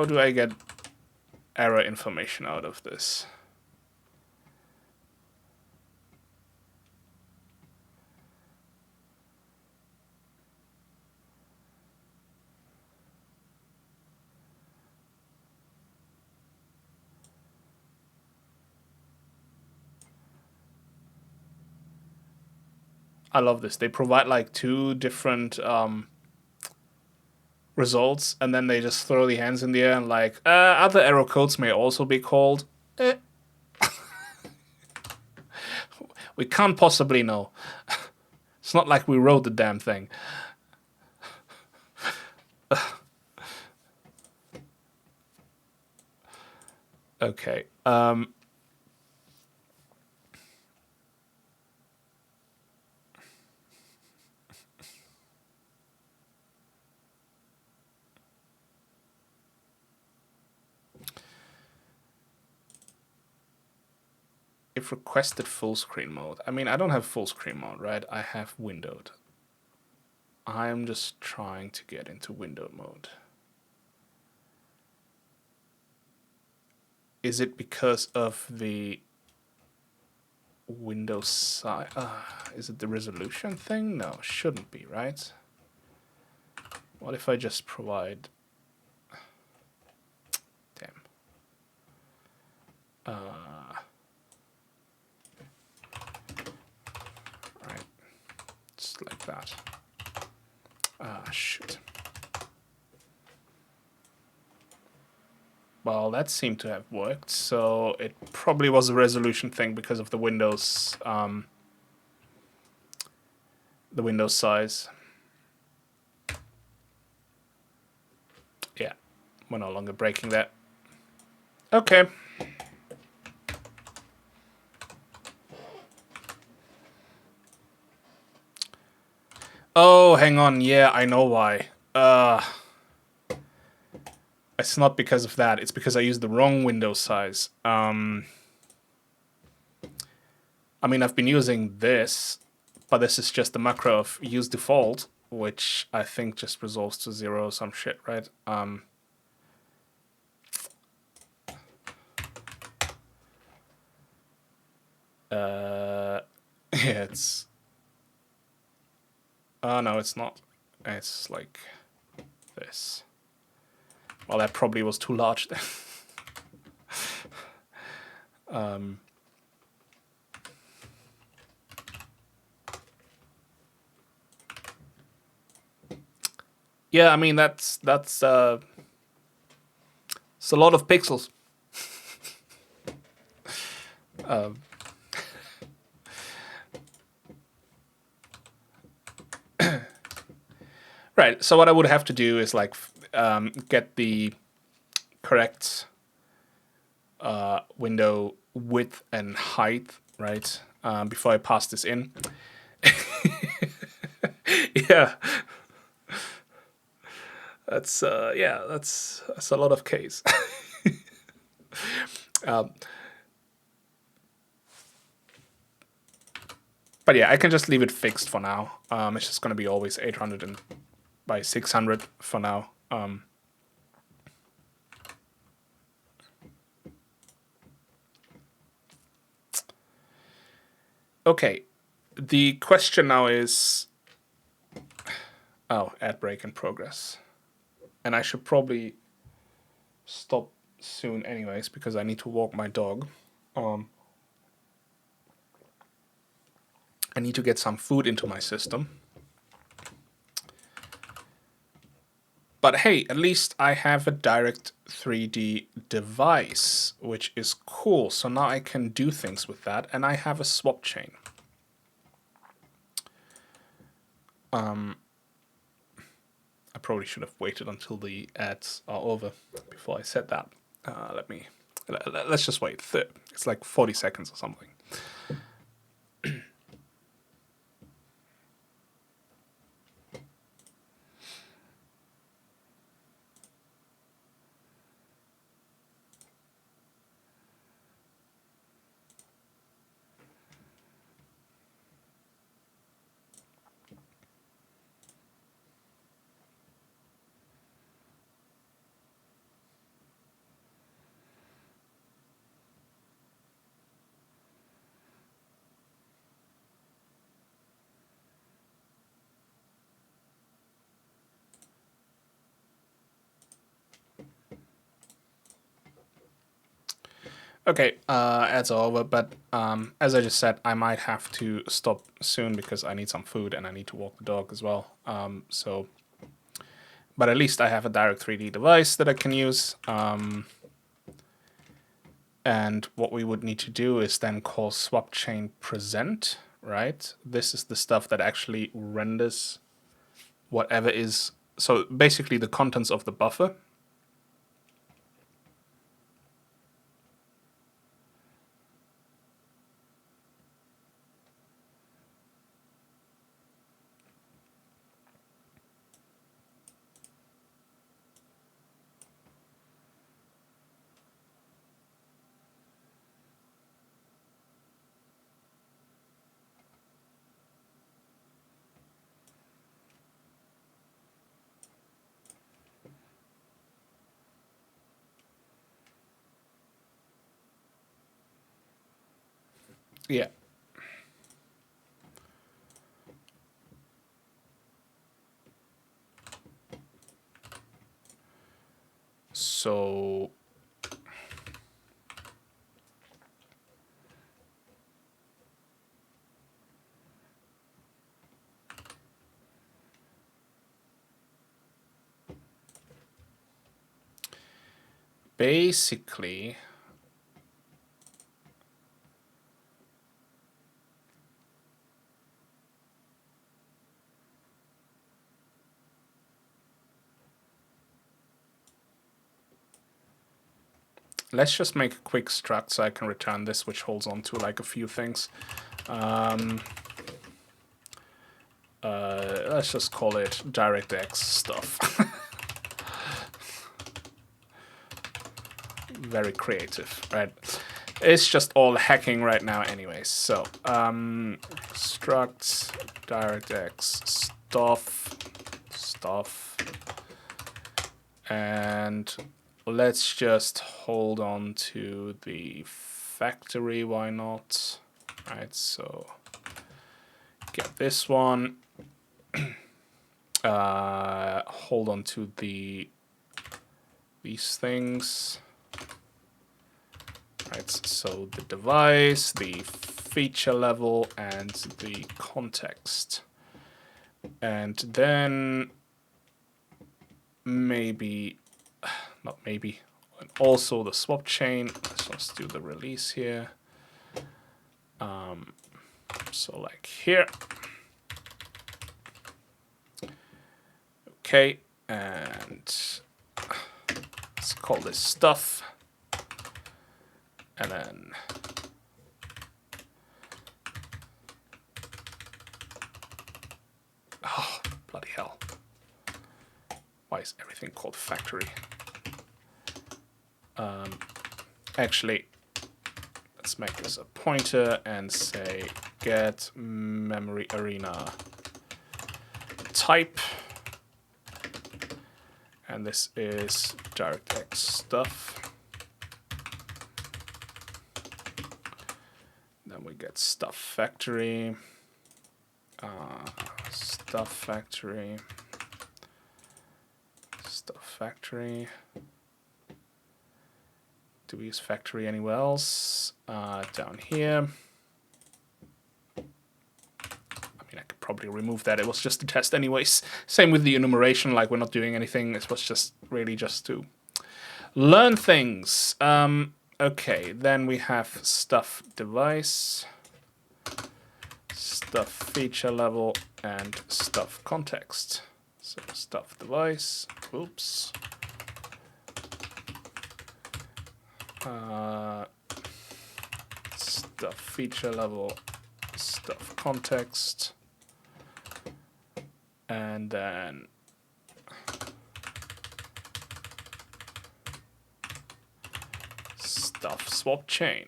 do I get error information out of this? I love this. They provide like two different results, and then they just throw the hands in the air and like, other error codes may also be called. We can't possibly know. It's not like we wrote the damn thing. Okay. If requested full screen mode. I mean, I don't have full screen mode, right? I have windowed. I'm just trying to get into windowed mode. Is it because of the Windows size? Is it the resolution thing? No, shouldn't be, right? What if I just provide... Damn. Right. Just like that. Shoot. Well, that seemed to have worked. So it probably was a resolution thing because of the Windows size. Yeah, we're no longer breaking that. Okay. Oh, hang on. Yeah, I know why. It's not because of that. It's because I used the wrong window size. I mean, I've been using this, but this is just the macro of use default, which I think just resolves to 0 or some shit, right? Yeah, it's... Oh, no, it's not. It's like this. Well, that probably was too large then. Yeah, I mean, that's it's a lot of pixels. Right, so what I would have to do is like get the correct window width and height, right, before I pass this in. Yeah, that's that's a lot of case. But yeah, I can just leave it fixed for now. It's just gonna be always 800 and by 600 for now. Okay, the question now is, oh, ad break in progress, and I should probably stop soon, anyways, because I need to walk my dog. I need to get some food into my system. But hey, at least I have a Direct 3D device, which is cool. So now I can do things with that, and I have a swap chain. I probably should have waited until the ads are over before I said that. Let's just wait. It's like 40 seconds or something. Okay, ads are over, but as I just said, I might have to stop soon because I need some food and I need to walk the dog as well. But at least I have a Direct 3D device that I can use. And what we would need to do is then call swap chain present, right? This is the stuff that actually renders whatever is, so basically the contents of the buffer. Yeah. So basically, let's just make a quick struct so I can return this, which holds on to like a few things. Let's just call it DirectX stuff. Very creative, right? It's just all hacking right now anyways. So, struct DirectX stuff, and let's just hold on to the factory, why not? Right, so get this one. Hold on to these things. Right, so the device, the feature level, and the context. And then maybe, not maybe, and also the swap chain. Let's just do the release here. So like here. Okay, and let's call this stuff. And then oh, bloody hell. Why is everything called factory? Actually, let's make this a pointer and say get memory arena type. And this is DirectX stuff. Then we get stuff factory. Stuff factory. Stuff factory. Do we use factory anywhere else? Down here. I could probably remove that. It was just a test anyways. Same with the enumeration, like we're not doing anything. It was just really just to learn things. Okay, then we have stuff device, stuff feature level, and stuff context. So stuff device, oops. Stuff feature level, stuff context. And then stuff swap chain.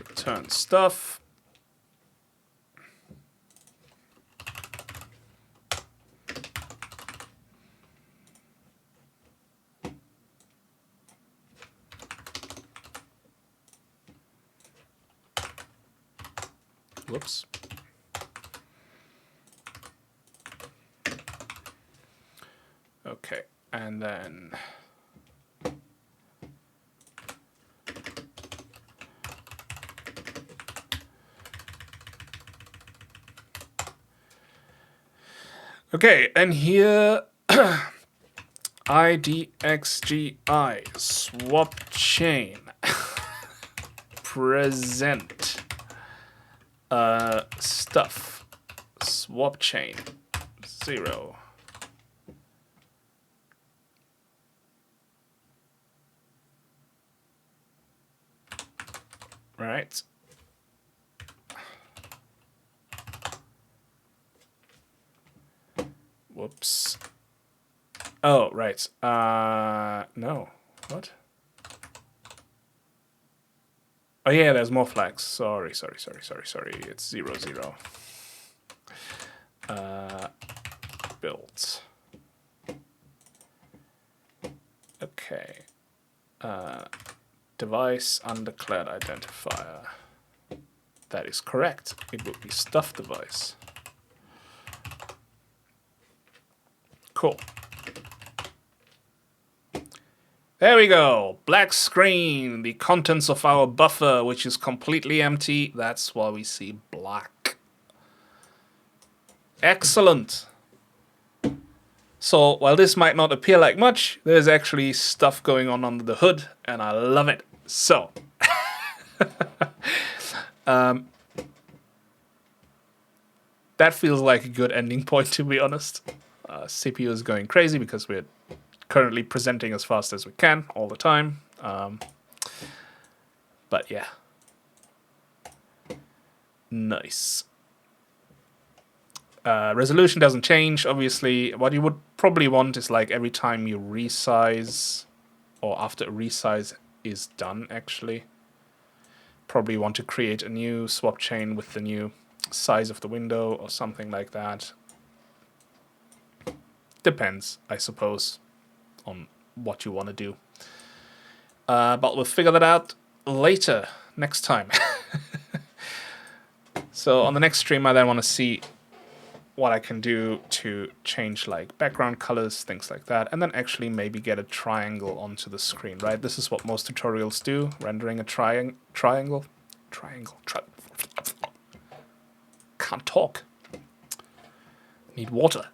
Return stuff. Whoops. Okay, and then okay, and here IDXGI swap chain present stuff swap chain 0. Right. Whoops. Oh, right. No. What? Oh yeah, there's more flags. Sorry. It's 0, 0. Built. Okay. Device undeclared identifier. That is correct. It would be stuff device. Cool. There we go. Black screen. The contents of our buffer, which is completely empty. That's why we see black. Excellent. So while this might not appear like much, there's actually stuff going on under the hood, and I love it. So that feels like a good ending point, to be honest. CPU is going crazy because we're currently presenting as fast as we can all the time. But yeah. Nice. Resolution doesn't change, obviously. What you would probably want is like every time you resize, or after a resize is done, actually, probably want to create a new swap chain with the new size of the window or something like that. Depends, I suppose, on what you want to do. But we'll figure that out later, next time. So on the next stream, I then want to see what I can do to change like background colors, things like that, and then actually maybe get a triangle onto the screen, right? This is what most tutorials do, rendering a triangle. Can't talk. Need water.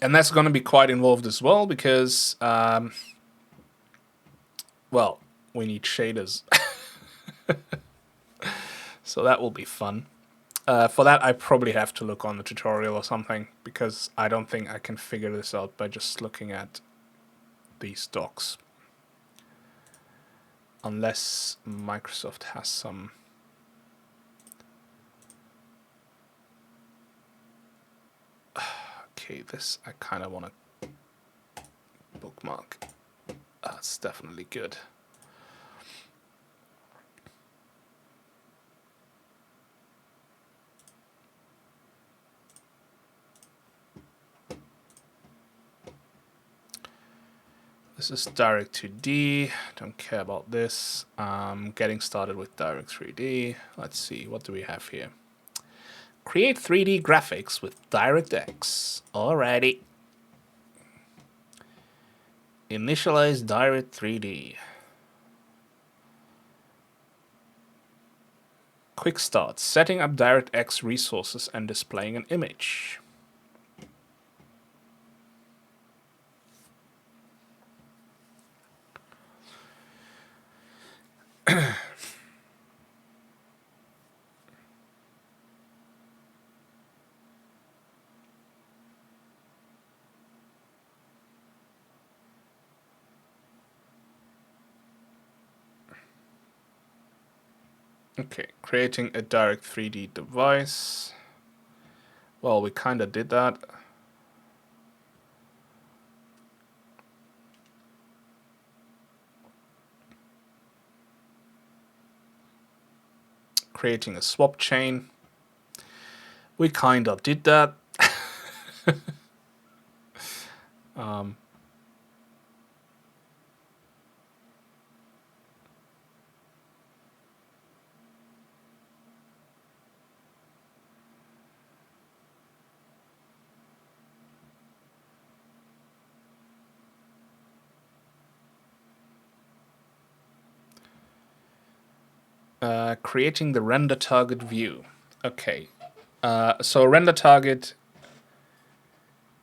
And that's going to be quite involved as well because, well, we need shaders. So that will be fun. For that, I probably have to look on the tutorial or something because I don't think I can figure this out by just looking at these docs. Unless Microsoft has some... Okay, this I kind of want to bookmark. That's definitely good. This is Direct 2D. Don't care about this. Getting started with Direct 3D. Let's see, what do we have here? Create 3D graphics with DirectX. Alrighty. Initialize Direct 3D. Quick start. Setting up DirectX resources and displaying an image. Okay, creating a Direct 3D device. Well, we kind of did that. Creating a swap chain. We kind of did that. Creating the render target view. Okay, so render target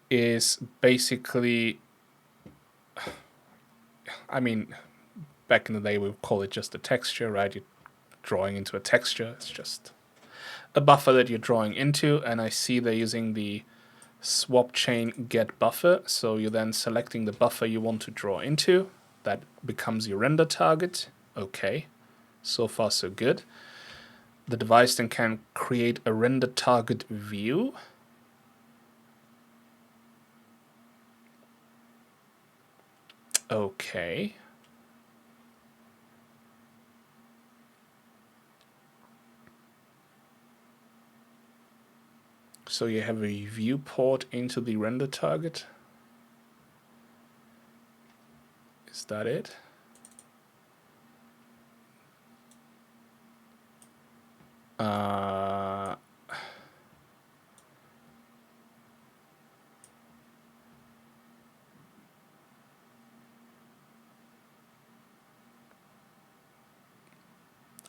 is basically, I mean, back in the day we would call it just a texture, right? You're drawing into a texture. It's just a buffer that you're drawing into, and I see they're using the swap chain get buffer. So you're then selecting the buffer you want to draw into. That becomes your render target. Okay, so far so good. The device then can create a render target view. Okay. So you have a viewport into the render target. Is that it?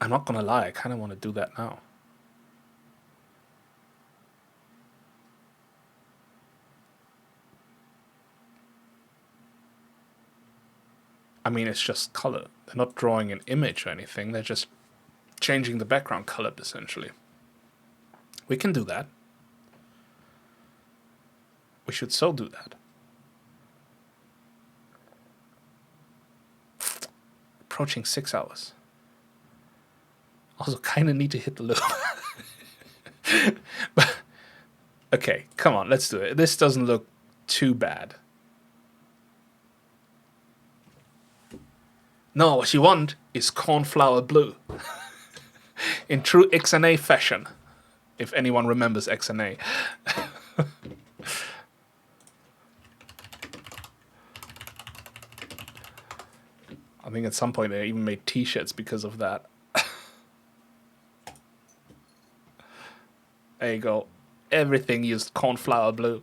I'm not gonna lie, I kind of want to do that now. I mean, it's just color. They're not drawing an image or anything. They're just changing the background color, essentially. We can do that. We should so do that. Approaching 6 hours. Also, kind of need to hit the loop. But, okay, come on, let's do it. This doesn't look too bad. No, what you want is cornflower blue. In true XNA fashion. If anyone remembers XNA. I think at some point they even made t-shirts because of that. There you go. Everything used cornflower blue.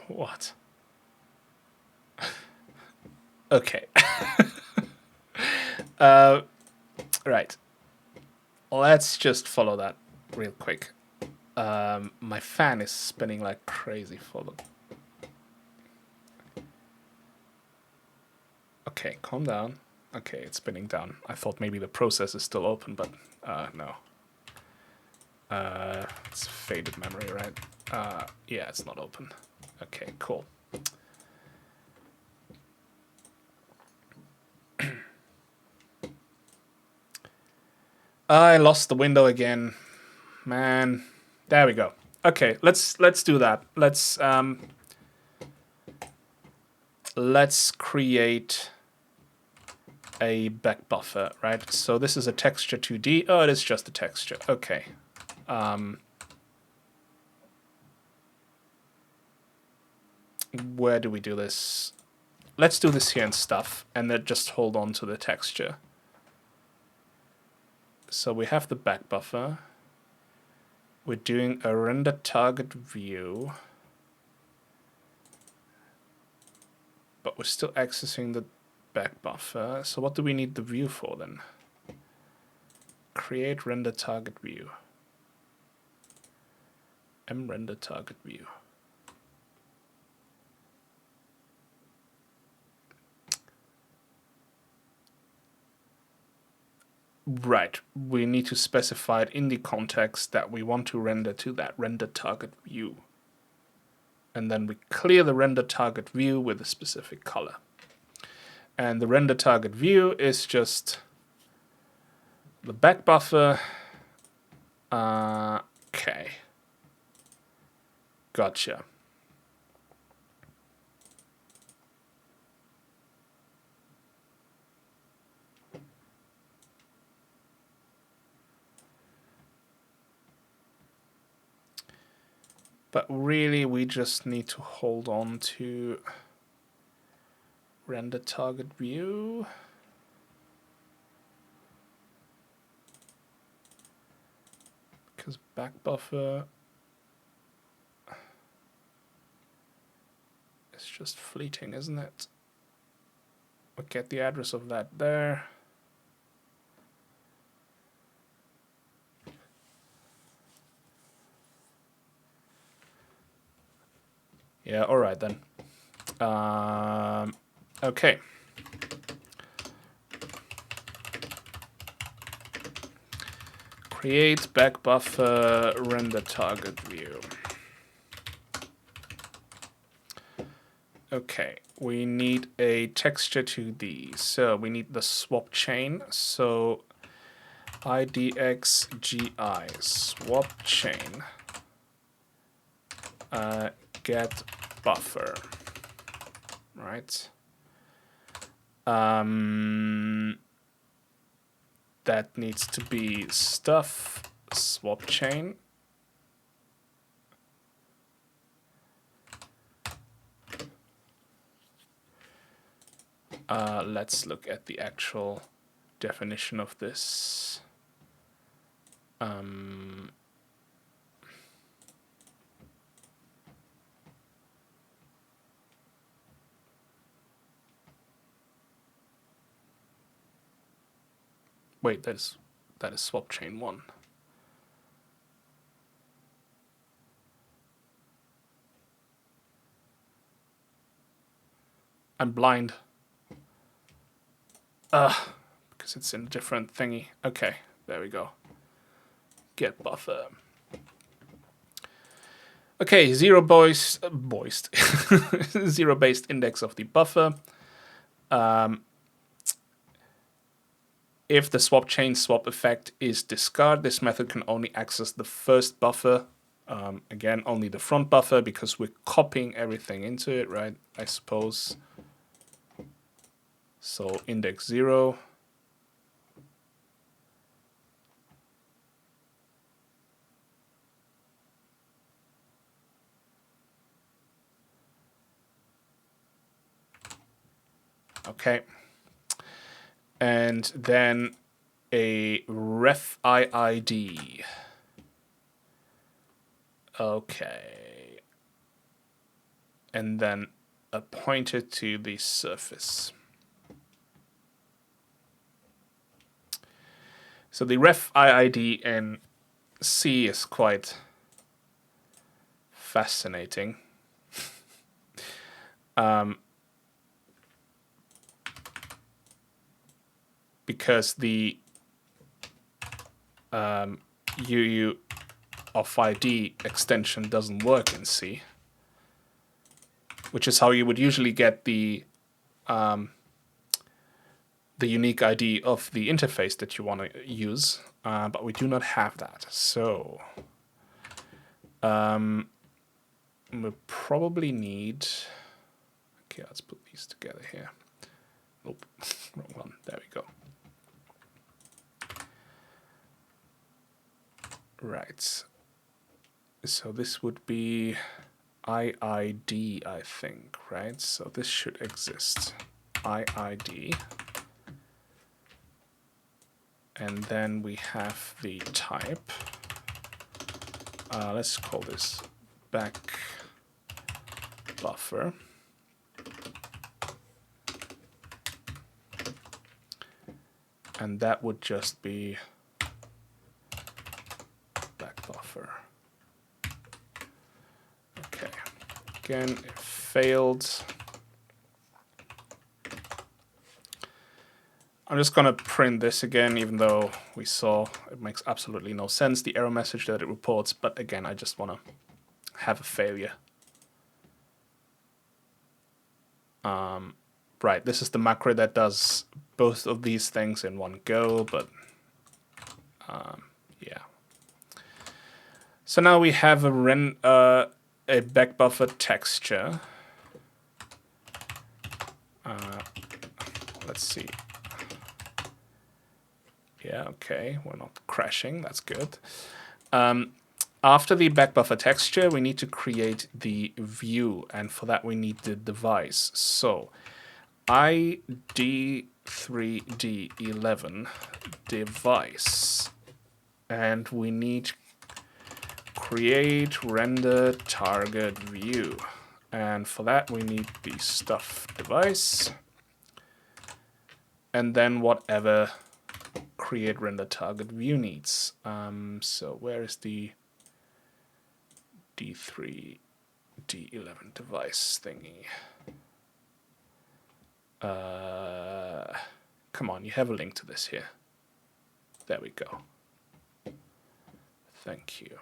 What? Okay. Right. Let's just follow that real quick. My fan is spinning like crazy for them. Okay, calm down. Okay, it's spinning down. I thought maybe the process is still open, but no. It's faded memory, right? Yeah, it's not open. Okay, cool. I lost the window again. Man. There we go. Okay, let's do that. Let's create a back buffer, right? So this is a texture 2D. Oh, it is just a texture. Okay. Where do we do this? Let's do this here in stuff, and then just hold on to the texture. So we have the back buffer. We're doing a render target view. But we're still accessing the back buffer. So what do we need the view for then? Create render target view. Render target view. Right, we need to specify it in the context that we want to render to that render target view. And then we clear the render target view with a specific color. And the render target view is just the back buffer. Okay. Gotcha. But really, we just need to hold on to render target view. Because back buffer is just fleeting, isn't it? We'll get the address of that there. Yeah, all right then. Okay. Create back buffer render target view. Okay, we need a texture 2D. So we need the swap chain. So IDXGI swap chain get buffer, right? That needs to be stuff swap chain. Let's look at the actual definition of this. Wait, that is swap chain 1. I'm blind. Because it's in a different thingy. Okay, there we go. Get buffer. Okay, zero-based index of the buffer. If the swap chain swap effect is discarded, this method can only access the first buffer. Again, only the front buffer because we're copying everything into it, right? I suppose. So index 0. Okay. And then a ref IID. Okay. And then a pointer to the surface. So the ref IID in C is quite fascinating. Because the UU of ID extension doesn't work in C, which is how you would usually get the unique ID of the interface that you want to use, but we do not have that. So we'll probably need. Okay, let's put these together here. Nope, wrong one. There we go. Right. So this would be IID, I think, right? So this should exist. IID. And then we have the type. Let's call this back buffer. And that would just be back buffer. Okay. Again, it failed. I'm just going to print this again, even though we saw it makes absolutely no sense, the error message that it reports. But again, I just want to have a failure. Right, this is the macro that does both of these things in one go, but yeah. So now we have a back buffer texture. Let's see. Yeah, okay, we're not crashing, that's good. After the back buffer texture, we need to create the view, and for that we need the device. So ID3D11 device, and we need create render target view, and for that we need the stuff device, and then whatever create render target view needs. So where is the D3 D11 device thingy? Come on, you have a link to this here. There we go. Thank you.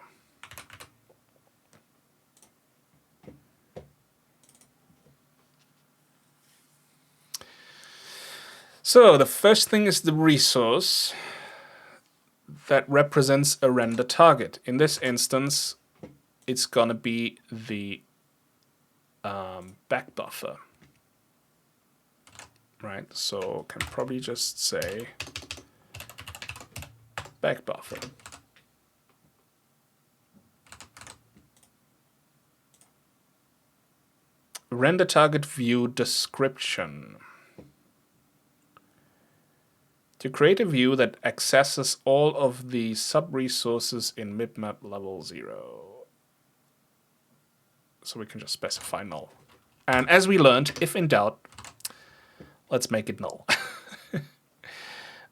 So the first thing is the resource that represents a render target. In this instance, it's gonna be the back buffer. Right, so can probably just say back buffer. Render target view description. To create a view that accesses all of the sub-resources in mipmap level 0. So we can just specify null. And as we learned, if in doubt, let's make it null.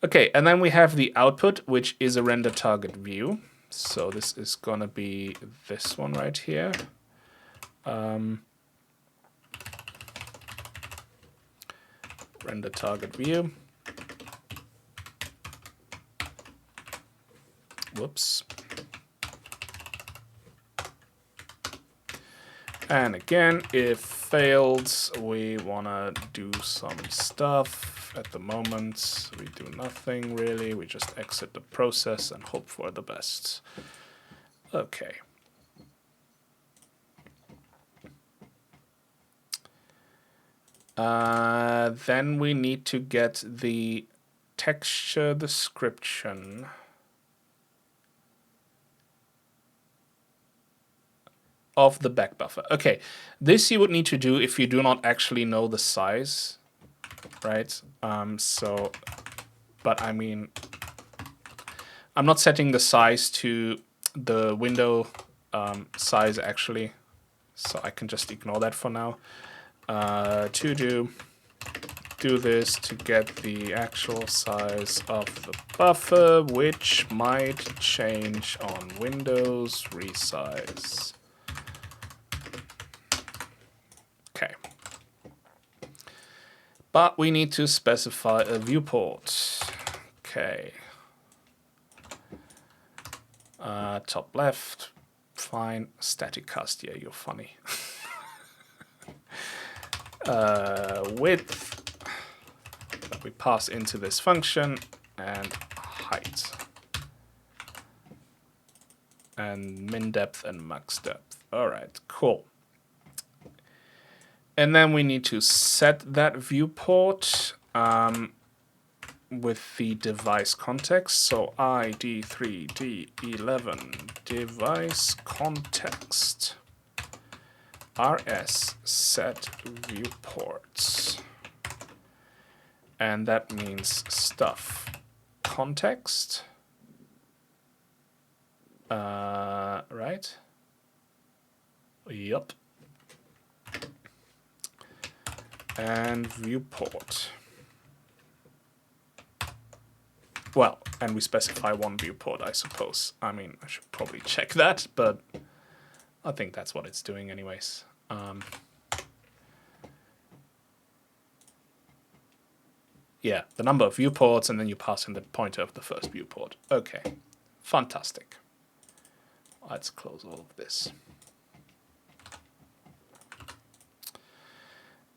Okay, and then we have the output, which is a render target view. So this is gonna be this one right here. Render target view. Whoops. And again, if failed, we wanna do some stuff. At the moment, we do nothing really. We just exit the process and hope for the best. Okay. Then we need to get the texture description of the back buffer. Okay, this you would need to do if you do not actually know the size, right? But I mean, I'm not setting the size to the window size actually, so I can just ignore that for now. To do this to get the actual size of the buffer, which might change on Windows resize. Okay. But we need to specify a viewport. Okay. Top left, fine. Static cast, yeah, you're funny. Width that we pass into this function, and height. And min depth and max depth. All right, cool. And then we need to set that viewport with the device context. So ID3D11 device context rs set viewports. And that means stuff context. Right? Yup. And viewport. Well, and we specify one viewport, I suppose. I mean, I should probably check that, but I think that's what it's doing anyways. Yeah, the number of viewports, and then you pass in the pointer of the first viewport. Okay, fantastic. Let's close all of this.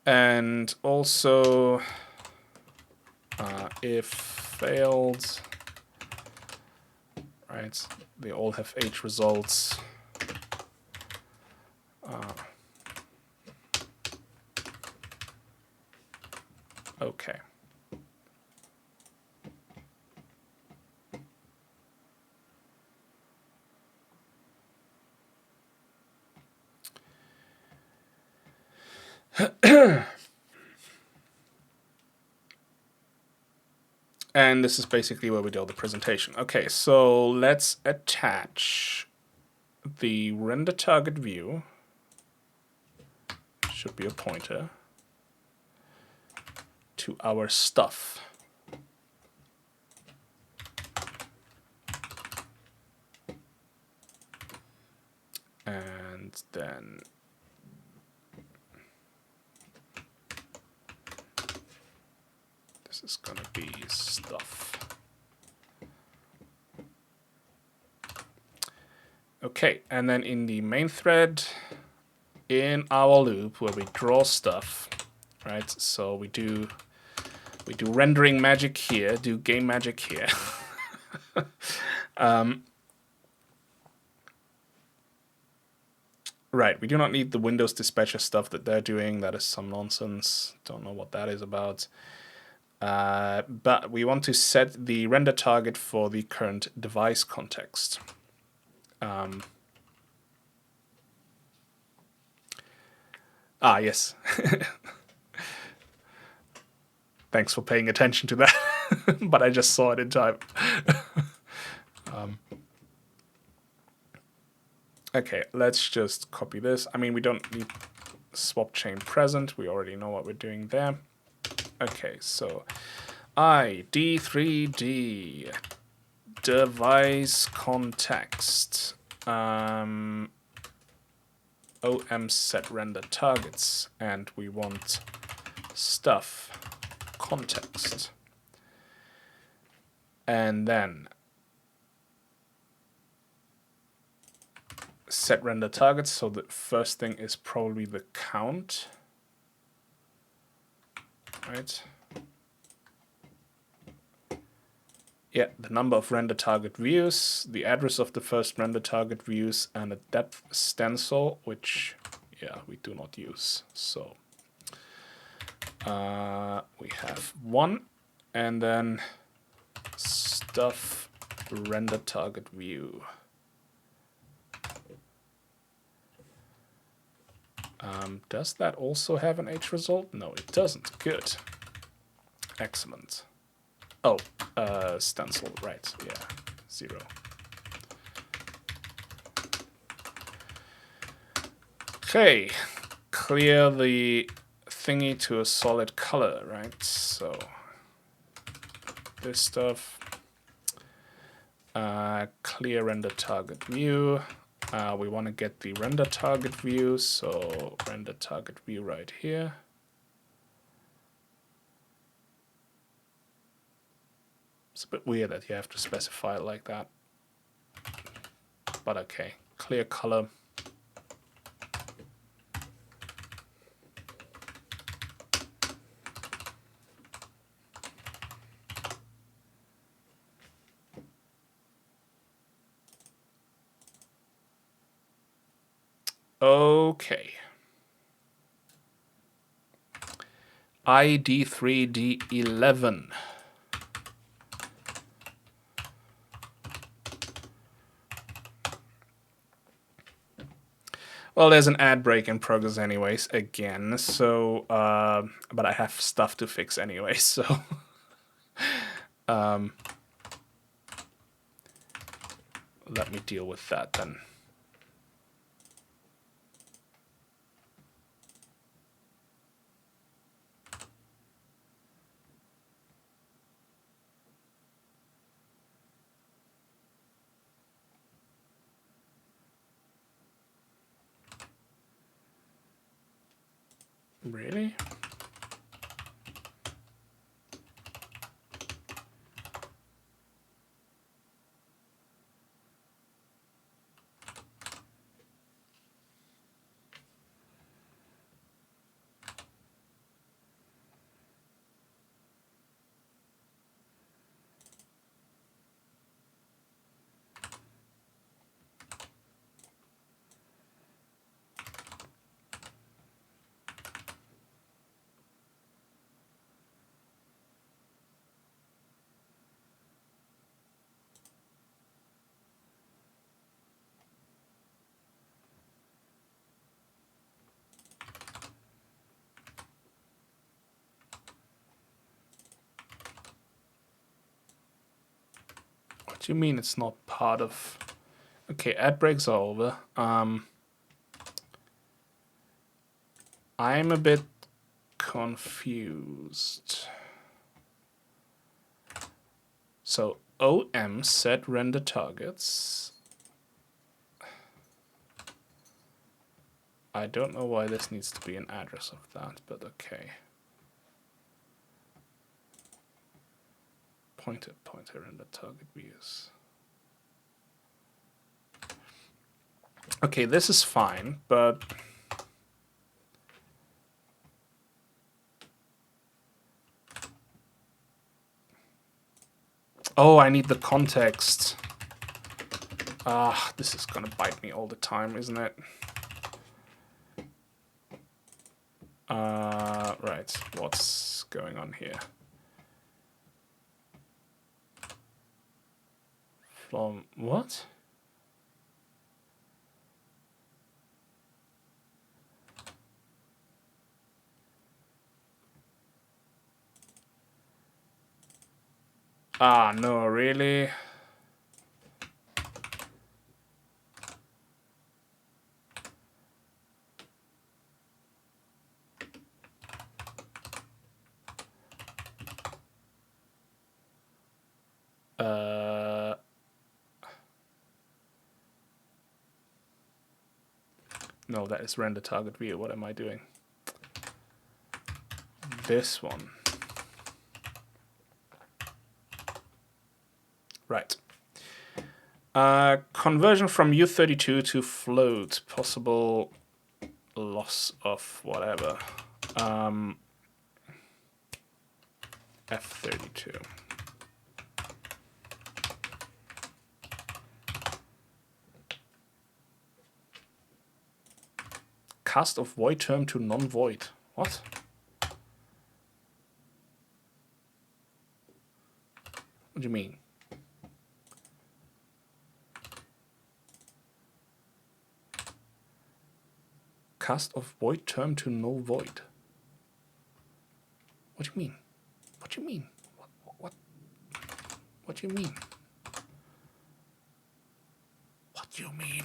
And also, if failed, right, they all have H results. Okay. And this is basically where we do the presentation. Okay, so let's attach the render target view. Should be a pointer to our stuff. And then this is gonna be stuff. Okay, and then in the main thread, in our loop where we draw stuff, right? So we do rendering magic here, do game magic here. Right, we do not need the Windows dispatcher stuff that they're doing. That is some nonsense. Don't know what that is about. But we want to set the render target for the current device context. Yes. Thanks for paying attention to that, but I just saw it in time. Okay, let's just copy this. I mean, we don't need swap chain present. We already know what we're doing there. Okay, so ID3D device context. OM set render targets, and we want stuff context. And then set render targets. So the first thing is probably the count, right? Yeah, the number of render target views, the address of the first render target views, and a depth stencil, which, yeah, we do not use. So we have one, and then stuff render target view. Does that also have an H result? No, it doesn't. Good. Excellent. Oh, stencil, right, yeah, 0. Okay, clear the thingy to a solid color, right? So this stuff, clear render target view. We want to get the render target view, so render target view right here. It's a bit weird that you have to specify it like that, but okay. Clear color. Okay. ID3D11. Well, there's an ad break in progress anyways, again, so, but I have stuff to fix anyway, so. Let me deal with that then. Really? What do you mean it's not part of... Okay, ad breaks are over. I'm a bit confused. So OM set render targets. I don't know why this needs to be an address of that, but okay. Pointer render target views. Okay, this is fine, but oh, I need the context. Ah, this is gonna bite me all the time, isn't it? Right, what's going on here? From what? Ah, no, really? No, that is render target view. What am I doing? This one. Right. Conversion from U32 to float. Possible loss of whatever. F32. Cast of void term to non-void. What? What do you mean? Cast of void term to null void. What do you mean? What do you mean? What do you mean? What do you mean?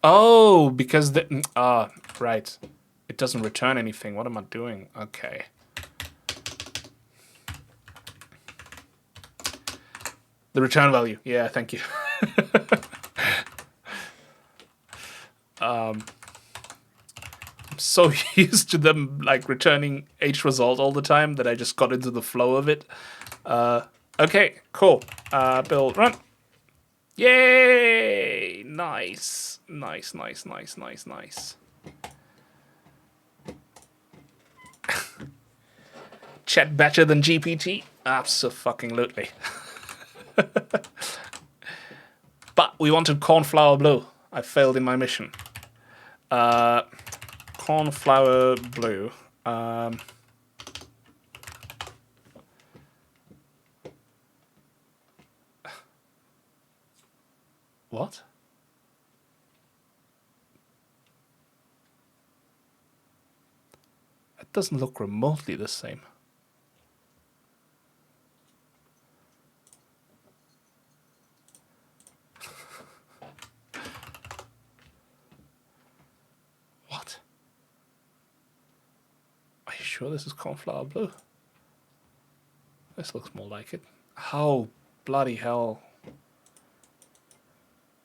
Oh, because the right. It doesn't return anything. What am I doing? Okay. The return value. Yeah, thank you. I'm so used to them like returning H result all the time that I just got into the flow of it. Okay, cool. Build, run. Yay! Nice. Nice, nice, nice, nice, nice. Chat better than GPT? Abso-fucking-lutely. But we wanted cornflower blue. I failed in my mission. Cornflower blue. What? It doesn't look remotely the same. What? Are you sure this is cornflower blue? This looks more like it. How bloody hell.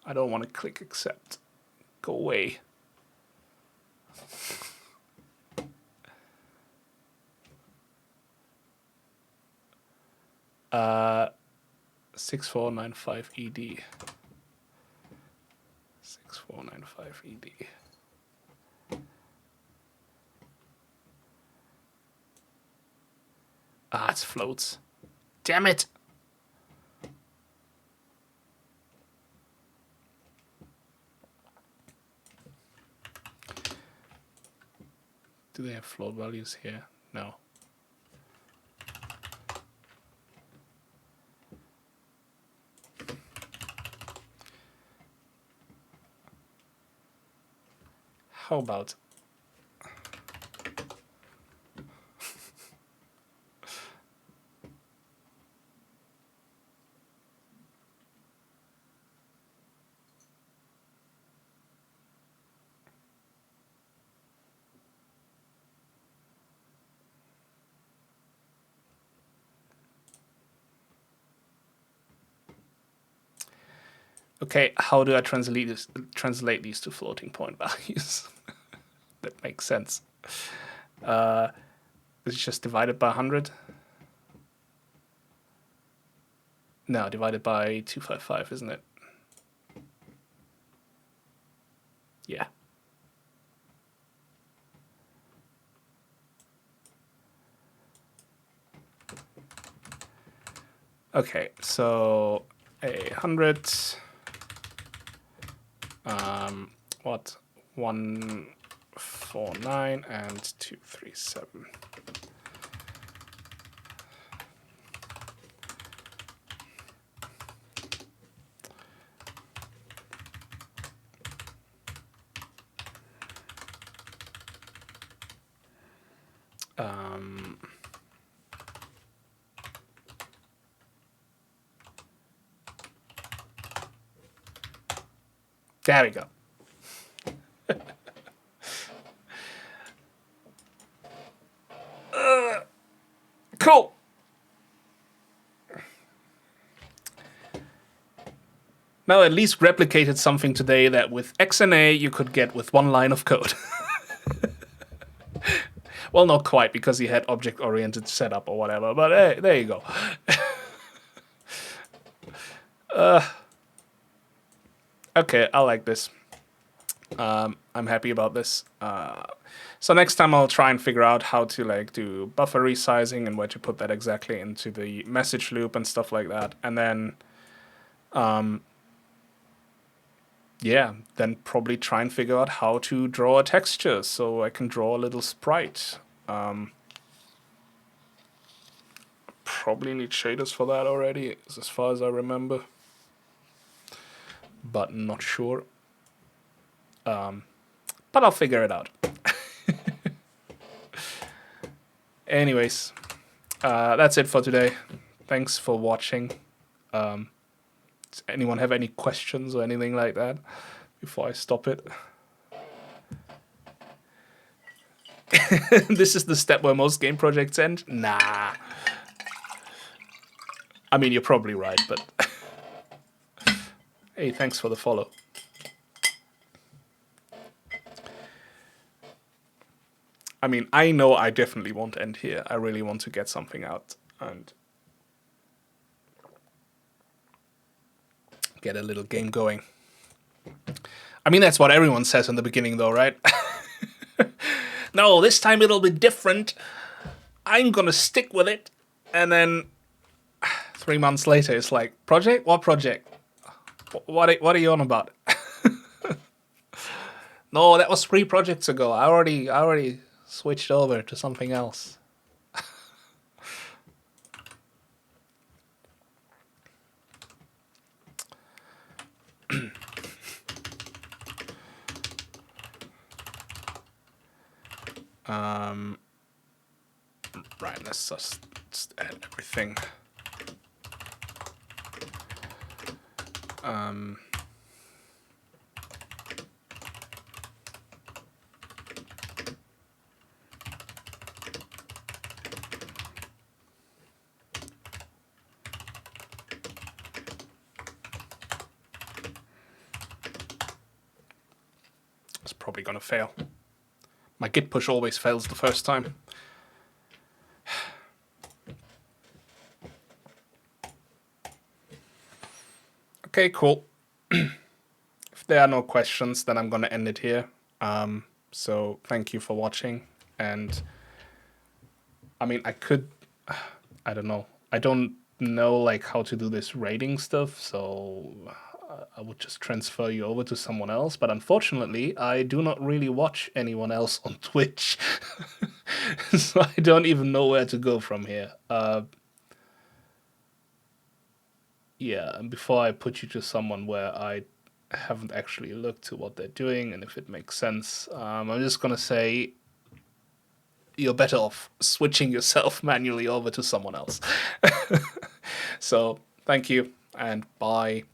I don't want to click accept. Go away. Uh, 6495 ED. 6495 ED. Ah, it's floats. Damn it! Do they have float values here? No. How about... Okay, how do I translate these to floating point values? That makes sense. It's just divided by 100. No, divided by 255, isn't it? Yeah. Okay, so 100. What? 149 and 237. There we go. Cool. Now at least replicated something today that with XNA you could get with one line of code. Well, not quite, because he had object-oriented setup or whatever, but hey, there you go. Okay, I like this. I'm happy about this. So next time I'll try and figure out how to like do buffer resizing and where to put that exactly into the message loop and stuff like that. And then, yeah, then probably try and figure out how to draw a texture so I can draw a little sprite. Probably need shaders for that already, as far as I remember, but not sure. But I'll figure it out. Anyways, that's it for today. Thanks for watching. Does anyone have any questions or anything like that before I stop it? This is the step where most game projects end? Nah. I mean, you're probably right, but... Hey, thanks for the follow. I mean, I know I definitely won't end here. I really want to get something out and get a little game going. I mean, that's what everyone says in the beginning, though, right? No, this time it'll be different. I'm gonna stick with it. And then 3 months later, it's like, project? What project? What are you on about? No, that was 3 projects ago. I already switched over to something else. Right, let's just add everything. It's probably gonna fail. My git push always fails the first time. Okay, cool. If there are no questions, then I'm gonna end it here. So thank you for watching. And I mean, I don't know. I don't know like how to do this rating stuff, so I would just transfer you over to someone else. But unfortunately, I do not really watch anyone else on Twitch. So I don't even know where to go from here. Yeah, and before I put you to someone where I haven't actually looked to what they're doing and if it makes sense, I'm just gonna say you're better off switching yourself manually over to someone else. So thank you and bye.